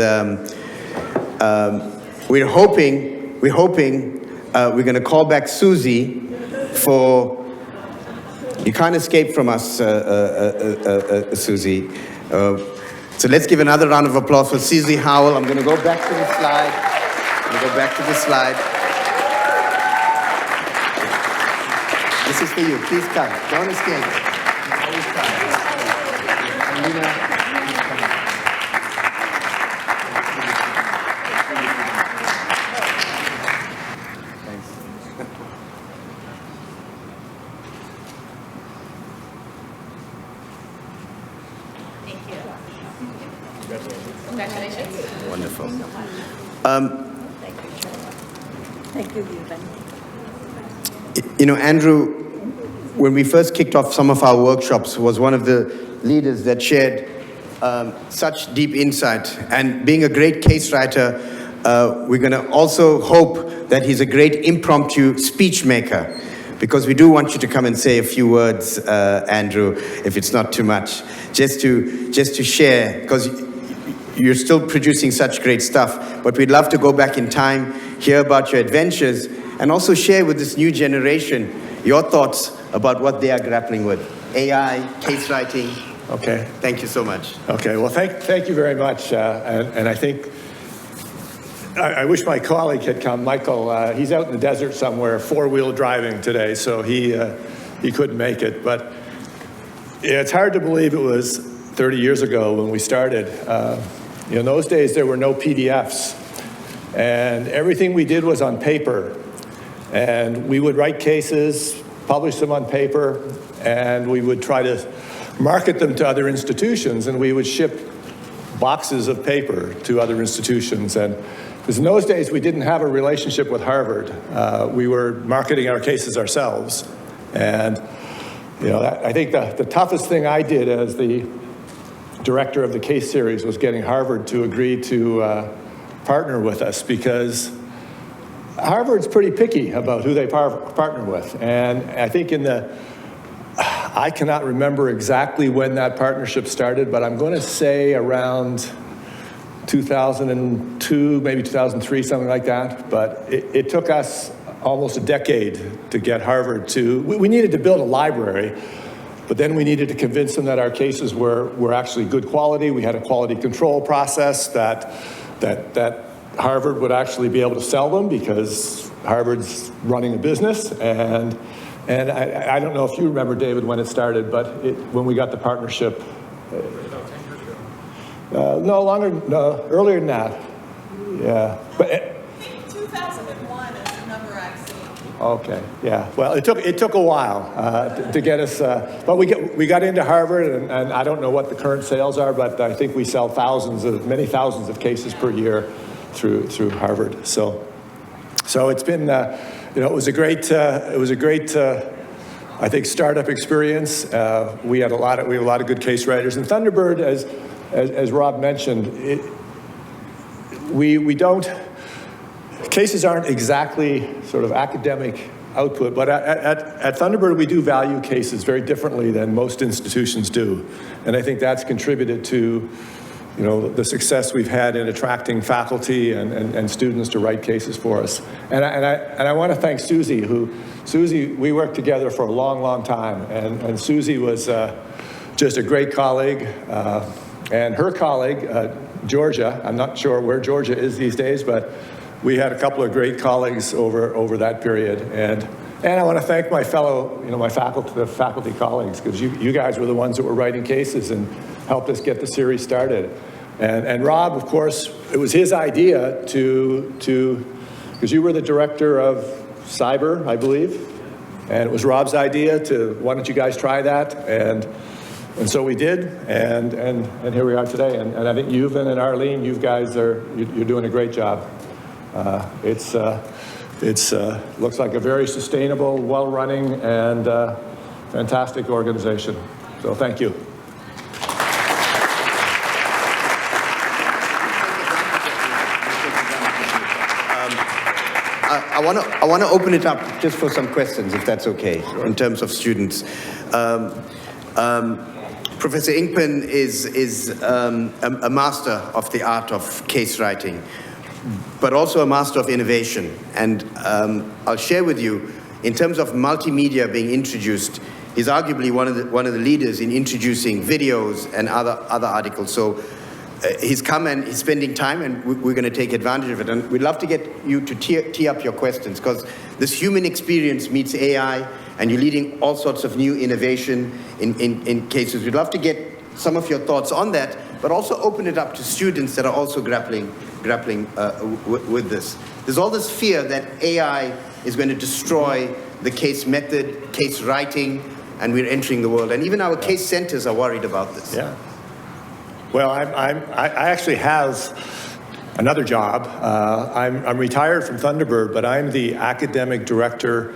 we're hoping we're going to call back Susie for. You can't escape from us, Susie. So let's give another round of applause for Susie Howell. I'm going to go back to the slide. This is for you. Please come. Don't escape. Always come. Alina. Thanks. Thank you. Congratulations. Wonderful. Thank you, Euvin. You know, Andrew, when we first kicked off some of our workshops, was one of the leaders that shared such deep insight. And being a great case writer, we're going to also hope that he's a great impromptu speech maker, because we do want you to come and say a few words, Andrew, if it's not too much, just to share, because you're still producing such great stuff. But we'd love to go back in time, hear about your adventures, and also share with this new generation your thoughts about what they are grappling with. AI, case writing. Okay. Thank you so much. Okay, well, thank you very much. And I think, I wish my colleague had come. Michael, he's out in the desert somewhere, four-wheel driving today, so he couldn't make it. But yeah, it's hard to believe it was 30 years ago when we started. In those days, there were no PDFs. And everything we did was on paper. And we would write cases, publish them on paper, and we would try to market them to other institutions, and we would ship boxes of paper to other institutions. And because in those days, we didn't have a relationship with Harvard. We were marketing our cases ourselves. And I think the toughest thing I did as the director of the case series was getting Harvard to agree to partner with us, because Harvard's pretty picky about who they partner with. And I think I cannot remember exactly when that partnership started, but I'm going to say around 2002, maybe 2003, something like that. But it took us almost a decade to get Harvard to, we needed to build a library, but then we needed to convince them that our cases were actually good quality. We had a quality control process that Harvard would actually be able to sell them, because Harvard's running a business. And I don't know if you remember, David, when it started, but when we got the partnership, earlier than that. Yeah. But 2001 is the number I've seen. Okay, yeah. Well, it took a while to get us, but we got into Harvard, and I don't know what the current sales are, but I think we sell many thousands of cases per year through Harvard. So it's been, it was a great, I think, startup experience. We have a lot of good case writers, and Thunderbird, as Rob mentioned, cases aren't exactly sort of academic output, but at Thunderbird we do value cases very differently than most institutions do, and I think that's contributed to, the success we've had in attracting faculty and students to write cases for us. And I want to thank Susie, we worked together for a long, long time, and Susie was just a great colleague, and her colleague, Georgia, I'm not sure where Georgia is these days, but we had a couple of great colleagues over that period, and I want to thank my fellow, the faculty colleagues, because you guys were the ones that were writing cases and helped us get the series started. And Rob, of course, it was his idea because you were the director of cyber, I believe, and it was Rob's idea why don't you guys try that? And so we did, and here we are today. And I think Euvin and Arlene, you guys you're doing a great job. It's looks like a very sustainable, well-running, and fantastic organization. So thank you. I want to open it up just for some questions, if that's okay, in terms of students. Professor Inkpen is a master of the art of case writing, but also a master of innovation. And I'll share with you, in terms of multimedia being introduced, he's arguably one of the leaders in introducing videos and other articles. So he's come and he's spending time, and we're going to take advantage of it. And we'd love to get you to tee up your questions, because this human experience meets AI, and you're leading all sorts of new innovation in cases. We'd love to get some of your thoughts on that, but also open it up to students that are also grappling with this. There's all this fear that AI is going to destroy the case method, case writing, and we're entering the world. And even our case centers are worried about this. Yeah. Well, I actually have another job. I'm retired from Thunderbird, but I'm the academic director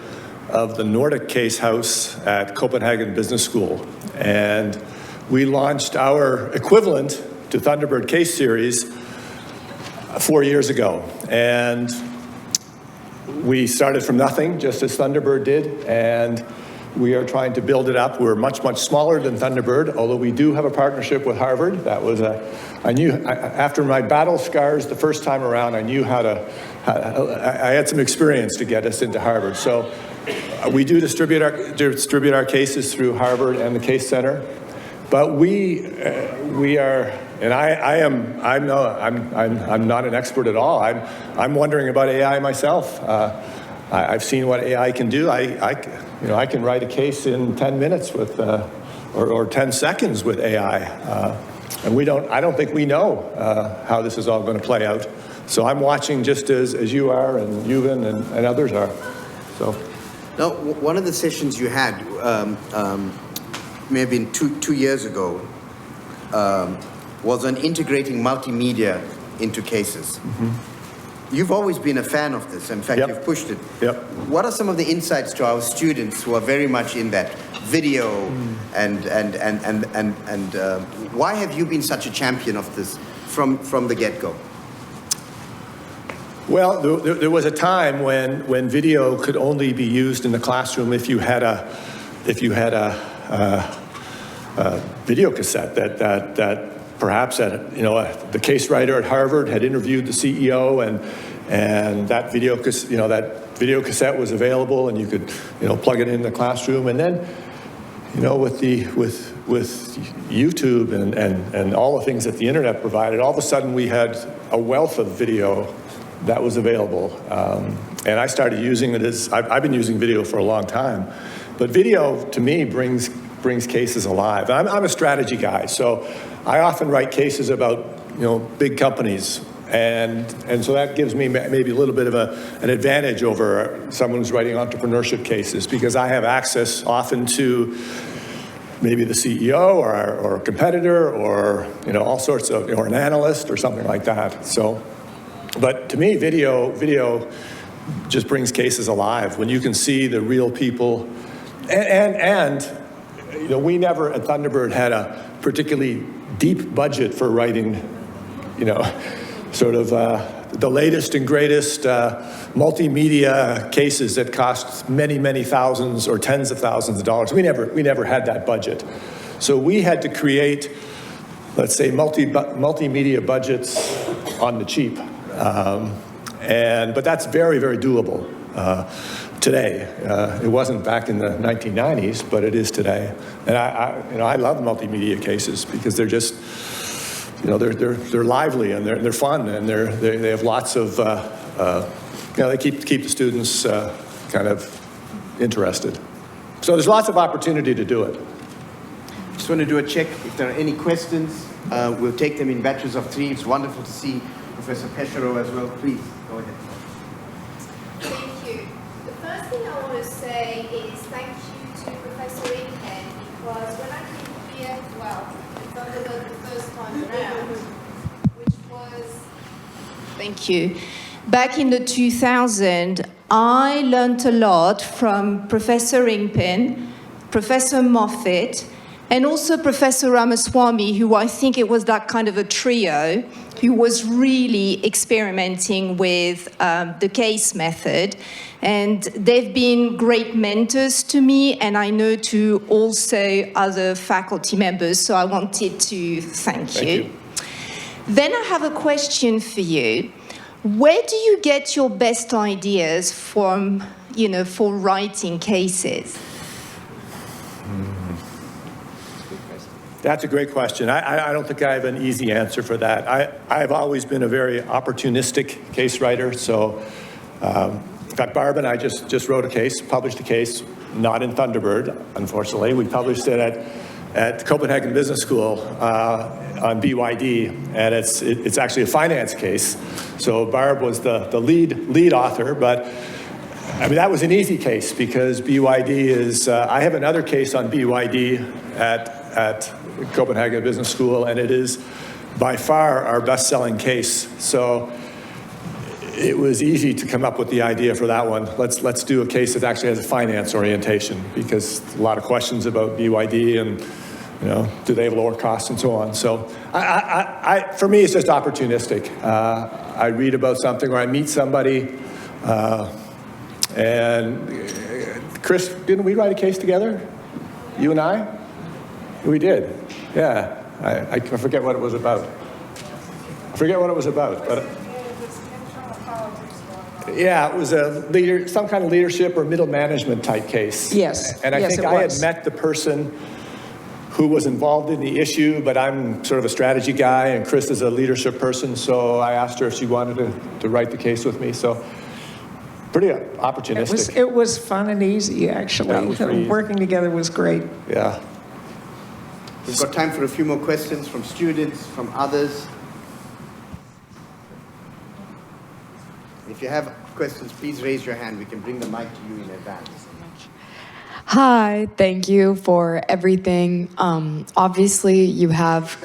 of the Nordic Case House at Copenhagen Business School. And we launched our equivalent to Thunderbird Case Series 4 years ago. And we started from nothing, just as Thunderbird did, and we are trying to build it up. We're much, much smaller than Thunderbird, although we do have a partnership with Harvard. That was after my battle scars the first time around, I knew I had some experience to get us into Harvard. So we do distribute our cases through Harvard and the Case Center, but we are, and I'm not an expert at all. I'm wondering about AI myself. I've seen what AI can do. I can write a case in 10 minutes with, or 10 seconds with AI, and I don't think we know how this is all going to play out. So I'm watching just as you are, and Euvin and others are. So. Now, one of the sessions you had, may have been two years ago, was on integrating multimedia into cases. Mm-hmm. You've always been a fan of this. In fact, you've pushed it. Yep. What are some of the insights to our students who are very much in that video, and why have you been such a champion of this from the get-go? Well, there was a time when video could only be used in the classroom if you had a video cassette that perhaps the case writer at Harvard had interviewed the CEO, and that video cassette was available, and you could plug it in the classroom. And then with YouTube and all the things that the internet provided, all of a sudden we had a wealth of video that was available. And I started using it I've been using video for a long time, but video to me brings cases alive. I'm a strategy guy, so I often write cases about big companies, And so that gives me maybe a little bit of an advantage over someone who's writing entrepreneurship cases, because I have access often to maybe the CEO or a competitor or all sorts of, or an analyst or something like that. So, but to me, video just brings cases alive when you can see the real people. And we never at Thunderbird had a particularly deep budget for writing, sort of the latest and greatest multimedia cases that cost many, many thousands or tens of thousands of dollars. We never had that budget. So we had to create, let's say, multimedia budgets on the cheap. But that's very, very doable today. It wasn't back in the 1990s, but it is today. And I love multimedia cases because they're just, they're lively and they're fun and they have lots of, they keep the students kind of interested. So there's lots of opportunity to do it. Just want to do a check if there are any questions. We'll take them in batches of 3. It's wonderful to see Professor Peschero as well. Please, go ahead. Thank you. The first thing I want to say is thank you to Professor Euvin, because when I came here, it's Thunderbird the first time around, which was... Thank you. Back in the 2000s, I learned a lot from Professor Euvin, Professor Moffat, and also Professor Ramaswamy, who I think it was that kind of a trio, who was really experimenting with the case method. And they've been great mentors to me, and I know to also other faculty members, so I wanted to thank you. Then I have a question for you. Where do you get your best ideas from, for writing cases? That's a great question. I don't think I have an easy answer for that. I've always been a very opportunistic case writer. So, in fact, Barb and I just wrote a case, published a case, not in Thunderbird, unfortunately. We published it at Copenhagen Business School on BYD, and it's actually a finance case. So Barb was the lead author, but I mean, that was an easy case because BYD is, I have another case on BYD at Copenhagen Business School, and it is by far our best-selling case. So it was easy to come up with the idea for that one. Let's do a case that actually has a finance orientation, because a lot of questions about BYD and, do they have lower costs and so on. So for me, it's just opportunistic. I read about something or I meet somebody, and Chris, didn't we write a case together? You and I? We did, yeah. I forget what it was about. But yeah, it was some kind of leadership or middle management type case. Yes. And I think I had met the person who was involved in the issue, but I'm sort of a strategy guy, and Chris is a leadership person, so I asked her if she wanted to write the case with me. So pretty opportunistic. It was fun and easy, actually. Working together was great. Yeah. We've got time for a few more questions from students, from others. If you have questions, please raise your hand. We can bring the mic to you in advance. Hi, thank you for everything. Obviously, you have...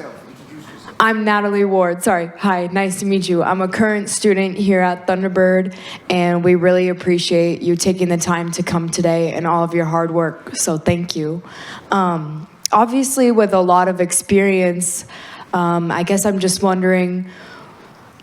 I'm Natalie Ward, sorry. Hi, nice to meet you. I'm a current student here at Thunderbird, and we really appreciate you taking the time to come today and all of your hard work, so thank you. Obviously, with a lot of experience, I guess I'm just wondering,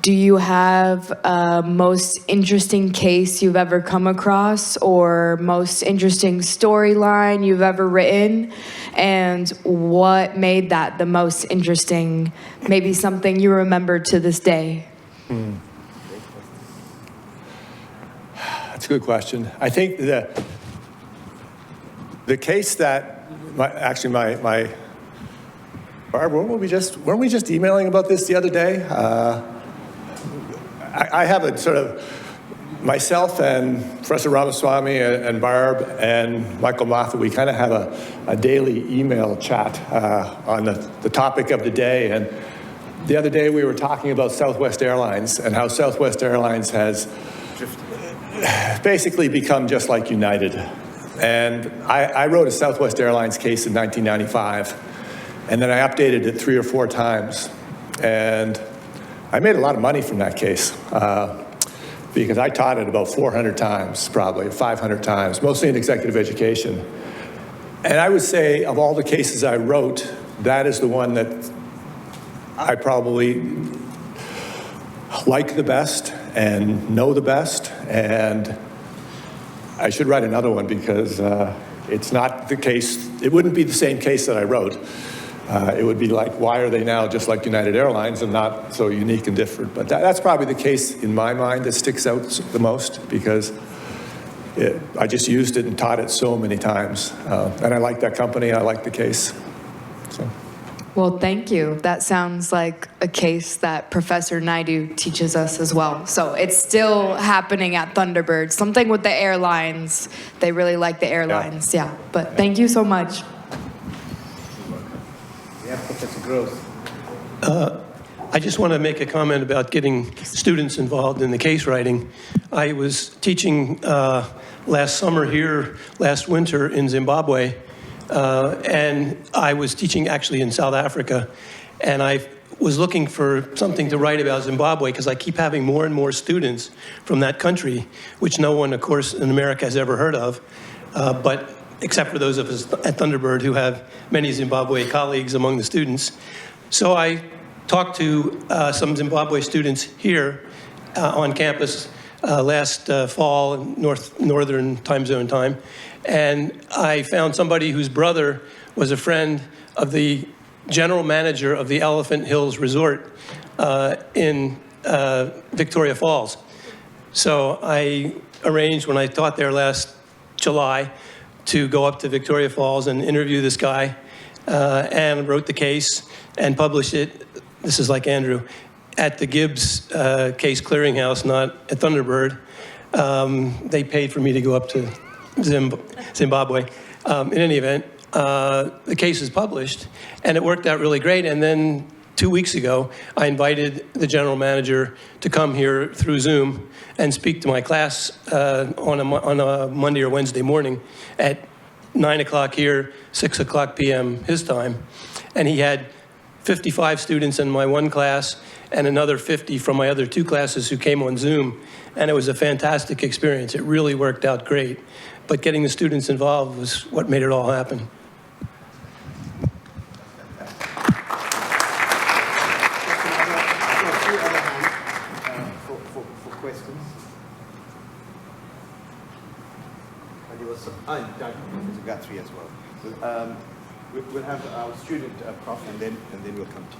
do you have a most interesting case you've ever come across, or most interesting storyline you've ever written? And what made that the most interesting? Maybe something you remember to this day? That's a good question. I think the case that my Barb, weren't we just emailing about this the other day? I have a sort of, myself and Professor Ramaswamy and Barb and Michael Moffat, we kind of have a daily email chat on the topic of the day. And The other day we were talking about Southwest Airlines and how Southwest Airlines has basically become just like United. And I wrote a Southwest Airlines case in 1995, and then I updated it 3 or 4 times. And I made a lot of money from that case because I taught it about 400 times, probably 500 times, mostly in executive education. And I would say of all the cases I wrote, that is the one that I probably like the best and know the best, and I should write another one because it's not the case, it wouldn't be the same case that I wrote. It would be like, why are they now just like United Airlines and not so unique and different? But that's probably the case in my mind that sticks out the most because I just used it and taught it so many times. And I like that company, I like the case. So. Well, thank you. That sounds like a case that Professor Naidoo teaches us as well. So it's still happening at Thunderbird. Something with the airlines. They really like the airlines, yeah. But thank you so much. Yeah, Professor Grosse. I just want to make a comment about getting students involved in the case writing. I was teaching last summer here, last winter in Zimbabwe, and I was teaching actually in South Africa, and I was looking for something to write about Zimbabwe because I keep having more and more students from that country, which no one, of course, in America has ever heard of, but except for those of us at Thunderbird who have many Zimbabwe colleagues among the students. So I talked to some Zimbabwe students here on campus last fall, northern time zone time, and I found somebody whose brother was a friend of the general manager of the Elephant Hills Resort in Victoria Falls. So I arranged, when I taught there last July, to go up to Victoria Falls and interview this guy, and wrote the case and published it. This is like Andrew, at the Gibbs Case Clearinghouse, not at Thunderbird. They paid for me to go up to Zimbabwe. In any event, the case is published, and it worked out really great. And then 2 weeks ago, I invited the general manager to come here through Zoom and speak to my class on a Monday or Wednesday morning at 9 o'clock here, 6 o'clock p.m. his time. And he had 55 students in my one class and another 50 from my other 2 classes who came on Zoom. And it was a fantastic experience. It really worked out great. But getting the students involved was what made it all happen. For questions. And there was some, Professor Guthrie as well. We'll have our student, Prof, and then we'll come to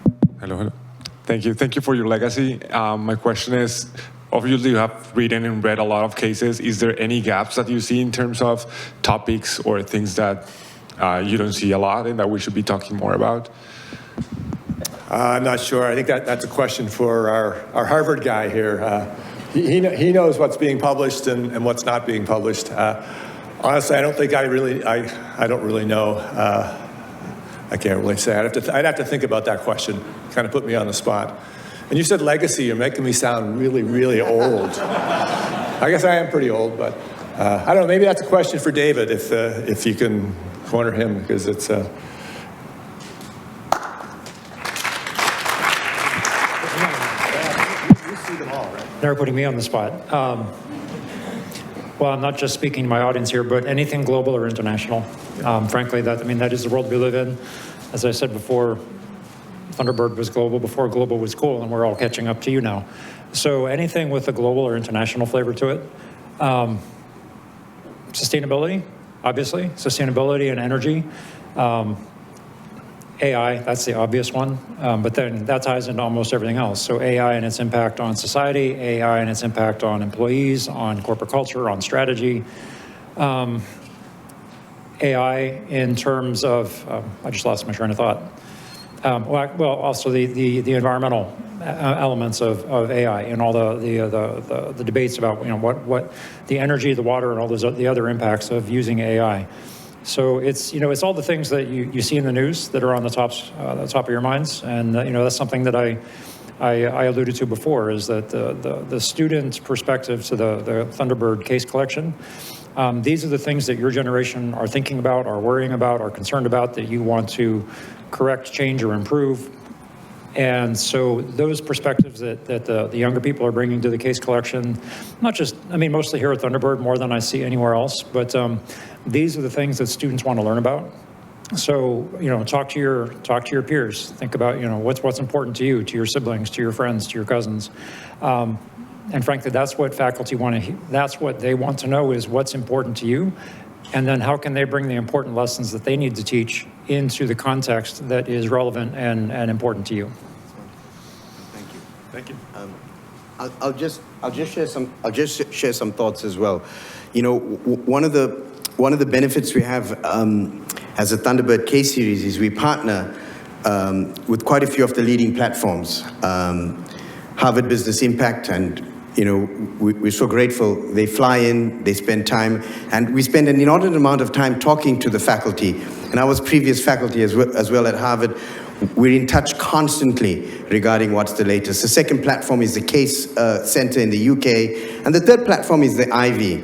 you. Hello. Thank you for your legacy. My question is, obviously you have written and read a lot of cases. Is there any gaps that you see in terms of topics or things that you don't see a lot and that we should be talking more about? I'm not sure. I think that's a question for our Harvard guy here. He knows what's being published and what's not being published. Honestly, I don't think I don't really know. I can't really say. I'd have to think about that question. Kind of put me on the spot. And you said legacy. You're making me sound really, really old. I guess I am pretty old, but I don't know. Maybe that's a question for David, if you can corner him, because it's. You see them all, right? They're putting me on the spot. Well, I'm not just speaking to my audience here, but anything global or international. Frankly, that is the world we live in. As I said before, Thunderbird was global before global was cool, and we're all catching up to you now. So anything with a global or international flavor to it. Sustainability, obviously. Sustainability and energy. AI, that's the obvious one, but then that ties into almost everything else. So AI and its impact on society, AI and its impact on employees, on corporate culture, on strategy. AI in terms of, I just lost my train of thought. Also the environmental elements of AI and all the debates about what the energy, the water, and all those the other impacts of using AI. So it's, it's all the things that you see in the news that are on the top of your minds. And, that's something that I alluded to before, is that the student perspective to the Thunderbird case collection, these are the things that your generation are thinking about, are worrying about, are concerned about, that you want to correct, change, or improve. And so those perspectives that the younger people are bringing to the case collection, mostly here at Thunderbird, more than I see anywhere else, but these are the things that students want to learn about. So, talk to your peers. Think about, what's important to you, to your siblings, to your friends, to your cousins. And frankly, that's what faculty want to, that's what they want to know, is what's important to you. And then how can they bring the important lessons that they need to teach into the context that is relevant and important to you. Thank you. I'll just share some thoughts as well. One of the benefits we have as a Thunderbird Case Series is we partner with quite a few of the leading platforms, Harvard Business Impact, and we're so grateful. They fly in, they spend time, and we spend an inordinate amount of time talking to the faculty. And I was previous faculty as well at Harvard. We're in touch constantly regarding what's the latest. The second platform is the Case Center in the UK, and the third platform is the Ivy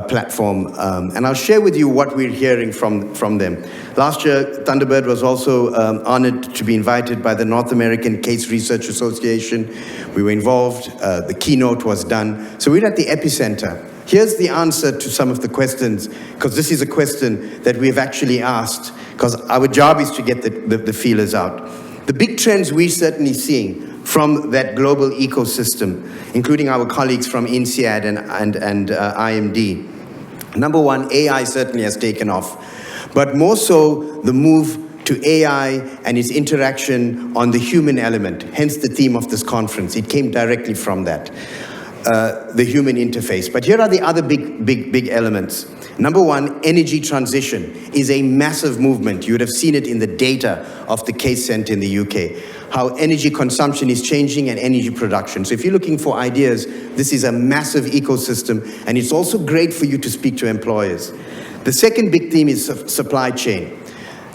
platform. And I'll share with you what we're hearing from them. Last year, Thunderbird was also honored to be invited by the North American Case Research Association. We were involved. The keynote was done. So we're at the epicenter. Here's the answer to some of the questions, because this is a question that we've actually asked, because our job is to get the feelers out. The big trends we're certainly seeing from that global ecosystem, including our colleagues from INSEAD and IMD. Number one, AI certainly has taken off, but more so the move to AI and its interaction on the human element, hence the theme of this conference. It came directly from that. The human interface. But here are the other big elements. Number one, energy transition is a massive movement. You would have seen it in the data of the Case Center in the UK, how energy consumption is changing and energy production. So if you're looking for ideas, this is a massive ecosystem, and it's also great for you to speak to employers. The second big theme is supply chain.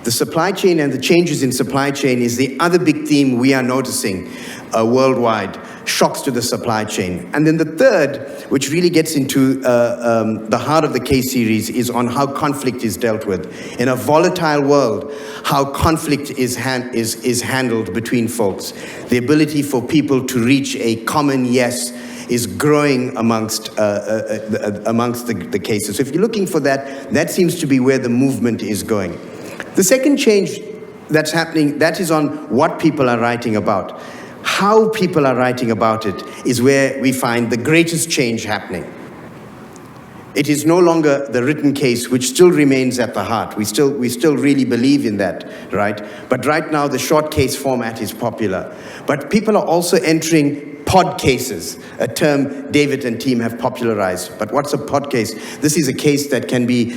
The supply chain and the changes in supply chain is the other big theme we are noticing worldwide, shocks to the supply chain. And then the third, which really gets into the heart of the case series, is on how conflict is dealt with. In a volatile world, how conflict is handled between folks. The ability for people to reach a common yes is growing amongst the cases. So if you're looking for that, that seems to be where the movement is going. The second change that's happening, that is on what people are writing about. How people are writing about it is where we find the greatest change happening. It is no longer the written case, which still remains at the heart. We still really believe in that, right? But right now, the short case format is popular. But people are also entering pod cases, a term David and team have popularized. But what's a pod case? This is a case that can be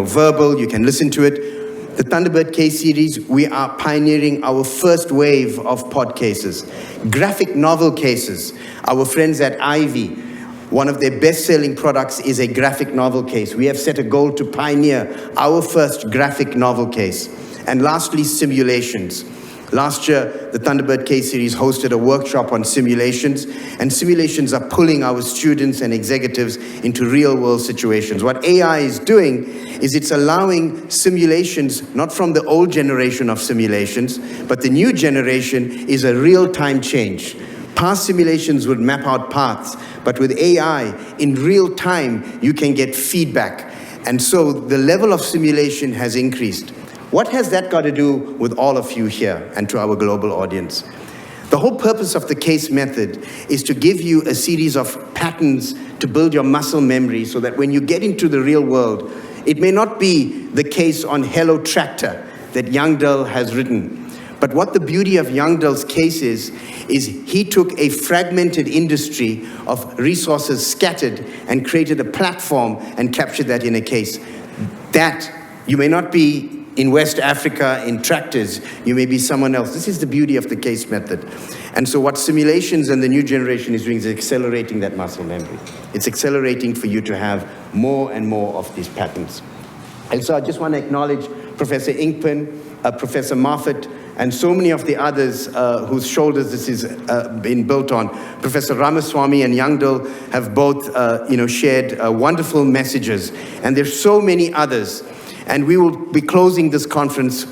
verbal, you can listen to it. The Thunderbird Case Series, we are pioneering our first wave of pod cases. Graphic novel cases. Our friends at Ivy, one of their best-selling products is a graphic novel case. We have set a goal to pioneer our first graphic novel case. And lastly, simulations. Last year, the Thunderbird Case Series hosted a workshop on simulations, and simulations are pulling our students and executives into real-world situations. What AI is doing is it's allowing simulations, not from the old generation of simulations, but the new generation is a real-time change. Past simulations would map out paths, but with AI, in real time, you can get feedback. And so the level of simulation has increased. What has that got to do with all of you here and to our global audience? The whole purpose of the case method is to give you a series of patterns to build your muscle memory so that when you get into the real world, it may not be the case on Hello Tractor that Youngdahl has written. But what the beauty of Youngdahl's case is he took a fragmented industry of resources scattered and created a platform and captured that in a case. That, you may not be in West Africa, in tractors, you may be someone else. This is the beauty of the case method. And so what simulations and the new generation is doing is accelerating that muscle memory. It's accelerating for you to have more and more of these patterns. And so I just want to acknowledge Professor Inkpen, Professor Moffat, and so many of the others whose shoulders this has been built on. Professor Ramaswamy and Youngdal have both shared wonderful messages, and there's so many others. And we will be closing this conference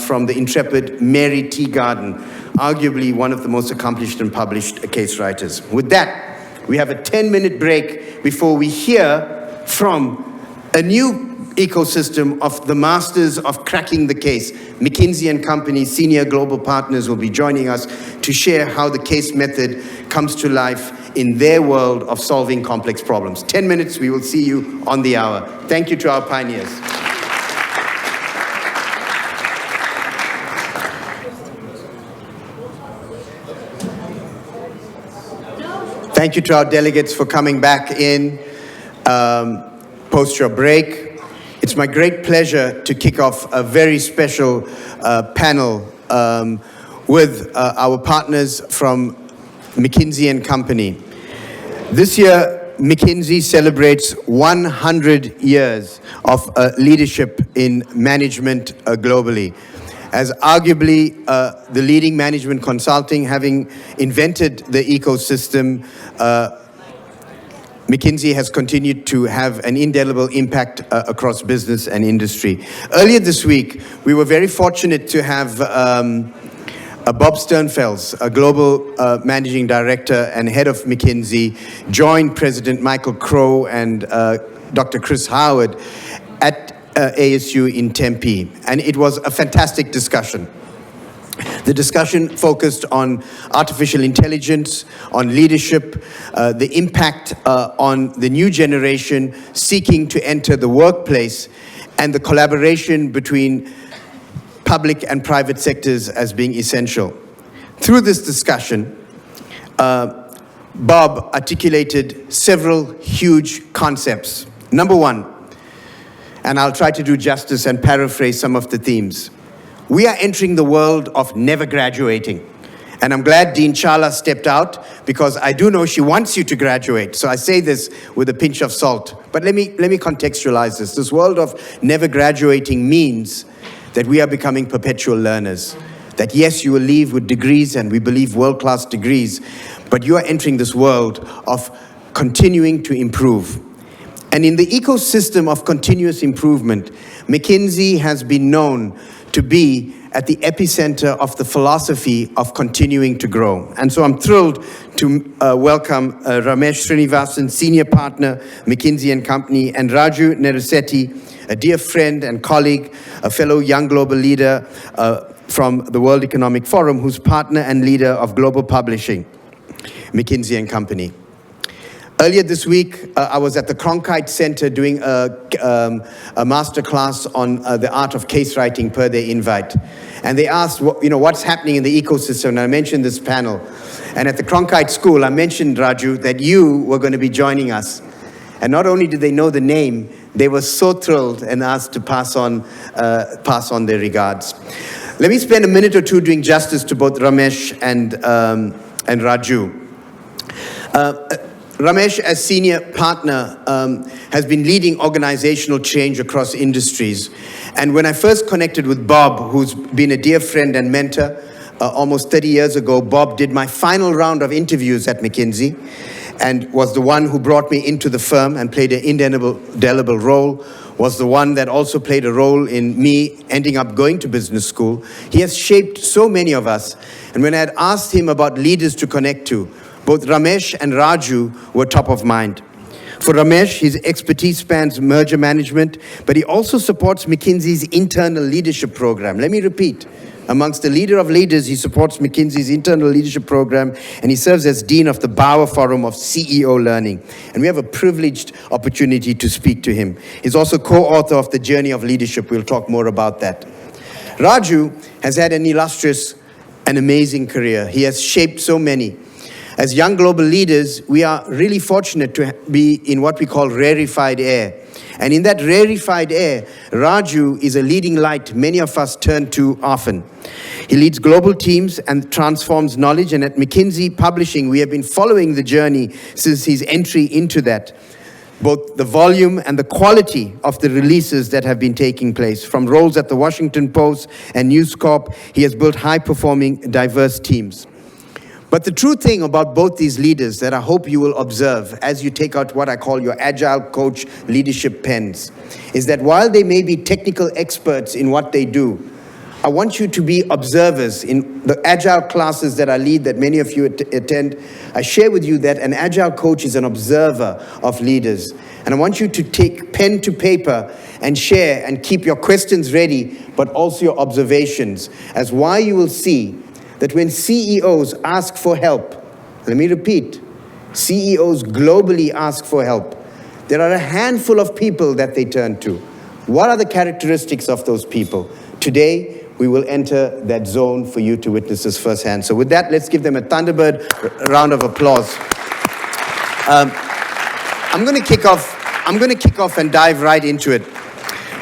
from the intrepid Mary Teagarden, arguably one of the most accomplished and published case writers. With that, we have a 10-minute break before we hear from a new ecosystem of the masters of cracking the case. McKinsey and Company senior global partners will be joining us to share how the case method comes to life in their world of solving complex problems. 10 minutes, we will see you on the hour. Thank you to our pioneers. Thank you to our delegates for coming back in post your break. It's my great pleasure to kick off a very special panel with our partners from McKinsey and Company. This year, McKinsey celebrates 100 years of leadership in management globally. As arguably the leading management consulting, having invented the ecosystem, McKinsey has continued to have an indelible impact across business and industry. Earlier this week, we were very fortunate to have Bob Sternfels, a global managing director and head of McKinsey, join President Michael Crow and Dr. Chris Howard at ASU in Tempe. And it was a fantastic discussion. The discussion focused on artificial intelligence, on leadership, the impact on the new generation seeking to enter the workplace, and the collaboration between public and private sectors as being essential. Through this discussion, Bob articulated several huge concepts. Number one, and I'll try to do justice and paraphrase some of the themes. We are entering the world of never graduating. And I'm glad Dean Charla stepped out, because I do know she wants you to graduate. So I say this with a pinch of salt. But let me contextualize this. This world of never graduating means that we are becoming perpetual learners. That yes, you will leave with degrees, and we believe world-class degrees, but you are entering this world of continuing to improve. And in the ecosystem of continuous improvement, McKinsey has been known to be at the epicenter of the philosophy of continuing to grow. And so I'm thrilled to welcome Ramesh Srinivasan, Senior Partner, McKinsey and Company, and Raju Nerasetti, a dear friend and colleague, a fellow young global leader from the World Economic Forum, who's partner and leader of global publishing, McKinsey and Company. Earlier this week, I was at the Cronkite Center doing a master class on the art of case writing per their invite. And they asked, what's happening in the ecosystem? And I mentioned this panel. And at the Cronkite School, I mentioned, Raju, that you were going to be joining us. And not only did they know the name, they were so thrilled and asked to pass on their regards. Let me spend a minute or two doing justice to both Ramesh and Raju. Ramesh, as senior partner, has been leading organizational change across industries. And when I first connected with Bob, who's been a dear friend and mentor, almost 30 years ago, Bob did my final round of interviews at McKinsey and was the one who brought me into the firm and played an indelible role, was the one that also played a role in me ending up going to business school. He has shaped so many of us. And when I had asked him about leaders to connect to, both Ramesh and Raju were top of mind. For Ramesh, his expertise spans merger management, but he also supports McKinsey's internal leadership program. Let me repeat. Amongst the leader of leaders, he supports McKinsey's internal leadership program, and he serves as Dean of the Bauer Forum of CEO Learning. And we have a privileged opportunity to speak to him. He's also co-author of The Journey of Leadership. We'll talk more about that. Raju has had an illustrious and amazing career. He has shaped so many. As young global leaders, we are really fortunate to be in what we call rarefied air. And in that rarefied air, Raju is a leading light many of us turn to often. He leads global teams and transforms knowledge, and at McKinsey Publishing, we have been following the journey since his entry into that. both the volume and the quality of the releases that have been taking place. From roles at the Washington Post and News Corp, he has built high-performing, diverse teams. But the true thing about both these leaders that I hope you will observe as you take out what I call your agile coach leadership pens is that while they may be technical experts in what they do, I want you to be observers. In the agile classes that I lead, that many of you attend, I share with you that an agile coach is an observer of leaders. And I want you to take pen to paper and share and keep your questions ready, but also your observations, as why you will see that when CEOs ask for help, let me repeat, CEOs globally ask for help, there are a handful of people that they turn to. What are the characteristics of those people? Today, we will enter that zone for you to witness this firsthand. So with that, let's give them a Thunderbird round of applause. I'm going to kick off and dive right into it.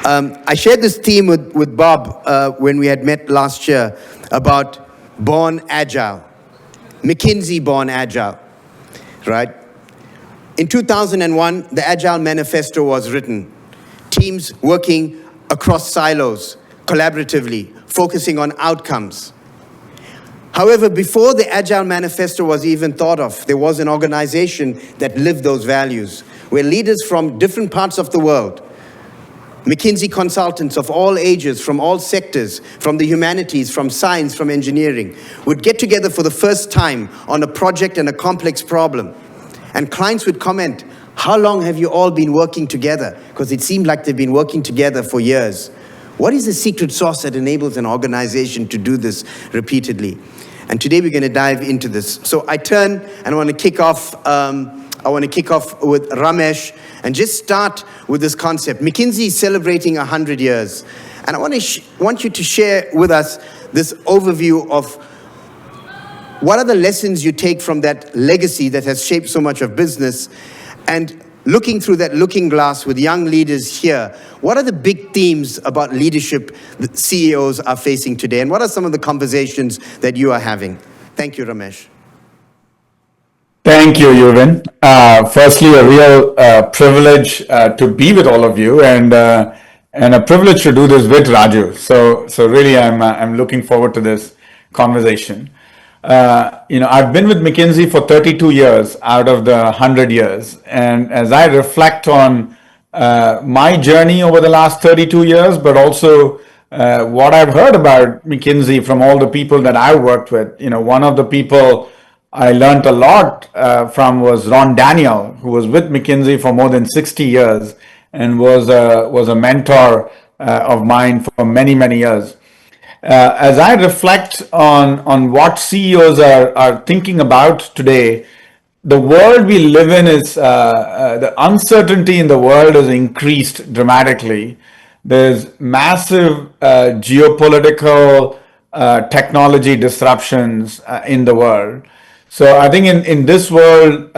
I shared this theme with Bob when we had met last year about born agile, McKinsey born agile, right? In 2001, the Agile Manifesto was written. Teams working across silos, collaboratively, focusing on outcomes. However, before the Agile Manifesto was even thought of, there was an organization that lived those values, where leaders from different parts of the world, McKinsey consultants of all ages, from all sectors, from the humanities, from science, from engineering, would get together for the first time on a project and a complex problem. And clients would comment, how long have you all been working together? Because it seemed like they've been working together for years. What is the secret sauce that enables an organization to do this repeatedly? And today we're going to dive into this. So I turn and I want to kick off with Ramesh and just start with this concept. McKinsey is celebrating 100 years. And I want you to share with us this overview of what are the lessons you take from that legacy that has shaped so much of business, and looking through that looking glass with young leaders here, what are the big themes about leadership that CEOs are facing today? And what are some of the conversations that you are having? Thank you, Ramesh. Thank you, Euvin. Firstly, a real privilege to be with all of you, and a privilege to do this with Raju. So really, I'm looking forward to this conversation. I've been with McKinsey for 32 years out of the 100 years. And as I reflect on my journey over the last 32 years, but also what I've heard about McKinsey from all the people that I worked with, one of the people I learned a lot from was Ron Daniel, who was with McKinsey for more than 60 years and was a mentor of mine for many, many years. As I reflect on what CEOs are thinking about today, the world we live in is, the uncertainty in the world has increased dramatically. There's massive geopolitical technology disruptions in the world. So I think in this world,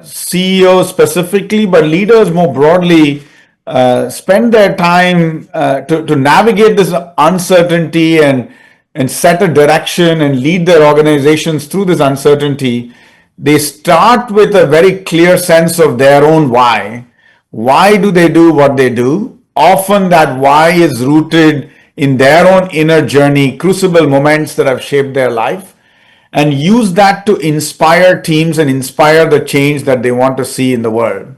CEOs specifically, but leaders more broadly, spend their time to navigate this uncertainty and set a direction and lead their organizations through this uncertainty. They start with a very clear sense of their own why. Why do they do what they do? Often that why is rooted in their own inner journey, crucible moments that have shaped their life, and use that to inspire teams and inspire the change that they want to see in the world.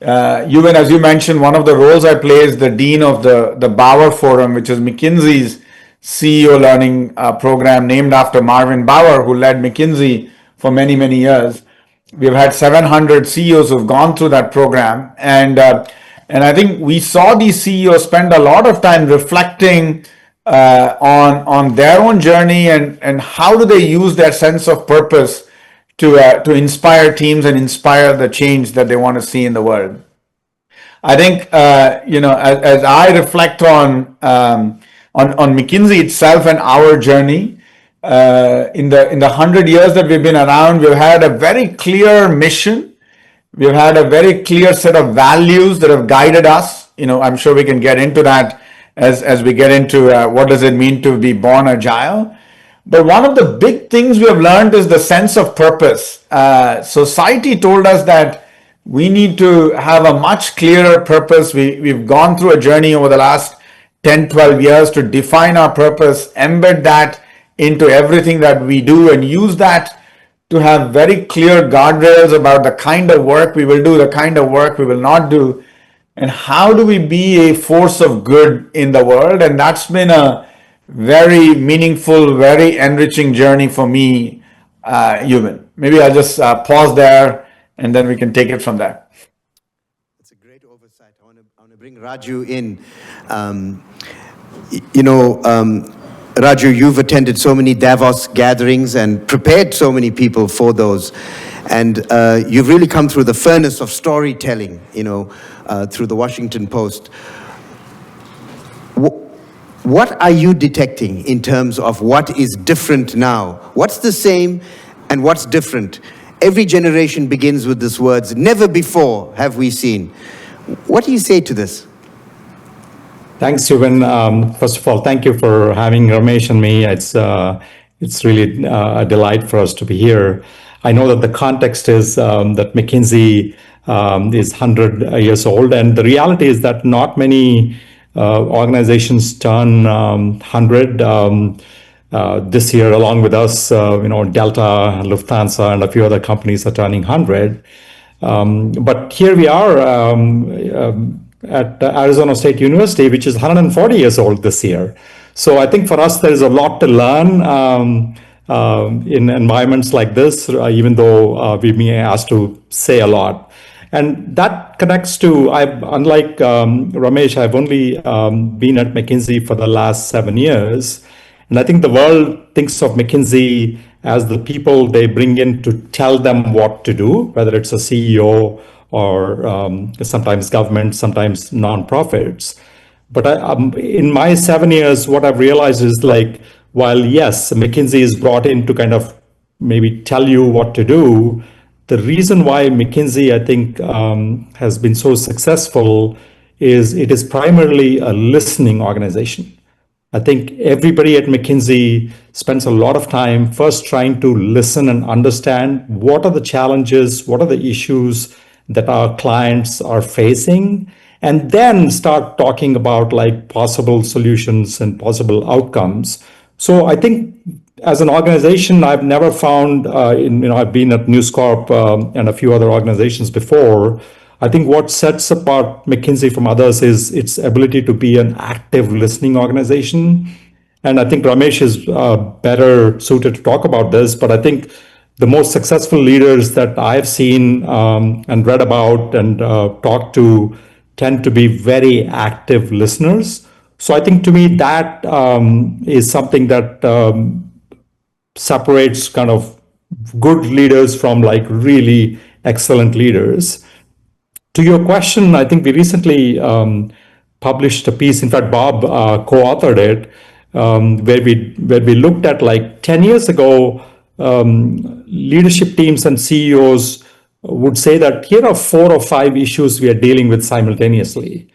Euvin, as you mentioned, one of the roles I play is the Dean of the Bauer Forum, which is McKinsey's CEO learning program named after Marvin Bauer, who led McKinsey for many, many years. We've had 700 CEOs who've gone through that program. And I think we saw these CEOs spend a lot of time reflecting on their own journey and how do they use their sense of purpose to inspire teams and inspire the change that they want to see in the world. I think as I reflect on McKinsey itself and our journey, in the 100 years that we've been around, we've had a very clear mission. We've had a very clear set of values that have guided us. I'm sure we can get into that as we get into what does it mean to be born agile. But one of the big things we have learned is the sense of purpose. Society told us that we need to have a much clearer purpose. We've gone through a journey over the last 10, 12 years to define our purpose, embed that into everything that we do, and use that to have very clear guardrails about the kind of work we will do, the kind of work we will not do, and how do we be a force of good in the world. And that's been a very meaningful, very enriching journey for me, Euvin. Maybe I'll just pause there, and then we can take it from there. It's a great oversight. I want to bring Raju in. Raju, you've attended so many Davos gatherings and prepared so many people for those. And you've really come through the furnace of storytelling, through the Washington Post. What are you detecting in terms of what is different now? What's the same and what's different? Every generation begins with these words, never before have we seen. What do you say to this? Thanks, Euvin. First of all, thank you for having Ramesh and me. It's really a delight for us to be here. I know that the context is that McKinsey is 100 years old, and the reality is that not many organizations turn 100 this year along with us. Delta, Lufthansa, and a few other companies are turning 100. But here we are at Arizona State University, which is 140 years old this year. So I think for us, there is a lot to learn in environments like this, even though we've been asked to say a lot. And that connects to, unlike Ramesh, I've only been at McKinsey for the last 7 years. And I think the world thinks of McKinsey as the people they bring in to tell them what to do, whether it's a CEO or sometimes government, sometimes nonprofits. But in my 7 years, what I've realized is while yes, McKinsey is brought in to kind of maybe tell you what to do, the reason why McKinsey, I think, has been so successful is it is primarily a listening organization. I think everybody at McKinsey spends a lot of time first trying to listen and understand what are the challenges, what are the issues that our clients are facing, and then start talking about possible solutions and possible outcomes. So I think as an organization, I've never found, I've been at News Corp and a few other organizations before. I think what sets apart McKinsey from others is its ability to be an active listening organization. And I think Ramesh is better suited to talk about this, but I think the most successful leaders that I've seen and read about and talked to tend to be very active listeners. So I think to me that is something that separates kind of good leaders from really excellent leaders. To your question, I think we recently published a piece, in fact, Bob co-authored it, where we looked at 10 years ago, leadership teams and CEOs would say that here are 4 or 5 issues we are dealing with simultaneously.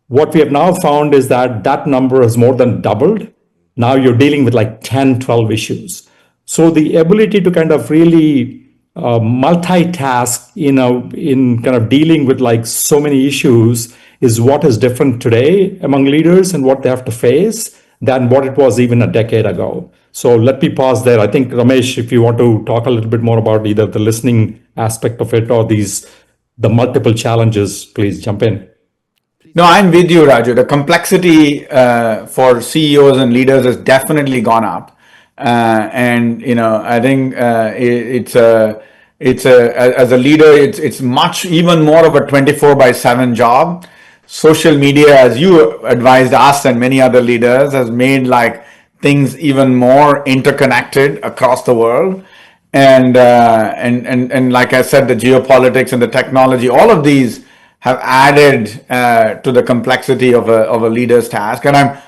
What we have now found is that that number has more than doubled. Now you're dealing with 10, 12 issues. So the ability to kind of really multitask, in kind of dealing with so many issues is what is different today among leaders and what they have to face than what it was even a decade ago. So let me pause there. I think, Ramesh, if you want to talk a little bit more about either the listening aspect of it or the multiple challenges, please jump in. No, I'm with you, Raju. The complexity for CEOs and leaders has definitely gone up. And I think as a leader, it's much even more of a 24/7 job. Social media, as you advised us and many other leaders, has made things even more interconnected across the world. And like I said, the geopolitics and the technology, all of these have added to the complexity of a leader's task. And I'm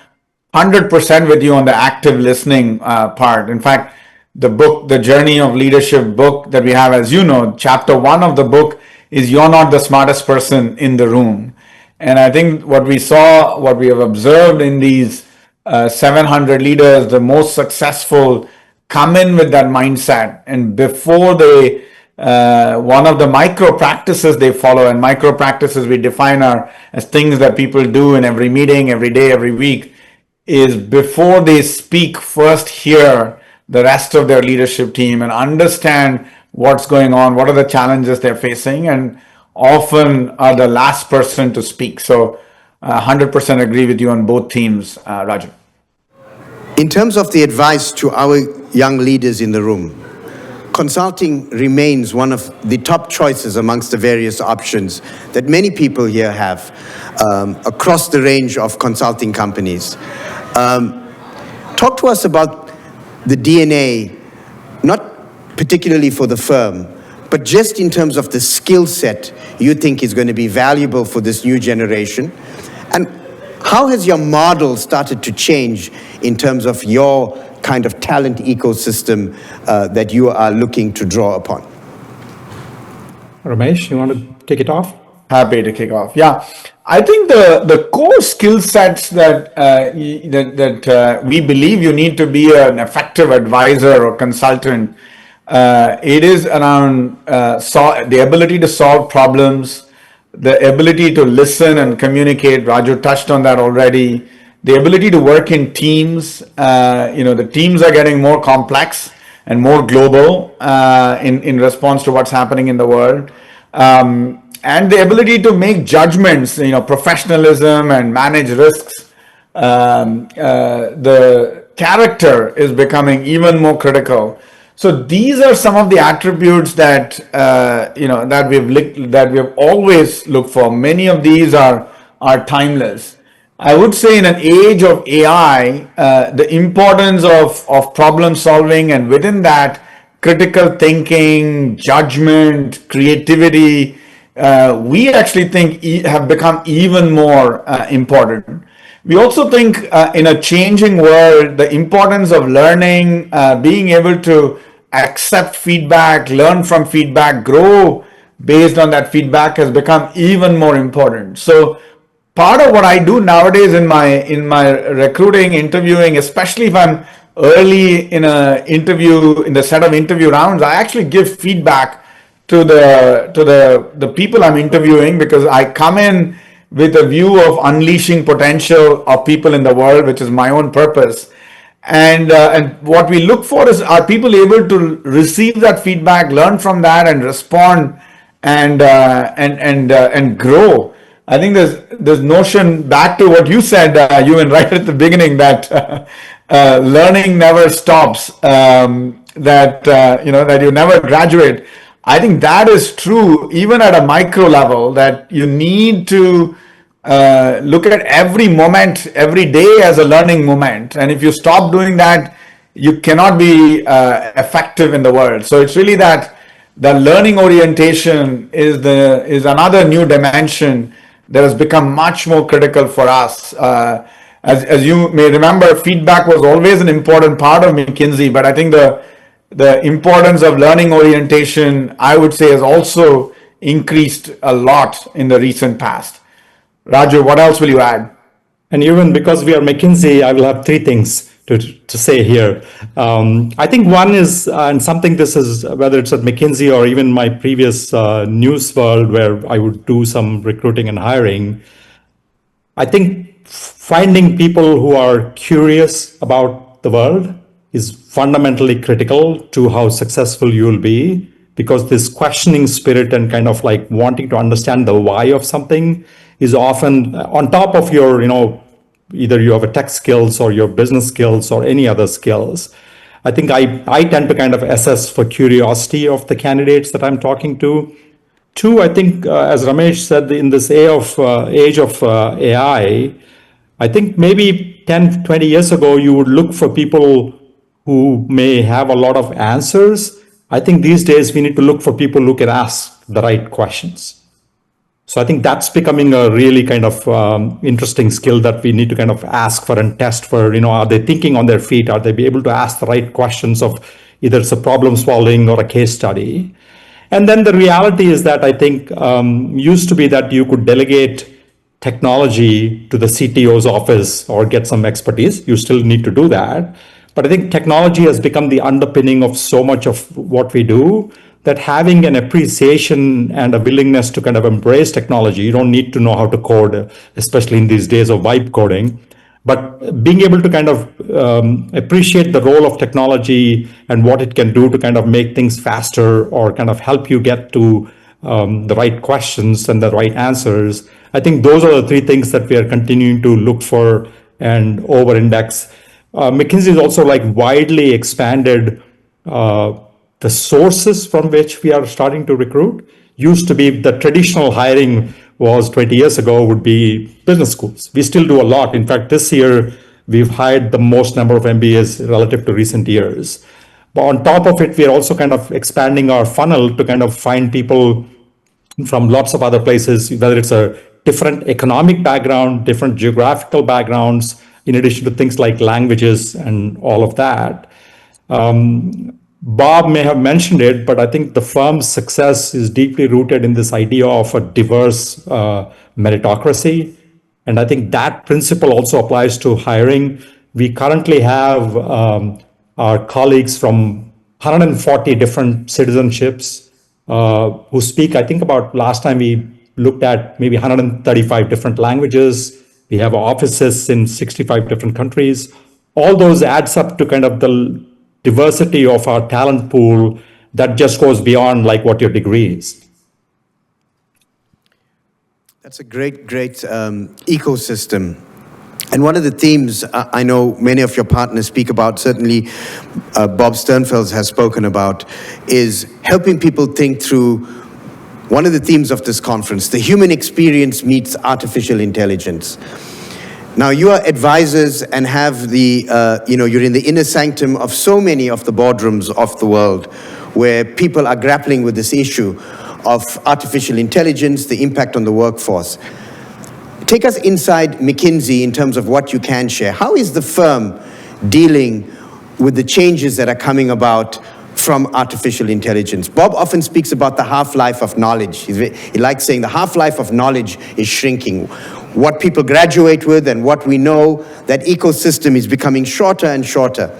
100% with you on the active listening part. In fact, the book, the Journey of Leadership book that we have, as you know, chapter 1 of the book is You're Not the Smartest Person in the Room. And I think what we have observed in these 700 leaders, the most successful come in with that mindset. And before they one of the micro practices they follow, and micro practices we define as things that people do in every meeting, every day, every week, is before they speak, first hear the rest of their leadership team and understand what's going on, what are the challenges they're facing, and often are the last person to speak. So 100% agree with you on both themes, Raju. In terms of the advice to our young leaders in the room, consulting remains one of the top choices amongst the various options that many people here have across the range of consulting companies. Talk to us about the DNA, not particularly for the firm, but just in terms of the skill set you think is going to be valuable for this new generation. And how has your model started to change in terms of your kind of talent ecosystem that you are looking to draw upon? Ramesh, you want to kick it off? Happy to kick off. Yeah, I think the core skill sets that we believe you need to be an effective advisor or consultant, it is around the ability to solve problems, the ability to listen and communicate. Raju touched on that already. The ability to work in teams. The teams are getting more complex and more global in response to what's happening in the world. And the ability to make judgments, professionalism and manage risks. The character is becoming even more critical. So these are some of the attributes that that we've always looked for. Many of these are timeless. I would say in an age of AI, the importance of problem solving, and within that, critical thinking, judgment, creativity, we actually think have become even more important. We also think in a changing world, the importance of learning, being able to accept feedback, learn from feedback, grow based on that feedback has become even more important. So part of what I do nowadays in my recruiting, interviewing, especially if I'm early in the set of interview rounds, I actually give feedback to the people I'm interviewing, because I come in with a view of unleashing potential of people in the world, which is my own purpose. And what we look for is, are people able to receive that feedback, learn from that, and respond and grow. I think there's notion back to what you said, Euvin, right at the beginning, that learning never stops, that you never graduate. I think that is true even at a micro level, that you need to look at every moment, every day as a learning moment. And if you stop doing that, you cannot be effective in the world. So it's really that the learning orientation is another new dimension that has become much more critical for us. As you may remember, feedback was always an important part of McKinsey, but I think the importance of learning orientation, I would say, has also increased a lot in the recent past. Raju, what else will you add? And even because we are McKinsey, I will have three things to say here. I think one is, and something this is, whether it's at McKinsey or even my previous news world where I would do some recruiting and hiring, I think finding people who are curious about the world is fundamentally critical to how successful you will be, because this questioning spirit and kind of like wanting to understand the why of something is often on top of your, either you have a tech skills or your business skills or any other skills. I think I tend to kind of assess for curiosity of the candidates that I'm talking to. Two, I think, as Ramesh said, in this age of AI, I think maybe 10, 20 years ago, you would look for people who may have a lot of answers. I think these days we need to look for people who can ask the right questions. So I think that's becoming a really kind of interesting skill that we need to kind of ask for and test for, are they thinking on their feet? Are they be able to ask the right questions of either it's a problem solving or a case study? And then the reality is that I think used to be that you could delegate technology to the CTO's office or get some expertise. You still need to do that. But I think technology has become the underpinning of so much of what we do, that having an appreciation and a willingness to kind of embrace technology, you don't need to know how to code, especially in these days of vibe coding, but being able to kind of appreciate the role of technology and what it can do to kind of make things faster or kind of help you get to the right questions and the right answers. I think those are the three things that we are continuing to look for and over-index. McKinsey is also like widely expanded the sources from which we are starting to recruit. Used to be the traditional hiring was 20 years ago would be business schools. We still do a lot. In fact, this year, we've hired the most number of MBAs relative to recent years. But on top of it, we are also kind of expanding our funnel to kind of find people from lots of other places, whether it's a different economic background, different geographical backgrounds, in addition to things like languages and all of that. Bob may have mentioned it, but I think the firm's success is deeply rooted in this idea of a diverse meritocracy. And I think that principle also applies to hiring. We currently have our colleagues from 140 different citizenships who speak, I think about last time we looked at maybe 135 different languages. We have offices in 65 different countries. All those adds up to kind of the diversity of our talent pool that just goes beyond like what your degree is. That's a great ecosystem. And one of the themes I know many of your partners speak about, certainly Bob Sternfels has spoken about, is helping people think through one of the themes of this conference, the human experience meets artificial intelligence. Now, you are advisors and have the, you're in the inner sanctum of so many of the boardrooms of the world where people are grappling with this issue of artificial intelligence, the impact on the workforce. Take us inside McKinsey in terms of what you can share. How is the firm dealing with the changes that are coming about from artificial intelligence? Bob often speaks about the half-life of knowledge. He likes saying the half-life of knowledge is shrinking. What people graduate with and what we know, that ecosystem is becoming shorter and shorter.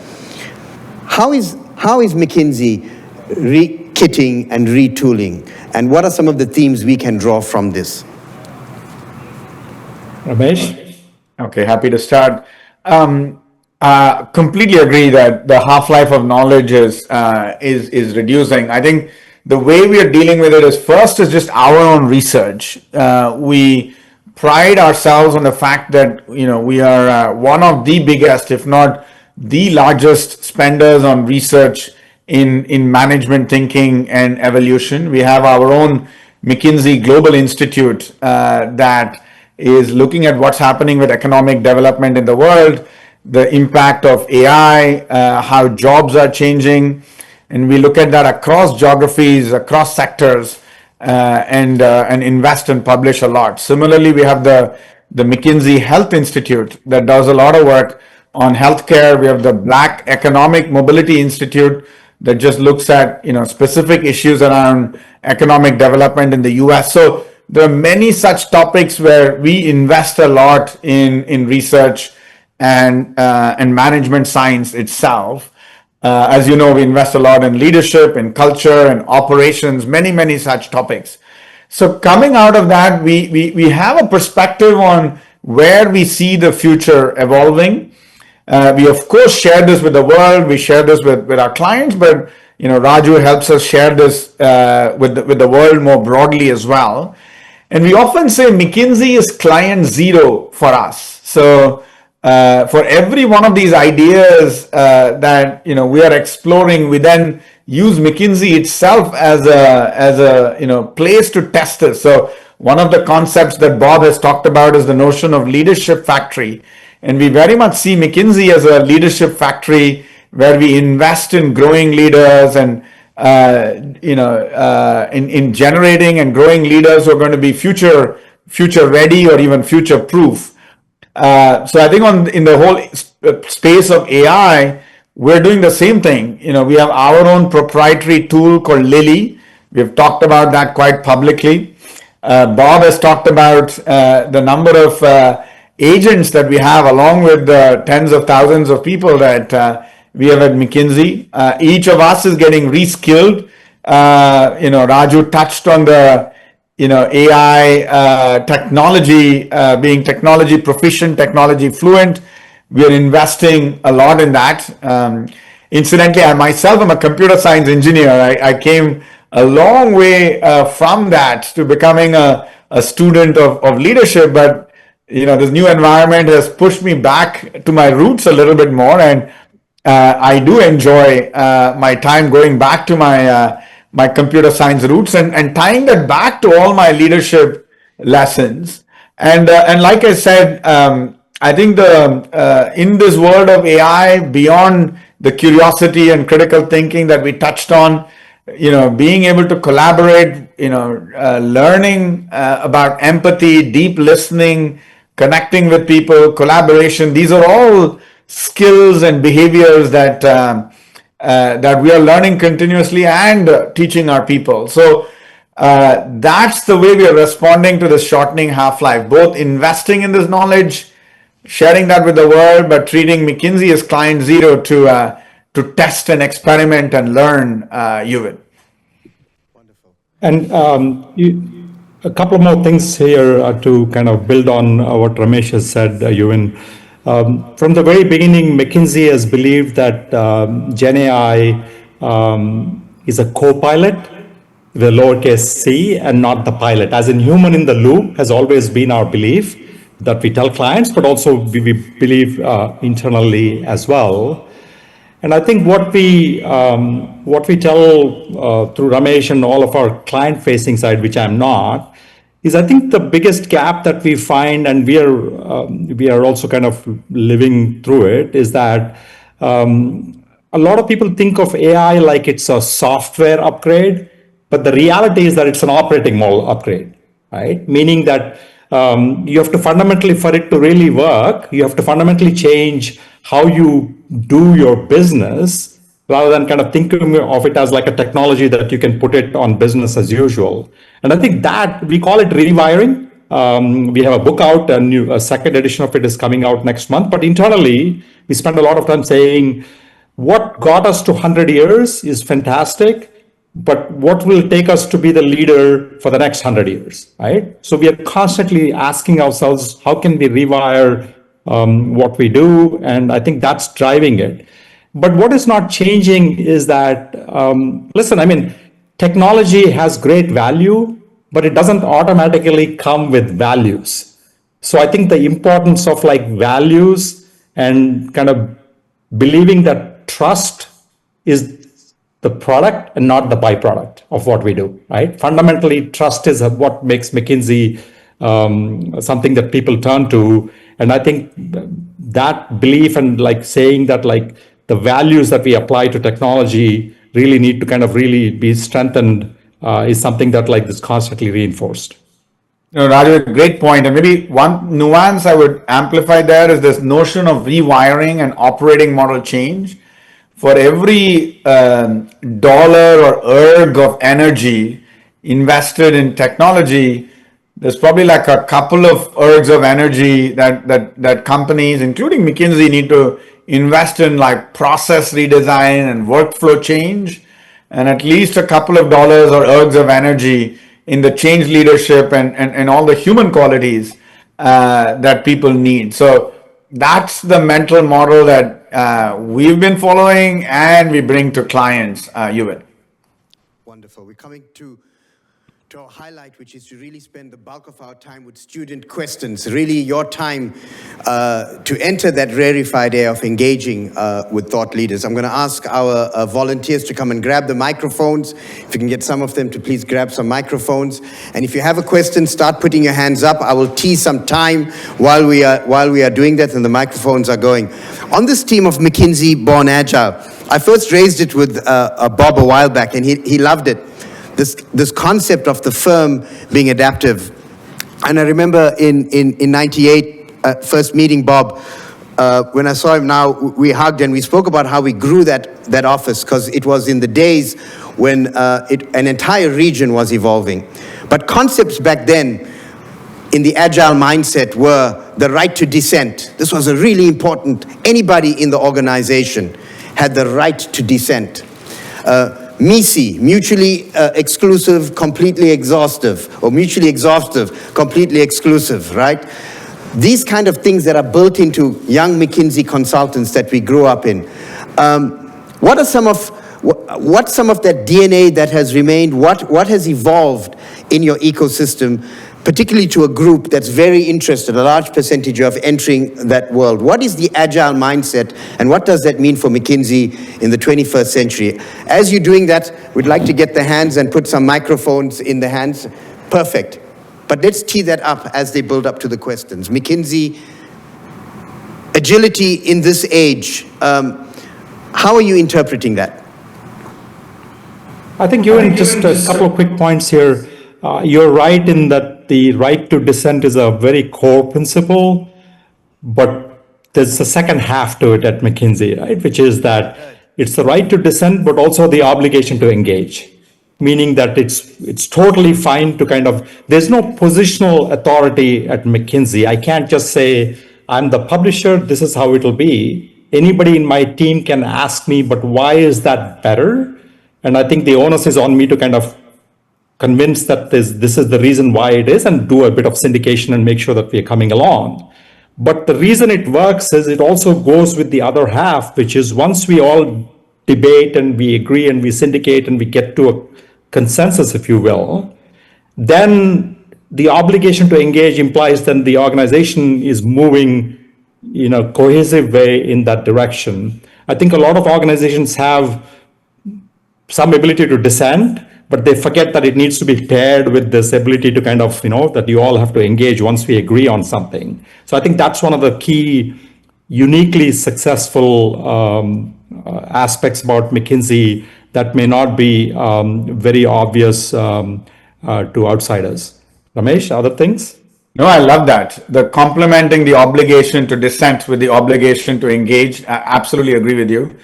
How is McKinsey re-kitting and retooling? And what are some of the themes we can draw from this? Ramesh? Okay, happy to start. Completely agree that the half-life of knowledge is reducing. I think the way we are dealing with it is first is just our own research. We pride ourselves on the fact that we are one of the biggest, if not the largest spenders on research in management thinking and evolution. We have our own McKinsey Global Institute that is looking at what's happening with economic development in the world, the impact of AI, how jobs are changing, and we look at that across geographies, across sectors, and invest and publish a lot. Similarly, we have the McKinsey Health Institute that does a lot of work on healthcare. We have the Black Economic Mobility Institute that just looks at specific issues around economic development in the US. So there are many such topics where we invest a lot in research and management science itself. As you know, we invest a lot in leadership, in culture, and operations, many such topics. So coming out of that, we have a perspective on where we see the future evolving. We of course share this with the world, we share this with our clients, but Raju helps us share this with the world more broadly as well. And we often say McKinsey is client zero for us. So for every one of these ideas that we are exploring, we then use McKinsey itself as a place to test this. So one of the concepts that Bob has talked about is the notion of leadership factory, and we very much see McKinsey as a leadership factory where we invest in growing leaders and in generating and growing leaders who are going to be future ready or even future proof. So I think in the whole space of AI, we're doing the same thing. We have our own proprietary tool called Lily. We've talked about that quite publicly. Bob has talked about the number of agents that we have, along with the tens of thousands of people that we have at McKinsey. Each of us is getting reskilled Raju touched on the AI technology, being technology proficient, technology fluent. We are investing a lot in that. Incidentally, I myself am a computer science engineer. I came a long way from that to becoming a student of leadership, but this new environment has pushed me back to my roots a little bit more, and I do enjoy my time going back to my computer science roots and tying that back to all my leadership lessons. And like I said, I think in this world of AI, beyond the curiosity and critical thinking that we touched on, being able to collaborate, learning about empathy, deep listening, connecting with people, collaboration, these are all skills and behaviors that we are learning continuously and teaching our people. So that's the way we are responding to the shortening half-life, both investing in this knowledge, sharing that with the world, but treating McKinsey as client zero to test and experiment and learn, Euvin. And a couple more things here to kind of build on what Ramesh has said, Euvin. From the very beginning, McKinsey has believed that Gen AI is a co-pilot, the lowercase c, and not the pilot. As in, human in the loop has always been our belief that we tell clients, but also we believe internally as well. And I think what we tell through Ramesh and all of our client-facing side, which I'm not, is I think the biggest gap that we find, and we are also kind of living through it, is that a lot of people think of AI like it's a software upgrade, but the reality is that it's an operating model upgrade, right? Meaning that you have to fundamentally, for it to really work, you have to fundamentally change how you do your business rather than kind of thinking of it as like a technology that you can put it on business as usual. And I think that we call it rewiring. We have a book out, a second edition of it is coming out next month. But internally, we spend a lot of time saying what got us to 100 years is fantastic, but what will take us to be the leader for the next 100 years, right? So we are constantly asking ourselves, how can we rewire what we do? And I think that's driving it. But what is not changing is that, listen, I mean, technology has great value, but it doesn't automatically come with values. So I think the importance of like values and kind of believing that trust is the product and not the byproduct of what we do, right? Fundamentally, trust is what makes McKinsey something that people turn to. And I think that belief and like saying that like the values that we apply to technology really need to kind of really be strengthened is something that like is constantly reinforced. Raju, great point. And maybe one nuance I would amplify there is this notion of rewiring and operating model change. For every dollar or erg of energy invested in technology, there's probably like a couple of ergs of energy that companies, including McKinsey, need to invest in, like process redesign and workflow change, and at least a couple of dollars or ergs of energy in the change leadership and all the human qualities that people need. So that's the mental model that we've been following and we bring to clients, Euvin. Wonderful. We're coming to our highlight, which is to really spend the bulk of our time with student questions, really your time to enter that rarefied air of engaging with thought leaders. I'm going to ask our volunteers to come and grab the microphones. If you can get some of them to please grab some microphones. And if you have a question, start putting your hands up. I will tease some time while we are doing that and the microphones are going. On this team of McKinsey Born Agile, I first raised it with Bob a while back and he loved it. This concept of the firm being adaptive. And I remember in 98, first meeting Bob, when I saw him now, we hugged and we spoke about how we grew that office because it was in the days when an entire region was evolving. But concepts back then in the agile mindset were the right to dissent. This was a really important, anybody in the organization had the right to dissent. MISI, mutually exclusive, completely exhaustive, or mutually exhaustive, completely exclusive, right? These kind of things that are built into young McKinsey consultants that we grew up in. What's some of that DNA that has remained? What has evolved in your ecosystem, particularly to a group that's very interested, a large percentage of entering that world? What is the agile mindset, and what does that mean for McKinsey in the 21st century? As you're doing that, we'd like to get the hands and put some microphones in the hands. Perfect. But let's tee that up as they build up to the questions. McKinsey, agility in this age, how are you interpreting that? I think, Euvin, just a couple of quick points here. You're right in that the right to dissent is a very core principle, but there's a second half to it at McKinsey, right? Which is that it's the right to dissent, but also the obligation to engage. Meaning that it's totally fine to there's no positional authority at McKinsey. I can't just say, I'm the publisher, this is how it'll be. Anybody in my team can ask me, but why is that better? And I think the onus is on me to convince that this is the reason why it is, and do a bit of syndication and make sure that we're coming along. But the reason it works is it also goes with the other half, which is once we all debate and we agree and we syndicate and we get to a consensus, if you will, then the obligation to engage implies then the organization is moving in a cohesive way in that direction. I think a lot of organizations have some ability to dissent, but they forget that it needs to be paired with this ability to that you all have to engage once we agree on something. So I think that's one of the key, uniquely successful aspects about McKinsey that may not be very obvious to outsiders. Ramesh, other things? No, I love that. The complementing the obligation to dissent with the obligation to engage. I absolutely agree with you.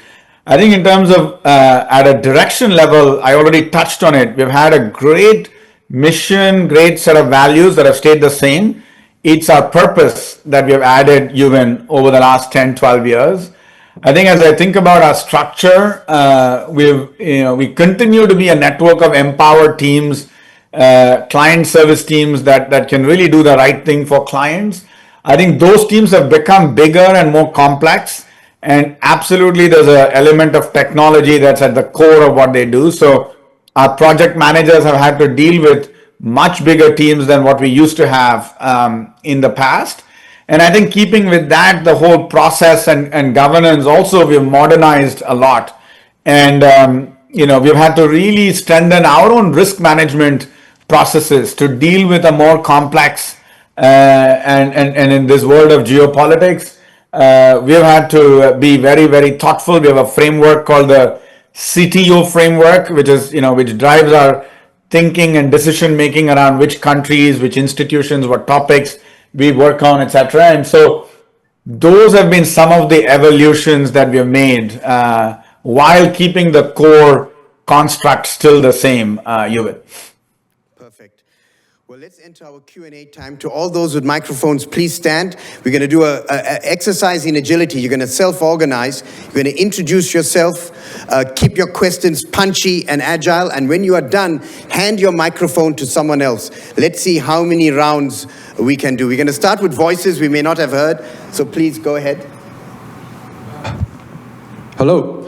I think in terms of at a direction level, I already touched on it. We've had a great mission, great set of values that have stayed the same. It's our purpose that we have added, Euvin, over the last 10, 12 years. I think as I think about our structure, we continue to be a network of empowered teams, client service teams that can really do the right thing for clients. I think those teams have become bigger and more complex. And absolutely, there's an element of technology that's at the core of what they do. So our project managers have had to deal with much bigger teams than what we used to have in the past. And I think keeping with that, the whole process and governance also, we've modernized a lot. And, we've had to really strengthen our own risk management processes to deal with a more complex and in this world of geopolitics. We've had to be very, very thoughtful. We have a framework called the CTO framework, which is, which drives our thinking and decision making around which countries, which institutions, what topics we work on, etc. And so those have been some of the evolutions that we have made while keeping the core construct still the same, Euvin. Perfect. Well, let's enter our Q&A time. To all those with microphones, please stand. We're going to do an exercise in agility. You're going to self-organize. You're going to introduce yourself. Keep your questions punchy and agile. And when you are done, hand your microphone to someone else. Let's see how many rounds we can do. We're going to start with voices we may not have heard. So please go ahead. Hello.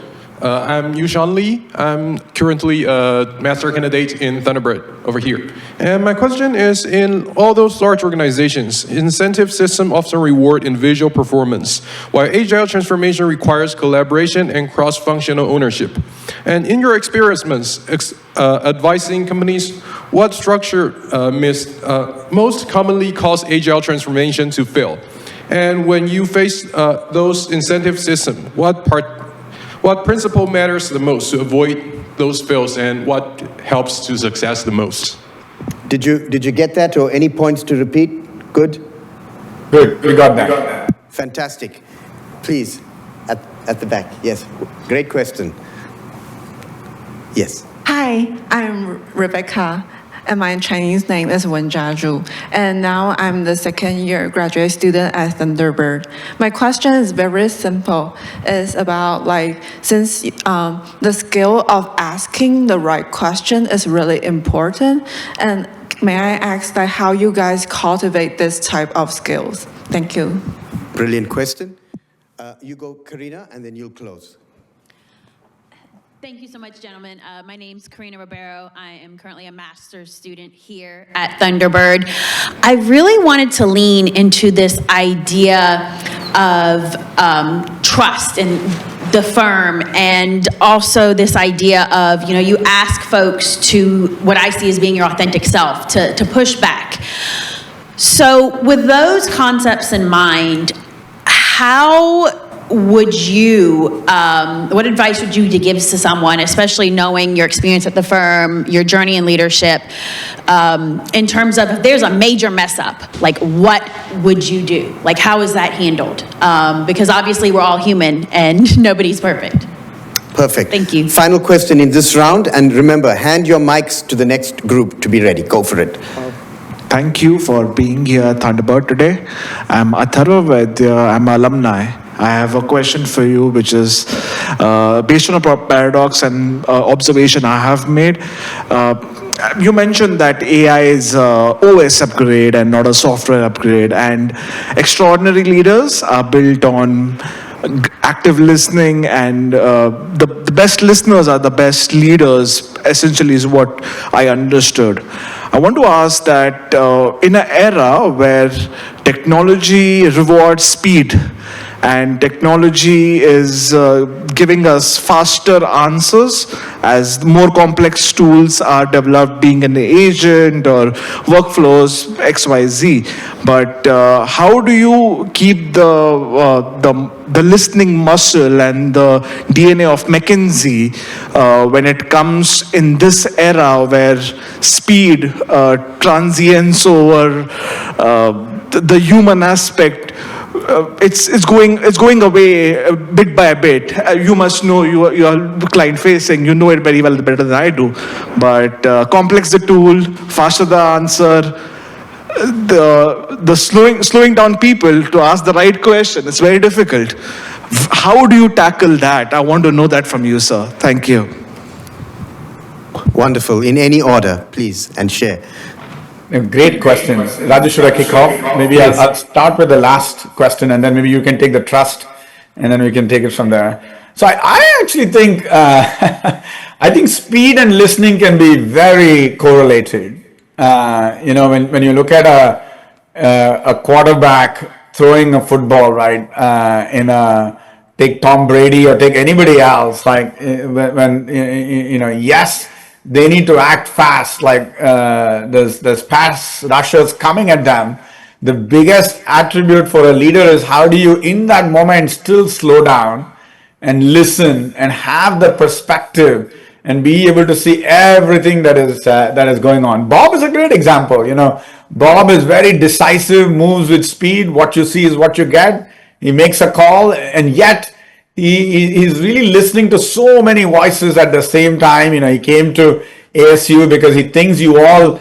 I'm Yushan Lee. I'm currently a master candidate in Thunderbird over here. And my question is, in all those large organizations, incentive system often reward individual performance, while agile transformation requires collaboration and cross-functional ownership. And in your experiments advising companies, what structure most commonly cause agile transformation to fail? And when you face those incentive systems, what principle matters the most to avoid those fails, and what helps to success the most? Did you get that, or any points to repeat? Good? Good, we got that. Fantastic. Please, at the back. Yes, great question. Yes. Hi, I'm Rebecca. and my Chinese name is Wen Jiazhu. And now I'm the second year graduate student at Thunderbird. My question is very simple. It's about since the skill of asking the right question is really important, and may I ask how you guys cultivate this type of skills? Thank you. Brilliant question. You go, Karina, and then you'll close. Thank you so much, gentlemen. My name's Karina Ribeiro. I am currently a master's student here at Thunderbird. I really wanted to lean into this idea of trust in the firm, and also this idea of, you ask folks to, what I see as being your authentic self, to push back. So with those concepts in mind, how would you, what advice would you give to someone, especially knowing your experience at the firm, your journey in leadership, in terms of if there's a major mess up, what would you do? How is that handled? Because obviously we're all human and nobody's perfect. Perfect. Thank you. Final question in this round, and remember, hand your mics to the next group to be ready. Go for it. Thank you for being here at Thunderbird today. I'm Atharva Vaidya, I'm an alumni. I have a question for you, which is based on a paradox and observation I have made. You mentioned that AI is OS upgrade and not a software upgrade, and extraordinary leaders are built on active listening, and the best listeners are the best leaders, essentially, is what I understood. I want to ask that in an era where technology rewards speed, and technology is giving us faster answers as more complex tools are developed, being an agent or workflows, XYZ. But how do you keep the listening muscle and the DNA of McKinsey when it comes in this era where speed transients over the human aspect? It's going away bit by bit. You must know, you are client facing, you know it very well, better than I do. But complex the tool, faster the answer, the slowing down people to ask the right question, it's very difficult. How do you tackle that? I want to know that from you, sir. Thank you. Wonderful. In any order, please, and share. Great questions. Raju, should I kick off? Maybe I'll start with the last question, and then maybe you can take the trust, and then we can take it from there. So I actually think, I think speed and listening can be very correlated. When you look at a quarterback throwing a football, right, take Tom Brady or take anybody else, yes, they need to act fast, there's pass rushers coming at them. The biggest attribute for a leader is how do you, in that moment, still slow down and listen and have the perspective and be able to see everything that is going on. Bob is a great example. Bob is very decisive, moves with speed. What you see is what you get. He makes a call, and yet he's really listening to so many voices at the same time. He came to ASU because he thinks you all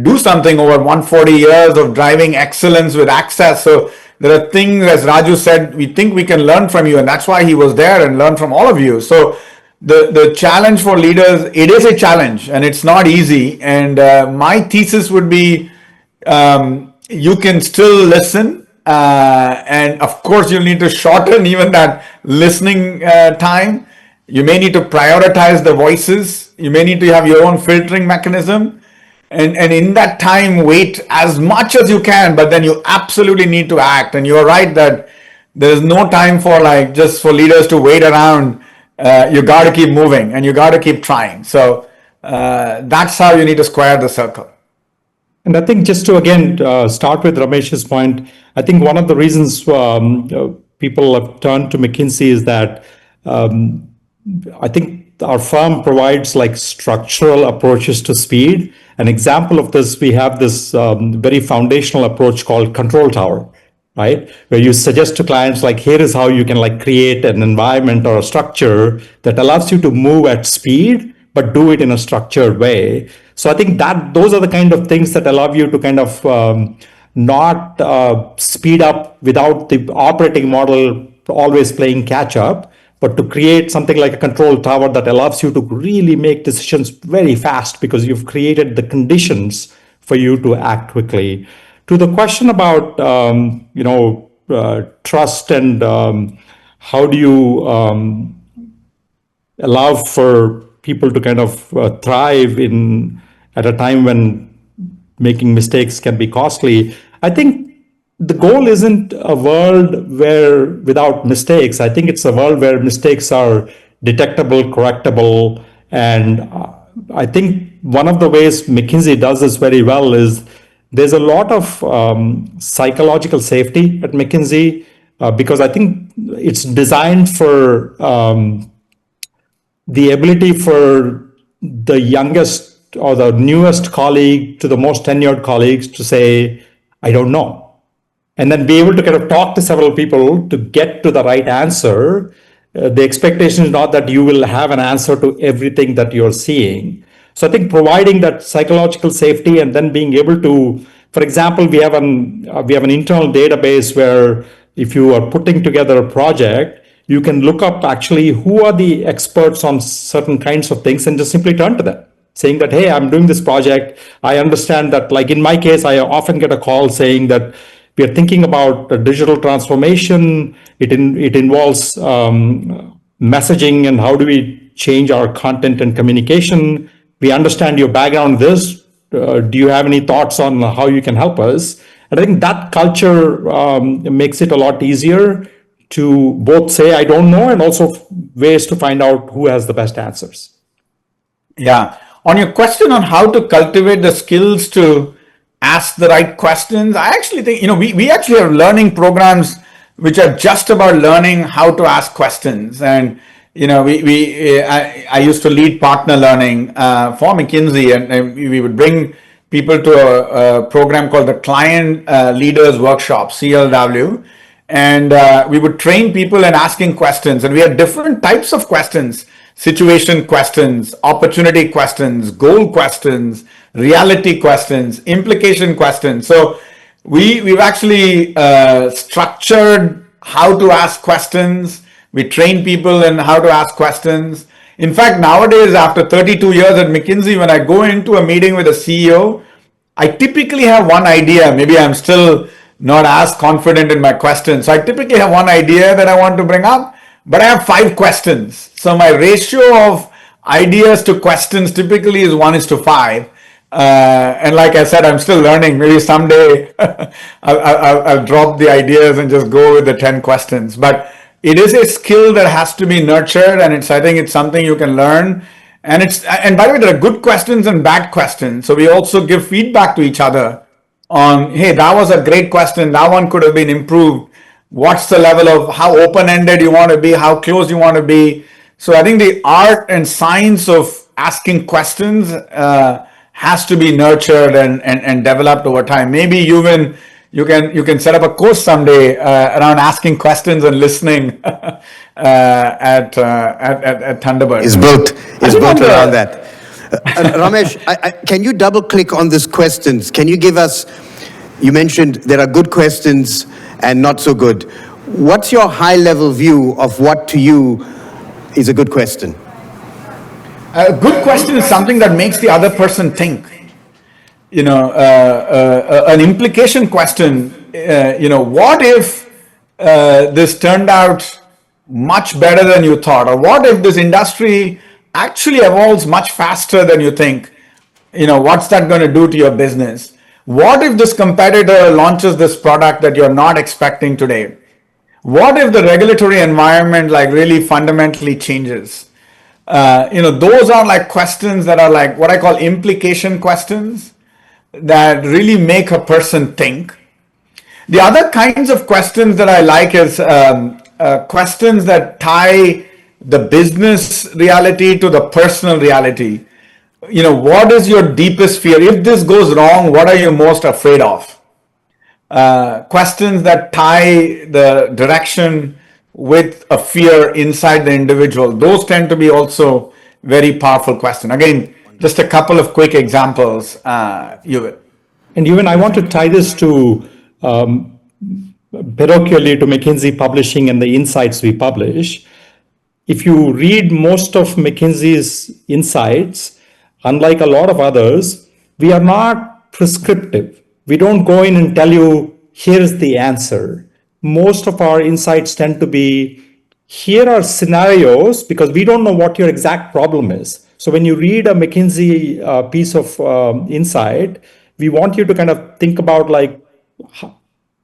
do something over 140 years of driving excellence with access. So there are things, as Raju said, we think we can learn from you, and that's why he was there and learn from all of you. So the challenge for leaders, it is a challenge and it's not easy. And my thesis would be, you can still listen. And of course, you'll need to shorten even that listening time. You may need to prioritize the voices. You may need to have your own filtering mechanism. And in that time, wait as much as you can, but then you absolutely need to act. And you're right that there's no time for just for leaders to wait around. You got to keep moving and you got to keep trying. So that's how you need to square the circle. And I think just to again start with Ramesh's point, I think one of the reasons people have turned to McKinsey is that I think our firm provides structural approaches to speed. An example of this, we have this very foundational approach called Control Tower, right? Where you suggest to clients here is how you can create an environment or a structure that allows you to move at speed, but do it in a structured way. So I think that those are the kind of things that allow you to kind of not speed up without the operating model always playing catch up, but to create something like a control tower that allows you to really make decisions very fast because you've created the conditions for you to act quickly. To the question about trust and how do you allow for people to kind of thrive at a time when making mistakes can be costly, I think the goal isn't a world without mistakes. I think it's a world where mistakes are detectable, correctable, and I think one of the ways McKinsey does this very well is there's a lot of psychological safety at McKinsey because I think it's designed for the ability for the youngest or the newest colleague to the most tenured colleagues to say, I don't know. And then be able to kind of talk to several people to get to the right answer. The expectation is not that you will have an answer to everything that you're seeing. So I think providing that psychological safety and then being able to, for example, we have an internal database where if you are putting together a project, you can look up actually who are the experts on certain kinds of things and just simply turn to them, saying that, hey, I'm doing this project. I understand that, like in my case, I often get a call saying that we are thinking about a digital transformation. It involves messaging and how do we change our content and communication. We understand your background in this. Do you have any thoughts on how you can help us? And I think that culture makes it a lot easier to both say, I don't know, and also ways to find out who has the best answers. Yeah. On your question on how to cultivate the skills to ask the right questions, I actually think, we actually have learning programs which are just about learning how to ask questions. And, I used to lead partner learning for McKinsey, and we would bring people to a program called the Client Leaders Workshop, CLW. And we would train people in asking questions. And we had different types of questions: situation questions, opportunity questions, goal questions, reality questions, implication questions. So we've actually structured how to ask questions. We train people in how to ask questions. In fact, nowadays, after 32 years at McKinsey, when I go into a meeting with a CEO, I typically have one idea. Maybe I'm still not as confident in my questions. So I typically have one idea that I want to bring up, but I have 5 questions. So my ratio of ideas to questions typically is 1:5. And like I said, I'm still learning. Maybe someday I'll drop the ideas and just go with the 10 questions. But it is a skill that has to be nurtured, and I think it's something you can learn. And by the way, there are good questions and bad questions. So we also give feedback to each other on, hey, that was a great question. That one could have been improved. What's the level of how open-ended you want to be, how close you want to be. So I think the art and science of asking questions has to be nurtured and developed over time. Maybe Euvin, you can set up a course someday around asking questions and listening at Thunderbird. It's built around that. Ramesh, can you double click on these questions? Can you give us, you mentioned there are good questions and not so good. What's your high level view of what to you is a good question? A good question is something that makes the other person think. An implication question, what if this turned out much better than you thought? Or what if this industry actually evolves much faster than you think? What's that going to do to your business? What if this competitor launches this product that you're not expecting today? What if the regulatory environment really fundamentally changes? Those are questions that are what I call implication questions that really make a person think. The other kinds of questions that I like is questions that tie the business reality to the personal reality. What is your deepest fear? If this goes wrong, what are you most afraid of? Questions that tie the direction with a fear inside the individual. Those tend to be also very powerful question. Again, just a couple of quick examples, Euvin. And Euvin, I want to tie this to parochially to McKinsey Publishing and the insights we publish. If you read most of McKinsey's insights, unlike a lot of others, we are not prescriptive. We don't go in and tell you, here's the answer. Most of our insights tend to be, here are scenarios, because we don't know what your exact problem is. So when you read a McKinsey piece of insight, we want you to kind of think about like,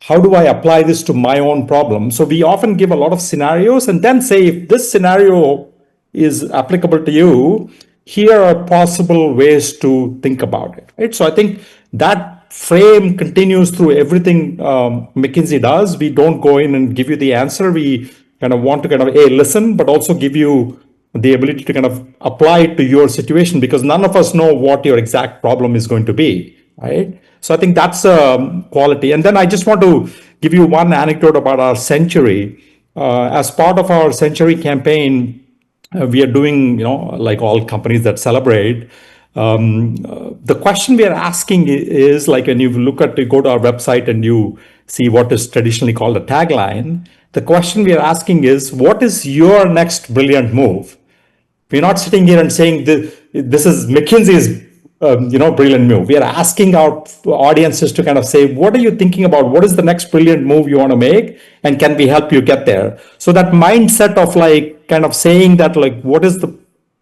how do I apply this to my own problem? So we often give a lot of scenarios and then say, if this scenario is applicable to you, here are possible ways to think about it, right? So I think that frame continues through everything McKinsey does. We don't go in and give you the answer. We kind of want to kind of listen, but also give you the ability to kind of apply it to your situation, because none of us know what your exact problem is going to be, right? So I think that's a quality. And then I just want to give you one anecdote about our century. As part of our century campaign, we are doing, like all companies that celebrate, the question we are asking is like, when you go to our website and you see what is traditionally called a tagline, the question we are asking is, what is your next brilliant move? We're not sitting here and saying this is McKinsey's brilliant move. We are asking our audiences to kind of say, what are you thinking about? What is the next brilliant move you want to make? And can we help you get there? So that mindset of like kind of saying that, like, what is the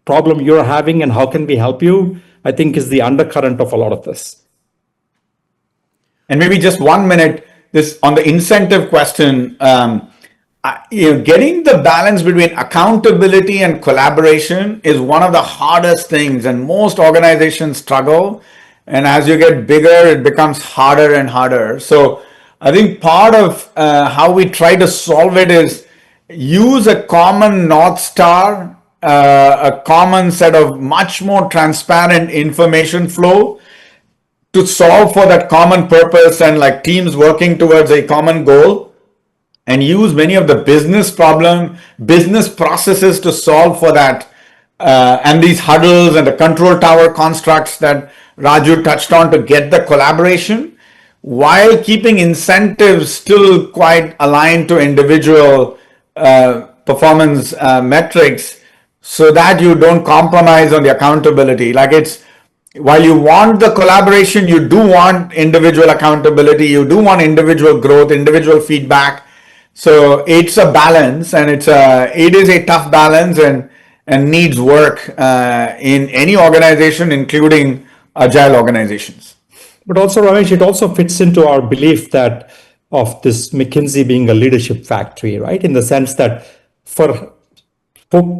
problem you're having and how can we help you, I think is the undercurrent of a lot of this. And maybe just 1 minute, this on the incentive question, getting the balance between accountability and collaboration is one of the hardest things, and most organizations struggle. And as you get bigger, it becomes harder and harder. So I think part of how we try to solve it is use a common North Star, a common set of much more transparent information flow to solve for that common purpose, and like teams working towards a common goal. And use many of the business processes to solve for that. And these huddles and the control tower constructs that Raju touched on to get the collaboration, while keeping incentives still quite aligned to individual performance metrics, so that you don't compromise on the accountability. Like while you want the collaboration, you do want individual accountability, you do want individual growth, individual feedback. So it's a balance, and it is a tough balance and needs work in any organization, including agile organizations. But also, Ramesh, it also fits into our belief that of this McKinsey being a leadership factory, right? In the sense that for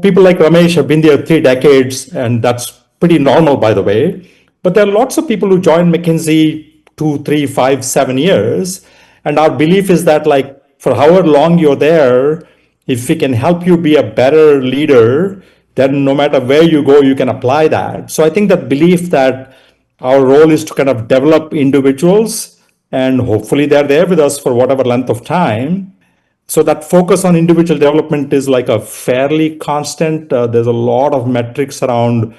people like Ramesh have been there 3 decades, and that's pretty normal, by the way. But there are lots of people who join McKinsey 2, 3, 5, 7 years. And our belief is that, like, for however long you're there, if we can help you be a better leader, then no matter where you go, you can apply that. So I think that belief that our role is to kind of develop individuals, and hopefully they're there with us for whatever length of time. So that focus on individual development is like a fairly constant. There's a lot of metrics around,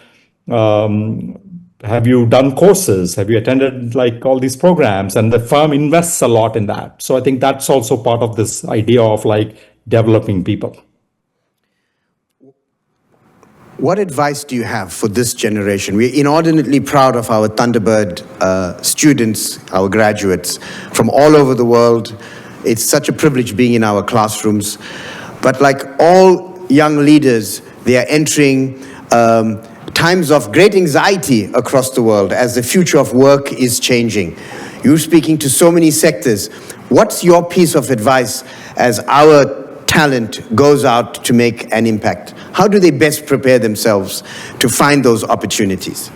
have you done courses? Have you attended like all these programs? And the firm invests a lot in that. So I think that's also part of this idea of like developing people. What advice do you have for this generation? We're inordinately proud of our Thunderbird students, our graduates from all over the world. It's such a privilege being in our classrooms. But like all young leaders, they are entering times of great anxiety across the world as the future of work is changing. You're speaking to so many sectors. What's your piece of advice as our talent goes out to make an impact? How do they best prepare themselves to find those opportunities?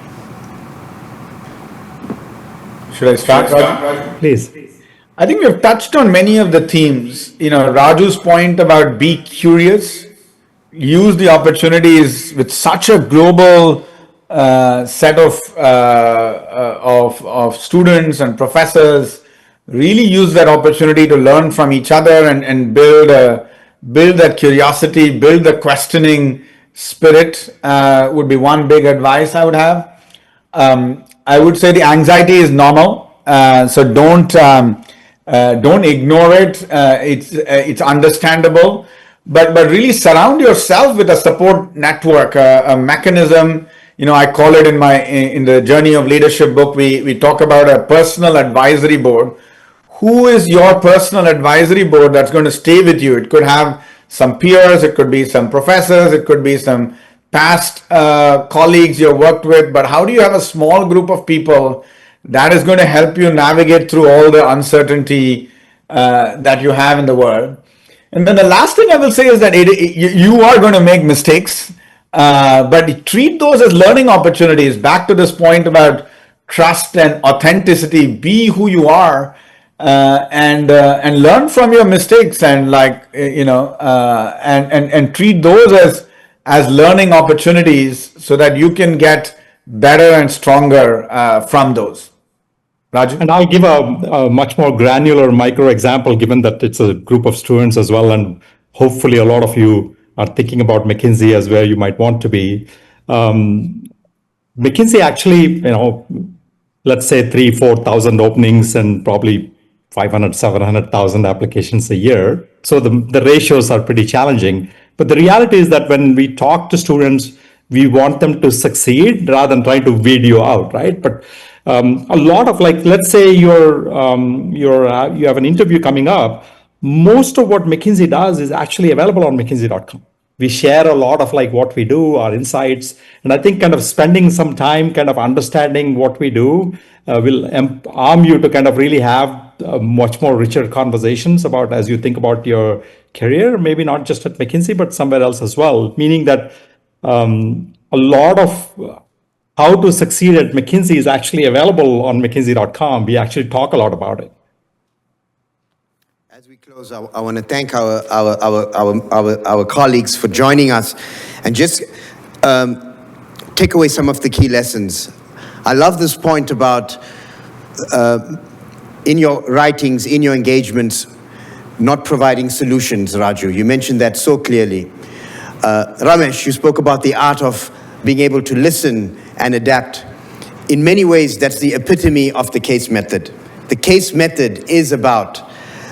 Should I start, Raju? Please. I think we've touched on many of the themes. Raju's point about be curious, use the opportunities with such a global set of students and professors. Really use that opportunity to learn from each other and build that curiosity, build the questioning spirit would be one big advice I would have. I would say the anxiety is normal, so don't ignore it. It's understandable, but really surround yourself with a support network, a mechanism. I call it in the Journey of Leadership book. We talk about a personal advisory board. Who is your personal advisory board that's going to stay with you? It could have some peers, it could be some professors, it could be some past colleagues you worked with, but how do you have a small group of people that is going to help you navigate through all the uncertainty that you have in the world? And then the last thing I will say is that you are going to make mistakes, but treat those as learning opportunities. Back to this point about trust and authenticity, be who you are. And learn from your mistakes and and treat those as learning opportunities so that you can get better and stronger from those. Raju? And I'll give a much more granular micro example, given that it's a group of students as well, and hopefully a lot of you are thinking about McKinsey as where you might want to be. McKinsey actually, let's say 3,000-4,000 openings and probably 500,000-700,000 applications a year. So the ratios are pretty challenging. But the reality is that when we talk to students, we want them to succeed rather than trying to weed you out, right? But a lot of let's say you have an interview coming up. Most of what McKinsey does is actually available on McKinsey.com. We share a lot of what we do, our insights, and I think kind of spending some time kind of understanding what we do will arm you to kind of really have much more richer conversations about as you think about your career, maybe not just at McKinsey, but somewhere else as well. Meaning that a lot of how to succeed at McKinsey is actually available on McKinsey.com. We actually talk a lot about it. As we close, I want to thank our colleagues for joining us and just take away some of the key lessons. I love this point about in your writings, in your engagements, not providing solutions, Raju. You mentioned that so clearly. Ramesh, you spoke about the art of being able to listen and adapt. In many ways, that's the epitome of the case method. The case method is about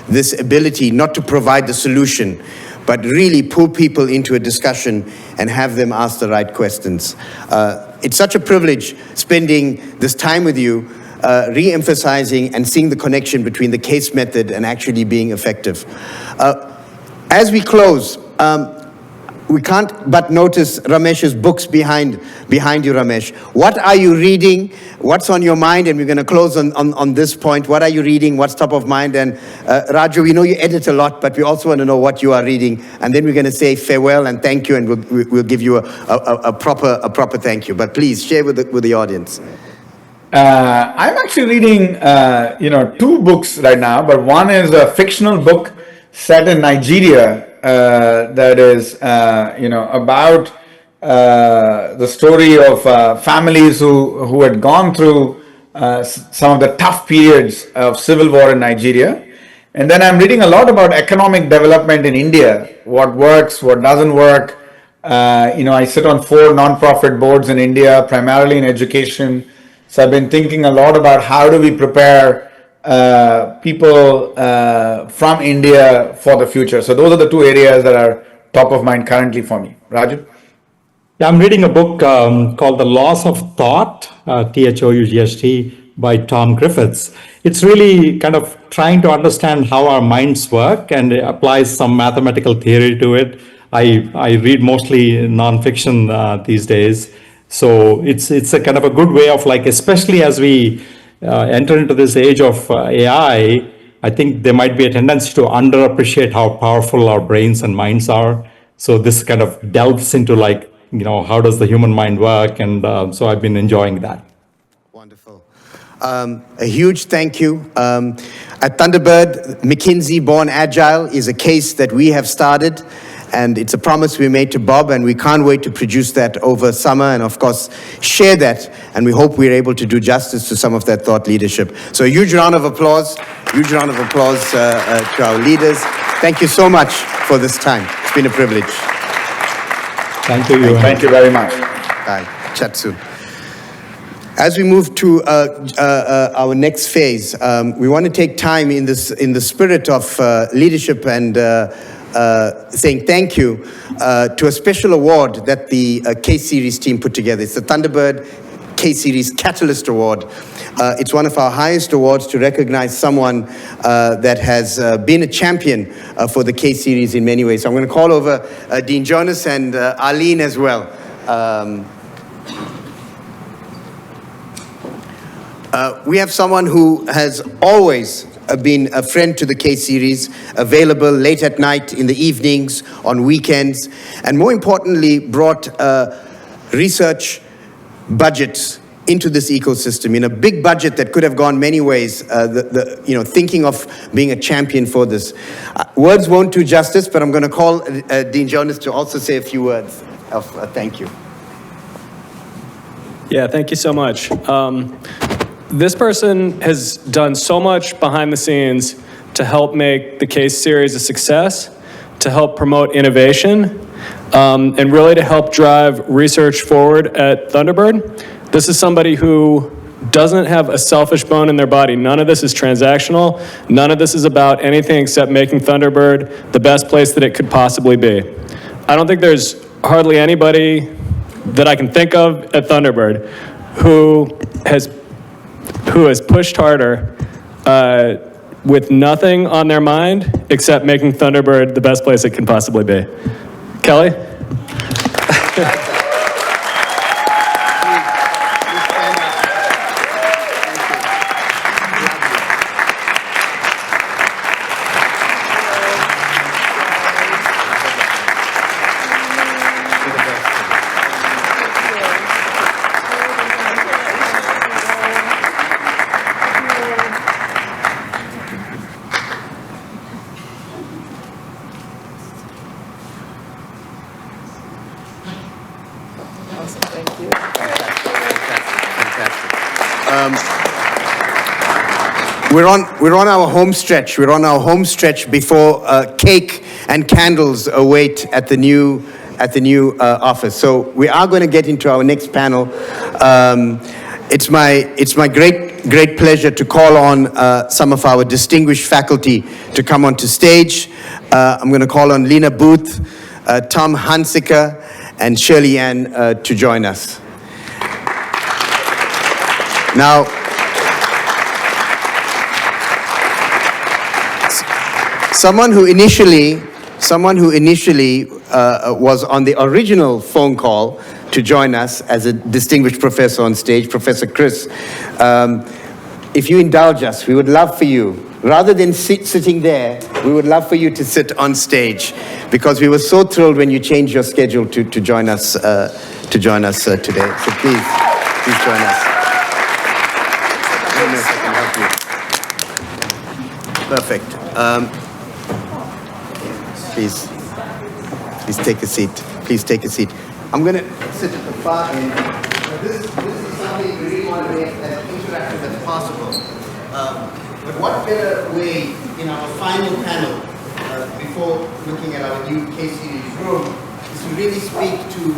this ability not to provide the solution, but really pull people into a discussion and have them ask the right questions. It's such a privilege spending this time with you, re-emphasizing and seeing the connection between the case method and actually being effective. As we close, we can't but notice Ramesh's books behind you, Ramesh. What are you reading? What's on your mind? And we're going to close on this point. What are you reading? What's top of mind? And Raju, we know you edit a lot, but we also want to know what you are reading. And then we're going to say farewell and thank you, and we'll give you a proper thank you. But please share with the audience. I'm actually reading, two books right now, but one is a fictional book set in Nigeria that is, about the story of families who had gone through some of the tough periods of civil war in Nigeria. And then I'm reading a lot about economic development in India, what works, what doesn't work. I sit on 4 nonprofit boards in India, primarily in education. So I've been thinking a lot about how do we prepare people from India for the future. So those are the 2 areas that are top of mind currently for me. Raju? Yeah, I'm reading a book called The Laws of Thought, THOUGHT, by Tom Griffiths. It's really kind of trying to understand how our minds work, and it applies some mathematical theory to it. I read mostly nonfiction these days. So it's a kind of a good way of especially as we enter into this age of AI, I think there might be a tendency to underappreciate how powerful our brains and minds are. So this kind of delves into how does the human mind work? And so I've been enjoying that. Wonderful. A huge thank you. At Thunderbird, McKinsey Born Agile is a case that we have started. And it's a promise we made to Bob, and we can't wait to produce that over summer and, of course, share that. And we hope we're able to do justice to some of that thought leadership. So a huge round of applause to our leaders. Thank you so much for this time. It's been a privilege. Thank you, Euvin. Thank you very much. Bye. Chat soon. As we move to our next phase, we want to take time in the spirit of leadership and saying thank you to a special award that the Case Series team put together. It's the Thunderbird Case Series Catalyst Award. It's one of our highest awards to recognize someone that has been a champion for the Case Series in many ways. So I'm going to call over Dean Jonas and Arlene as well. We have someone who has always been a friend to the Case Series, available late at night, in the evenings, on weekends, and more importantly, brought research budgets into this ecosystem in a big budget that could have gone many ways, thinking of being a champion for this. Words won't do justice, but I'm going to call Dean Jonas to also say a few words of thank you. Yeah, thank you so much. This person has done so much behind the scenes to help make the Case Series a success, to help promote innovation, and really to help drive research forward at Thunderbird. This is somebody who doesn't have a selfish bone in their body. None of this is transactional. None of this is about anything except making Thunderbird the best place that it could possibly be. I don't think there's hardly anybody that I can think of at Thunderbird who has pushed harder with nothing on their mind except making Thunderbird the best place it can possibly be. Kelly? We're on our home stretch. We're on our home stretch before cake and candles await at the new office. So we are going to get into our next panel. It's my great pleasure to call on some of our distinguished faculty to come onto stage. I'm going to call on Lena Booth, Tom Hunsicker, and Shirley Ann to join us. Now, someone who initially was on the original phone call to join us as a distinguished professor on stage, Professor Chris. If you indulge us, we would love for you, rather than sitting there, we would love for you to sit on stage, because we were so thrilled when you changed your schedule to join us today. So please join us. I don't know if I can help you. Perfect. Please take a seat. Please take a seat. I'm going to sit at the far end. This is something we really want to make as interactive as possible. But what better way in our final panel, before looking at our new Case Series room, is to really speak to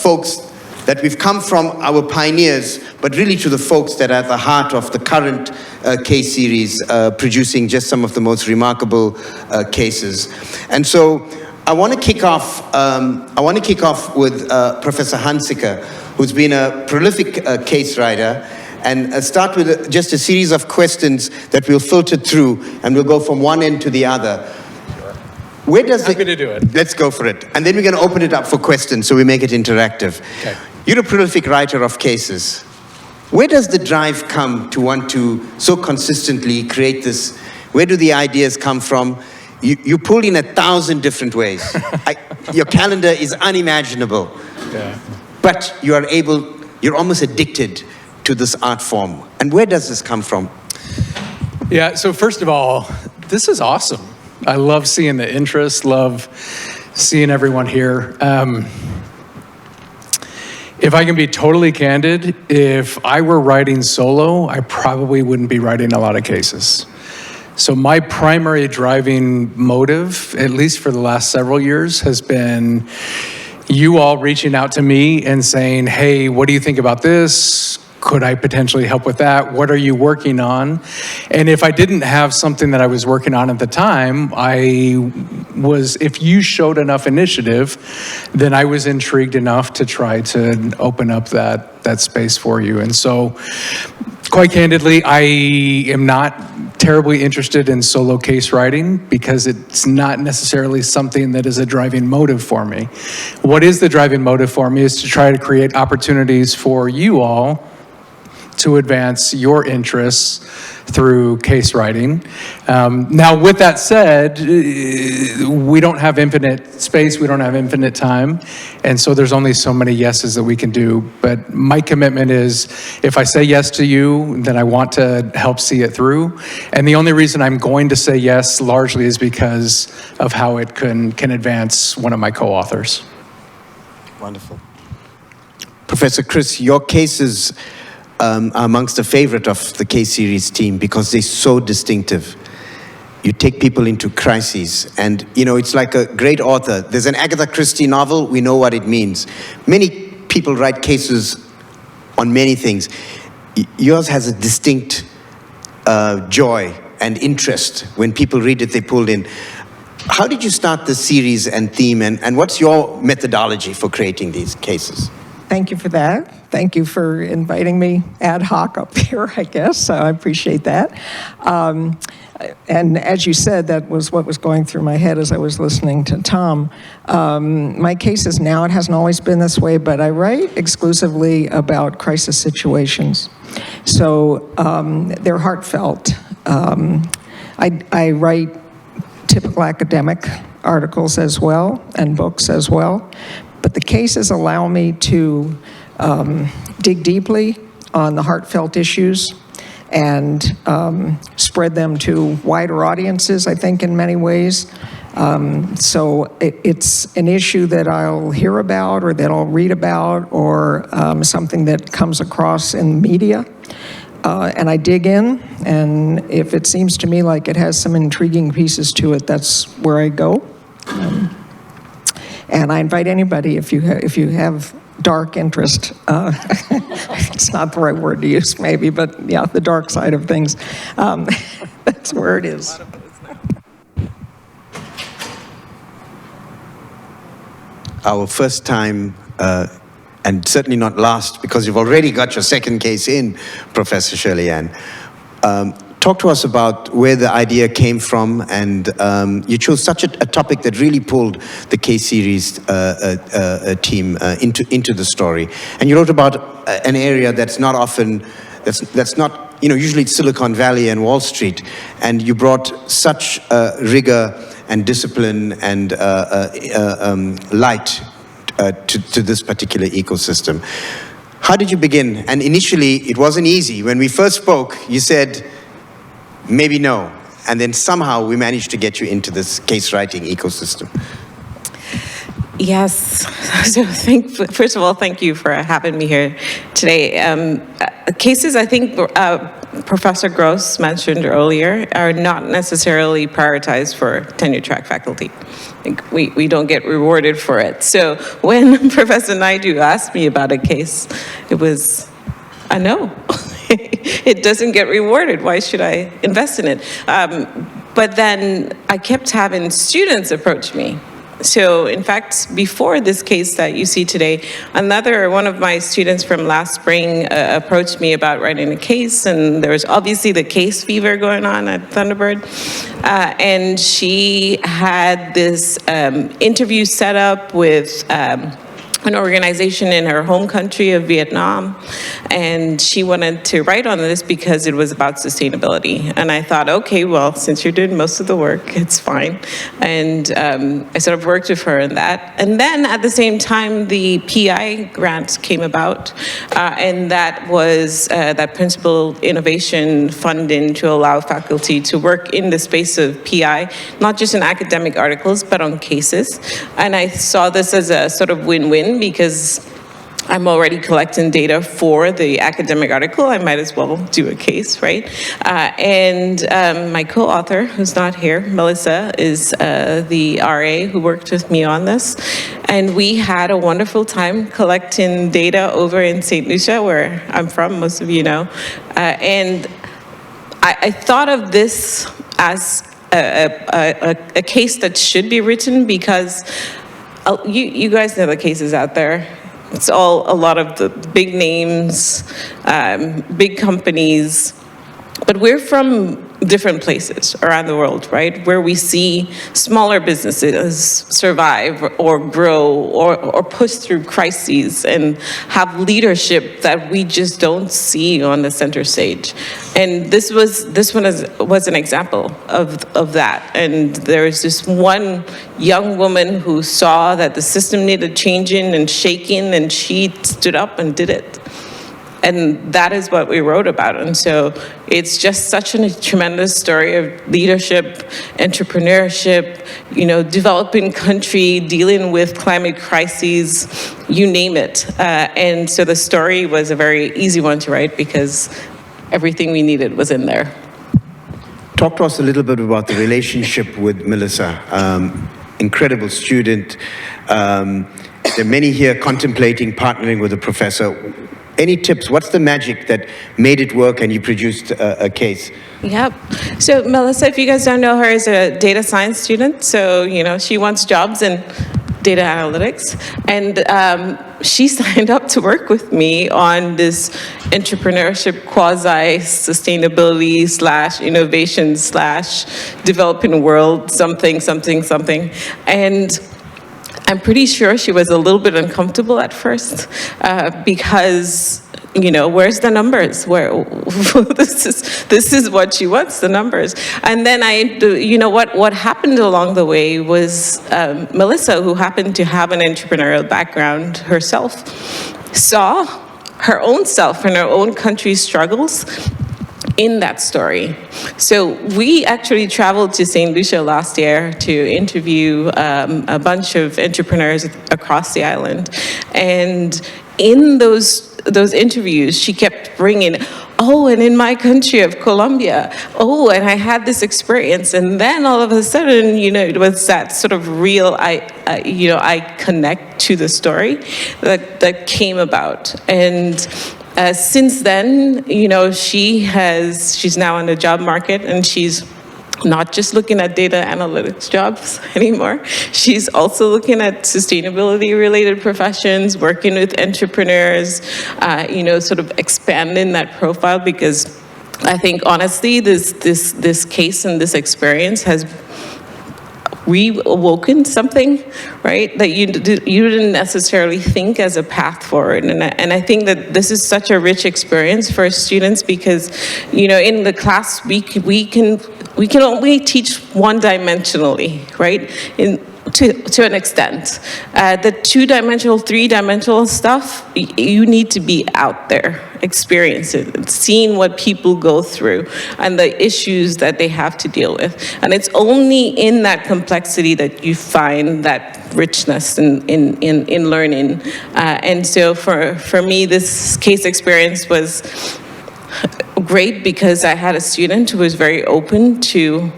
folks that we've come from, our pioneers, but really to the folks that are at the heart of the current Case Series, producing just some of the most remarkable cases. And so I want to kick off with Professor Hunsicker, who's been a prolific case writer, and start with just a series of questions that we'll filter through, and we'll go from one end to the other. Where does Happy to do it. Let's go for it. And then we're going to open it up for questions, so we make it interactive. Okay. You're a prolific writer of cases. Where does the drive come to want to so consistently create this? Where do the ideas come from? You pull in 1,000 different ways. Your calendar is unimaginable. Yeah. But you're almost addicted to this art form. And where does this come from? Yeah, so first of all, this is awesome. I love seeing the interest, love seeing everyone here. If I can be totally candid, if I were writing solo, I probably wouldn't be writing a lot of cases. So my primary driving motive, at least for the last several years, has been you all reaching out to me and saying, hey, what do you think about this? Could I potentially help with that? What are you working on? And if I didn't have something that I was working on at the time, if you showed enough initiative, then I was intrigued enough to try to open up that space for you. And so, quite candidly, I am not terribly interested in solo case writing because it's not necessarily something that is a driving motive for me. What is the driving motive for me is to try to create opportunities for you all to advance your interests through case writing. Now, with that said, we don't have infinite space, we don't have infinite time, and so there's only so many yeses that we can do. But my commitment is, if I say yes to you, then I want to help see it through. And the only reason I'm going to say yes largely is because of how it can advance one of my co-authors. Wonderful. Professor Chris, your cases are amongst the favorite of the Case Series team because they're so distinctive. You take people into crises, and it's like a great author. There's an Agatha Christie novel, we know what it means. Many people write cases on many things. Yours has a distinct joy and interest. When people read it, they pulled in. How did you start the series and theme, and what's your methodology for creating these cases? Thank you for that. Thank you for inviting me ad hoc up here, I guess. I appreciate that. And as you said, that was what was going through my head as I was listening to Tom. My cases now, it hasn't always been this way, but I write exclusively about crisis situations. So they're heartfelt. I write typical academic articles as well, and books as well. But the cases allow me to dig deeply on the heartfelt issues and spread them to wider audiences, I think, in many ways. So it's an issue that I'll hear about or that I'll read about or something that comes across in media. And I dig in, and if it seems to me like it has some intriguing pieces to it, that's where I go. And I invite anybody, if you have dark interest, it's not the right word to use maybe, but yeah, the dark side of things, that's where it is. Our first time, and certainly not last, because you've already got your second case in, Professor Shirley-Ann. Talk to us about where the idea came from, and you chose such a topic that really pulled the Case Series team into the story. And you wrote about an area that's not often, that's not, usually it's Silicon Valley and Wall Street, and you brought such rigor and discipline and light to this particular ecosystem. How did you begin? And initially, it wasn't easy. When we first spoke, you said, maybe no. And then somehow we managed to get you into this case writing ecosystem. Yes. So first of all, thank you for having me here today. Cases, I think Professor Grosse mentioned earlier, are not necessarily prioritized for tenure-track faculty. We don't get rewarded for it. So when Professor Naidoo asked me about a case, it was a no. It doesn't get rewarded. Why should I invest in it? But then I kept having students approach me. So in fact, before this case that you see today, one of my students from last spring approached me about writing a case, and there was obviously the case fever going on at Thunderbird. And she had this interview set up with an organization in her home country of Vietnam, and she wanted to write on this because it was about sustainability. And I thought, okay, well, since you're doing most of the work, it's fine. And I sort of worked with her in that. And then at the same time, the PI grant came about, and that was that principal innovation funding to allow faculty to work in the space of PI, not just in academic articles, but on cases. And I saw this as a sort of win-win, because I'm already collecting data for the academic article. I might as well do a case, right? And my co-author, who's not here, Melissa, is the RA who worked with me on this. And we had a wonderful time collecting data over in St. Lucia, where I'm from, most of you know. And I thought of this as a case that should be written because you guys know the cases out there. It's all a lot of the big names, big companies, but we're from different places around the world, right? Where we see smaller businesses survive or grow or push through crises and have leadership that we just don't see on the center stage. And this one was an example of that. And there was this one young woman who saw that the system needed changing and shaking, and she stood up and did it. And that is what we wrote about. And so it's just such a tremendous story of leadership, entrepreneurship, developing country, dealing with climate crises, you name it. And so the story was a very easy one to write because everything we needed was in there. Talk to us a little bit about the relationship with Melissa. Incredible student. There are many here contemplating partnering with a professor. Any tips? What's the magic that made it work and you produced a case? Yep. So Melissa, if you guys don't know her, is a data science student. So, she wants jobs in data analytics. And she signed up to work with me on this entrepreneurship quasi-sustainability / innovation / developing world something. And I'm pretty sure she was a little bit uncomfortable at first because, where's the numbers? This is what she wants, the numbers. And then what happened along the way was Melissa, who happened to have an entrepreneurial background herself, saw her own self and her own country's struggles in that story. So we actually traveled to St. Lucia last year to interview a bunch of entrepreneurs across the island. And in those interviews, she kept bringing, and in my country of Colombia, and I had this experience. And then all of a sudden, it was that sort of real, I connect to the story that came about. And since then, she's now in the job market, and she's not just looking at data analytics jobs anymore. She's also looking at sustainability-related professions, working with entrepreneurs, sort of expanding that profile, because I think honestly, this case and this experience has reawoken something, right, that you didn't necessarily think as a path forward. And I think that this is such a rich experience for students because, in the class, we can only teach one-dimensionally, right, to an extent. The two-dimensional, three-dimensional stuff, you need to be out there, experiencing it, seeing what people go through and the issues that they have to deal with. And it's only in that complexity that you find that richness in learning. And so for me, this case experience was great because I had a student who was very open to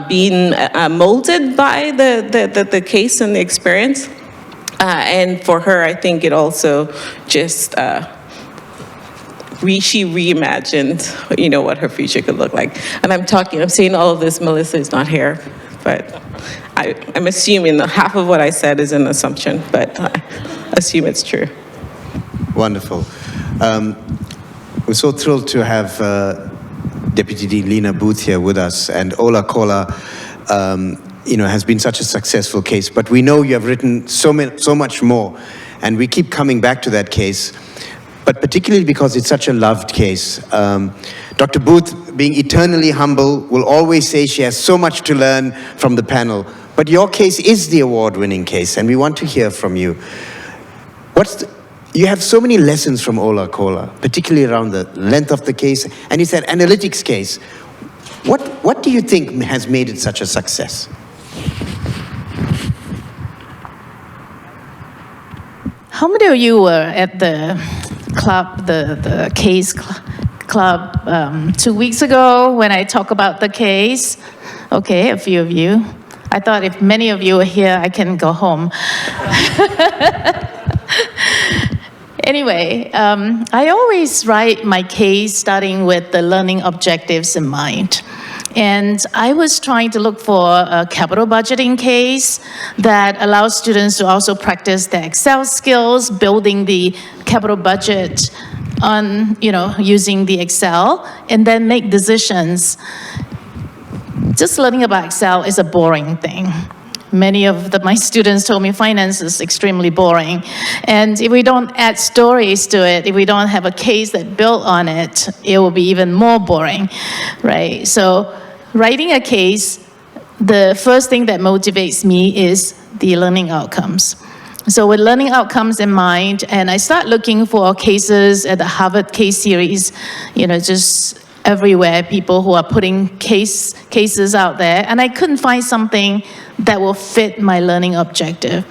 being molded by the case and the experience. And for her, I think it also just, she reimagined, what her future could look like. And I'm saying all of this, Melissa is not here, but I'm assuming that half of what I said is an assumption, but I assume it's true. Wonderful. We're so thrilled to have Deputy Dean Lena Booth here with us, and Alakeel, has been such a successful case. But we know you have written so much more, and we keep coming back to that case, but particularly because it's such a loved case. Dr. Booth, being eternally humble, will always say she has so much to learn from the panel. But your case is the award-winning case, and we want to hear from you. You have so many lessons from Alakeel, particularly around the length of the case, and it's an analytics case. What do you think has made it such a success? how many of you were at the club, the case club 2 weeks ago when I talked about the case? Okay, a few of you. I thought if many of you are here, I can go home. Anyway, I always write my case starting with the learning objectives in mind. And I was trying to look for a capital budgeting case that allows students to also practice their Excel skills, building the capital budget on, using the Excel, and then make decisions. Just learning about Excel is a boring thing. Many of my students told me finance is extremely boring. And if we don't add stories to it, if we don't have a case that built on it, it will be even more boring, right? So writing a case, the first thing that motivates me is the learning outcomes. So with learning outcomes in mind, and I start looking for cases at the Harvard Case Series, just everywhere, people who are putting cases out there, and I couldn't find something that will fit my learning objective.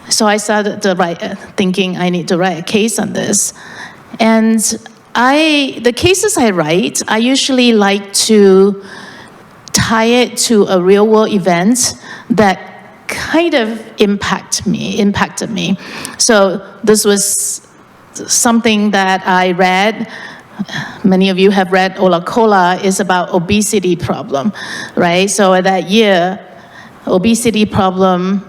So I started to thinking I need to write a case on this. And the cases I write, I usually like to tie it to a real world event that kind of impacted me. So this was something that I read. Many of you have read Alakeel is about obesity problem, right? So that year, obesity problem,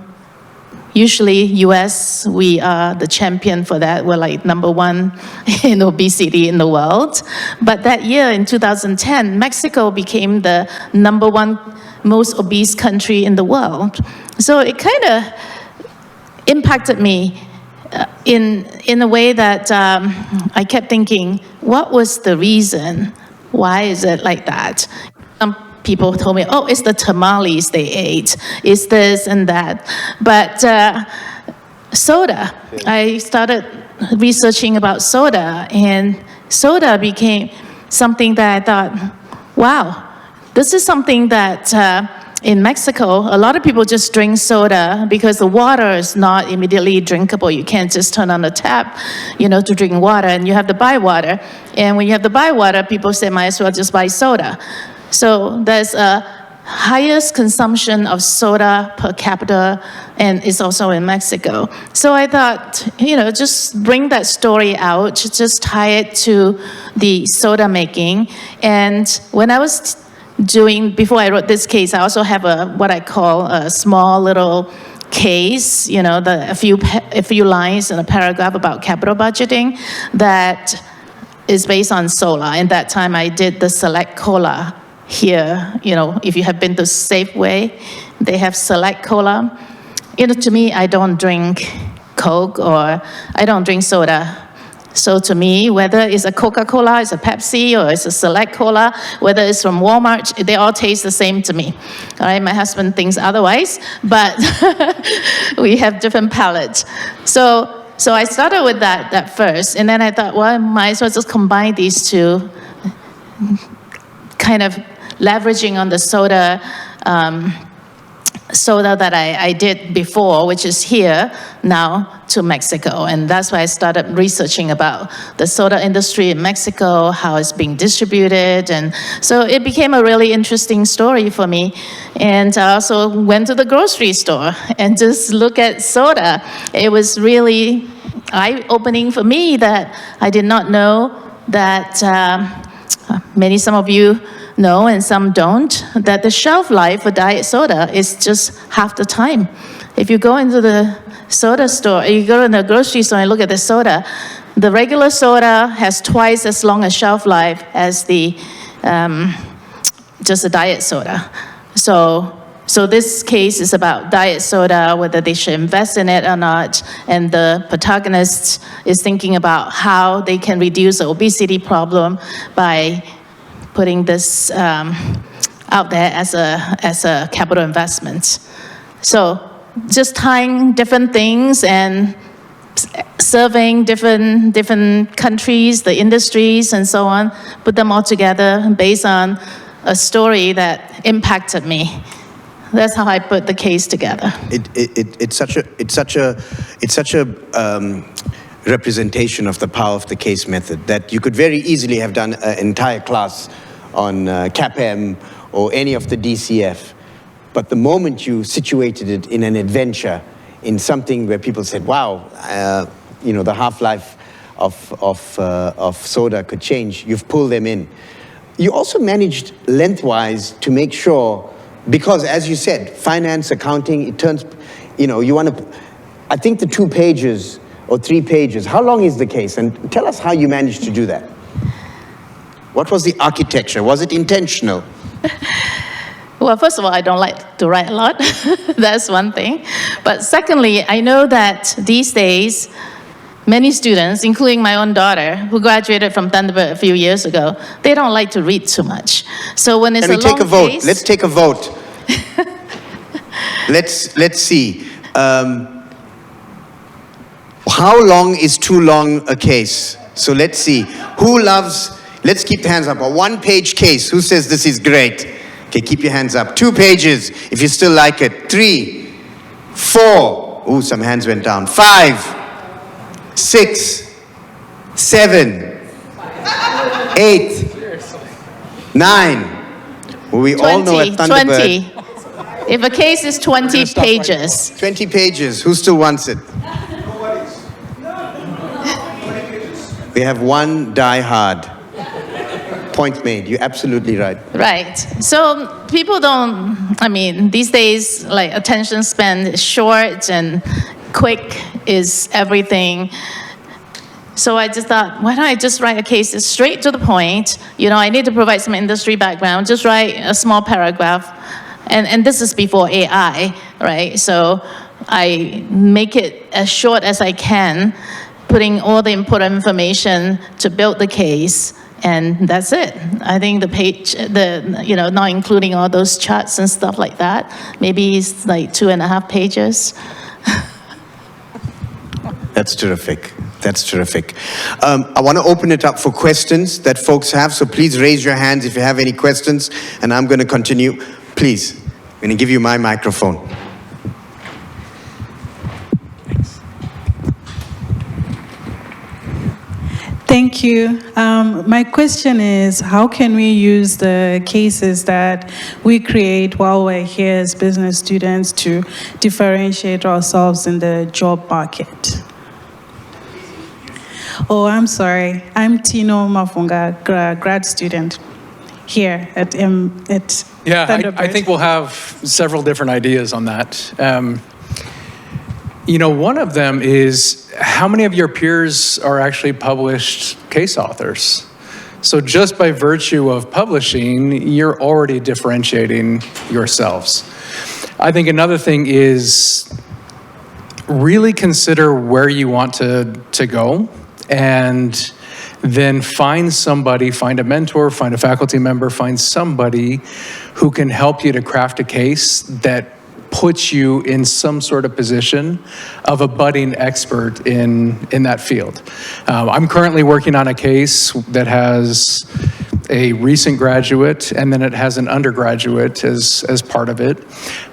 usually US, we are the champion for that. We're like #1 in obesity in the world. But that year in 2010, Mexico became the #1 most obese country in the world. So it kind of impacted me in a way that I kept thinking, what was the reason? Why is it like that? Some people told me, oh, it's the tamales they ate. It's this and that. But soda, I started researching about soda, and soda became something that I thought, wow, this is something that in Mexico, a lot of people just drink soda because the water is not immediately drinkable. You can't just turn on the tap, to drink water, and you have to buy water. And when you have to buy water, people say, might as well just buy soda. So there's a highest consumption of soda per capita, and it's also in Mexico. So I thought, just bring that story out, just tie it to the soda making. And when I was before I wrote this case, I also have what I call a small little case, a few lines and a paragraph about capital budgeting that is based on soda. And that time I did the Select Cola here. If you have been to Safeway, they have Select Cola. To me, I don't drink Coke or I don't drink soda. So to me, whether it's a Coca-Cola, it's a Pepsi, or it's a Select Cola, whether it's from Walmart, they all taste the same to me. All right, my husband thinks otherwise, but we have different palates. So I started with that first, and then I thought, well, I might as well just combine these two, kind of leveraging on the soda that I did before, which is here now to Mexico. And that's why I started researching about the soda industry in Mexico, how it's being distributed. And so it became a really interesting story for me. And I also went to the grocery store and just look at soda. It was really eye-opening for me that I did not know that some of you know and some don't, that the shelf life for diet soda is just half the time. If you go into the soda store, you go in the grocery store and look at the soda, the regular soda has twice as long a shelf life as just a diet soda. So this case is about diet soda, whether they should invest in it or not, and the protagonist is thinking about how they can reduce the obesity problem by putting this out there as a capital investment. So just tying different things and serving different countries, the industries, and so on, put them all together based on a story that impacted me. that's how I put the case together. It's such a representation of the power of the case method that you could very easily have done an entire class on CAPM or any of the DCF. But the moment you situated it in an adventure, in something where people said, wow, the half-life of soda could change, you've pulled them in. You also managed lengthwise to make sure, because as you said, finance, accounting, it turns, you want to, I think the 2 pages or 3 pages, how long is the case? And tell us how you managed to do that. What was the architecture? Was it intentional? Well, first of all, I don't like to write a lot. That's one thing. But secondly, I know that these days, many students, including my own daughter, who graduated from Thunderbird a few years ago, they don't like to read too much. So when it's a long case... Can we take a vote? Let's take a vote. Let's see. How long is too long a case? So let's see. Who loves... Let's keep the hands up. A 1-page case. Who says this is great? Okay, keep your hands up. 2 pages, if you still like it. 3, 4. Ooh, some hands went down. 5, 6, 7, 8, 9. Well, we all know at Thunderbird. 20. If a case is 20 pages. 20 pages. Who still wants it? We have one die-hard. Point made. You're absolutely right. Right. So people these days, like, attention span is short and quick is everything. So I just thought, why don't I just write a case that's straight to the point? I need to provide some industry background. Just write a small paragraph. And this is before AI, right? So I make it as short as I can, putting all the important information to build the case. And that's it. I think the page, not including all those charts and stuff like that, maybe it's like 2.5 pages. That's terrific. That's terrific. I want to open it up for questions that folks have, so please raise your hands if you have any questions, and I'm going to continue. Please, I'm going to give you my microphone. Thank you. My question is, how can we use the cases that we create while we're here as business students to differentiate ourselves in the job market? Oh, I'm sorry. I'm Tino Mafunga, grad student here at Yeah, I think we'll have several different ideas on that. One of them is, how many of your peers are actually published case authors? So just by virtue of publishing, you're already differentiating yourselves. I think another thing is really consider where you want to go, and then find a mentor, find a faculty member, find somebody who can help you to craft a case that puts you in some sort of position of a budding expert in that field. I'm currently working on a case that has a recent graduate, and then it has an undergraduate as part of it.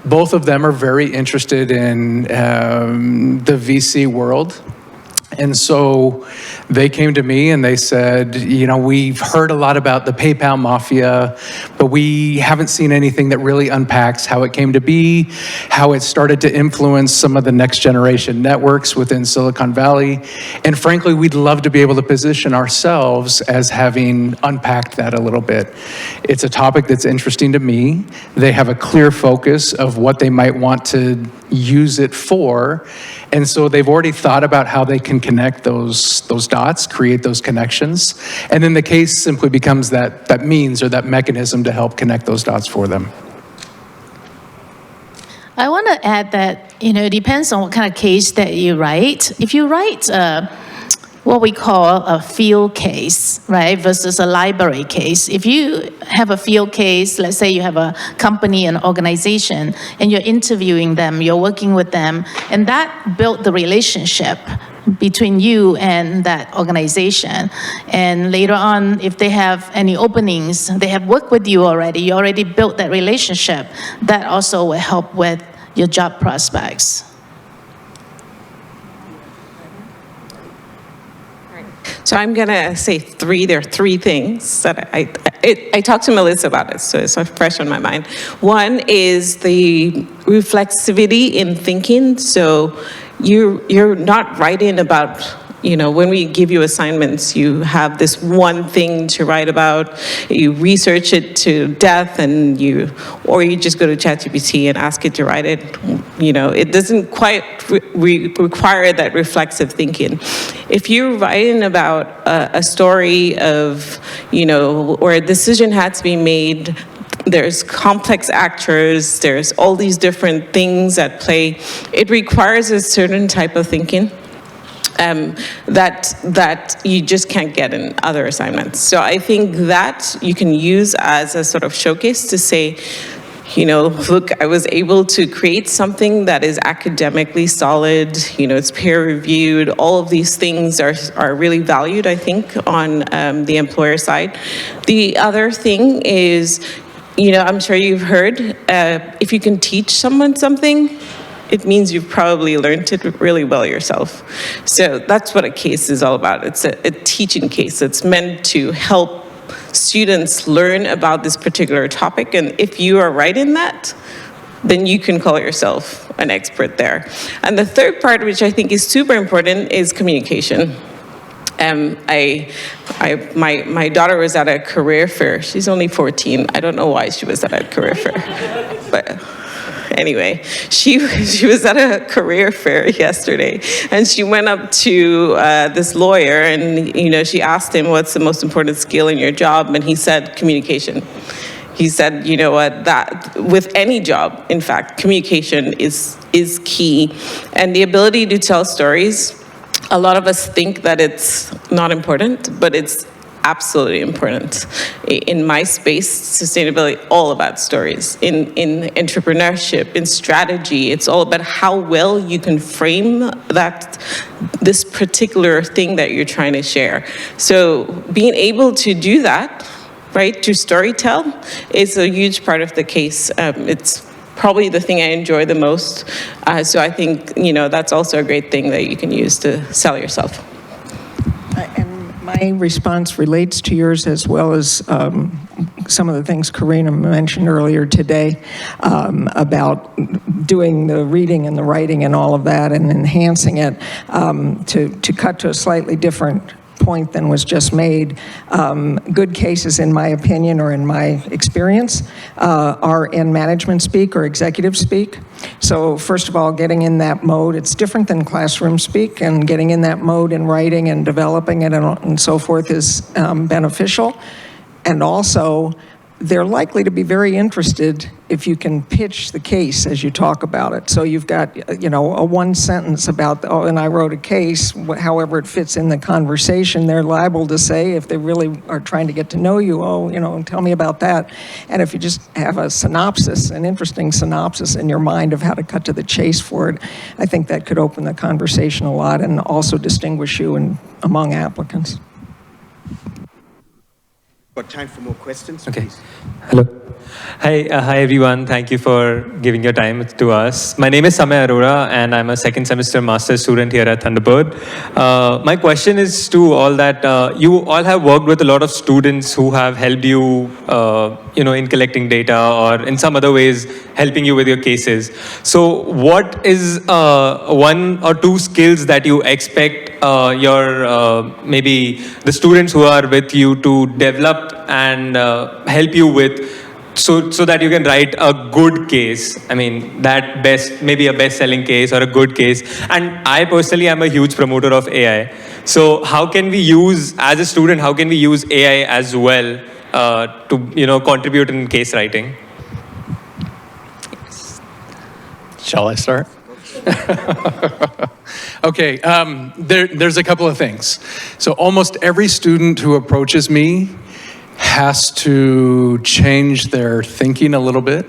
Both of them are very interested in the VC world. And so they came to me and they said, we've heard a lot about the PayPal mafia, but we haven't seen anything that really unpacks how it came to be, how it started to influence some of the next generation networks within Silicon Valley. And frankly, we'd love to be able to position ourselves as having unpacked that a little bit. It's a topic that's interesting to me. They have a clear focus of what they might want to use it for. And so they've already thought about how they can connect those dots, create those connections. And then the case simply becomes that means or that mechanism to help connect those dots for them. I want to add that, it depends on what kind of case that you write. If you write what we call a field case, right, versus a library case. If you have a field case, let's say you have a company, an organization, and you're interviewing them, you're working with them, and that built the relationship, between you and that organization. And later on, if they have any openings, they have worked with you already, you already built that relationship, that also will help with your job prospects. So I'm going to say there are three things that I talked to Melissa about it, so it's fresh on my mind. One is the reflexivity in thinking. So you're not writing about, when we give you assignments, you have this one thing to write about, you research it to death, or you just go to ChatGPT and ask it to write it. It doesn't quite require that reflexive thinking. If you're writing about a story of, where a decision had to be made, there's complex actors, there's all these different things at play, it requires a certain type of thinking. That you just can't get in other assignments. So I think that you can use as a sort of showcase to say, look, I was able to create something that is academically solid, it's peer-reviewed. All of these things are really valued, I think, on the employer side. The other thing is, I'm sure you've heard, if you can teach someone something, it means you've probably learned it really well yourself. So that's what a case is all about. It's a teaching case. It's meant to help students learn about this particular topic. And if you are right in that, then you can call yourself an expert there. And the third part, which I think is super important, is communication. My daughter was at a career fair. She's only 14. I don't know why she was at a career fair, but anyway, she was at a career fair yesterday, and she went up to this lawyer, and she asked him, "What's the most important skill in your job?" And he said, "Communication." He said, "You know what? That with any job, in fact, communication is key, and the ability to tell stories. A lot of us think that it's not important, but it's absolutely important. In my space, sustainability, all about stories. In entrepreneurship, in strategy, it's all about how well you can frame this particular thing that you're trying to share. So being able to do that, right, to storytell, is a huge part of the case. It's probably the thing I enjoy the most. So I think, that's also a great thing that you can use to sell yourself. My response relates to yours, as well as some of the things Karina mentioned earlier today about doing the reading and the writing and all of that and enhancing it to cut to a slightly different point than was just made. Good cases, in my opinion, or in my experience, are in management speak or executive speak. So first of all, getting in that mode, it's different than classroom speak, and getting in that mode in writing and developing it and so forth is beneficial. And also, they're likely to be very interested if you can pitch the case as you talk about it. So you've got, a one sentence about, and I wrote a case, however it fits in the conversation, they're liable to say, if they really are trying to get to know you, tell me about that. And if you just have a synopsis, an interesting synopsis in your mind of how to cut to the chase for it, I think that could open the conversation a lot and also distinguish you among applicants. Got time for more questions, okay. Please. Hello. Hi everyone. Thank you for giving your time to us. My name is Samay Arora, and I'm a second semester master's student here at Thunderbird. My question is to all that you all have worked with a lot of students who have helped you, in collecting data or in some other ways helping you with your cases. So what is one or two skills that you expect your maybe the students who are with you to develop and help you with, so that you can write a good case? I mean, maybe a best-selling case or a good case. And I personally am a huge promoter of AI. So how can we use, as a student, how can we use AI as well to contribute in case writing? Shall I start? Okay, there's a couple of things. So almost every student who approaches me has to change their thinking a little bit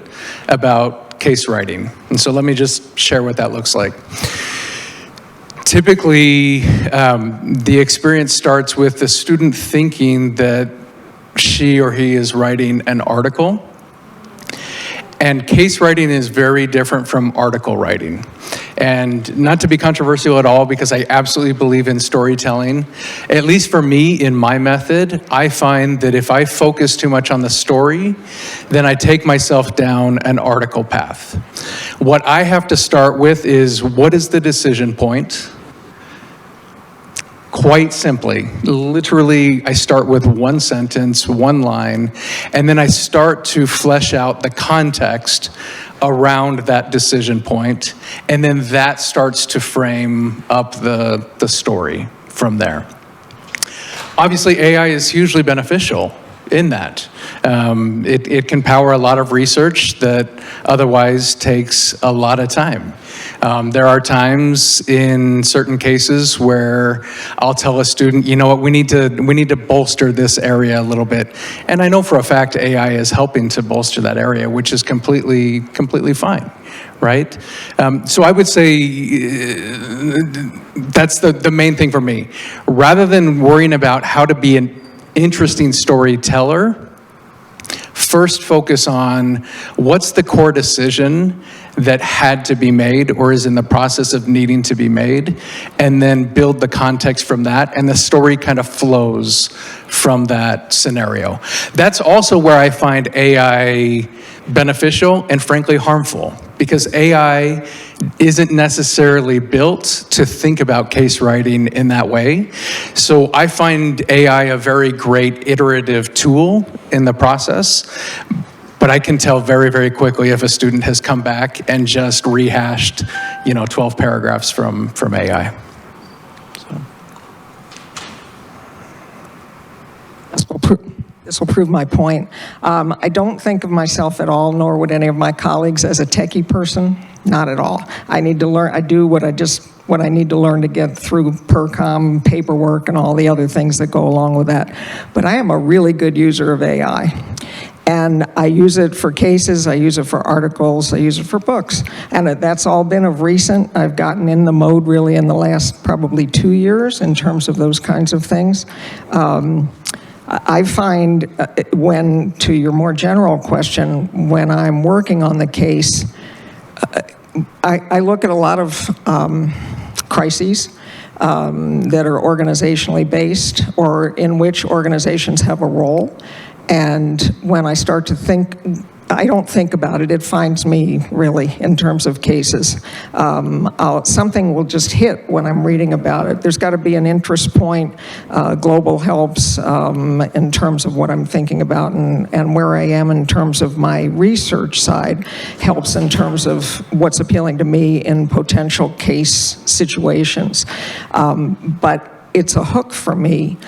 about case writing. And so let me just share what that looks like. Typically, the experience starts with the student thinking that she or he is writing an article. And case writing is very different from article writing. And not to be controversial at all, because I absolutely believe in storytelling, at least for me, in my method, I find that if I focus too much on the story, then I take myself down an article path. What I have to start with is, what is the decision point? Quite simply, literally, I start with one sentence, one line, and then I start to flesh out the context around that decision point, and then that starts to frame up the story from there. Obviously, AI is hugely beneficial in that. It can power a lot of research that otherwise takes a lot of time. There are times in certain cases where I'll tell a student, you know what, we need to bolster this area a little bit. And I know for a fact AI is helping to bolster that area, which is completely fine, right? So I would say that's the main thing for me. Rather than worrying about how to be an interesting storyteller, first focus on what's the core decision that had to be made or is in the process of needing to be made, and then build the context from that, and the story kind of flows from that scenario. That's also where I find AI beneficial and frankly harmful, because AI isn't necessarily built to think about case writing in that way. So I find AI a very great iterative tool in the process, but I can tell very, very quickly if a student has come back and just rehashed, 12 paragraphs from AI. This will prove my point. I don't think of myself at all, nor would any of my colleagues, as a techie person. Not at all. I need to learn. I do what I need to learn to get through PERCOM, paperwork, and all the other things that go along with that. But I am a really good user of AI. And I use it for cases, I use it for articles, I use it for books. And that's all been of recent. I've gotten in the mode really in the last probably 2 years in terms of those kinds of things. I find when, to your more general question, when I'm working on the case, I look at a lot of crises that are organizationally based or in which organizations have a role. And when I start to think, I don't think about it, it finds me really in terms of cases. Something will just hit when I'm reading about it. There's got to be an interest point. Global helps in terms of what I'm thinking about, and where I am in terms of my research side helps in terms of what's appealing to me in potential case situations. But it's a hook for me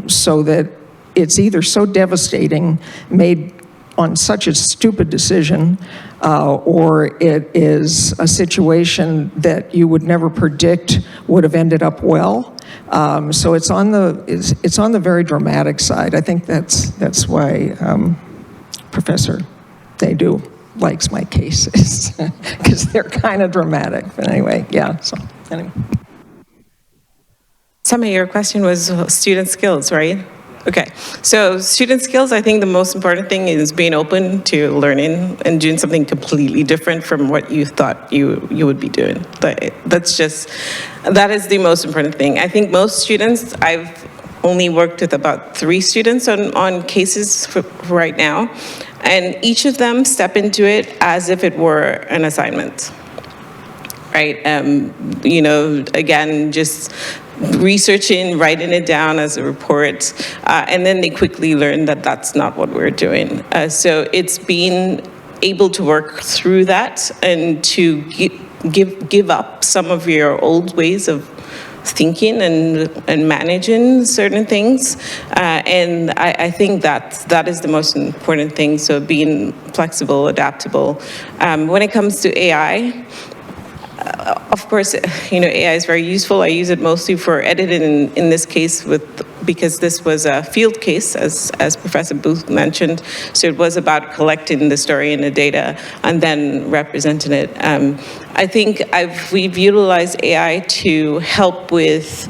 so that it's either so devastating, made on such a stupid decision, or it is a situation that you would never predict would have ended up well. So it's on the very dramatic side. I think that's why Professor Naidoo likes my cases, because they're kind of dramatic. But anyway, yeah. So anyway. Some of your question was student skills, right? Okay, so student skills, I think the most important thing is being open to learning and doing something completely different from what you thought you would be doing. That is the most important thing. I think most students, I've only worked with about 3 students on cases right now, and each of them step into it as if it were an assignment, right? Again, just researching, writing it down as a report, and then they quickly learn that that's not what we're doing. So it's being able to work through that and to give up some of your old ways of thinking and managing certain things. And I think that is the most important thing. So being flexible, adaptable. When it comes to AI, of course, AI is very useful. I use it mostly for editing, in this case with because this was a field case, as Professor Booth mentioned. So it was about collecting the story and the data and then representing it. I think we've utilized AI to help with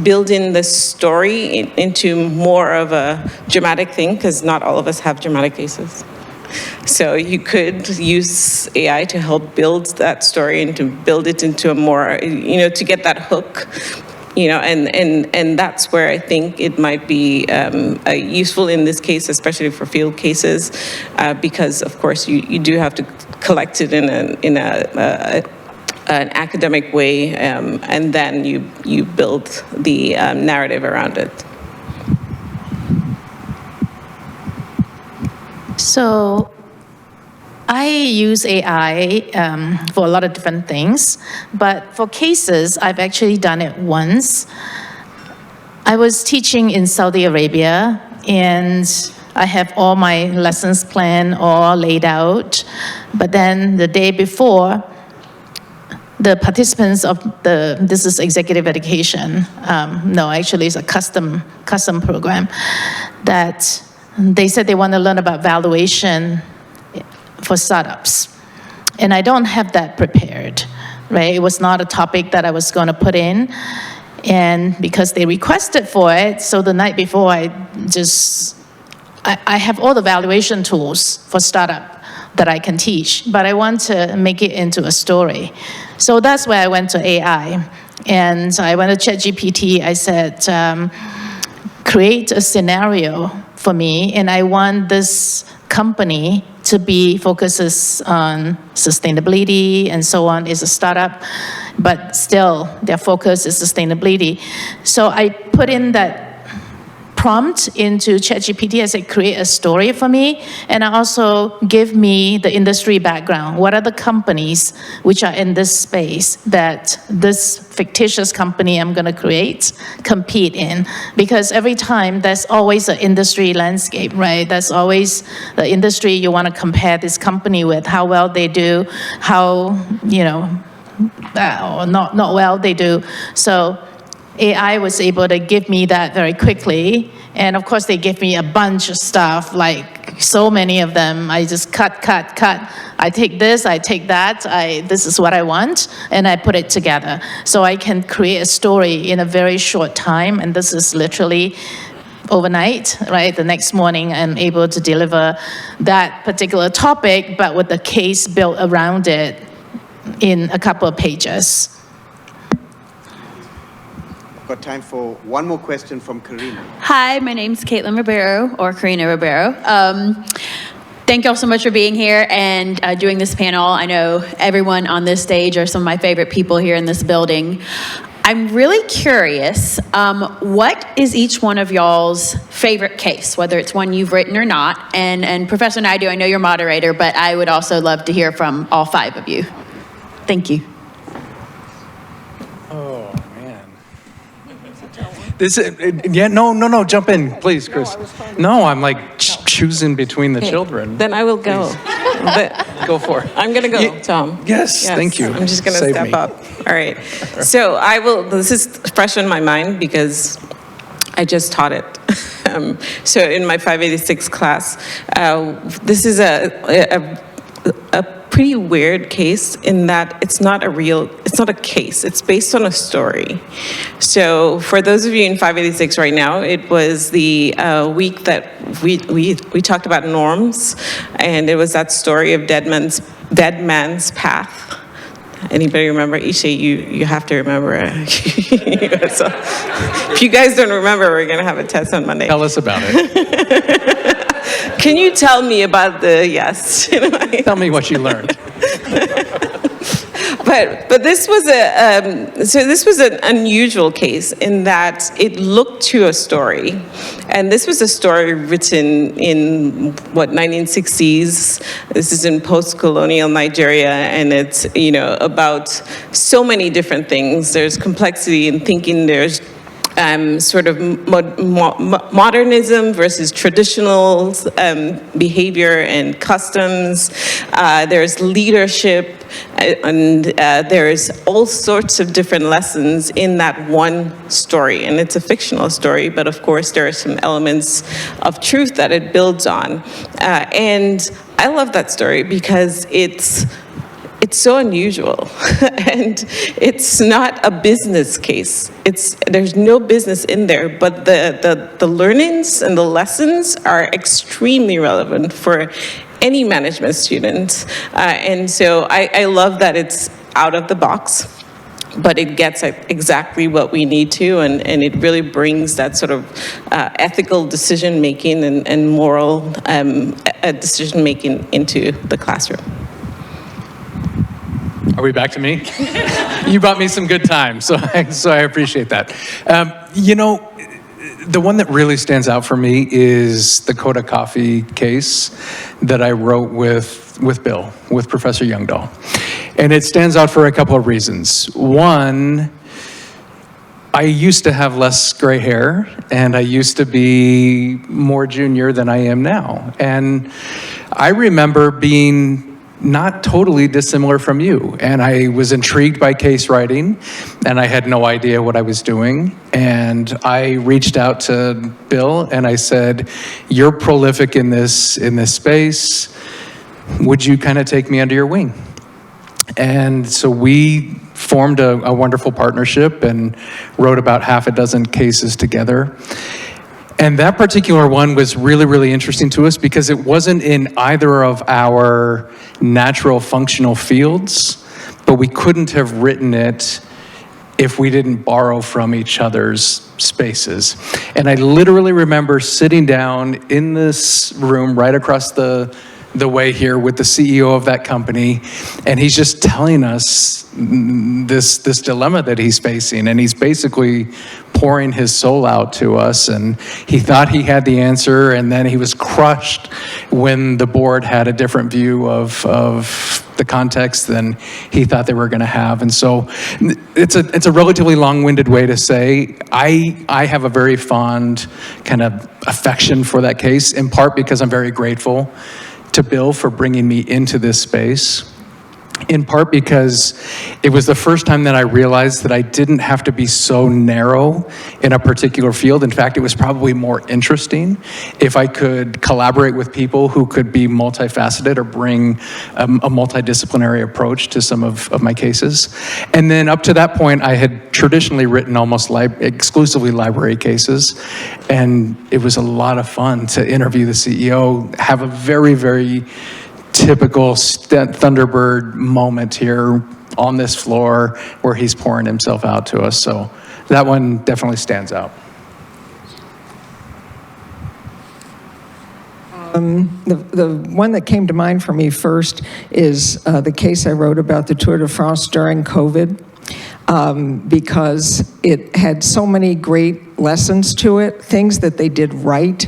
building the story into more of a dramatic thing, because not all of us have dramatic faces. So you could use AI to help build that story and to build it into a more, to get that hook, and that's where I think it might be useful in this case, especially for field cases, because of course you do have to collect it in an academic way, and then you build the narrative around it. So I use AI for a lot of different things, but for cases, I've actually done it once. I was teaching in Saudi Arabia, and I have all my lessons planned all laid out, but then the day before, the participants of this is executive education, no, actually it's a custom program, that they said they want to learn about valuation for startups. And I don't have that prepared, right? It was not a topic that I was going to put in. And because they requested for it, so the night before I have all the valuation tools for startup that I can teach, but I want to make it into a story. So that's where I went to AI. And I went to ChatGPT, I said, create a scenario for me, and I want this company to be focuses on sustainability and so on. It's a startup, but still their focus is sustainability. So I put in that prompt into ChatGPT. I said, create a story for me, and I also give me the industry background. What are the companies which are in this space that this fictitious company I'm going to create compete in? Because every time there's always an industry landscape, right? There's always the industry you want to compare this company with, how well they do, how, or not well they do. So AI was able to give me that very quickly. And of course, they give me a bunch of stuff, like so many of them. I just cut. I take this, I take that, this is what I want, and I put it together. So I can create a story in a very short time, and this is literally overnight, right? The next morning, I'm able to deliver that particular topic, but with the case built around it in a couple of pages. Got time for one more question from Karina. Hi, my name's Caitlin Ribeiro, or Karina Ribeiro. Thank you all so much for being here and doing this panel. I know everyone on this stage are some of my favorite people here in this building. I'm really curious, what is each one of y'all's favorite case, whether it's one you've written or not? And Professor Naidoo, I know you're moderator, but I would also love to hear from all five of you. Thank you. No, jump in, please, Chris. No, I'm like choosing between the children. Then I will go. Go for it. I'm going to go, Tom. Yes, thank you. I'm just going to Save step me. up. All right. So I will, this is fresh in my mind because I just taught it. So in my 586 class, this is a pretty weird case in that it's not a case, it's based on a story. So for those of you in 586 right now, it was the week that we talked about norms, and it was that story of dead man's path. Anybody remember? Ishe, you have to remember. So, if you guys don't remember, we're gonna have a test on Monday. Tell us about it. Can you tell me about yes? Tell me what you learned. But this was this was an unusual case in that it looked to a story, and this was a story written in 1960s. This is in post-colonial Nigeria, and it's about so many different things. There's complexity in thinking. There's sort of modernism versus traditional behavior and customs. There's leadership. And there's all sorts of different lessons in that one story. And it's a fictional story, but of course there are some elements of truth that it builds on. And I love that story because it's so unusual, and it's not a business case. There's no business in there, but the learnings and the lessons are extremely relevant for any management student. And so I love that it's out of the box, but it gets at exactly what we need to, and it really brings that sort of ethical decision-making and moral decision-making into the classroom. Are we back to me? You bought me some good time, so I appreciate that. You know, the one that really stands out for me is the Coda Coffee case that I wrote with Bill, with Professor Youngdahl. And it stands out for a couple of reasons. One, I used to have less gray hair, and I used to be more junior than I am now. And I remember being not totally dissimilar from you. And I was intrigued by case writing, and I had no idea what I was doing. And I reached out to Bill and I said, "You're prolific in this space. Would you kind of take me under your wing?" And so we formed a wonderful partnership and wrote about half a dozen cases together. And that particular one was really, really interesting to us because it wasn't in either of our natural functional fields, but we couldn't have written it if we didn't borrow from each other's spaces. And I literally remember sitting down in this room right across the way here with the CEO of that company, and he's just telling us this dilemma that he's facing, and he's basically pouring his soul out to us, and he thought he had the answer, and then he was crushed when the board had a different view of the context than he thought they were going to have. And so it's a relatively long-winded way to say I have a very fond kind of affection for that case, in part because I'm very grateful to Bill for bringing me into this space, in part because it was the first time that I realized that I didn't have to be so narrow in a particular field. In fact, it was probably more interesting if I could collaborate with people who could be multifaceted or bring a multidisciplinary approach to some of my cases. And then up to that point, I had traditionally written almost exclusively library cases, and it was a lot of fun to interview the CEO, have a very, very typical Thunderbird moment here on this floor where he's pouring himself out to us. So that one definitely stands out. The one that came to mind for me first is the case I wrote about the Tour de France during COVID, because it had so many great lessons to it, things that they did right.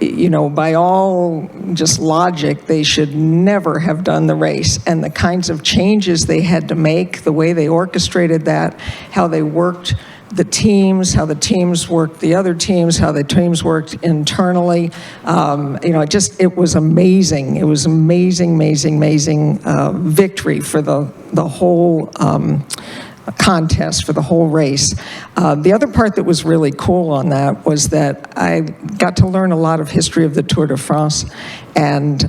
You know, by all just logic, they should never have done the race. And the kinds of changes they had to make, the way they orchestrated that, how they worked the teams, how the teams worked the other teams, how the teams worked internally. You know, it was amazing. It was amazing victory for the whole contest, for the whole race. The other part that was really cool on that was that I got to learn a lot of history of the Tour de France, and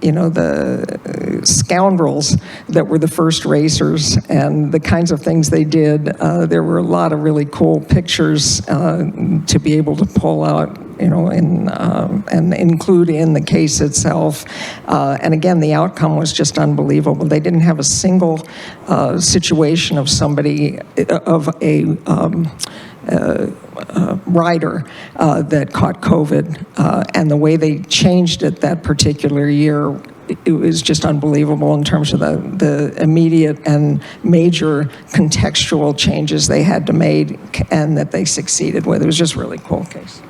you know, the scoundrels that were the first racers and the kinds of things they did. There were a lot of really cool pictures to be able to pull out, you know, and include in the case itself. And again, the outcome was just unbelievable. They didn't have a single situation of somebody, of a rider that caught COVID, and the way they changed it that particular year, it was just unbelievable in terms of the immediate and major contextual changes they had to make, and that they succeeded with. It was just a really cool case.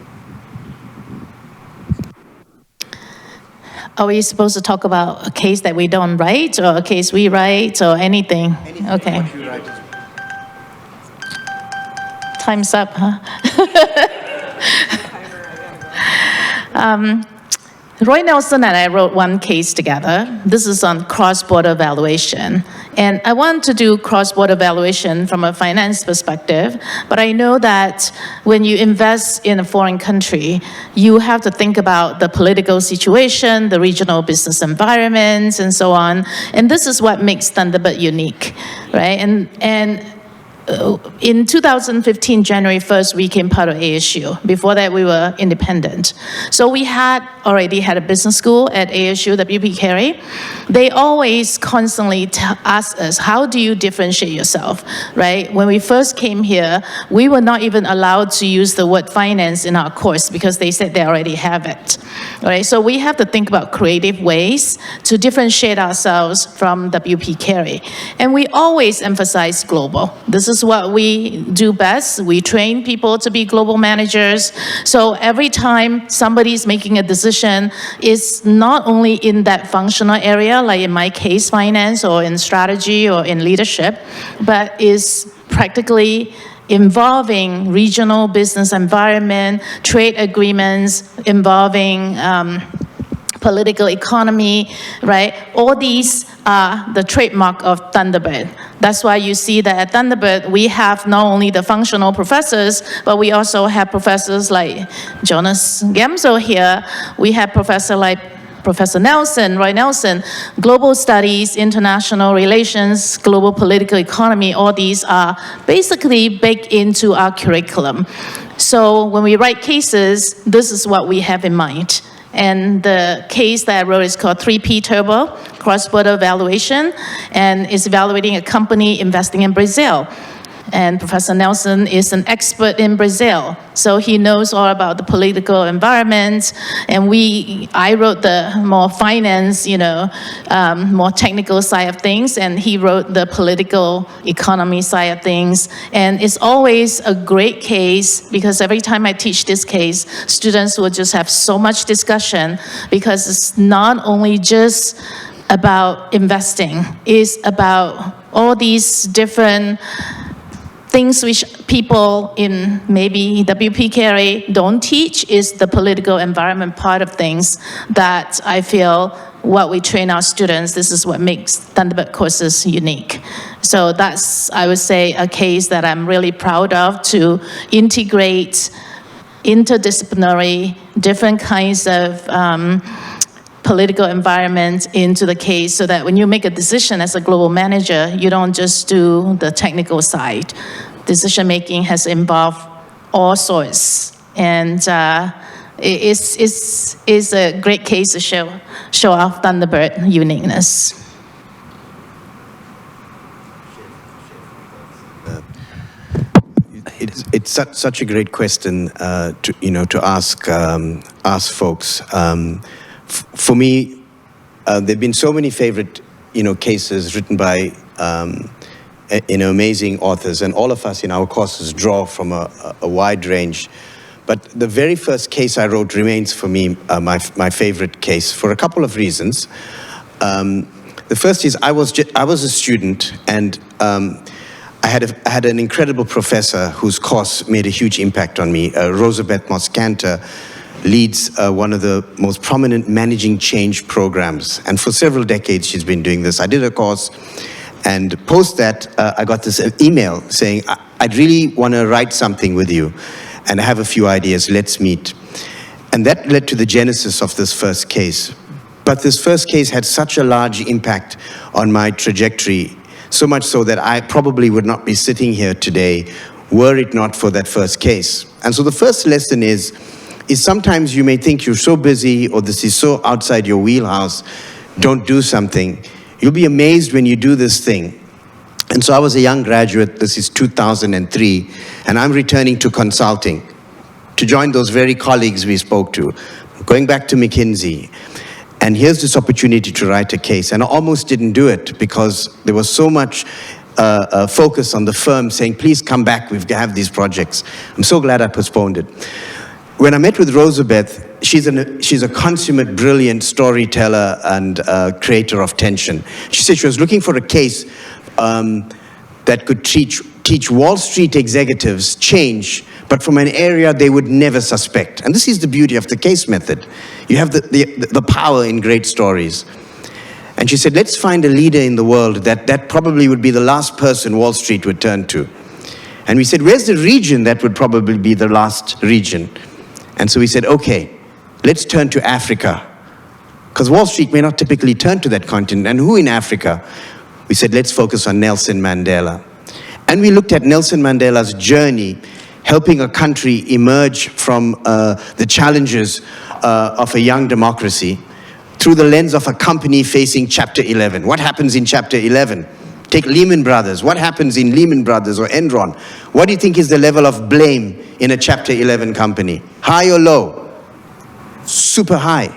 Are we supposed to talk about a case that we don't write, or a case we write, or anything? Okay. Time's up, huh? Roy Nelson and I wrote one case together. This is on cross-border valuation. And I want to do cross-border valuation from a finance perspective, but I know that when you invest in a foreign country, you have to think about the political situation, the regional business environments, and so on. And this is what makes Thunderbird unique, right? In 2015, January 1st, we became part of ASU. Before that, we were independent. So we had already had a business school at ASU, WP Carey. They always constantly ask us, how do you differentiate yourself, right? When we first came here, we were not even allowed to use the word finance in our course because they said they already have it, right? So we have to think about creative ways to differentiate ourselves from WP Carey. And we always emphasize global. This is what we do best. We train people to be global managers. So every time somebody's making a decision, it's not only in that functional area, like in my case, finance, or in strategy, or in leadership, but is practically involving regional business environment, trade agreements, involving political economy, right? All these are the trademark of Thunderbird. That's why you see that at Thunderbird, we have not only the functional professors, but we also have professors like Jonas Gemso here. We have professor like Professor Nelson, Roy Nelson, global studies, international relations, global political economy, all these are basically baked into our curriculum. So when we write cases, this is what we have in mind. And the case that I wrote is called 3P Turbo, Cross-Border Valuation, and is evaluating a company investing in Brazil. And Professor Nelson is an expert in Brazil, so he knows all about the political environment. And I wrote the more finance, more technical side of things, and he wrote the political economy side of things. And it's always a great case because every time I teach this case, students will just have so much discussion because it's not only just about investing, it's about all these different things which people in maybe WP Carey don't teach is the political environment part of things that I feel what we train our students, this is what makes Thunderbird courses unique. So that's, I would say, a case that I'm really proud of, to integrate interdisciplinary, different kinds of political environment into the case so that when you make a decision as a global manager, you don't just do the technical side. Decision making has involved all sorts. And it's a great case to show off Thunderbird uniqueness. It's such a great question to ask folks. For me, there've been so many favorite cases written by amazing authors, and all of us in our courses draw from a wide range. But the very first case I wrote remains for me my favorite case for a couple of reasons. The first is I was a student, and I had an incredible professor whose course made a huge impact on me. Rosabeth Moss-Cantor leads one of the most prominent managing change programs, and for several decades she's been doing this. I did a course, and post that I got this email saying, I'd really want to write something with you, and I have a few ideas, let's meet. And that led to the genesis of this first case. But this first case had such a large impact on my trajectory, so much so that I probably would not be sitting here today were it not for that first case. And so the first lesson is sometimes you may think you're so busy or this is so outside your wheelhouse, don't do something. You'll be amazed when you do this thing. And so I was a young graduate, this is 2003, and I'm returning to consulting to join those very colleagues we spoke to, going back to McKinsey. And here's this opportunity to write a case. And I almost didn't do it because there was so much focus on the firm saying, please come back, we have these projects. I'm so glad I postponed it. When I met with Rosabeth, she's a consummate, brilliant storyteller and creator of tension. She said she was looking for a case that could teach Wall Street executives change, but from an area they would never suspect. And this is the beauty of the case method. You have the power in great stories. And she said, let's find a leader in the world that probably would be the last person Wall Street would turn to. And we said, where's the region that would probably be the last region? And so we said, okay, let's turn to Africa. Because Wall Street may not typically turn to that continent. And who in Africa? We said, let's focus on Nelson Mandela. And we looked at Nelson Mandela's journey, helping a country emerge from the challenges of a young democracy through the lens of a company facing Chapter 11. What happens in Chapter 11? Take Lehman Brothers. What happens in Lehman Brothers or Enron? What do you think is the level of blame in a Chapter 11 company? High or low? Super high.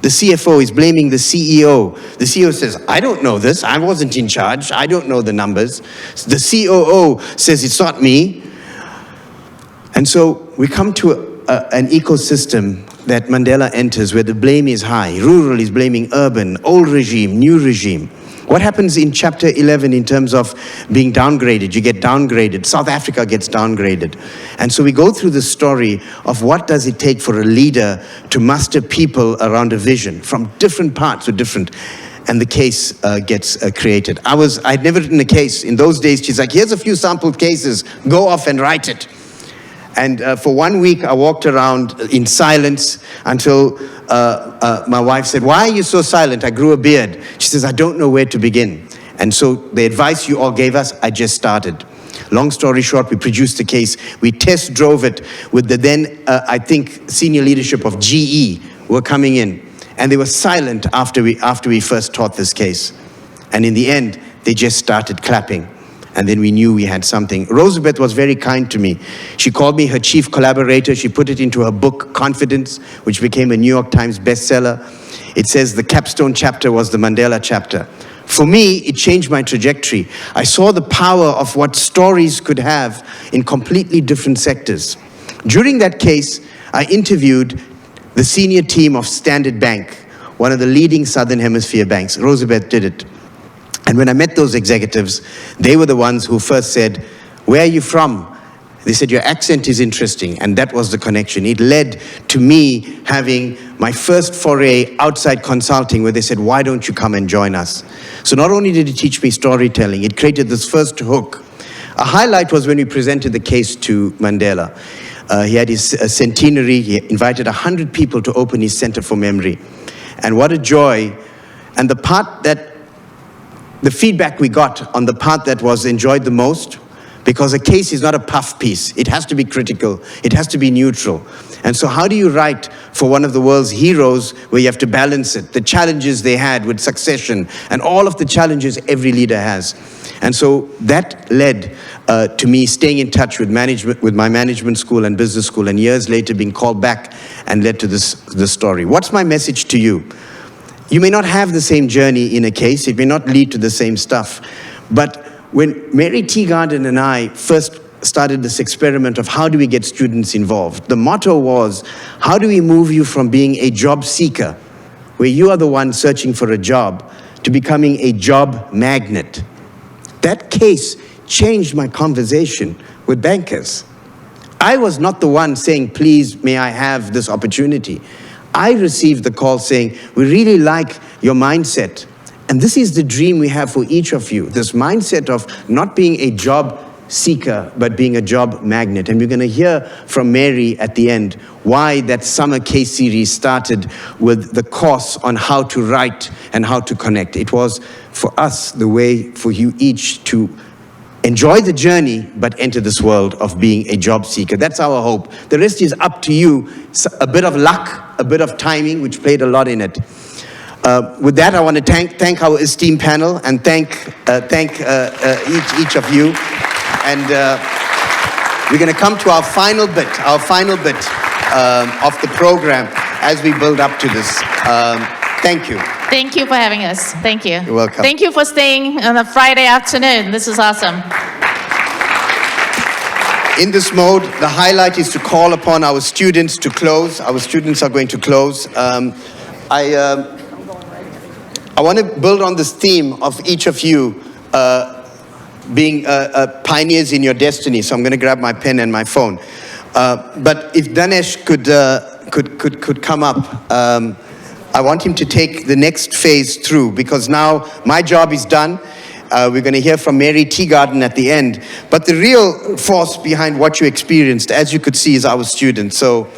The CFO is blaming the CEO. The CEO says, I don't know this. I wasn't in charge. I don't know the numbers. The COO says, it's not me. And so we come to an ecosystem that Mandela enters where the blame is high. Rural is blaming urban, old regime, new regime. What happens in Chapter 11 in terms of being downgraded? You get downgraded. South Africa gets downgraded. And so we go through the story of what does it take for a leader to muster people around a vision from different parts or different, and the case gets created. I'd never written a case. In those days, she's like, here's a few sample cases. Go off and write it. And for 1 week, I walked around in silence until my wife said, why are you so silent? I grew a beard. She says, I don't know where to begin. And so the advice you all gave us, I just started. Long story short, we produced the case. We test drove it with the then, I think, senior leadership of GE were coming in. And they were silent after we first taught this case. And in the end, they just started clapping. And then we knew we had something. Roosevelt was very kind to me. She called me her chief collaborator. She put it into her book, Confidence, which became a New York Times bestseller. It says the capstone chapter was the Mandela chapter. For me, it changed my trajectory. I saw the power of what stories could have in completely different sectors. During that case, I interviewed the senior team of Standard Bank, one of the leading Southern Hemisphere banks. Roosevelt did it. And when I met those executives, they were the ones who first said, where are you from? They said, your accent is interesting. And that was the connection. It led to me having my first foray outside consulting where they said, why don't you come and join us? So not only did it teach me storytelling, it created this first hook. A highlight was when we presented the case to Mandela. He had his centenary. He invited 100 people to open his Center for Memory. And what a joy. And the feedback we got on the part that was enjoyed the most, because a case is not a puff piece. It has to be critical. It has to be neutral. And so how do you write for one of the world's heroes where you have to balance it, the challenges they had with succession and all of the challenges every leader has? And so that led to me staying in touch with my management school and business school, and years later being called back and led to this story. What's my message to you? You may not have the same journey in a case, it may not lead to the same stuff, but when Mary Teagarden and I first started this experiment of how do we get students involved, the motto was, how do we move you from being a job seeker, where you are the one searching for a job, to becoming a job magnet? That case changed my conversation with bankers. I was not the one saying, please, may I have this opportunity? I received the call saying, we really like your mindset. And this is the dream we have for each of you, this mindset of not being a job seeker, but being a job magnet. And we're going to hear from Mary at the end why that summer case series started with the course on how to write and how to connect. It was, for us, the way for you each to enjoy the journey, but enter this world of being a job seeker. That's our hope. The rest is up to you. A bit of luck, a bit of timing, which played a lot in it. With that, I want to thank our esteemed panel and thank each of you. And we're going to come to our final bit of the program as we build up to this. Thank you. Thank you for having us. Thank you. You're welcome. Thank you for staying on a Friday afternoon. This is awesome. In this mode, the highlight is to call upon our students to close. Our students are going to close. I want to build on this theme of each of you being pioneers in your destiny. So I'm going to grab my pen and my phone. But if Danesh could come up. I want him to take the next phase through, because now my job is done. We're going to hear from Mary Teagarden at the end. But the real force behind what you experienced, as you could see, is our student. So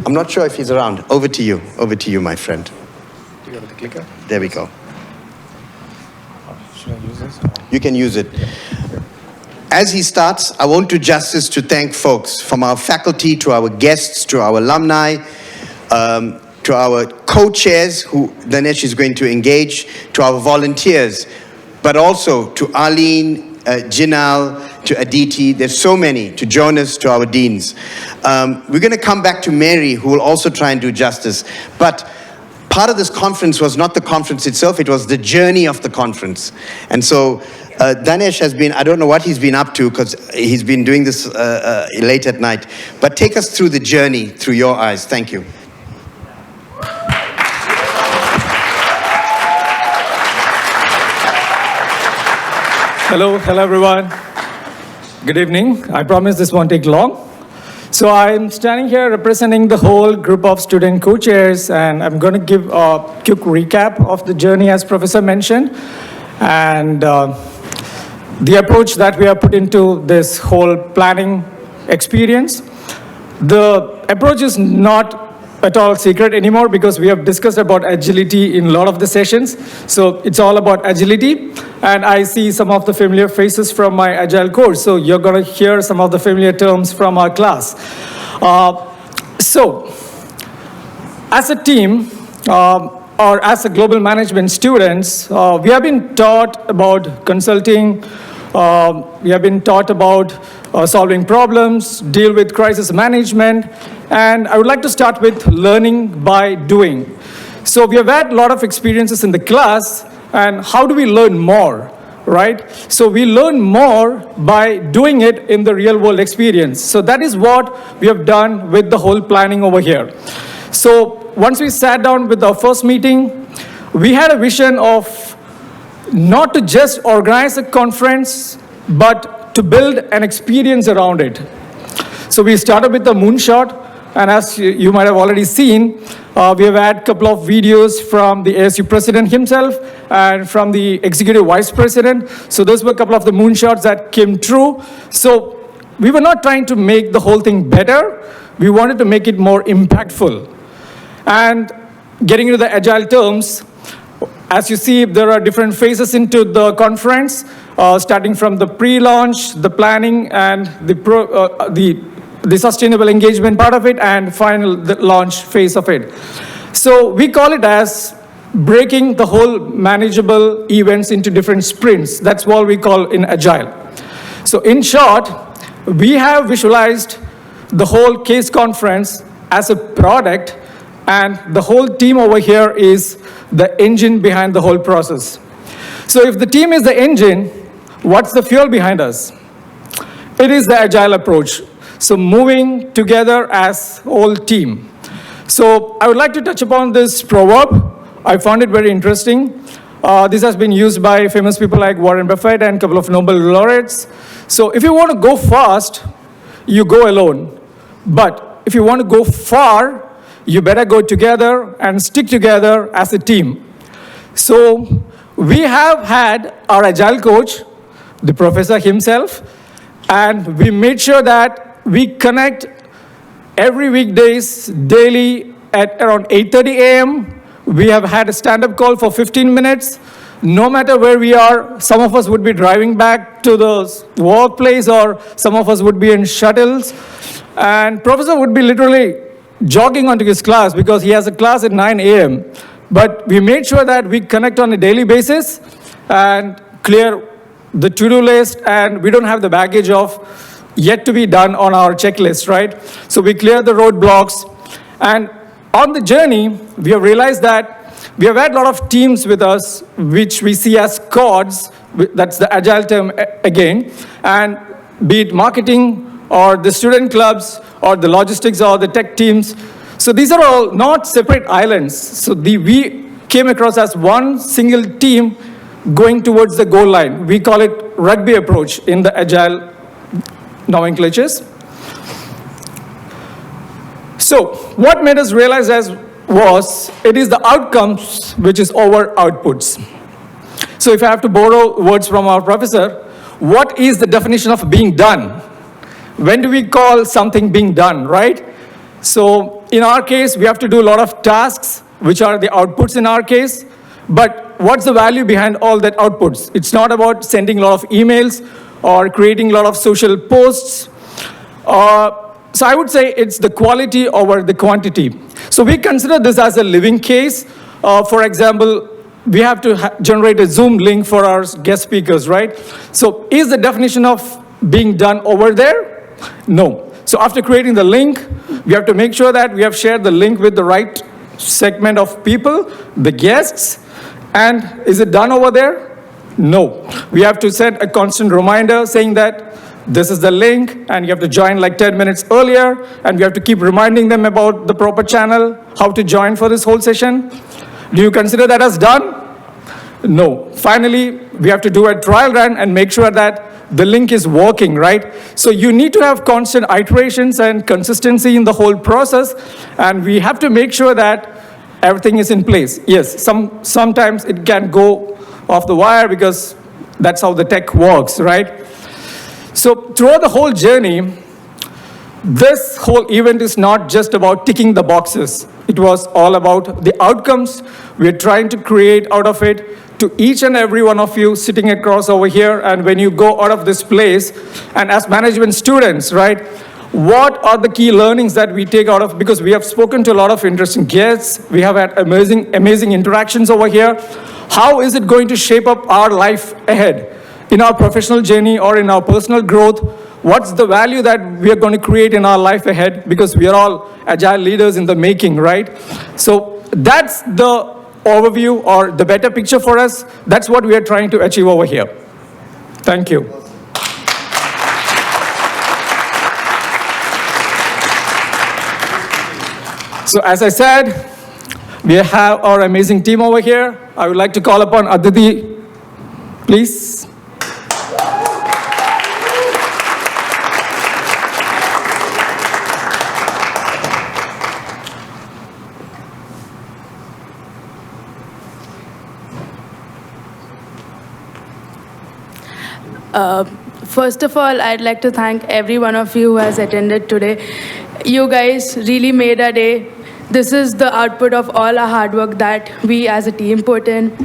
I'm not sure if he's around. Over to you. Over to you, my friend. You got the clicker? There we go. Should I use this? You can use it. As he starts, I won't do justice to thank folks, from our faculty to our guests to our alumni, to our co-chairs who Danesh is going to engage, to our volunteers, but also to Arlene, Jinal, to Aditi. There's so many, to Jonas, to our deans. We're going to come back to Mary, who will also try and do justice. But part of this conference was not the conference itself, it was the journey of the conference. And so Danesh has been, I don't know what he's been up to, because he's been doing this late at night. But take us through the journey through your eyes. Thank you. Hello everyone. Good evening. I promise this won't take long. So I'm standing here representing the whole group of student co-chairs, and I'm going to give a quick recap of the journey as Professor mentioned, and the approach that we have put into this whole planning experience. The approach is not at all secret anymore, because we have discussed about agility in a lot of the sessions. So it's all about agility. And I see some of the familiar faces from my Agile course. So you're going to hear some of the familiar terms from our class. So as a team, or as a global management students, we have been taught about consulting. We have been taught about solving problems, deal with crisis management, and I would like to start with learning by doing. So we have had a lot of experiences in the class, and how do we learn more, right? So we learn more by doing it in the real world experience. So that is what we have done with the whole planning over here. So once we sat down with our first meeting, we had a vision of not to just organize a conference, but to build an experience around it. So we started with the moonshot, and as you might have already seen, we have had a couple of videos from the ASU president himself and from the executive vice president. So those were a couple of the moonshots that came true. So we were not trying to make the whole thing better. We wanted to make it more impactful. And getting into the agile terms, as you see, there are different phases into the conference, starting from the pre-launch, the planning, and the sustainable engagement part of it, and final the launch phase of it. So we call it as breaking the whole manageable events into different sprints. That's what we call in Agile. So in short, we have visualized the whole case conference as a product, and the whole team over here is the engine behind the whole process. So if the team is the engine, what's the fuel behind us? It is the Agile approach. So moving together as whole team. So I would like to touch upon this proverb. I found it very interesting. This has been used by famous people like Warren Buffett and a couple of Nobel laureates. So if you want to go fast, you go alone. But if you want to go far, you better go together and stick together as a team. So we have had our Agile coach, the professor himself, and we made sure that we connect every weekdays, daily at around 8:30 a.m. We have had a stand-up call for 15 minutes. No matter where we are, some of us would be driving back to the workplace, or some of us would be in shuttles. And professor would be literally jogging onto his class because he has a class at 9 a.m. But we made sure that we connect on a daily basis and clear the to-do list, and we don't have the baggage of yet to be done on our checklist, right? So we clear the roadblocks. And on the journey, we have realized that we have had a lot of teams with us, which we see as squads. That's the Agile term again. And be it marketing or the student clubs or the logistics or the tech teams. So these are all not separate islands. So we came across as one single team going towards the goal line. We call it rugby approach in the Agile nomenclatures. So what made us realize was it is the outcomes which is over outputs. So if I have to borrow words from our professor, what is the definition of being done? When do we call something being done, right? So in our case, we have to do a lot of tasks, which are the outputs in our case. But what's the value behind all that outputs? It's not about sending a lot of emails or creating a lot of social posts. So I would say it's the quality over the quantity. So we consider this as a living case. For example, we have to generate a Zoom link for our guest speakers, right? So is the definition of being done over there? No. So after creating the link, we have to make sure that we have shared the link with the right segment of people, the guests. And is it done over there? No. We have to set a constant reminder saying that this is the link, and you have to join like 10 minutes earlier, and we have to keep reminding them about the proper channel, how to join for this whole session. Do you consider that as done? No. Finally, we have to do a trial run and make sure that the link is working, right? So you need to have constant iterations and consistency in the whole process, and we have to make sure that everything is in place. Yes, sometimes it can go off the wire because that's how the tech works, right? So throughout the whole journey, this whole event is not just about ticking the boxes. It was all about the outcomes we're trying to create out of it to each and every one of you sitting across over here. And when you go out of this place, and as management students, right, what are the key learnings that we take out of, because we have spoken to a lot of interesting guests, we have had amazing interactions over here. How is it going to shape up our life ahead in our professional journey or in our personal growth? What's the value that we are going to create in our life ahead? Because we are all agile leaders in the making, right? So that's the overview or the better picture for us. That's what we are trying to achieve over here. Thank you. So as I said, we have our amazing team over here. I would like to call upon Aditi, please. First of all, I'd like to thank every one of you who has attended today. You guys really made our day. This is the output of all our hard work that we as a team put in.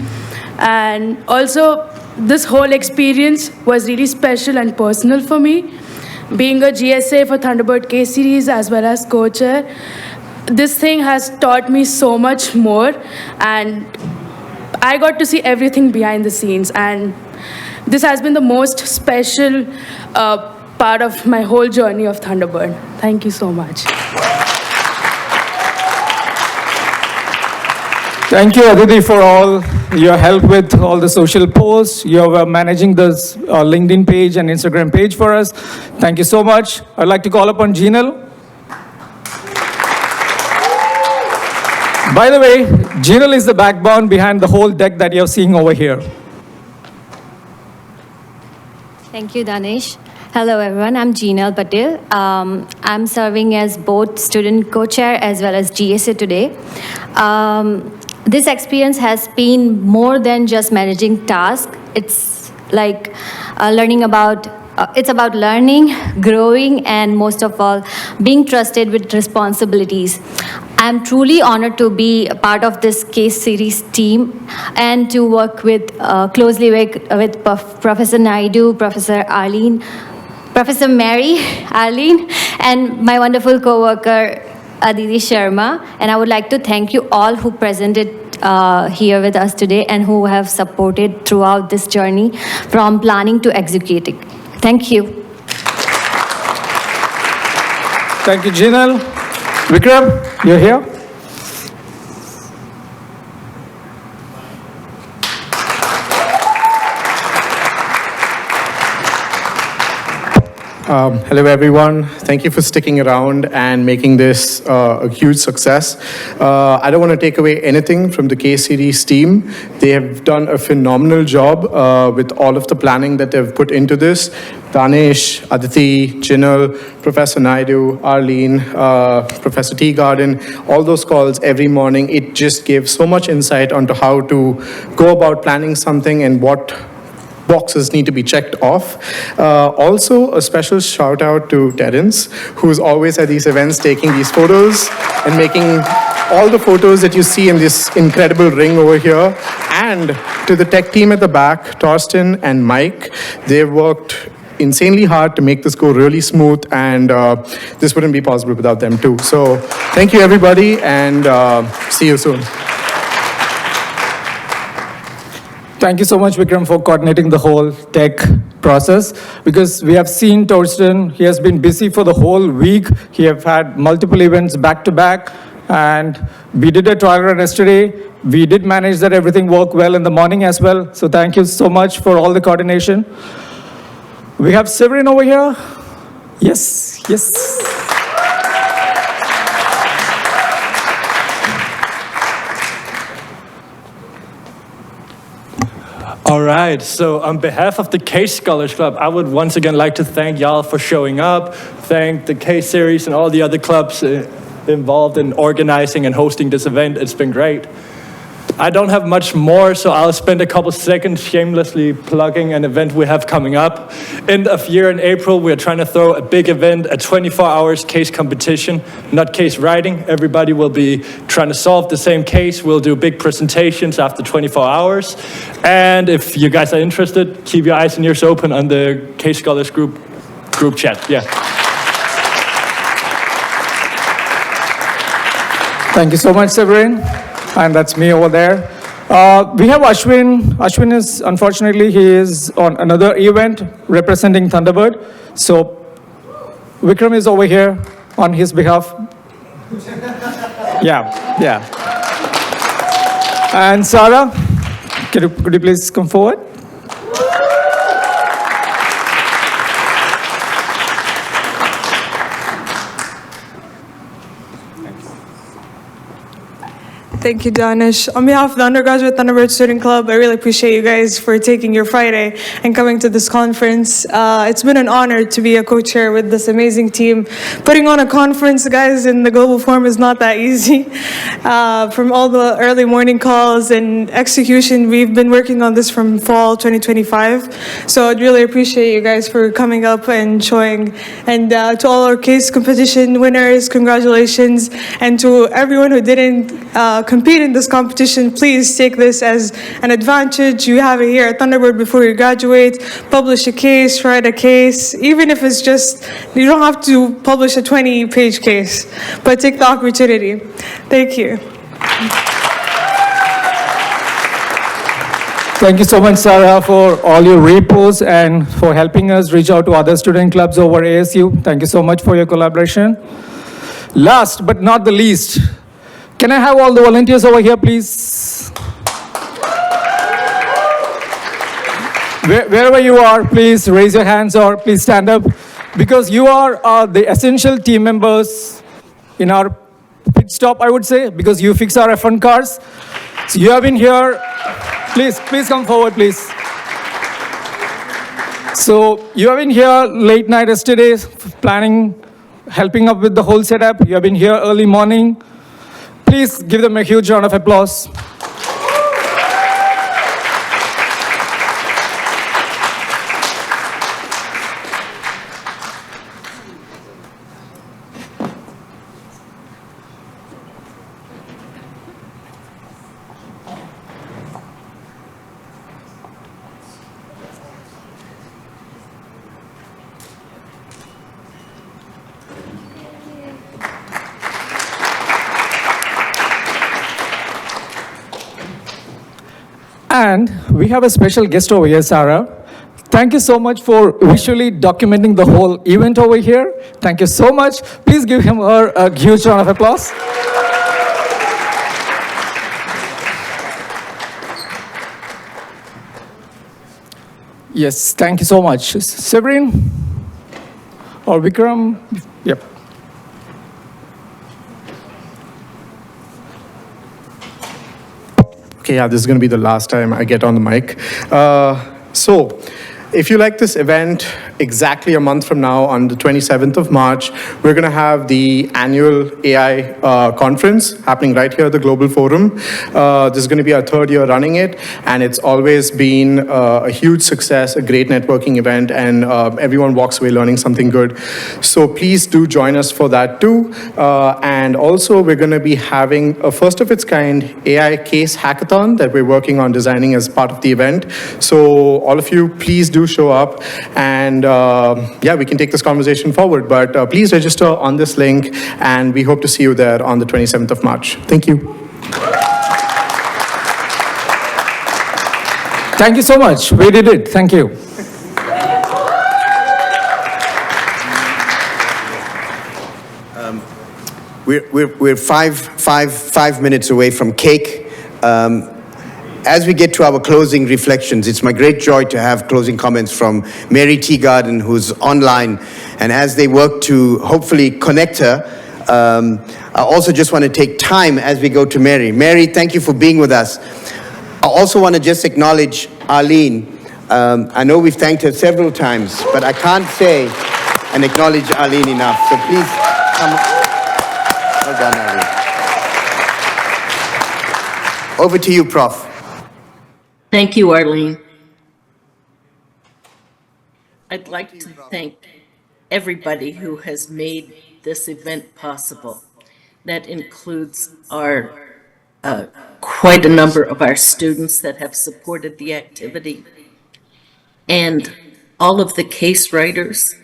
And also, this whole experience was really special and personal for me. Being a GSA for Thunderbird Case Series as well as Co-Chair, this thing has taught me so much more. And I got to see everything behind the scenes. And this has been the most special part of my whole journey of Thunderbird. Thank you so much. Thank you, Aditi, for all your help with all the social posts. You're managing this LinkedIn page and Instagram page for us. Thank you so much. I'd like to call upon Jinal. By the way, Jinal is the backbone behind the whole deck that you're seeing over here. Thank you, Danish. Hello, everyone. I'm Jinal Patel. I'm serving as both student co-chair as well as GSA today. This experience has been more than just managing tasks. It's like it's about learning, growing, and most of all, being trusted with responsibilities. I'm truly honored to be a part of this case series team and to work closely with Professor Naidoo, Professor Arlene, Professor Mary, Arlene, and my wonderful co-worker, Aditi Sharma. And I would like to thank you all who presented here with us today and who have supported throughout this journey from planning to executing. Thank you. Thank you, Jinal. Vikram, you're here. Hello, everyone. Thank you for sticking around and making this a huge success. I don't want to take away anything from the Case Series team. They have done a phenomenal job with all of the planning that they've put into this. Danish, Aditi, Jinal, Professor Naidoo, Arlene, Professor Teagarden, all those calls every morning. It just gave so much insight onto how to go about planning something and what boxes need to be checked off. Also, a special shout out to Terence, who's always at these events taking these photos and making all the photos that you see in this incredible ring over here. And to the tech team at the back, Torsten and Mike, they've worked insanely hard to make this go really smooth, and this wouldn't be possible without them too. So thank you, everybody, and see you soon. Thank you so much, Vikram, for coordinating the whole tech process, because we have seen Torsten, he has been busy for the whole week. He have had multiple events back to back, and we did a trial run yesterday. We did manage that everything worked well in the morning as well. So thank you so much for all the coordination. We have Severin over here. Yes, yes. All right, so on behalf of the Case Scholars Club, I would once again like to thank y'all for showing up, thank the Case Series and all the other clubs involved in organizing and hosting this event. It's been great. I don't have much more, so I'll spend a couple seconds shamelessly plugging an event we have coming up. End of year in April, we're trying to throw a big event, a 24 hours case competition, not case writing. Everybody will be trying to solve the same case. We'll do big presentations after 24 hours. And if you guys are interested, keep your eyes and ears open on the Case Scholars group chat. Yeah. Thank you so much, Severin. And that's me over there. We have Ashwin. Ashwin is, unfortunately, he is on another event representing Thunderbird. So Vikram is over here on his behalf. Yeah. And Sarah, could you please come forward? Thank you, Danish. On behalf of the undergraduate Thunderbird Student Club, I really appreciate you guys for taking your Friday and coming to this conference. It's been an honor to be a co-chair with this amazing team. Putting on a conference, guys, in the global forum is not that easy. From all the early morning calls and execution, we've been working on this from fall 2025. So I'd really appreciate you guys for coming up and showing. And to all our case competition winners, congratulations. And to everyone who didn't compete in this competition, please take this as an advantage. You have it here at Thunderbird before you graduate. Publish a case, write a case, even if it's just, you don't have to publish a 20-page case, but take the opportunity. Thank you. Thank you so much, Sarah, for all your reposts and for helping us reach out to other student clubs over ASU. Thank you so much for your collaboration. Last but not the least, can I have all the volunteers over here, please? Wherever you are, please raise your hands or please stand up, because you are the essential team members in our pit stop, I would say, because you fix our F1 cars. So you have been here. Please come forward, please. So you have been here late night yesterday, planning, helping up with the whole setup. You have been here early morning. Please give them a huge round of applause. And we have a special guest over here, Sarah. Thank you so much for visually documenting the whole event over here. Thank you so much. Please give him a huge round of applause. Yes, thank you so much. Severin? or Vikram. Yep. Okay, yeah, this is going to be the last time I get on the mic. So, if you like this event, exactly a month from now, on the 27th of March, we're going to have the annual AI conference happening right here at the Global Forum. This is going to be our third year running it, and it's always been a huge success, a great networking event, and everyone walks away learning something good. So please do join us for that too. And also, we're going to be having a first of its kind AI case hackathon that we're working on designing as part of the event. So all of you, please do show up, and yeah, we can take this conversation forward, but please register on this link, and we hope to see you there on the 27th of March. Thank you. Thank you so much. We did it. Thank you. We're five minutes away from cake. As we get to our closing reflections, it's my great joy to have closing comments from Mary Teagarden, who's online. And as they work to hopefully connect her, I also just want to take time as we go to Mary. Mary, thank you for being with us. I also want to just acknowledge Arlene. I know we've thanked her several times, but I can't say and acknowledge Arlene enough. So please come. Well done, Arlene. Over to you, Prof. Thank you, Arlene. I'd like to thank everybody who has made this event possible. That includes our quite a number of our students that have supported the activity, and all of the case writers,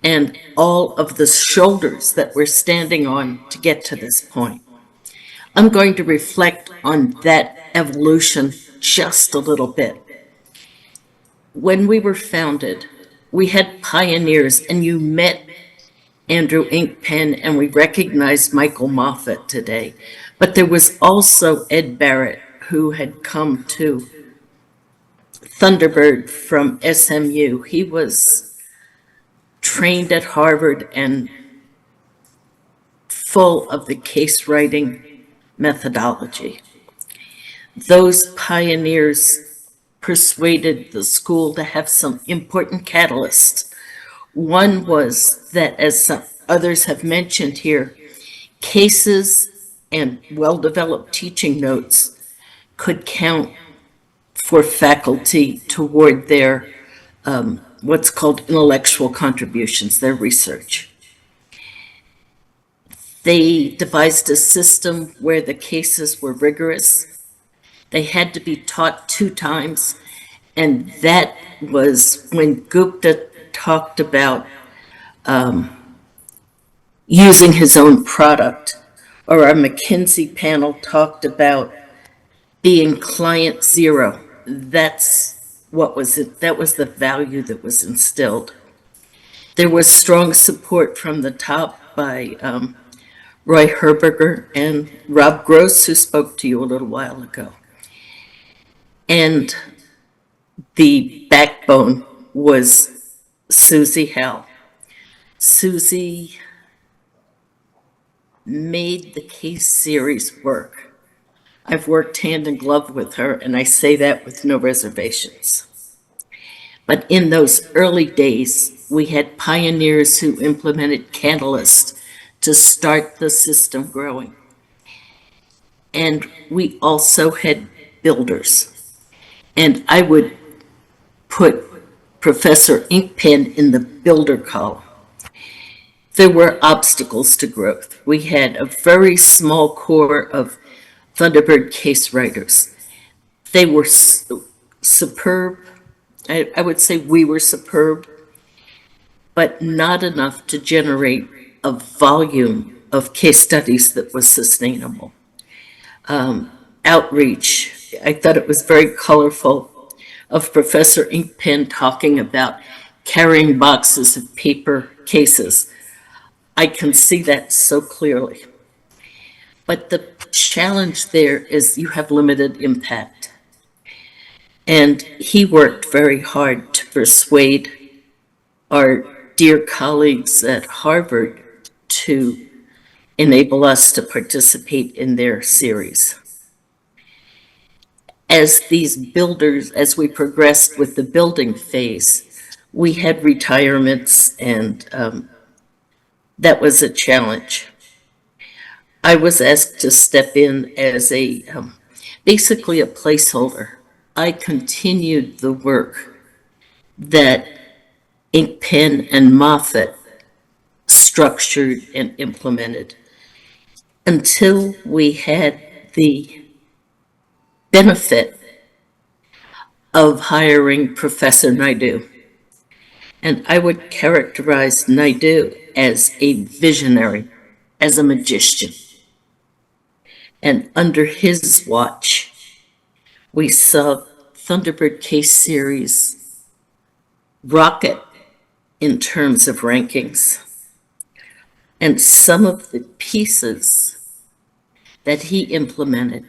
and all of the shoulders that we're standing on to get to this point. I'm going to reflect on that evolution just a little bit. When we were founded, we had pioneers, and you met Andrew Inkpen, and we recognized Michael Moffat today. But there was also Ed Barrett, who had come to Thunderbird from SMU. He was trained at Harvard and full of the case writing methodology. Those pioneers persuaded the school to have some important catalysts. One was that, as some others have mentioned here, cases and well-developed teaching notes could count for faculty toward their what's called intellectual contributions, their research. They devised a system where the cases were rigorous. They had to be taught 2 times, and that was when Gupta talked about using his own product, or our McKinsey panel talked about being client zero. That's what was it. That was the value that was instilled. There was strong support from the top by Roy Herberger and Rob Grosse, who spoke to you a little while ago. And the backbone was Susie Hell. Susie made the case series work. I've worked hand in glove with her, and I say that with no reservations. But in those early days, we had pioneers who implemented catalysts to start the system growing. And we also had builders. And I would put Professor Inkpen in the builder column. There were obstacles to growth. We had a very small core of Thunderbird case writers. They were superb. I would say we were superb, but not enough to generate a volume of case studies that was sustainable. Outreach, I thought it was very colorful of Professor Inkpen talking about carrying boxes of paper cases. I can see that so clearly. But the challenge there is you have limited impact. And he worked very hard to persuade our dear colleagues at Harvard to enable us to participate in their series. As we progressed with the building phase, we had retirements, and that was a challenge. I was asked to step in as basically a placeholder. I continued the work that Inkpen and Moffat structured and implemented until we had the benefit of hiring Professor Naidoo. And I would characterize Naidoo as a visionary, as a magician. And under his watch, we saw Thunderbird Case Series rocket in terms of rankings. And some of the pieces that he implemented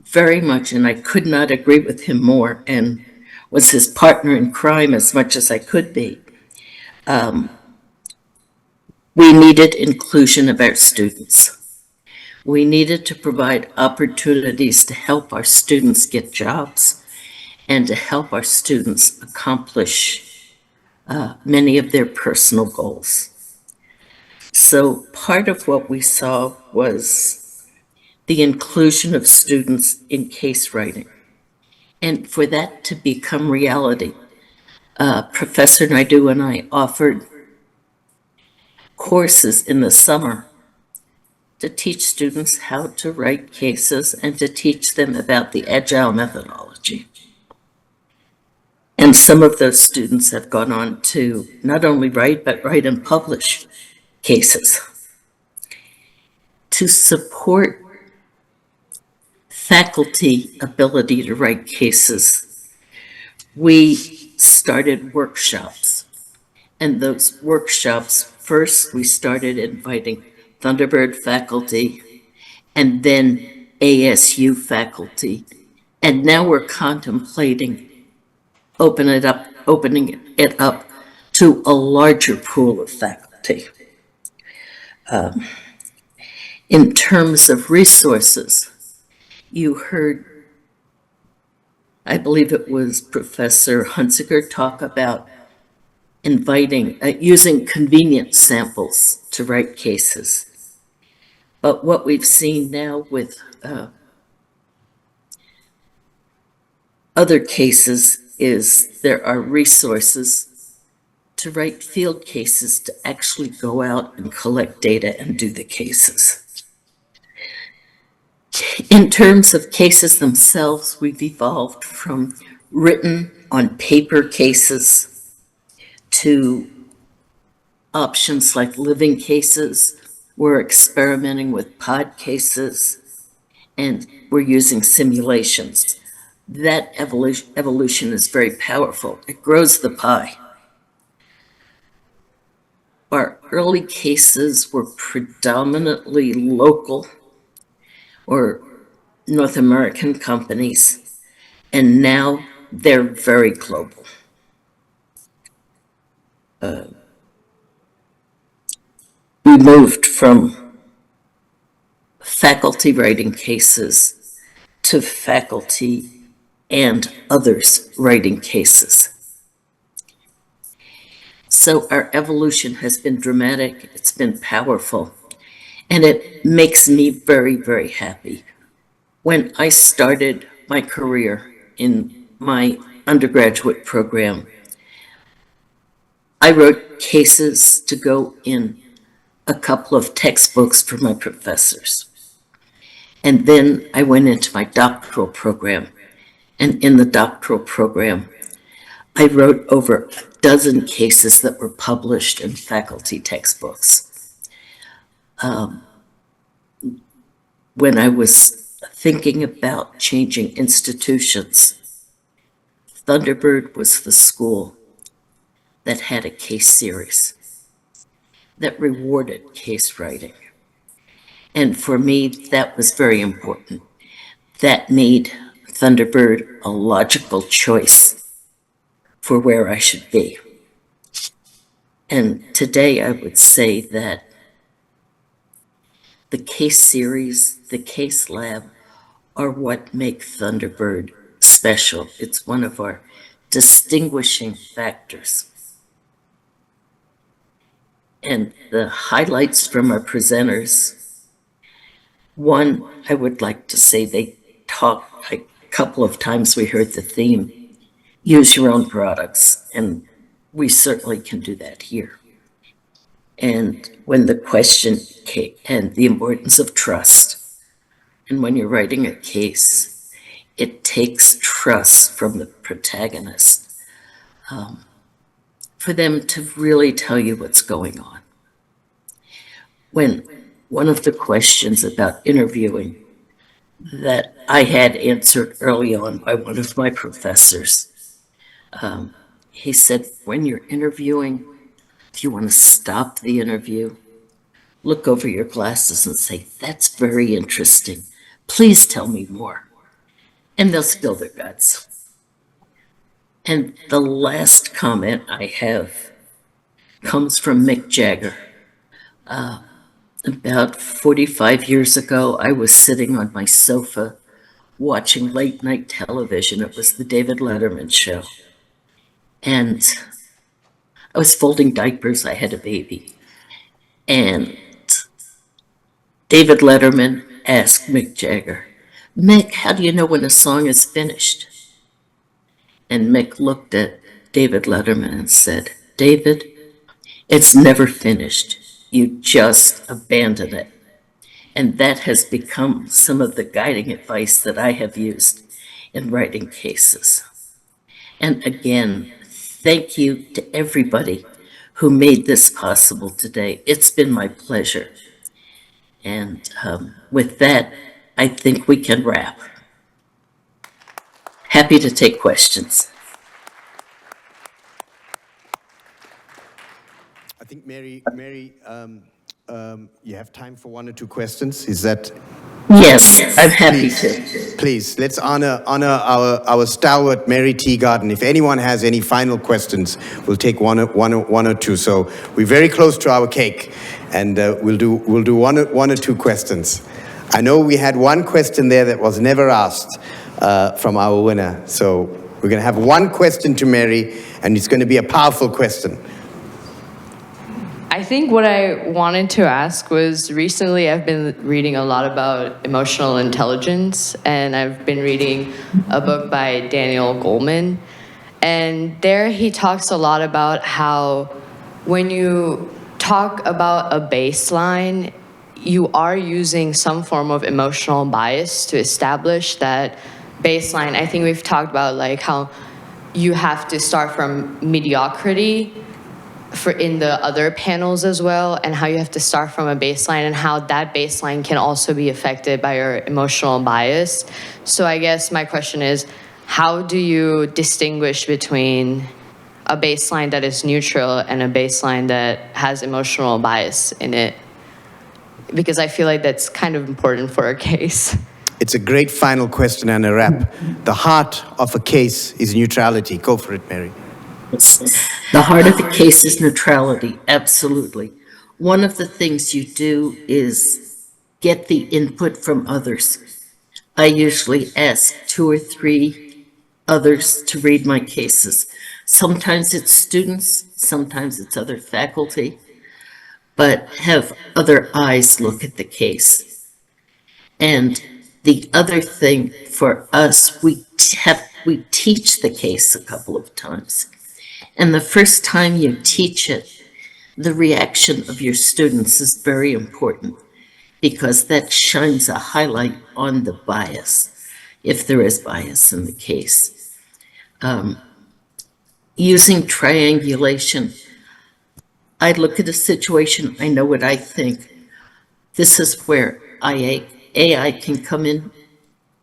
very much, and I could not agree with him more, and was his partner in crime as much as I could be. We needed inclusion of our students. We needed to provide opportunities to help our students get jobs and to help our students accomplish many of their personal goals. So part of what we saw was the inclusion of students in case writing. And for that to become reality, Professor Naidoo and I offered courses in the summer to teach students how to write cases and to teach them about the agile methodology. And some of those students have gone on to not only write, but write and publish cases. To support faculty ability to write cases, we started workshops. And those workshops, first we started inviting Thunderbird faculty and then ASU faculty. And now we're contemplating opening it up to a larger pool of faculty. In terms of resources, you heard, I believe it was Professor Hunziker talk about using convenient samples to write cases. But what we've seen now with other cases is there are resources to write field cases to actually go out and collect data and do the cases. In terms of cases themselves, we've evolved from written on paper cases to options like living cases. We're experimenting with pod cases, and we're using simulations. That evolution is very powerful. It grows the pie. Our early cases were predominantly local or North American companies, and now they're very global. We moved from faculty writing cases to faculty and others writing cases. So our evolution has been dramatic, it's been powerful, and it makes me very, very happy. When I started my career in my undergraduate program, I wrote cases to go in a couple of textbooks for my professors. And then I went into my doctoral program. And in the doctoral program, I wrote over a dozen cases that were published in faculty textbooks. When I was thinking about changing institutions, Thunderbird was the school that had a case series that rewarded case writing. And for me, that was very important. That made Thunderbird a logical choice for where I should be. And today I would say that the case series, the case lab, are what make Thunderbird special. It's one of our distinguishing factors. And the highlights from our presenters, one, I would like to say they talked, a couple of times we heard the theme, use your own products, and we certainly can do that here. And when the question came, and the importance of trust, and when you're writing a case, it takes trust from the protagonist for them to really tell you what's going on. When one of the questions about interviewing that I had answered early on by one of my professors, he said, when you're interviewing, if you want to stop the interview, look over your glasses and say, that's very interesting. Please tell me more. And they'll spill their guts. And the last comment I have comes from Mick Jagger. About 45 years ago, I was sitting on my sofa watching late night television. It was the David Letterman show. And I was folding diapers. I had a baby. And David Letterman asked Mick Jagger, Mick, how do you know when a song is finished? And Mick looked at David Letterman and said, David, it's never finished. You just abandon it. And that has become some of the guiding advice that I have used in writing cases. And again, thank you to everybody who made this possible today. It's been my pleasure. And with that, I think we can wrap. Happy to take questions. I think Mary, you have time for one or two questions. Is that? Yes, I'm happy to. Please, let's honor our stalwart Mary Teagarden. If anyone has any final questions, we'll take one or two. So we're very close to our cake, and we'll do one or two questions. I know we had one question there that was never asked from our winner. So we're going to have one question to Mary, and it's going to be a powerful question. I think what I wanted to ask was, recently I've been reading a lot about emotional intelligence, and I've been reading a book by Daniel Goleman, and there he talks a lot about how when you talk about a baseline, you are using some form of emotional bias to establish that baseline. I think we've talked about like how you have to start from mediocrity for in the other panels as well, and how you have to start from a baseline, and how that baseline can also be affected by your emotional bias. So I guess my question is, how do you distinguish between a baseline that is neutral and a baseline that has emotional bias in it? Because I feel like that's kind of important for a case. It's a great final question and a wrap. The heart of a case is neutrality. Go for it, Mary. The heart of the case is neutrality, absolutely. One of the things you do is get the input from others. I usually ask 2 or 3 others to read my cases. Sometimes it's students, sometimes it's other faculty, but have other eyes look at the case. And the other thing for us, we teach the case a couple of times. And the first time you teach it, the reaction of your students is very important, because that shines a highlight on the bias, if there is bias in the case. Using triangulation, I look at a situation, I know what I think. This is where AI can come in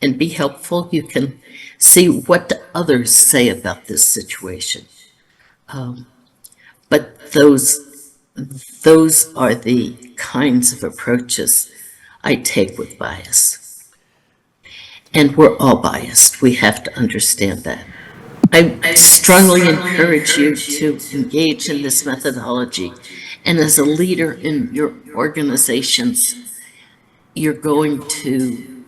and be helpful. You can see what the others say about this situation. But those are the kinds of approaches I take with bias. And we're all biased. We have to understand that. I strongly encourage you to engage in this methodology. And as a leader in your organizations, you're going to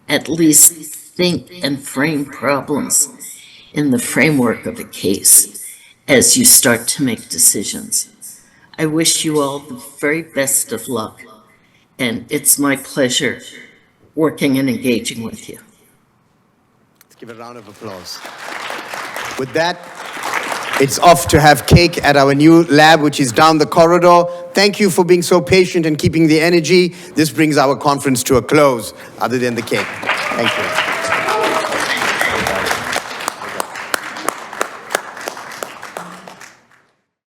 at least think and frame problems in the framework of a case as you start to make decisions. I wish you all the very best of luck, and it's my pleasure working and engaging with you. Let's give a round of applause. With that, it's off to have cake at our new lab, which is down the corridor. Thank you for being so patient and keeping the energy. This brings our conference to a close, other than the cake. Thank you.